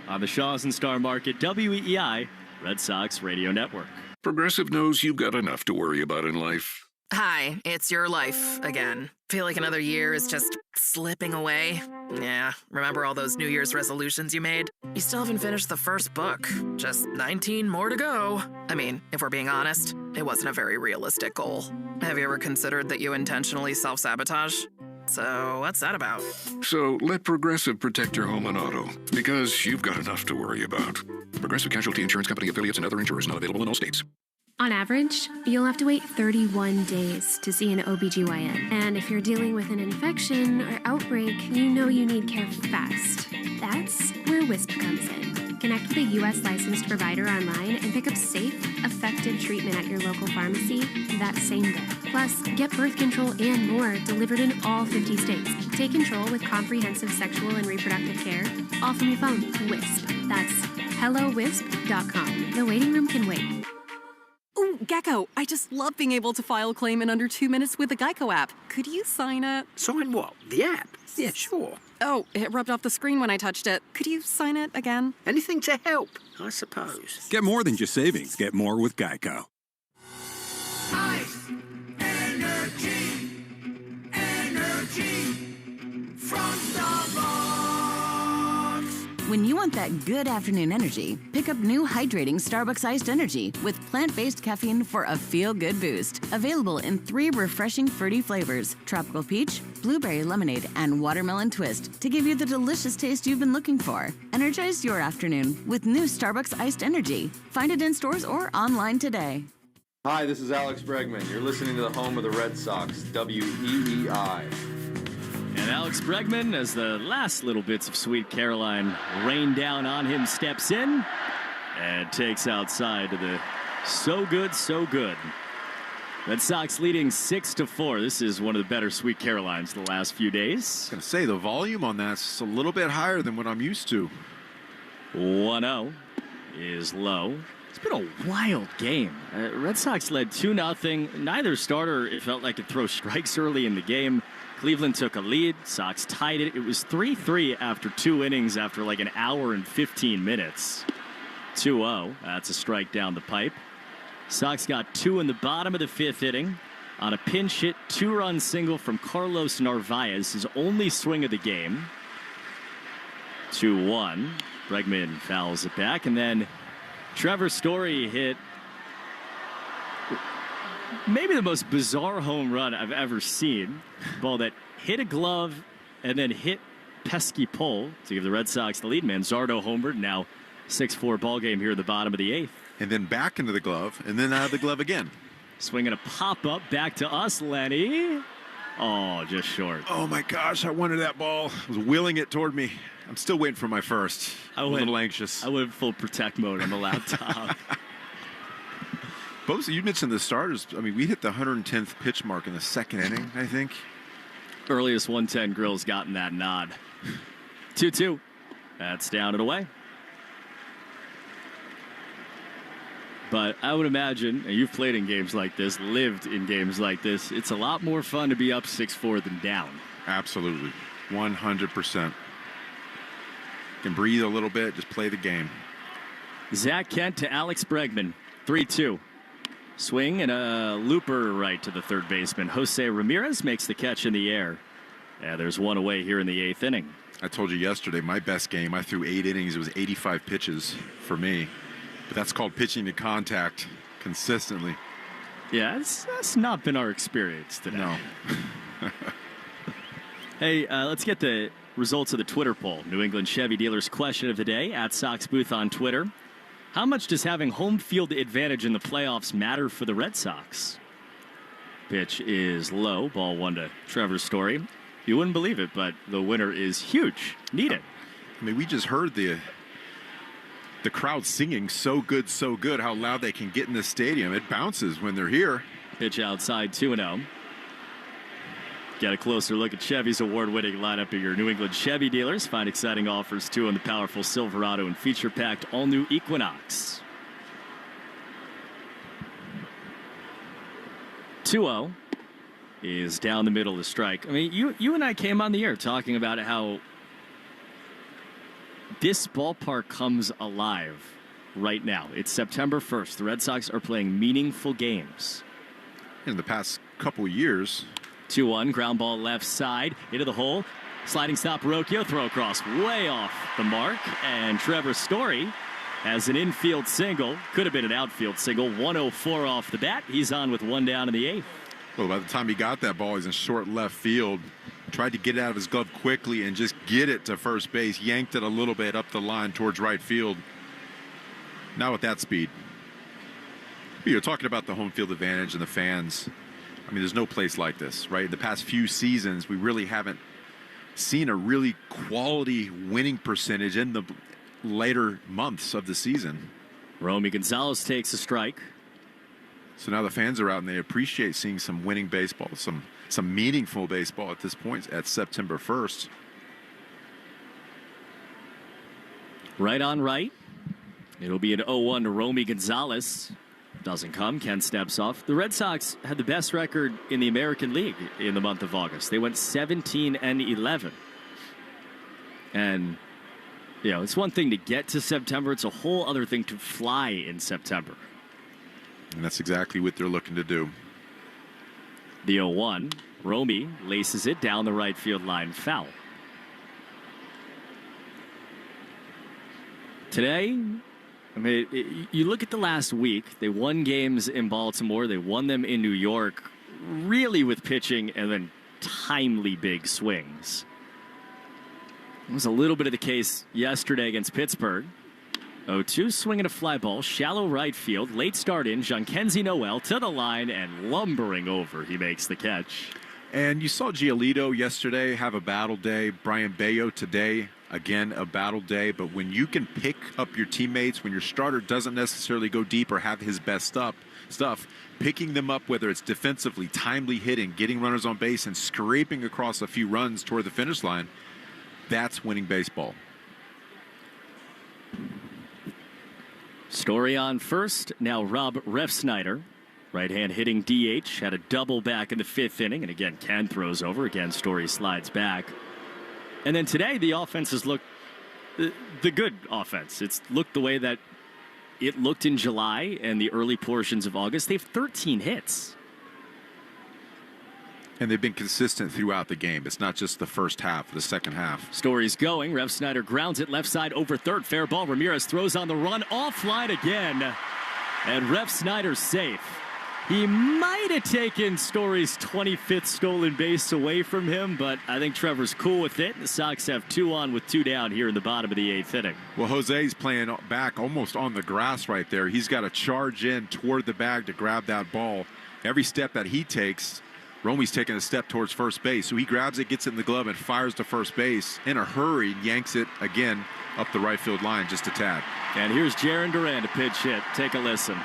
On the Shaws and Star Market, WEEI, Red Sox Radio Network. Progressive knows you've got enough to worry about in life. Hi, it's your life again. Feel like another year is just slipping away? Yeah, remember all those New Year's resolutions you made? You still haven't finished the first book. Just 19 more to go. I mean, if we're being honest, it wasn't a very realistic goal. Have you ever considered that you intentionally self-sabotage? So what's that about? So let Progressive protect your home and auto, because you've got enough to worry about. Progressive Casualty Insurance Company affiliates and other insurers not available in all states. On average, you'll have to wait 31 days to see an OBGYN. And if you're dealing with an infection or outbreak, you know you need care fast. That's where WISP comes in. Connect with a U.S. licensed provider online and pick up safe, effective treatment at your local pharmacy that same day. Plus, get birth control and more delivered in all 50 states. Take control with comprehensive sexual and reproductive care, all from your phone. WISP. That's HelloWisp.com. The waiting room can wait. Ooh, Gecko, I just love being able to file a claim in under 2 minutes with the Geico app. Could you sign it? Sign what? The app? Yeah, sure. Oh, it rubbed off the screen when I touched it. Could you sign it again? Anything to help, I suppose. Get more than just savings. Get more with Geico. Ice, energy, energy from Starbucks. When you want that good afternoon energy, pick up new hydrating Starbucks Iced Energy with plant-based caffeine for a feel-good boost. Available in 3 refreshing fruity flavors: tropical peach, blueberry lemonade, and watermelon twist, to give you the delicious taste you've been looking for. Energize your afternoon with new Starbucks Iced Energy. Find it in stores or online today. Hi, this is Alex Bregman. You're listening to the home of the Red Sox, WEEI. And Alex Bregman, as the last little bits of Sweet Caroline rain down on him, steps in and takes outside to the so good, so good. Red Sox leading 6-4. This is one of the better Sweet Carolines the last few days. I was going to say, the volume on that's a little bit higher than what I'm used to. 1-0 is Lowe. It's been a wild game. Red Sox led 2-0. Neither starter, it felt like, could throw strikes early in the game. Cleveland took a lead. Sox tied it. It was 3-3 after 2 innings after like an hour and 15 minutes. 2-0. That's a strike down the pipe. Sox got 2 in the bottom of the 5th inning on a pinch hit 2-run single from Carlos Narvaez, his only swing of the game. 2-1. Bregman fouls it back, and then Trevor Story hit maybe the most bizarre home run I've ever seen. Ball that hit a glove and then hit pesky pole to give the Red Sox the lead. Manzardo homered. Now 6-4 ball game here at the bottom of the 8th. And then back into the glove, and then out of the glove again. Swinging a pop-up back to us, Lenny. Oh, just short. Oh, my gosh, I wanted that ball. I was wheeling it toward me. I'm still waiting for my first. I'm a little anxious. I went full protect mode on the laptop. Both, you mentioned the starters. I mean, we hit the 110th pitch mark in the second inning, I think. Earliest 110 Grill's gotten that nod. 2-2. That's down and away. But I would imagine, and you've played in games like this, lived in games like this, it's a lot more fun to be up 6-4 than down. Absolutely. 100%. Can breathe a little bit, just play the game. Zach Kent to Alex Bregman. 3-2. Swing and a looper right to the third baseman. Jose Ramirez makes the catch in the air. Yeah, there's one away here in the 8th inning. I told you yesterday, my best game, I threw 8 innings. It was 85 pitches for me. But that's called pitching to contact consistently. Yeah, that's not been our experience today. No. Hey, let's get the results of the Twitter poll. New England Chevy Dealers question of the day at Sox Booth on Twitter. How much does having home field advantage in the playoffs matter for the Red Sox? Pitch is low. Ball 1 to Trevor Story. You wouldn't believe it, but the winner is huge. Need it. I mean, we just heard the crowd singing so good, how loud they can get in the stadium. It bounces when they're here. Pitch outside 2-0. Get a closer look at Chevy's award-winning lineup of your New England Chevy dealers. Find exciting offers, too, on the powerful Silverado and feature-packed all-new Equinox. 2-0 is down the middle of the strike. I mean, you and I came on the air talking about how this ballpark comes alive right now. It's September 1st. The Red Sox are playing meaningful games. In the past couple years. 2-1, ground ball left side, into the hole. Sliding stop, Rocchio, throw across, way off the mark. And Trevor Story has an infield single. Could have been an outfield single. 104 off the bat. He's on with 1 down in the 8th. Well, by the time he got that ball, he's in short left field. Tried to get it out of his glove quickly and just get it to first base. Yanked it a little bit up the line towards right field. Not with that speed. You're talking about the home field advantage and the fans. I mean, there's no place like this, right? In the past few seasons, we really haven't seen a really quality winning percentage in the later months of the season. Romy Gonzalez takes a strike. So now the fans are out and they appreciate seeing some winning baseball, some meaningful baseball at this point at September 1st. Right on right. It'll be an 0-1 to Romy Gonzalez. Doesn't come. Ken steps off. The Red Sox had the best record in the American League in the month of August. They went 17-11. And, you know, it's one thing to get to September. It's a whole other thing to fly in September. And that's exactly what they're looking to do. The 0-1. Romy laces it down the right field line, foul. Today, I mean, you look at the last week, they won games in Baltimore, they won them in New York, really with pitching and then timely big swings. It was a little bit of the case yesterday against Pittsburgh. 0-2, swinging a fly ball, shallow right field, late start in, Jean-Kenzie Noel to the line and lumbering over, he makes the catch. And you saw Giolito yesterday have a battle day, Brian Bayo today. Again, a battle day, but when you can pick up your teammates, when your starter doesn't necessarily go deep or have his best stuff, picking them up, whether it's defensively, timely hitting, getting runners on base, and scraping across a few runs toward the finish line, that's winning baseball. Story on first. Now Rob Refsnyder, right-hand hitting DH, had a double back in the 5th inning, and again, Ken throws over. Again, Story slides back. And then today, the offense has looked the good offense. It's looked the way that it looked in July and the early portions of August. They have 13 hits. And they've been consistent throughout the game. It's not just the first half, the second half. Story's going. Rev Snyder grounds it left side over third. Fair ball. Ramirez throws on the run. Offline again. And Rev Snyder's safe. He might have taken Story's 25th stolen base away from him, but I think Trevor's cool with it. The Sox have 2 on with 2 down here in the bottom of the 8th inning. Well, Jose's playing back almost on the grass right there. He's got to charge in toward the bag to grab that ball. Every step that he takes, Romy's taking a step towards first base. So he grabs it, gets it in the glove, and fires to first base in a hurry, yanks it again up the right field line just a tad. And here's Jaron Duran to pitch hit. Take a listen.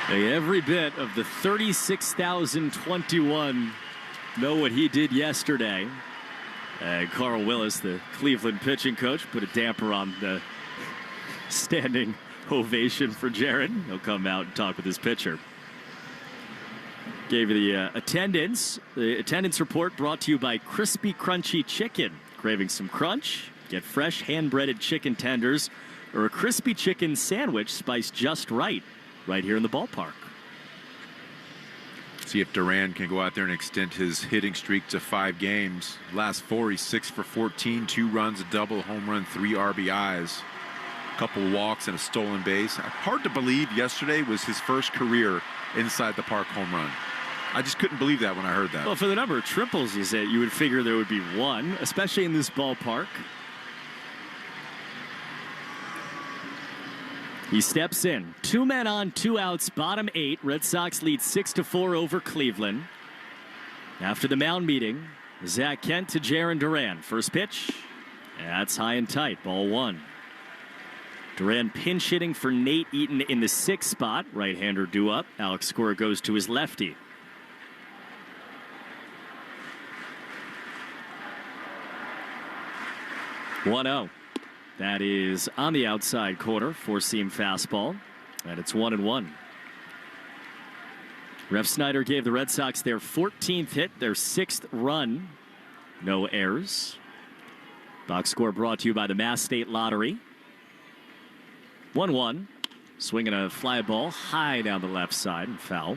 Every bit of the 36,021 know what he did yesterday. Carl Willis, the Cleveland pitching coach, put a damper on the standing ovation for Jaron. He'll come out and talk with his pitcher. Gave you the attendance. The attendance report brought to you by Crispy Crunchy Chicken. Craving some crunch? Get fresh hand-breaded chicken tenders or a crispy chicken sandwich spiced just right. Right here in the ballpark. See if Duran can go out there and extend his hitting streak to 5 games. Last 4, he's 6 for 14, 2 runs, a double, home run, 3 RBIs. A couple walks and a stolen base. Hard to believe yesterday was his first career inside the park home run. I just couldn't believe that when I heard that. Well, for the number of triples he's hit, you would figure there would be 1, especially in this ballpark. He steps in. 2 men on, 2 outs, bottom 8. Red Sox lead 6-4 over Cleveland. After the mound meeting, Zach Kent to Jaron Duran. First pitch. That's high and tight. Ball 1. Duran pinch hitting for Nate Eaton in the 6th spot. Right-hander due up. Alex Cora goes to his lefty. 1-0. That is on the outside corner, 4-seam fastball, and it's 1-1. Rev Snyder gave the Red Sox their 14th hit, their 6th run. No errors. Box score brought to you by the Mass State Lottery. 1-1. Swinging a fly ball high down the left side and foul.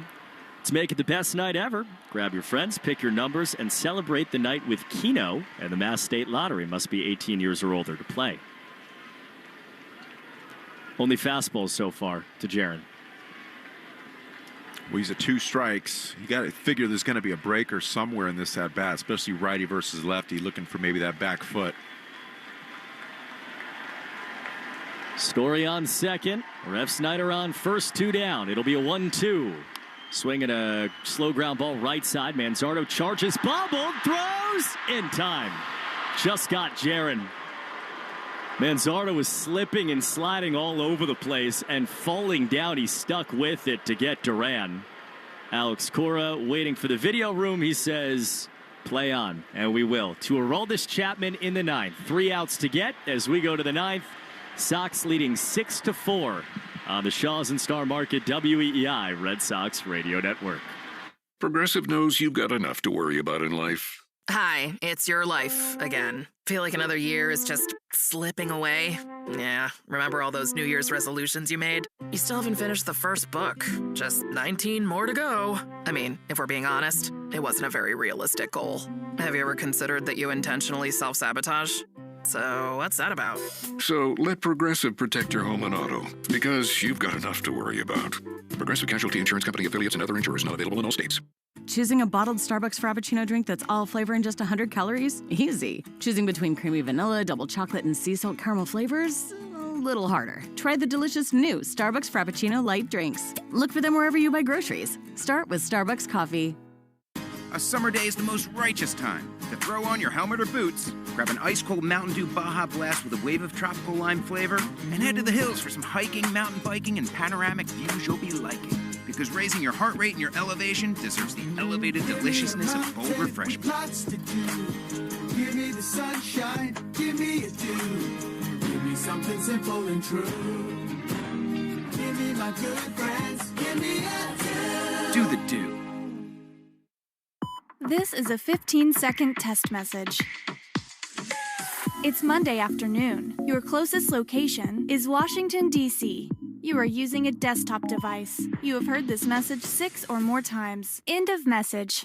Let's make it the best night ever. Grab your friends, pick your numbers, and celebrate the night with Keno and the Mass State Lottery. Must be 18 years or older to play. Only fastballs so far to Jaron. Well, he's at 2 strikes. You got to figure there's going to be a breaker somewhere in this at bat, especially righty versus lefty, looking for maybe that back foot. Story on second. Rev Snyder on first, 2 down. It'll be a 1-2. Swinging a slow ground ball right side. Manzardo charges, bobbled, throws in time. Just got Jaron. Manzardo was slipping and sliding all over the place and falling down. He stuck with it to get Duran. Alex Cora waiting for the video room. He says, play on, and we will. To Aroldis Chapman in the 9th. 3 outs to get as we go to the 9th. Sox leading 6-4 on the Shaws and Star Market WEEI Red Sox Radio Network. Progressive knows you've got enough to worry about in life. Hi, it's your life again. Feel like another year is just slipping away? Yeah, remember all those New Year's resolutions you made? You still haven't finished the first book. Just 19 more to go. I mean, if we're being honest, it wasn't a very realistic goal. Have you ever considered that you intentionally self-sabotage? So, what's that about? So, let Progressive protect your home and auto, because you've got enough to worry about. Progressive Casualty Insurance Company affiliates and other insurers not available in all states. Choosing a bottled Starbucks Frappuccino drink that's all flavor and just 100 calories? Easy. Choosing between creamy vanilla, double chocolate, and sea salt caramel flavors? A little harder. Try the delicious new Starbucks Frappuccino light drinks. Look for them wherever you buy groceries. Start with Starbucks coffee. A summer day is the most righteous time to throw on your helmet or boots, grab an ice-cold Mountain Dew Baja Blast with a wave of tropical lime flavor, and head to the hills for some hiking, mountain biking, and panoramic views you'll be liking. Because raising your heart rate and your elevation deserves the elevated deliciousness of bold refreshment. Lots to do. Give me the sunshine, give me a dew. Give me something simple and true. Give me my good friends, give me a dew. Do the dew. This is a 15-second test message. It's Monday afternoon. Your closest location is Washington, D.C. You are using a desktop device. You have heard this message 6 or more times. End of message.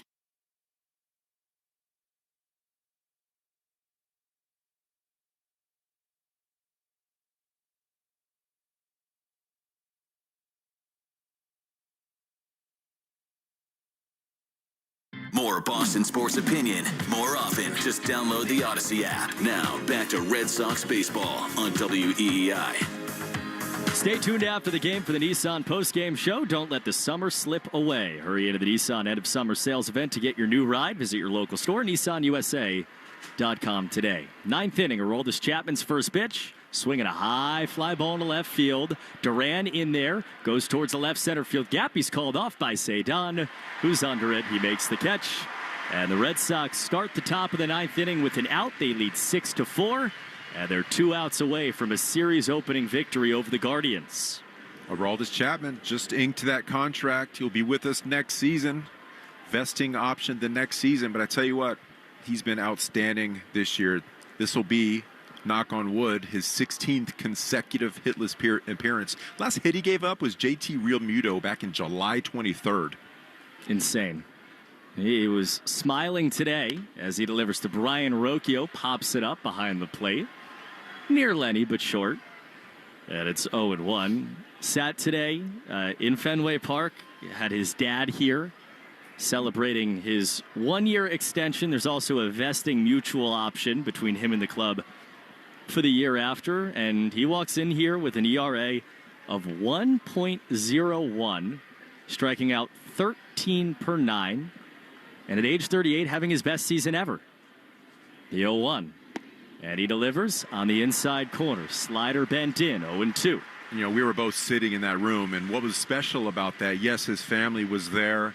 More Boston sports opinion, more often. Just download the Odyssey app. Now, back to Red Sox baseball on WEEI. Stay tuned after the game for the Nissan Postgame show. Don't let the summer slip away. Hurry into the Nissan end of summer sales event to get your new ride. Visit your local store, NissanUSA.com today. Ninth inning, Aroldis Chapman's first pitch. Swinging a high fly ball in the left field. Duran in there. Goes towards the left center field gap. He's called off by Cedon, who's under it. He makes the catch. And the Red Sox start the top of the ninth inning with an out. They lead 6-4. And they're 2 outs away from a series-opening victory over the Guardians. Aroldis Chapman just inked that contract. He'll be with us next season. Vesting option the next season. But I tell you what, he's been outstanding this year. This will be, knock on wood, his 16th consecutive hitless appearance. Last hit he gave up was JT Realmuto back in July 23rd. Insane. He was smiling today as he delivers to Brian Rocchio, pops it up behind the plate. Near Lenny, but short. And it's 0-1. Sat today in Fenway Park. Had his dad here celebrating his 1-year extension. There's also a vesting mutual option between him and the club for the year after. And he walks in here with an ERA of 1.01, striking out 13 per 9. And at age 38, having his best season ever. The 0-1. And he delivers on the inside corner. Slider bent in, 0-2. You know, we were both sitting in that room, and what was special about that, yes, his family was there,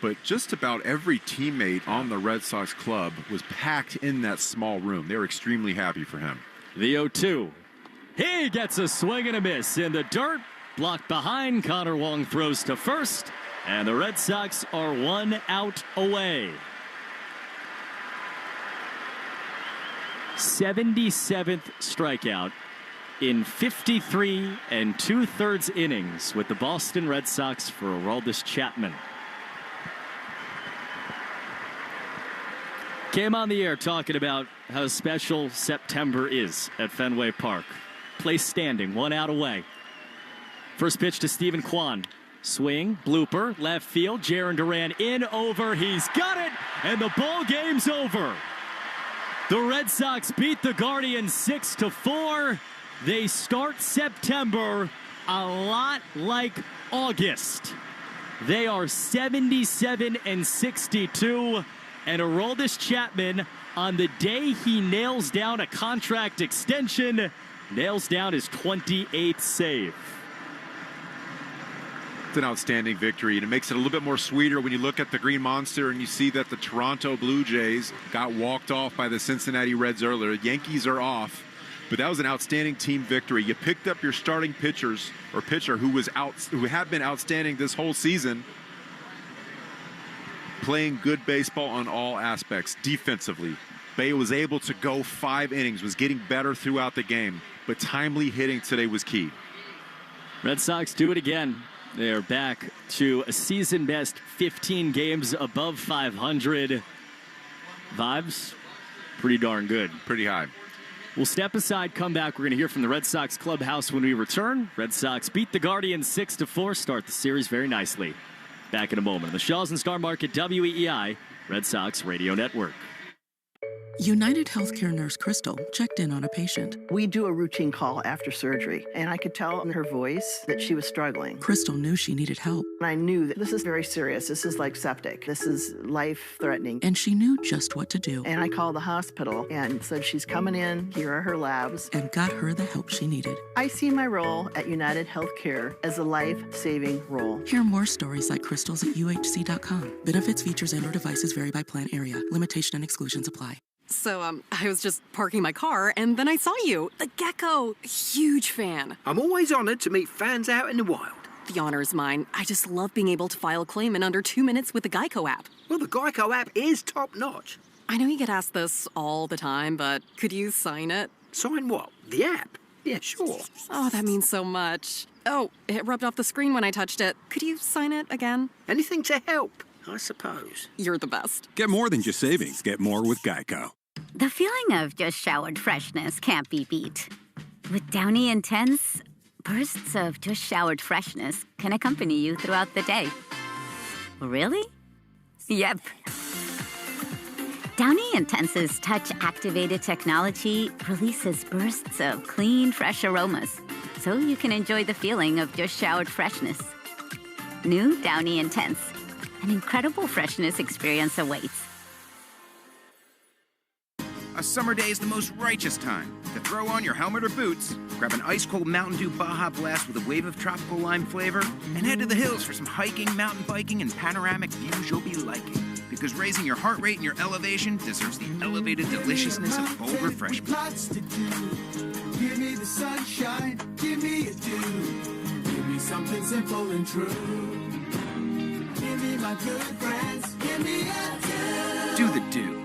but just about every teammate on the Red Sox club was packed in that small room. They were extremely happy for him. The 0-2. He gets a swing and a miss in the dirt. Blocked behind. Connor Wong throws to first. And the Red Sox are 1 out away. 77th strikeout in 53 2/3 innings with the Boston Red Sox for Aroldis Chapman. Came on the air talking about how special September is at Fenway Park. Place standing, 1 out away. First pitch to Stephen Kwan. Swing, blooper, left field. Jarren Duran in, over. He's got it, and the ball game's over. The Red Sox beat the Guardians 6-4. They start September a lot like August. They are 77-62, and Aroldis Chapman, on the day he nails down a contract extension, nails down his 28th save. It's an outstanding victory, and it makes it a little bit more sweeter when you look at the Green Monster and you see that the Toronto Blue Jays got walked off by the Cincinnati Reds earlier. The Yankees are off, but that was an outstanding team victory. You picked up your starting pitcher who had been outstanding this whole season, playing good baseball on all aspects. Defensively, Bay was able to go 5 innings, was getting better throughout the game, but timely hitting today was key. Red Sox do it again. They're back to a season best 15 games above 500. Vibes, pretty darn good. Pretty high. We'll step aside, come back. We're going to hear from the Red Sox clubhouse when we return. Red Sox beat the Guardians 6-4, start the series very nicely. Back in a moment. On the Shaws and Star Market, WEEI, Red Sox Radio Network. United Healthcare nurse Crystal checked in on a patient. We do a routine call after surgery, and I could tell in her voice that she was struggling. Crystal knew she needed help. I knew that this is very serious. This is like septic. This is life-threatening. And she knew just what to do. And I called the hospital and said, she's coming in. Here are her labs. And got her the help she needed. I see my role at United Healthcare as a life-saving role. Hear more stories like Crystal's at UHC.com. Benefits, features, and/or devices vary by plan area. Limitation and exclusions apply. So, I was just parking my car, and then I saw you. The gecko. Huge fan. I'm always honored to meet fans out in the wild. The honor is mine. I just love being able to file a claim in under 2 minutes with the Geico app. Well, the Geico app is top-notch. I know you get asked this all the time, but could you sign it? Sign what? The app? Yeah, sure. Oh, that means so much. Oh, it rubbed off the screen when I touched it. Could you sign it again? Anything to help, I suppose. You're the best. Get more than just savings. Get more with Geico. The feeling of just showered freshness can't be beat. With Downy Intense, bursts of just showered freshness can accompany you throughout the day. Really? Yep. Downy Intense's touch-activated technology releases bursts of clean, fresh aromas, so you can enjoy the feeling of just showered freshness. New Downy Intense. An incredible freshness experience awaits. A summer day is the most righteous time to throw on your helmet or boots, grab an ice-cold Mountain Dew Baja Blast with a wave of tropical lime flavor, and head to the hills for some hiking, mountain biking, and panoramic views you'll be liking. Because raising your heart rate and your elevation deserves the elevated deliciousness of cold refreshment. Lots to do. Give me the sunshine, give me a dew. Give me something simple and true. Give me my good friends, give me a dew. Do the dew.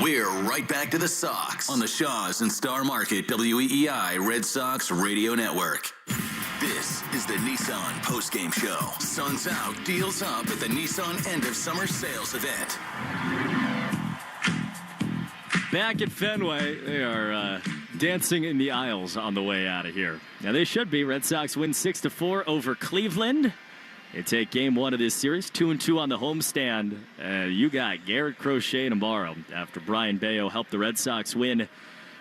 We're right back to the Sox on the Shaws and Star Market WEEI Red Sox Radio Network. This is the Nissan Postgame Show. Sun's out, deals up at the Nissan End of Summer Sales event. Back at Fenway, they are dancing in the aisles on the way out of here. Now they should be. Red Sox win 6-4 over Cleveland. They take game one of this series, 2-2 on the homestand. You got Garrett Crochet tomorrow after Brian Bayo helped the Red Sox win.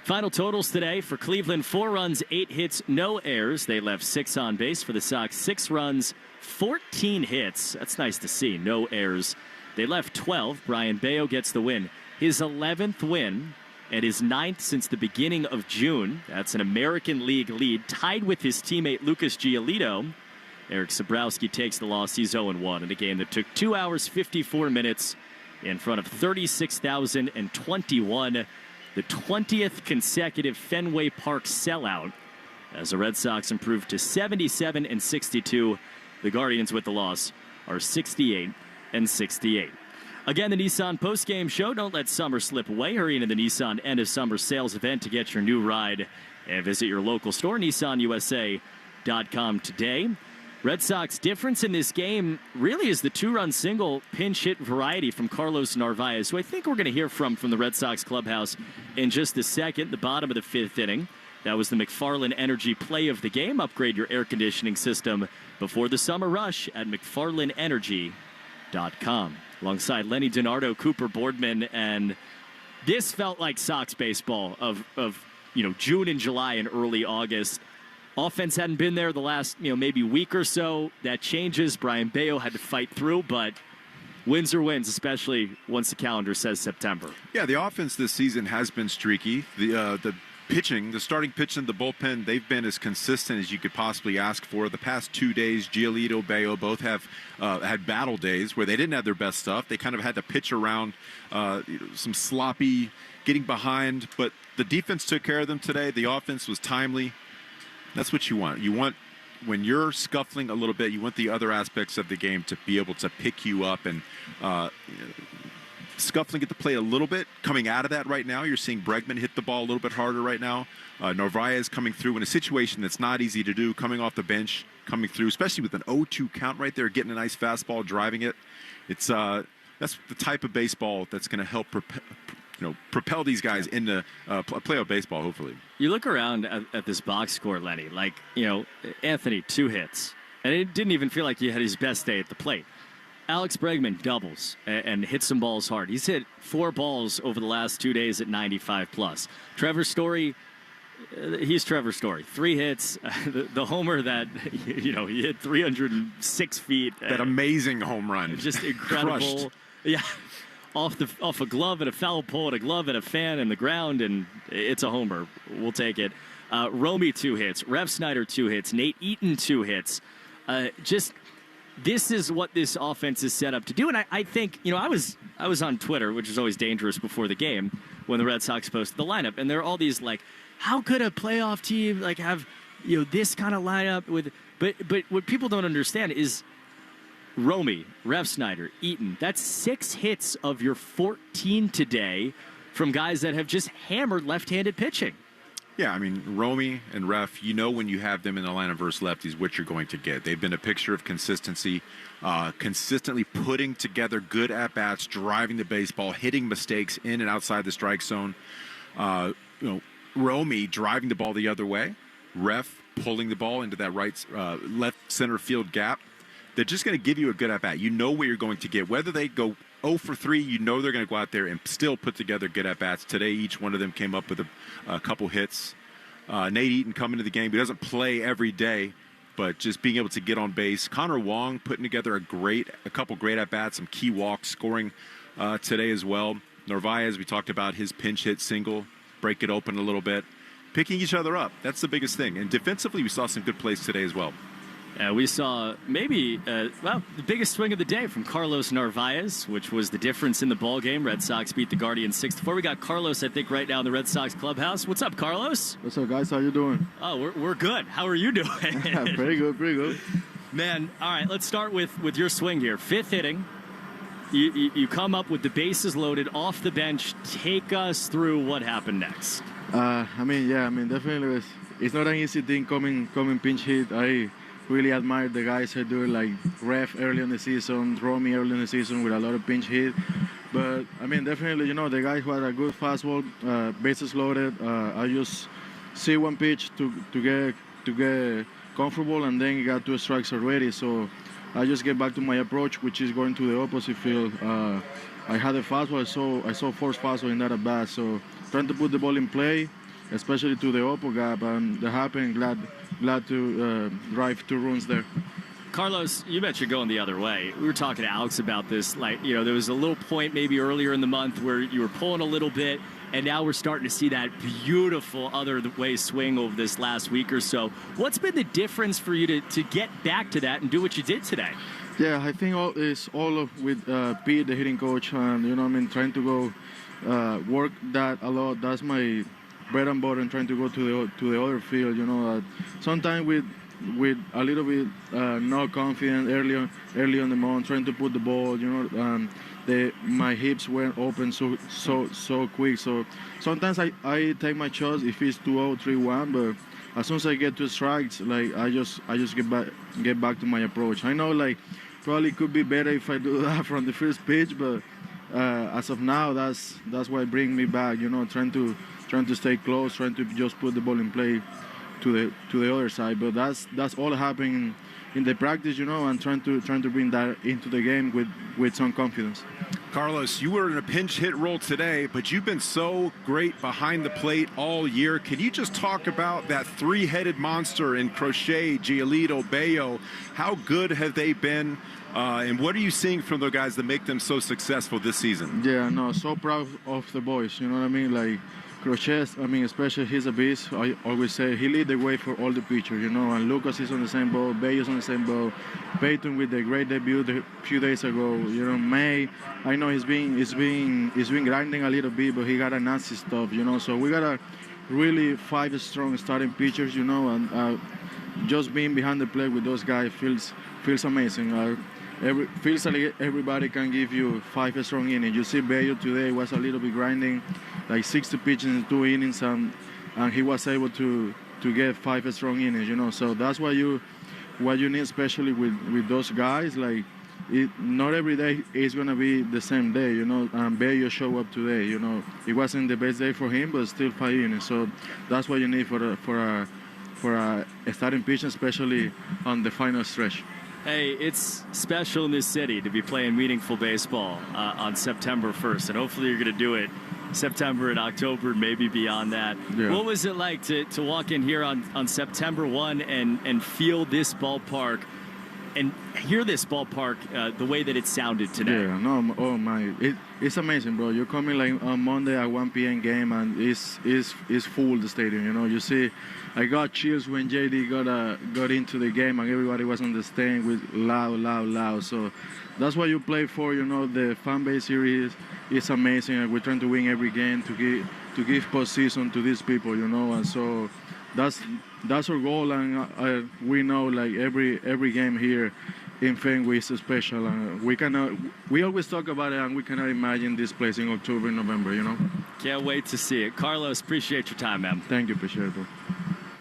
Final totals today for Cleveland: 4 runs, 8 hits, no errors. They left 6 on base. For the Sox, 6 runs, 14 hits. That's nice to see. No errors. They left 12. Brian Bayo gets the win. His 11th win and his 9th since the beginning of June. That's an American League lead, tied with his teammate Lucas Giolito. Eric Sabrowski takes the loss. He's 0-1 in a game that took 2 hours, 54 minutes in front of 36,021. The 20th consecutive Fenway Park sellout as the Red Sox improved to 77-62. The Guardians with the loss are 68-68. Again, the Nissan postgame show. Don't let summer slip away. Hurry into the Nissan end of summer sales event to get your new ride and visit your local store, nissanusa.com today. Red Sox difference in this game really is the 2-run single pinch hit variety from Carlos Narvaez, who I think we're going to hear from the Red Sox clubhouse in just a second. The bottom of the 5th inning. That was the McFarland Energy play of the game. Upgrade your air conditioning system before the summer rush at McFarlandEnergy.com. Alongside Lenny, DiNardo, Cooper, Boardman, and this felt like Sox baseball of June and July and early August. Offense hadn't been there the last, maybe week or so. That changes. Brian Bayo had to fight through, but wins are wins, especially once the calendar says September. Yeah, the offense this season has been streaky. The pitching, the starting pitching, the bullpen, they've been as consistent as you could possibly ask for. The past 2 days, Giolito, Bayo both have had battle days where they didn't have their best stuff. They kind of had to pitch around some sloppy, getting behind, but the defense took care of them today. The offense was timely. That's what you want. You want, when you're scuffling a little bit, you want the other aspects of the game to be able to pick you up. And scuffling at the plate a little bit. Coming out of that right now, you're seeing Bregman hit the ball a little bit harder right now. Narvaez coming through in a situation that's not easy to do, coming off the bench, coming through, especially with an 0-2 count right there, getting a nice fastball, driving it. It's that's the type of baseball that's going to help propel these guys into playoff baseball, hopefully. You look around at this box score, Lenny, Anthony, 2 hits. And it didn't even feel like he had his best day at the plate. Alex Bregman doubles and hits some balls hard. He's hit 4 balls over the last 2 days at 95+. Trevor Story, he's Trevor Story. 3 hits. The homer that, he hit 306 feet. That amazing home run. Just incredible. Crushed. Yeah. Off a glove and a foul pole and a glove and a fan in the ground, and it's a homer. We'll take it. Romy 2 hits. Rev Snyder 2 hits. Nate Eaton 2 hits. This is what this offense is set up to do. And I think, I was on Twitter, which is always dangerous before the game, when the Red Sox posted the lineup. And there are all these, how could a playoff team, have, this kind of lineup with... But what people don't understand is Romy, Refsnyder, Eaton, that's 6 hits of your 14 today from guys that have just hammered left-handed pitching. Yeah, I mean, Romy and Ref, you know when you have them in the line of versus lefties what you're going to get. They've been a picture of consistency, consistently putting together good at-bats, driving the baseball, hitting mistakes in and outside the strike zone. Romy driving the ball the other way, Ref pulling the ball into that left center field gap. They're just going to give you a good at-bat. You know where you're going to get. Whether they go 0 for 3, you know they're going to go out there and still put together good at-bats. Today, each one of them came up with a couple hits. Nate Eaton coming to the game. He doesn't play every day, but just being able to get on base. Connor Wong putting together a couple great at-bats, some key walks, scoring today as well. Narvaez, we talked about his pinch hit single, break it open a little bit. Picking each other up, that's the biggest thing. And defensively, we saw some good plays today as well. We saw maybe, the biggest swing of the day from Carlos Narvaez, which was the difference in the ball game. Red Sox beat the Guardians 6-4. We got Carlos, I think, right now in the Red Sox clubhouse. What's up, Carlos? What's up, guys? How you doing? Oh, we're good. How are you doing? Pretty good. Man, all right, let's start with your swing here. 5th inning. You come up with the bases loaded off the bench. Take us through what happened next. Definitely it's not an easy thing coming pinch hit. I really admire the guys who do it, like Ref early in the season, Romy early in the season with a lot of pinch hit. But definitely, the guy who had a good fastball, bases loaded. I just see one pitch to get comfortable, and then he got 2 strikes already. So I just get back to my approach, which is going to the opposite field. I had a fastball, I saw forced fastball in that at bat. So trying to put the ball in play, especially to the Oppo gap, and that happened. Glad to drive 2 runs there. Carlos, you bet you're going the other way. We were talking to Alex about this. There was a little point maybe earlier in the month where you were pulling a little bit, and now we're starting to see that beautiful other way swing over this last week or so. What's been the difference for you to get back to that and do what you did today? Yeah, I think with Pete, the hitting coach, and trying to go work that a lot. That's my bread and butter, and trying to go to the other field. Sometimes with a little bit not confident early on the month, trying to put the ball. My hips went open so quick. So sometimes I take my shots if it's 2-0, 3-1, but as soon as I get 2 strikes, I just get back to my approach. I know probably could be better if I do that from the first pitch, but as of now, that's what brings me back. Trying to stay close, trying to just put the ball in play to the other side. But that's all happening in the practice, and trying to bring that into the game with some confidence. Carlos, you were in a pinch hit role today, but you've been so great behind the plate all year. Can you just talk about that 3-headed monster in Crochet, Giolito, Bayo? How good have they been? And what are you seeing from the guys that make them so successful this season? Yeah, no, so proud of the boys. You know what I mean? Crochet, especially he's a beast. I always say he lead the way for all the pitchers, and Lucas is on the same boat, Bayo's on the same boat, Peyton with the great debut a few days ago, May, I know he's been grinding a little bit, but he got a nasty stuff, so we got a really 5 strong starting pitchers, and just being behind the plate with those guys feels amazing. Feels like everybody can give you 5 strong innings. You see Bayo today was a little bit grinding, 60 pitches in 2 innings, and he was able to get 5 strong innings, So that's what you need, especially with those guys. Not every day is going to be the same day, and Bayo show up today, It wasn't the best day for him, but still 5 innings. So that's what you need for a starting pitch, especially on the final stretch. Hey, it's special in this city to be playing meaningful baseball on September 1st, and hopefully you're going to do it September and October, maybe beyond that. Yeah. What was it like to walk in here on September 1 and feel this ballpark and hear this ballpark the way that it sounded today? Yeah, no, oh my, it's amazing, bro. You're coming on Monday at 1 p.m. game, and it's full, the stadium, You see, I got chills when JD got into the game, and everybody was on the stand with loud. So that's what you play for, The fan base here is amazing, and we're trying to win every game to give postseason to these people, And so that's our goal, and we know every game here in Fenway is special. And we always talk about it, and we cannot imagine this place in October, November, you know? Can't wait to see it. Carlos, appreciate your time, man. Thank you, appreciate it.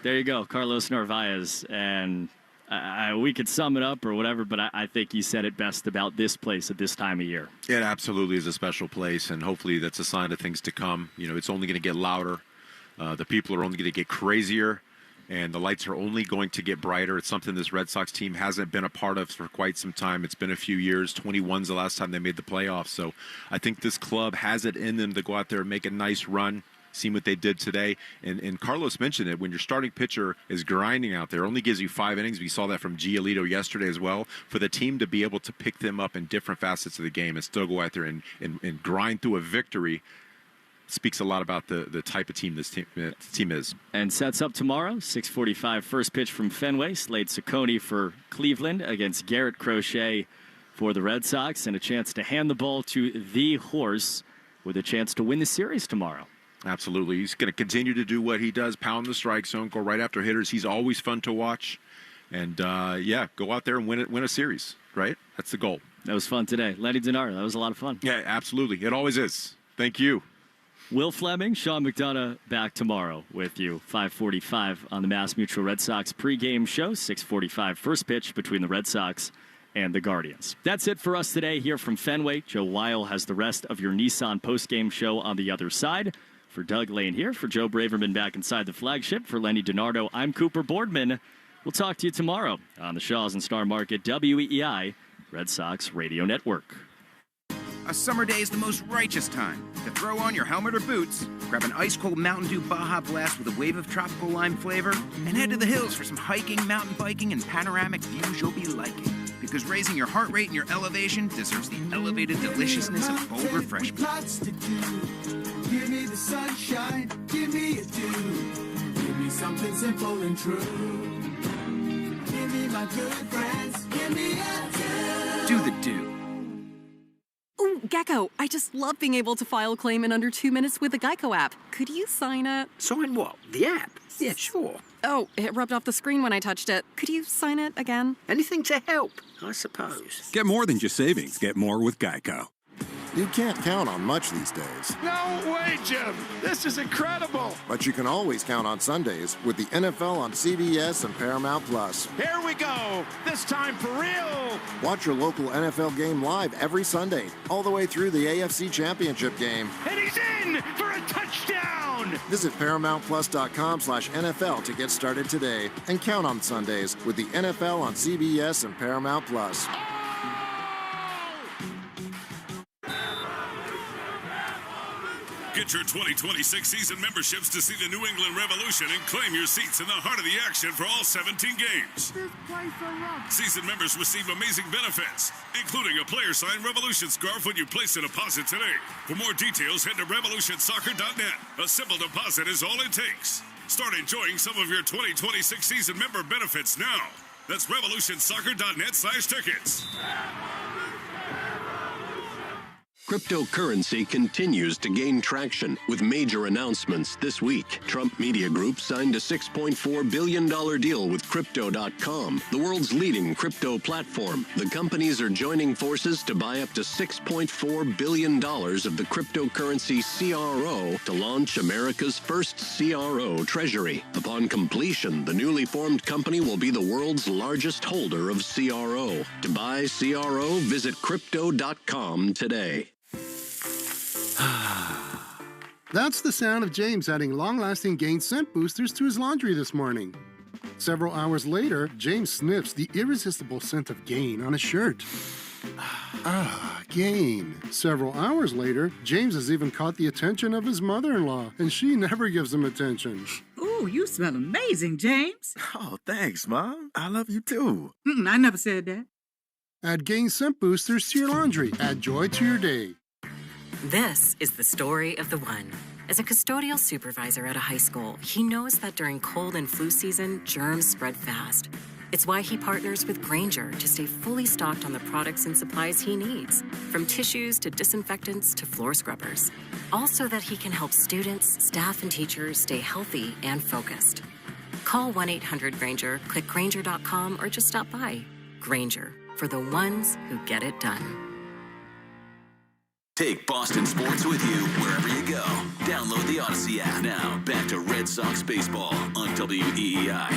There you go, Carlos Narvaez. And we could sum it up or whatever, but I think he said it best about this place at this time of year. It absolutely is a special place, and hopefully that's a sign of things to come. You know, it's only going to get louder. The people are only going to get crazier, and the lights are only going to get brighter. It's something this Red Sox team hasn't been a part of for quite some time. It's been a few years. 21's the last time they made the playoffs. So I think this club has it in them to go out there and make a nice run. Seen what they did today. And Carlos mentioned it. When your starting pitcher is grinding out there, only gives you 5 innings. We saw that from Giolito yesterday as well. For the team to be able to pick them up in different facets of the game and still go out there and grind through a victory speaks a lot about the type of team this team is. And sets up tomorrow, 6:45 first pitch from Fenway. Slade Ciccone for Cleveland against Garrett Crochet for the Red Sox, and a chance to hand the ball to the horse with a chance to win the series tomorrow. Absolutely. He's going to continue to do what he does, pound the strike zone, go right after hitters. He's always fun to watch. And, go out there and win a series, right? That's the goal. That was fun today. Lenny DiNardo, that was a lot of fun. Yeah, absolutely. It always is. Thank you. Will Fleming, Sean McDonough back tomorrow with you. 5:45 on the Mass Mutual Red Sox pregame show. 6:45 first pitch between the Red Sox and the Guardians. That's it for us today here from Fenway. Joe Weil has the rest of your Nissan postgame show on the other side. For Doug Lane here, for Joe Braverman back inside the flagship, for Lenny DiNardo, I'm Cooper Boardman. We'll talk to you tomorrow on the Shaws and Star Market WEEI Red Sox Radio Network. A summer day is the most righteous time to throw on your helmet or boots, grab an ice-cold Mountain Dew Baja Blast with a wave of tropical lime flavor, and head to the hills for some hiking, mountain biking, and panoramic views you'll be liking. Because raising your heart rate and your elevation deserves the elevated deliciousness of bold refreshment. Lots to do. Give me the sunshine, give me a dew. Give me something simple and true. Give me my good friends, give me a dew. Do the dew. Ooh, Gecko, I just love being able to file a claim in under 2 minutes with the Geico app. Could you sign it? Sign what? The app? Yeah, sure. Oh, it rubbed off the screen when I touched it. Could you sign it again? Anything to help, I suppose. Get more than just savings. Get more with Geico. You can't count on much these days. No way, Jim! This is incredible! But you can always count on Sundays with the NFL on CBS and Paramount Plus. Here we go! This time for real! Watch your local NFL game live every Sunday, all the way through the AFC Championship game. And he's in for a touchdown! Visit ParamountPlus.com/NFL to get started today. And count on Sundays with the NFL on CBS and Paramount Plus. Get your 2026 season memberships to see the New England Revolution and claim your seats in the heart of the action for all 17 games. Season members receive amazing benefits, including a player-signed Revolution scarf when you place a deposit today. For more details, head to revolutionsoccer.net. A simple deposit is all it takes. Start enjoying some of your 2026 season member benefits now. That's revolutionsoccer.net/tickets. Cryptocurrency continues to gain traction with major announcements this week. Trump Media Group signed a $6.4 billion deal with Crypto.com, the world's leading crypto platform. The companies are joining forces to buy up to $6.4 billion of the cryptocurrency CRO to launch America's first CRO treasury. Upon completion, the newly formed company will be the world's largest holder of CRO. To buy CRO, visit Crypto.com today. That's the sound of James adding long-lasting Gain scent boosters to his laundry this morning. Several hours later, James sniffs the irresistible scent of Gain on his shirt. Gain. Several hours later, James has even caught the attention of his mother-in-law, and she never gives him attention. Ooh, you smell amazing, James. Oh, thanks, Mom. I love you too. I never said that. Add Gain scent boosters to your laundry. Add joy to your day. This is the story of the one. As a custodial supervisor at a high school, he knows that during cold and flu season, germs spread fast. It's why he partners with Grainger to stay fully stocked on the products and supplies he needs, from tissues to disinfectants to floor scrubbers. All so that he can help students, staff, and teachers stay healthy and focused. Call 1-800-GRAINGER, click Grainger.com, or just stop by. Grainger, for the ones who get it done. Take Boston sports with you wherever you go. Download the Odyssey app. Now, back to Red Sox baseball on WEEI.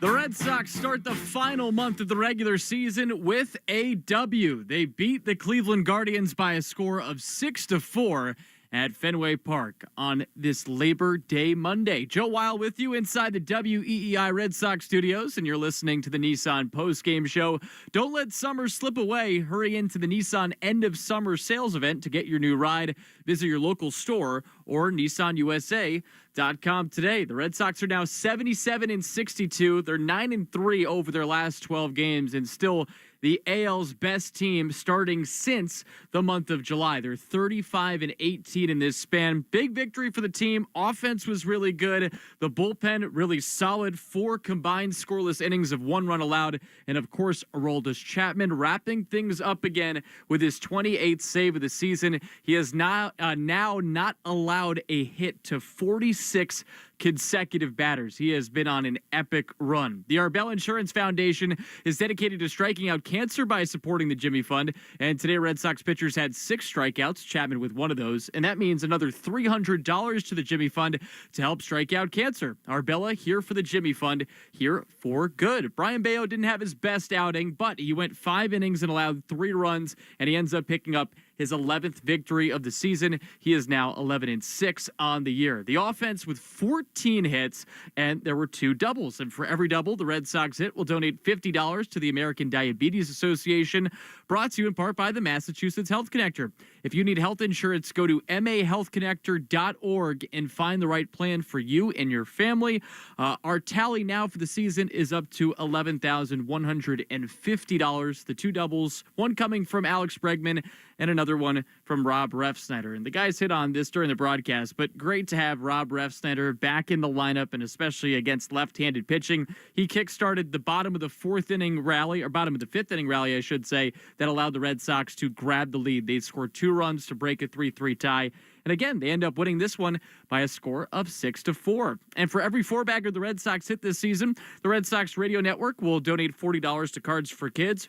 The Red Sox start the final month of the regular season with a W. They beat the Cleveland Guardians by a score of 6-4 at Fenway Park on this Labor Day Monday. Joe Weil with you inside the WEEI Red Sox studios, and you're listening to the Nissan Postgame Show. Don't let summer slip away. Hurry into the Nissan End of Summer Sales Event to get your new ride. Visit your local store or NissanUSA.com today. The Red Sox are now 77-62. They're 9-3 over their last 12 games, and still the AL's best team starting since the month of July. They're 35-18 in this span. Big victory for the team. Offense was really good. The bullpen really solid. 4 combined scoreless innings of 1 run allowed. And of course, Aroldis Chapman wrapping things up again with his 28th save of the season. He has now not allowed a hit to 46 consecutive batters. He has been on an epic run. The Arbel Insurance Foundation is dedicated to striking out cancer by supporting the Jimmy Fund. And today, Red Sox pitchers had 6 strikeouts, Chapman with one of those. And that means another $300 to the Jimmy Fund to help strike out cancer. Arbella here for the Jimmy Fund, here for good. Brian Bayo didn't have his best outing, but he went 5 innings and allowed 3 runs, and he ends up picking up his 11th victory of the season. He is now 11-6 on the year. The offense with 14 hits, and there were 2 doubles. And for every double the Red Sox hit, will donate $50 to the American Diabetes Association, brought to you in part by the Massachusetts Health Connector. If you need health insurance, go to mahealthconnector.org and find the right plan for you and your family. Our tally now for the season is up to $11,150. The 2 doubles, one coming from Alex Bregman and another one from Rob Refsnyder. And the guys hit on this during the broadcast, but great to have Rob Refsnyder back in the lineup, and especially against left-handed pitching. He kick-started the bottom of the 4th inning rally, or bottom of the 5th inning rally, I should say, that allowed the Red Sox to grab the lead. They scored 2 runs to break a 3-3 tie. And again, they end up winning this one by a score of 6-4. And for every 4-bagger the Red Sox hit this season, the Red Sox Radio Network will donate $40 to Cards for Kids.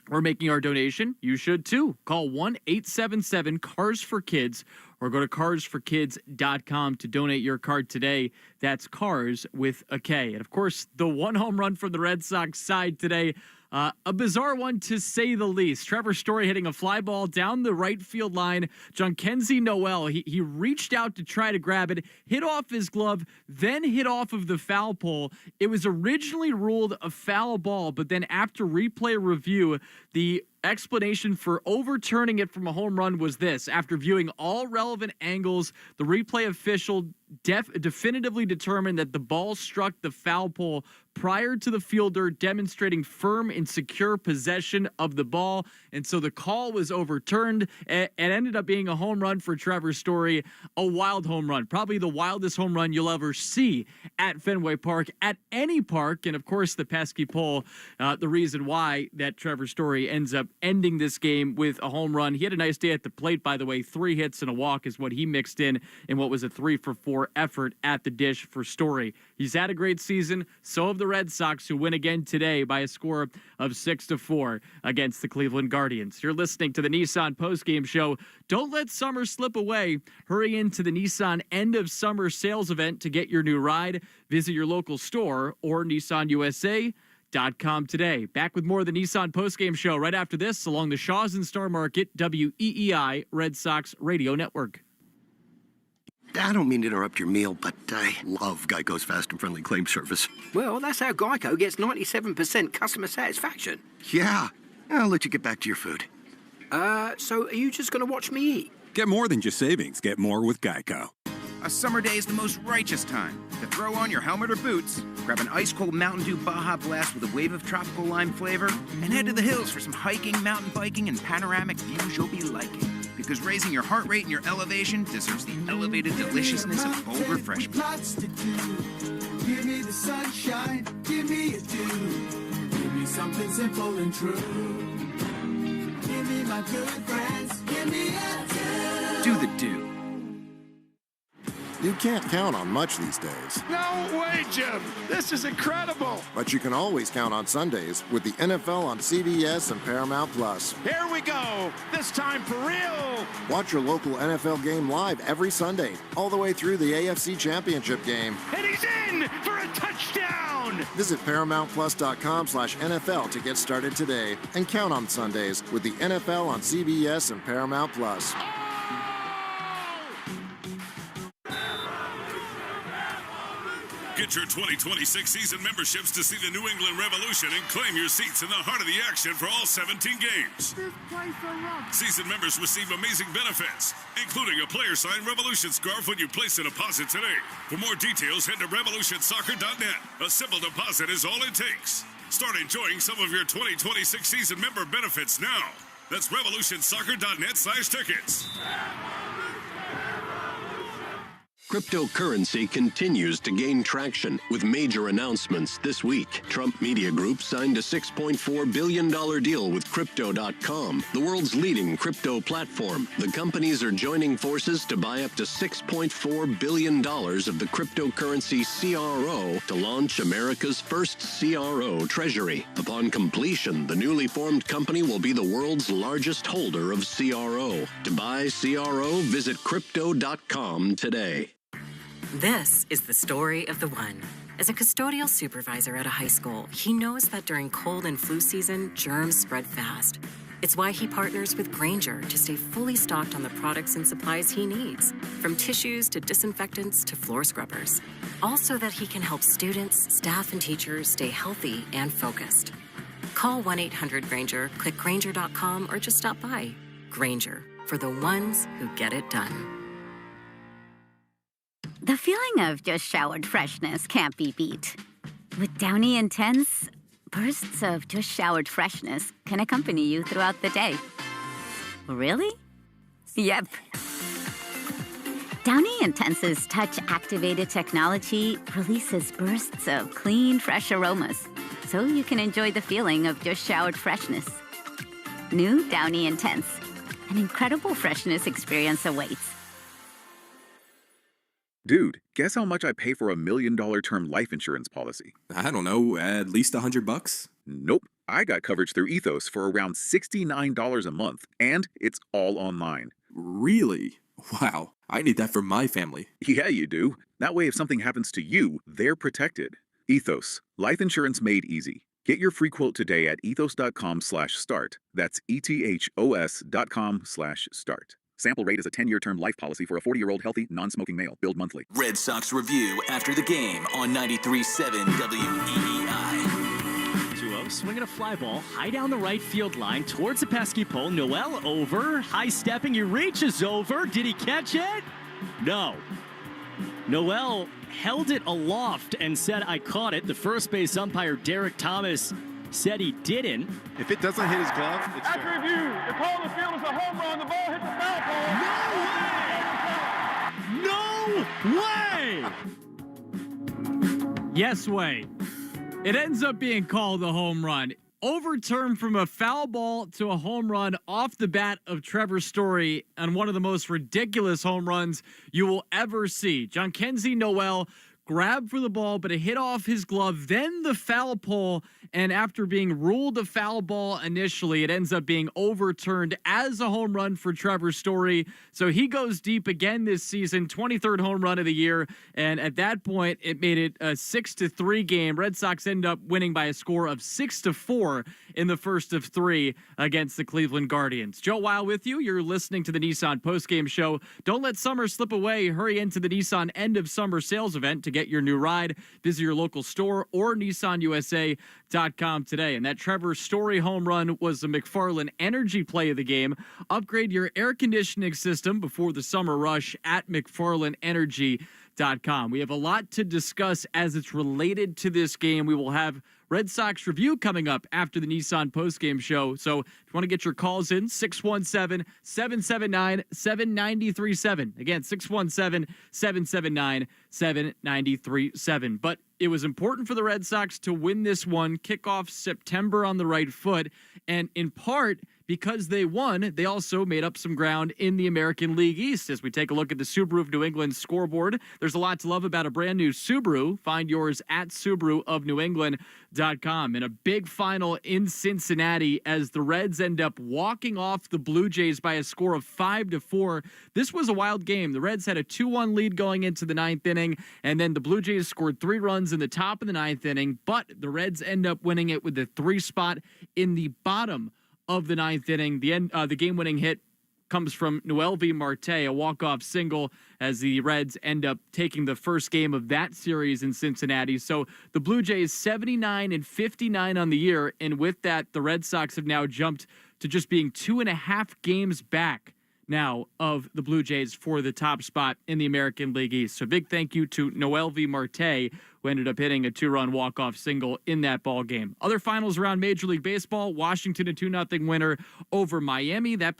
We're making our donation. You should too. Call 1-877-CARS-FOR-KIDS or go to carsforkids.com to donate your card today. That's Cars with a K. And of course, the 1 home run from the Red Sox side today. A bizarre one, to say the least. Trevor Story hitting a fly ball down the right field line. Jhonkensy Noel, he reached out to try to grab it, hit off his glove, then hit off of the foul pole. It was originally ruled a foul ball, but then after replay review, the explanation for overturning it from a home run was this. After viewing all relevant angles, the replay official definitively determined that the ball struck the foul pole prior to the fielder, demonstrating firm and secure possession of the ball. And so the call was overturned. It ended up being a home run for Trevor Story, a wild home run, probably the wildest home run you'll ever see at Fenway Park, at any park. And of course, the pesky pole, the reason why that Trevor Story ends up ending this game with a home run. He had a nice day at the plate, by the way. 3 hits and a walk is what he mixed in what was a 3-for-4 effort at the dish for Story. He's had a great season. So have the Red Sox, who win again today by a score of 6-4 against the Cleveland Guardians. You're listening to the Nissan Postgame Show. Don't let summer slip away. Hurry into the Nissan End of Summer Sales Event to get your new ride. Visit your local store or NissanUSA.com today. Back with more of the Nissan Postgame Show right after this along the Shaws and Star Market WEEI Red Sox Radio Network. I don't mean to interrupt your meal, but I Love Geico's fast and friendly claim service. Well, that's how Geico gets 97% customer satisfaction. Yeah. I'll let you get back to your food. So are you just going to watch me eat? Get more than just savings. Get more with Geico. A summer day is the most righteous time to throw on your helmet or boots, grab an ice-cold Mountain Dew Baja Blast with a wave of tropical lime flavor, and head to the hills for some hiking, mountain biking, and panoramic views you'll be liking. Because raising your heart rate and your elevation deserves the elevated deliciousness of bold refreshment. Lots to do. Give me the sunshine, give me a dew. Give me something simple and true. Give me my good friends, give me a dew. Do the dew. You can't count on much these days. No way, Jim. This is incredible. But you can always count on Sundays with the NFL on CBS and Paramount Plus. Here we go. This time for real. Watch your local NFL game live every Sunday, all the way through the AFC Championship game. And he's in for a touchdown. Visit ParamountPlus.com/NFL to get started today and count on Sundays with the NFL on CBS and Paramount Plus. Get your 2026 season memberships to see the New England Revolution and claim your seats in the heart of the action for all 17 games. Season members receive amazing benefits, including a player-signed Revolution scarf when you place a deposit today. For more details, head to revolutionsoccer.net. A simple deposit is all it takes. Start enjoying some of your 2026 season member benefits now. That's revolutionsoccer.net/tickets. Cryptocurrency continues to gain traction with major announcements this week. Trump Media Group signed a $6.4 billion deal with Crypto.com, the world's leading crypto platform. The companies are joining forces to buy up to $6.4 billion of the cryptocurrency CRO to launch America's first CRO treasury. Upon completion, the newly formed company will be the world's largest holder of CRO. To buy CRO, visit Crypto.com today. This is the story of the one. As a custodial supervisor at a high school, he knows that during cold and flu season, germs spread fast. It's why he partners with Grainger to stay fully stocked on the products and supplies he needs, from tissues to disinfectants to floor scrubbers. Also that he can help students, staff, and teachers stay healthy and focused. Call 1-800-GRAINGER, click Grainger.com, or just stop by. Grainger, for the ones who get it done. The feeling of just showered freshness can't be beat. With Downy Intense, bursts of just showered freshness can accompany you throughout the day. Really? Yep. Downy Intense's touch-activated technology releases bursts of clean, fresh aromas, so you can enjoy the feeling of just showered freshness. New Downy Intense. An incredible freshness experience awaits. Dude, guess how much I pay for $1 million term life insurance policy? I don't know, at least $100? Nope. I got coverage through Ethos for around $69 a month, and it's all online. Really? Wow. I need that for my family. Yeah, you do. That way, if something happens to you, they're protected. Ethos. Life insurance made easy. Get your free quote today at ethos.com/start. That's ethos.com/start. Sample rate is a 10-year term life policy for a 40-year-old healthy, non-smoking male. Billed monthly. Red Sox Review after the game on 93.7 WEEI. 2-0, swinging a fly ball high down the right field line towards the pesky pole. Noel over, high stepping, he reaches over. Did he catch it? No. Noel held it aloft and said, "I caught it." The first base umpire, Derek Thomas, said he didn't. If it doesn't hit his glove, it's After fair. review, the call on the field is a home run. The ball hit the foul pole. No way! Yes way. It ends up being called a home run. Overturned from a foul ball to a home run off the bat of Trevor Story, and one of the most ridiculous home runs you will ever see. Jhonkensy Noel grabbed for the ball, but it hit off his glove, then the foul pole, and after being ruled a foul ball initially, it ends up being overturned as a home run for Trevor Story. So he goes deep again this season, 23rd home run of the year, and at that point, it made it a 6-3 game. Red Sox end up winning by a score of 6-4 in the first of three against the Cleveland Guardians. Joe Weil with you. You're listening to the Nissan Postgame Show. Don't let summer slip away. Hurry into the Nissan end of summer sales event to get your new ride. Visit your local store or NissanUSA.com today. And that Trevor Story home run was the McFarland energy play of the game. Upgrade your air conditioning system before the summer rush at McFarlandEnergy.com. We have a lot to discuss as it's related to this game. We will have Red Sox Review coming up after the Nissan Postgame Show. So if you want to get your calls in, 617-779-7937. Again, 617-779-7937. But it was important for the Red Sox to win this one, kick off September on the right foot, and in part because they won, they also made up some ground in the American League East. As we take a look at the Subaru of New England scoreboard, there's a lot to love about a brand new Subaru. Find yours at SubaruofNewEngland.com. In a big final in Cincinnati as the Reds end up walking off the Blue Jays by a score of 5-4. This was a wild game. The Reds had a 2-1 lead going into the ninth inning, and then the Blue Jays scored 3 runs in the top of the ninth inning, but the Reds end up winning it with the 3 spot in the bottom of the ninth inning. The game-winning hit comes from Noelvi Marte, a walk-off single, as the Reds end up taking the first game of that series in Cincinnati. So the Blue Jays 79-59 on the year, and with that, the Red Sox have now jumped to just being 2.5 games back now of the Blue Jays for the top spot in the American League East. So big thank you to Noelvi Marte, who ended up hitting a 2-run walk-off single in that ball game. Other finals around Major League Baseball: Washington a 2-0 winner over Miami. That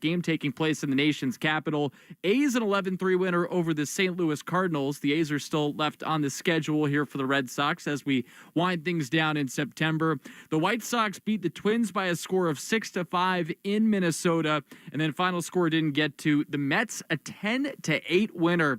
game taking place in the nation's capital. A's an 11-3 winner over the St. Louis Cardinals. The A's are still left on the schedule here for the Red Sox as we wind things down in September. The White Sox beat the Twins by a score of 6-5 in Minnesota, and then final score didn't get to. The Mets a 10-8 winner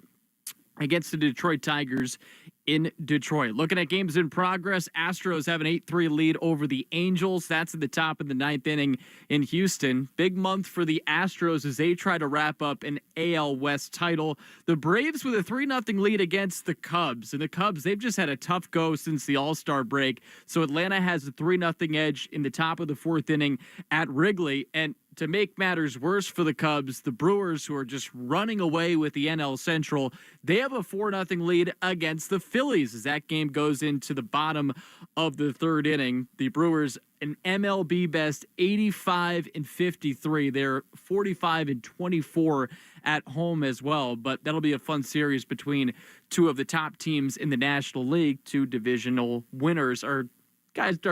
against the Detroit Tigers in Detroit. Looking at games in progress, Astros have an 8-3 lead over the Angels. That's at the top of the ninth inning in Houston. Big month for the Astros as they try to wrap up an AL West title. The Braves with a 3-0 lead against the Cubs. And the Cubs, they've just had a tough go since the All-Star break. So Atlanta has a 3-0 edge in the top of the fourth inning at Wrigley. And to make matters worse for the Cubs, the Brewers, who are just running away with the NL Central, they have a 4-0 lead against the Phillies as that game goes into the bottom of the third inning. The Brewers, an MLB best 85-53. They're 45-24 at home as well, but that'll be a fun series between two of the top teams in the National League. Two divisional winners are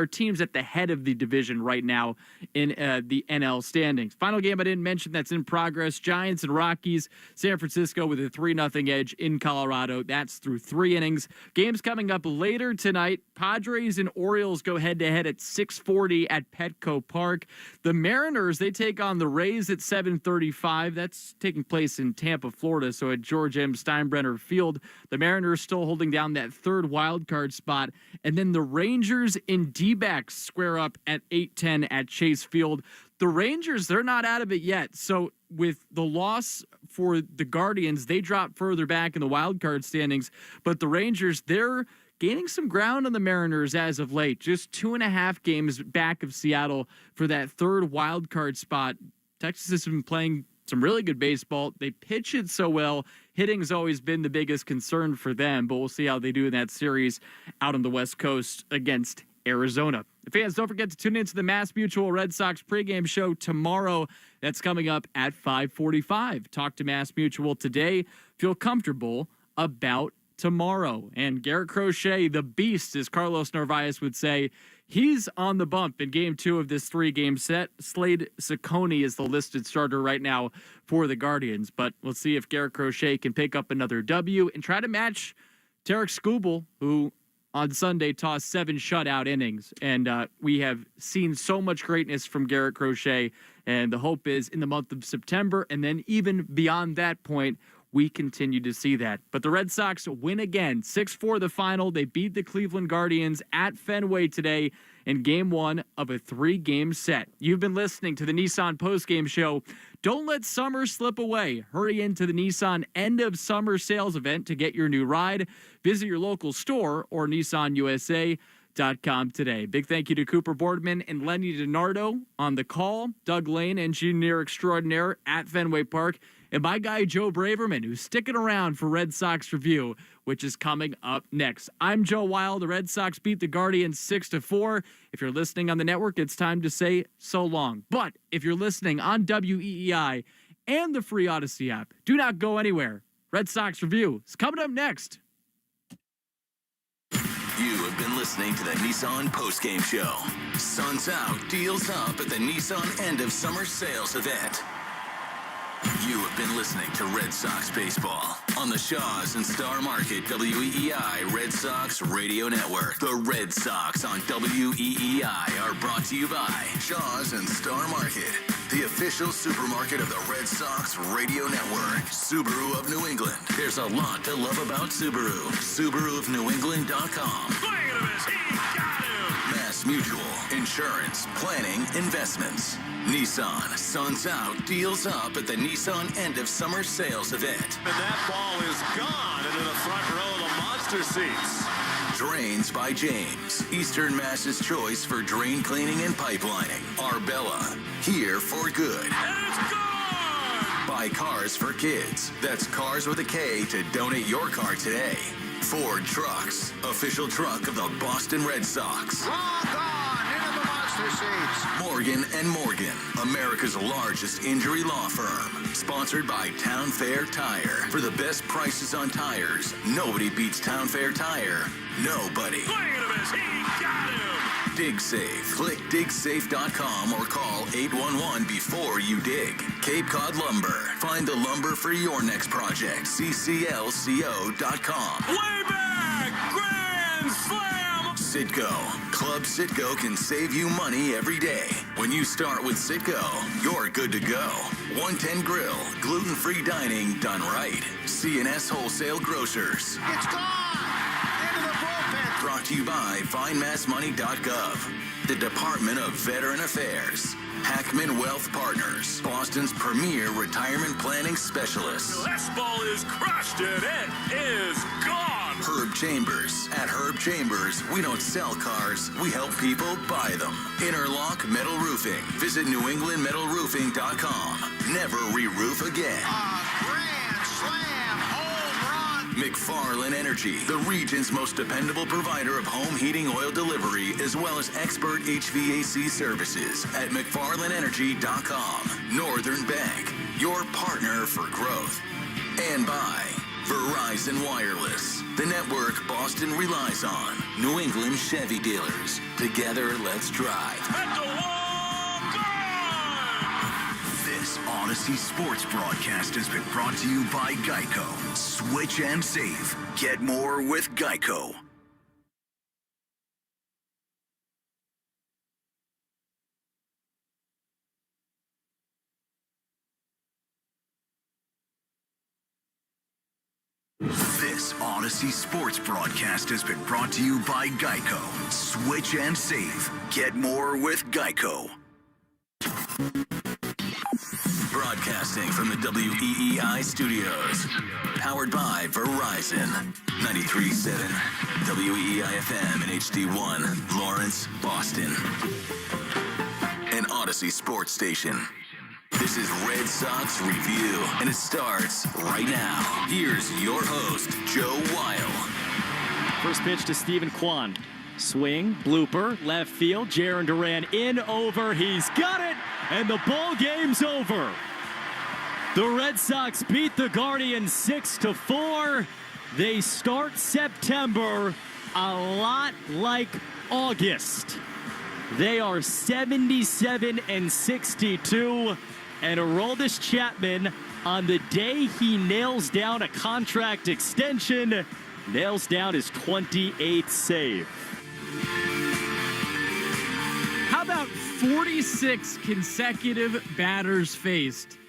teams at the head of the division right now in the NL standings. Final game I didn't mention that's in progress: Giants and Rockies. San Francisco with a 3-0 edge in Colorado. That's through 3 innings. Games coming up later tonight. Padres and Orioles go head-to-head at 6:40 at Petco Park. The Mariners, they take on the Rays at 7:35. That's taking place in Tampa, Florida, so at George M. Steinbrenner Field. The Mariners still holding down that third wild card spot. And then the Rangers and D-backs square up at 8:10 at Chase Field. The Rangers, they're not out of it yet. So with the loss for the Guardians, they drop further back in the wild card standings. But the Rangers, they're gaining some ground on the Mariners as of late. Just 2.5 games back of Seattle for that third wild card spot. Texas has been playing some really good baseball. They pitch it so well. Hitting's always been the biggest concern for them, but we'll see how they do in that series out on the West Coast against Arizona. Fans, don't forget to tune into the Mass Mutual Red Sox pregame show tomorrow. That's coming up at 5:45. Talk to Mass Mutual today. Feel comfortable about tomorrow. And Garrett Crochet, the beast, as Carlos Narvaez would say, he's on the bump in game 2 of this 3-game set. Slade Ciccone is the listed starter right now for the Guardians. But we'll see if Garrett Crochet can pick up another W and try to match Tarek Skubal, who on Sunday tossed 7 shutout innings. And we have seen so much greatness from Garrett Crochet. And the hope is in the month of September, and then even beyond that point, we continue to see that. But the Red Sox win again. 6-4 the final. They beat the Cleveland Guardians at Fenway today in game 1 of a 3-game set. You've been listening to the Nissan Postgame Show. Don't let summer slip away. Hurry into the Nissan End of Summer Sales event to get your new ride. Visit your local store or nissanusa.com today. Big thank you to Cooper Boardman and Lenny DiNardo on the call. Doug Lane, engineer extraordinaire at Fenway Park. And my guy, Joe Braverman, who's sticking around for Red Sox Review, which is coming up next. I'm Joe Wild. The Red Sox beat the Guardians 6-4. If you're listening on the network, it's time to say so long. But if you're listening on WEEI and the free Odyssey app, do not go anywhere. Red Sox Review is coming up next. You have been listening to the Nissan Postgame Show. Sun's out, deals up at the Nissan End of Summer Sales event. You have been listening to Red Sox Baseball on the Shaws and Star Market WEEI Red Sox Radio Network. The Red Sox on WEEI are brought to you by Shaws and Star Market, the official supermarket of the Red Sox Radio Network. Subaru of New England. There's a lot to love about Subaru. SubaruofNewEngland.com. Mass Mutual. Insurance, planning, investments. Nissan, sun's out, deals up at the Nissan end of summer sales event. And that ball is gone into the front row of the monster seats. Drains by James, Eastern Mass's choice for drain cleaning and pipelining. Arbella, here for good. And it's gone! Buy Cars for Kids. That's Cars with a K to donate your car today. Ford Trucks, official truck of the Boston Red Sox. Long gone into the monster seats. Morgan & Morgan, America's largest injury law firm. Sponsored by Town Fair Tire. For the best prices on tires, nobody beats Town Fair Tire. Nobody. Swing and a miss. He got him. DigSafe. Click digsafe.com or call 811 before you dig. Cape Cod Lumber. Find the lumber for your next project. cclco.com. Way back. Grand slam. Citgo. Club Citgo can save you money every day. When you start with Citgo, you're good to go. 110 Grill. Gluten-free dining done right. C&S Wholesale Grocers. It's gone. Into the bullpen. Brought to you by FindMassMoney.gov. The Department of Veteran Affairs. Hackman Wealth Partners. Boston's premier retirement planning specialist. This ball is crushed and it is gone. Herb Chambers. At Herb Chambers, we don't sell cars, we help people buy them. Interlock Metal Roofing. Visit NewEnglandMetalRoofing.com. Never re-roof again. Grand slam home run. McFarland Energy, the region's most dependable provider of home heating oil delivery, as well as expert HVAC services at McFarlandEnergy.com. Northern Bank, your partner for growth. And by Verizon Wireless, the network Boston relies on. New England Chevy dealers. Together, let's drive. At the wall, gone! This Odyssey Sports broadcast has been brought to you by Geico. Switch and save. Get more with Geico. This Odyssey Sports broadcast has been brought to you by Geico. Switch and save. Get more with Geico. Broadcasting from the WEEI studios. Powered by Verizon. 93.7 WEEI FM and HD1. Lawrence, Boston. An Odyssey Sports station. This is Red Sox Review, and it starts right now. Here's your host, Joe Weil. First pitch to Stephen Kwan. Swing, blooper, left field. Jaron Duran in, over. He's got it, and the ball game's over. The Red Sox beat the Guardians 6-4. They start September a lot like August. They are 77-62. And Aroldis Chapman, on the day he nails down a contract extension, nails down his 28th save. How about 46 consecutive batters faced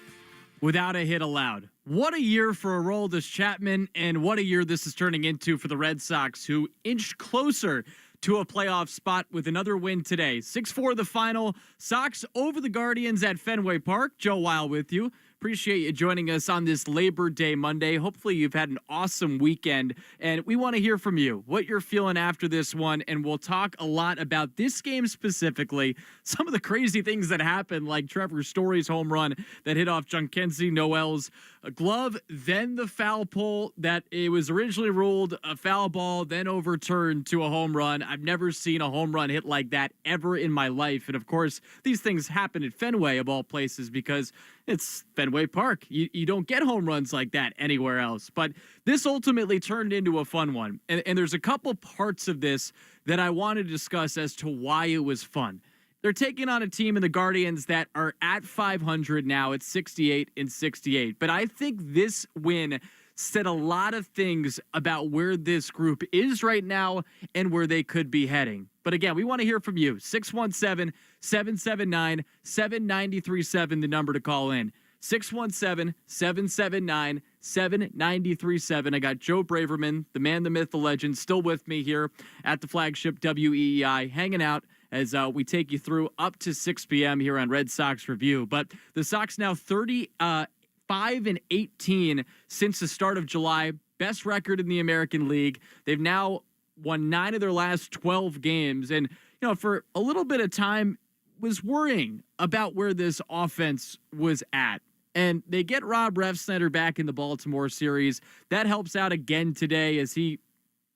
without a hit allowed? What a year for Aroldis Chapman, and what a year this is turning into for the Red Sox, who inched closer to a playoff spot with another win today. 6-4 the final. Sox over the Guardians at Fenway Park. Joe Weil with you. Appreciate you joining us on this Labor Day Monday. Hopefully you've had an awesome weekend, and we want to hear from you, what you're feeling after this one, and we'll talk a lot about this game specifically, some of the crazy things that happened, like Trevor Story's home run that hit off Junkenzie Noel's glove, then the foul pole that it was originally ruled a foul ball, then overturned to a home run. I've never seen a home run hit like that ever in my life, and of course, these things happen at Fenway, of all places, because it's Fenway Park. You don't get home runs like that anywhere else. But this ultimately turned into a fun one. And there's a couple parts of this that I want to discuss as to why it was fun. They're taking on a team in the Guardians that are at 500 now. It's 68-68. But I think this win said a lot of things about where this group is right now and where they could be heading. But again, we want to hear from you. 617-779-7937, the number to call in. 617-779-7937. I got Joe Braverman, the man, the myth, the legend, still with me here at the flagship WEEI, hanging out as we take you through up to 6 p.m. here on Red Sox Review. But the Sox now 5-18 since the start of July. Best record in the American League. They've now won 9 of their last 12 games. And, for a little bit of time, was worrying about where this offense was at. And they get Rob Refsnyder back in the Baltimore series. That helps out again today as he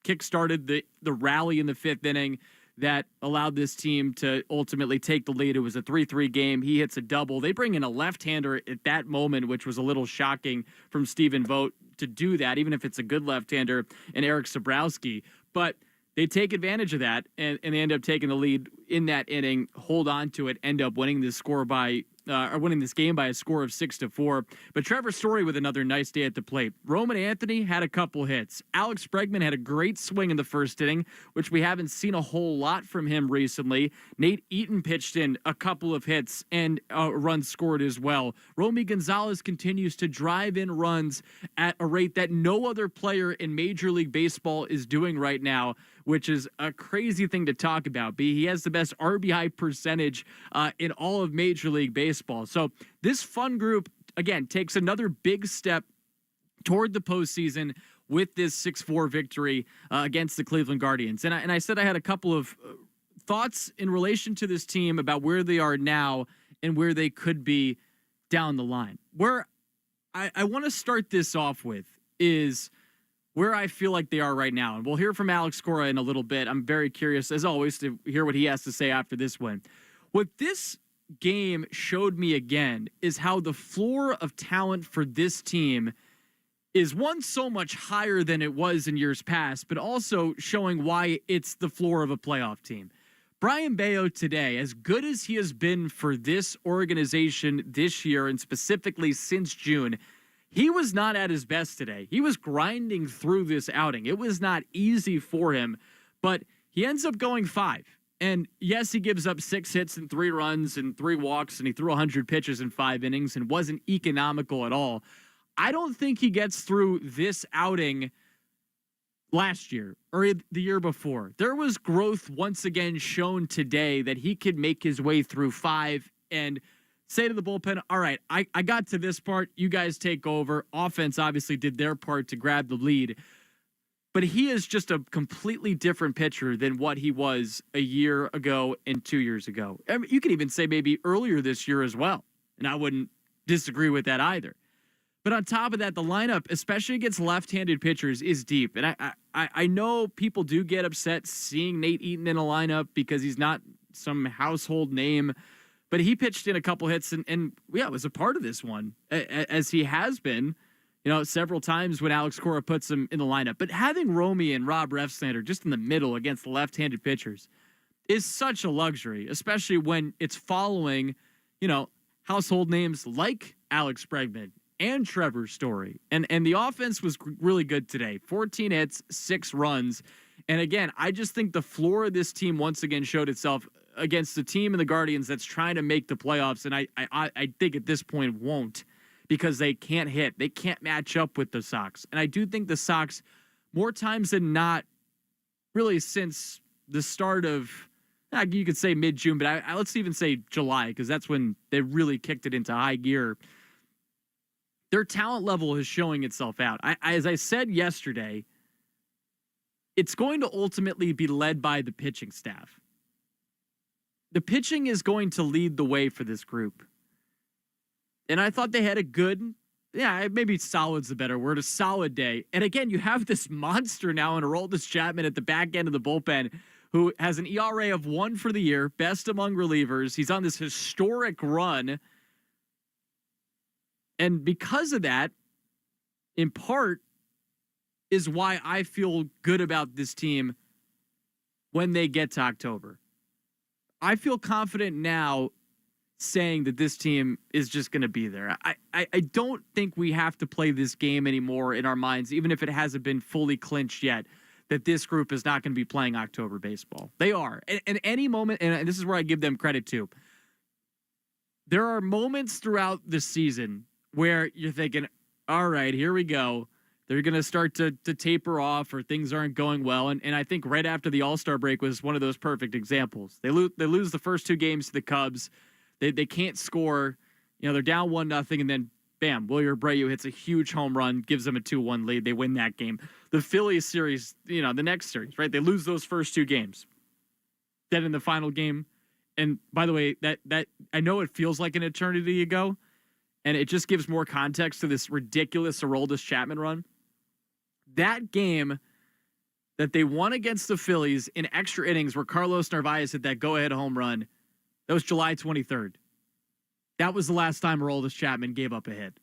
kickstarted the rally in the 5th inning that allowed this team to ultimately take the lead. It was a 3-3 game. He hits a double. They bring in a left-hander at that moment, which was a little shocking from Stephen Vogt to do that, even if it's a good left-hander, and Eric Sabrowski. But they take advantage of that, and they end up taking the lead in that inning, hold on to it, end up winning this game by a score of 6-4. But Trevor Story with another nice day at the plate. Roman Anthony had a couple hits. Alex Bregman had a great swing in the first inning, which we haven't seen a whole lot from him recently. Nate Eaton pitched in a couple of hits and runs scored as well. Romy Gonzalez continues to drive in runs at a rate that no other player in Major League Baseball is doing right now, which is a crazy thing to talk about. He has the best RBI percentage in all of Major League Baseball. So this fun group, again, takes another big step toward the postseason with this 6-4 victory against the Cleveland Guardians. And I said I had a couple of thoughts in relation to this team about where they are now and where they could be down the line. Where I want to start this off with is where I feel like they are right now. And we'll hear from Alex Cora in a little bit. I'm very curious, as always, to hear what he has to say after this win. What this game showed me again is how the floor of talent for this team is, one, so much higher than it was in years past, but also showing why it's the floor of a playoff team. Brian Bayo today, as good as he has been for this organization this year, and specifically since June, he was not at his best today. He was grinding through this outing. It was not easy for him, but he ends up going 5. And yes, he gives up 6 hits and 3 runs and 3 walks, and he threw 100 pitches in 5 innings and wasn't economical at all. I don't think he gets through this outing last year or the year before. There was growth once again shown today that he could make his way through 5 and say to the bullpen, all right, I got to this part. You guys take over. Offense obviously did their part to grab the lead. But he is just a completely different pitcher than what he was a year ago and 2 years ago. I mean, you could even say maybe earlier this year as well. And I wouldn't disagree with that either. But on top of that, the lineup, especially against left-handed pitchers, is deep. And I know people do get upset seeing Nate Eaton in a lineup because he's not some household name. But he pitched in a couple hits and was a part of this one, as he has been, several times when Alex Cora puts him in the lineup. But having Romy and Rob Refsnyder just in the middle against left-handed pitchers is such a luxury, especially when it's following, household names like Alex Bregman and Trevor Story. And the offense was really good today. 14 hits, 6 runs. And again, I just think the floor of this team once again showed itself against the team in the Guardians that's trying to make the playoffs. And I think at this point won't, because they can't hit. They can't match up with the Sox. And I do think the Sox, more times than not, really since the start of, you could say mid-June, but let's even say July, because that's when they really kicked it into high gear. Their talent level is showing itself out. As I said yesterday, it's going to ultimately be led by the pitching staff. The pitching is going to lead the way for this group. And I thought they had a good, maybe solid's the better word, a solid day. And again, you have this monster now in Aroldis Chapman at the back end of the bullpen, who has an ERA of 1 for the year, best among relievers. He's on this historic run. And because of that, in part, is why I feel good about this team when they get to October. I feel confident now saying that this team is just going to be there. I don't think we have to play this game anymore in our minds, even if it hasn't been fully clinched yet, that this group is not going to be playing October baseball. They are. And any moment, and this is where I give them credit too, there are moments throughout the season where you're thinking, all right, here we go. They're going to start to taper off or things aren't going well. And I think right after the All-Star break was one of those perfect examples. They lose the first 2 games to the Cubs. They can't score. They're down 1-0, and then, bam, Wilyer Abreu hits a huge home run, gives them a 2-1 lead. They win that game. The Phillies series, the next series, right? They lose those first 2 games. Then in the final game, and by the way, that I know it feels like an eternity ago, and it just gives more context to this ridiculous Aroldis Chapman run. That game that they won against the Phillies in extra innings where Carlos Narvaez hit that go-ahead home run, that was July 23rd. That was the last time Aroldis Chapman gave up a hit.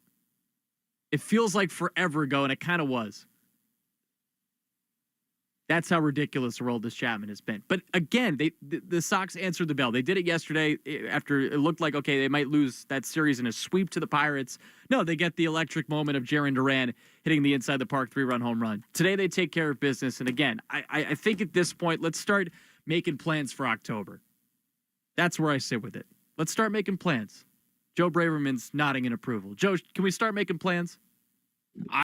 It feels like forever ago, and it kind of was. That's how ridiculous Aroldis Chapman has been. But again, the Sox answered the bell. They did it yesterday after it looked like, okay, they might lose that series in a sweep to the Pirates. No, they get the electric moment of Duran hitting the inside the park 3-run home run. Today they take care of business. And again, I think at this point, let's start making plans for October. That's where I sit with it. Let's start making plans. Joe Braverman's nodding in approval. Joe, can we start making plans?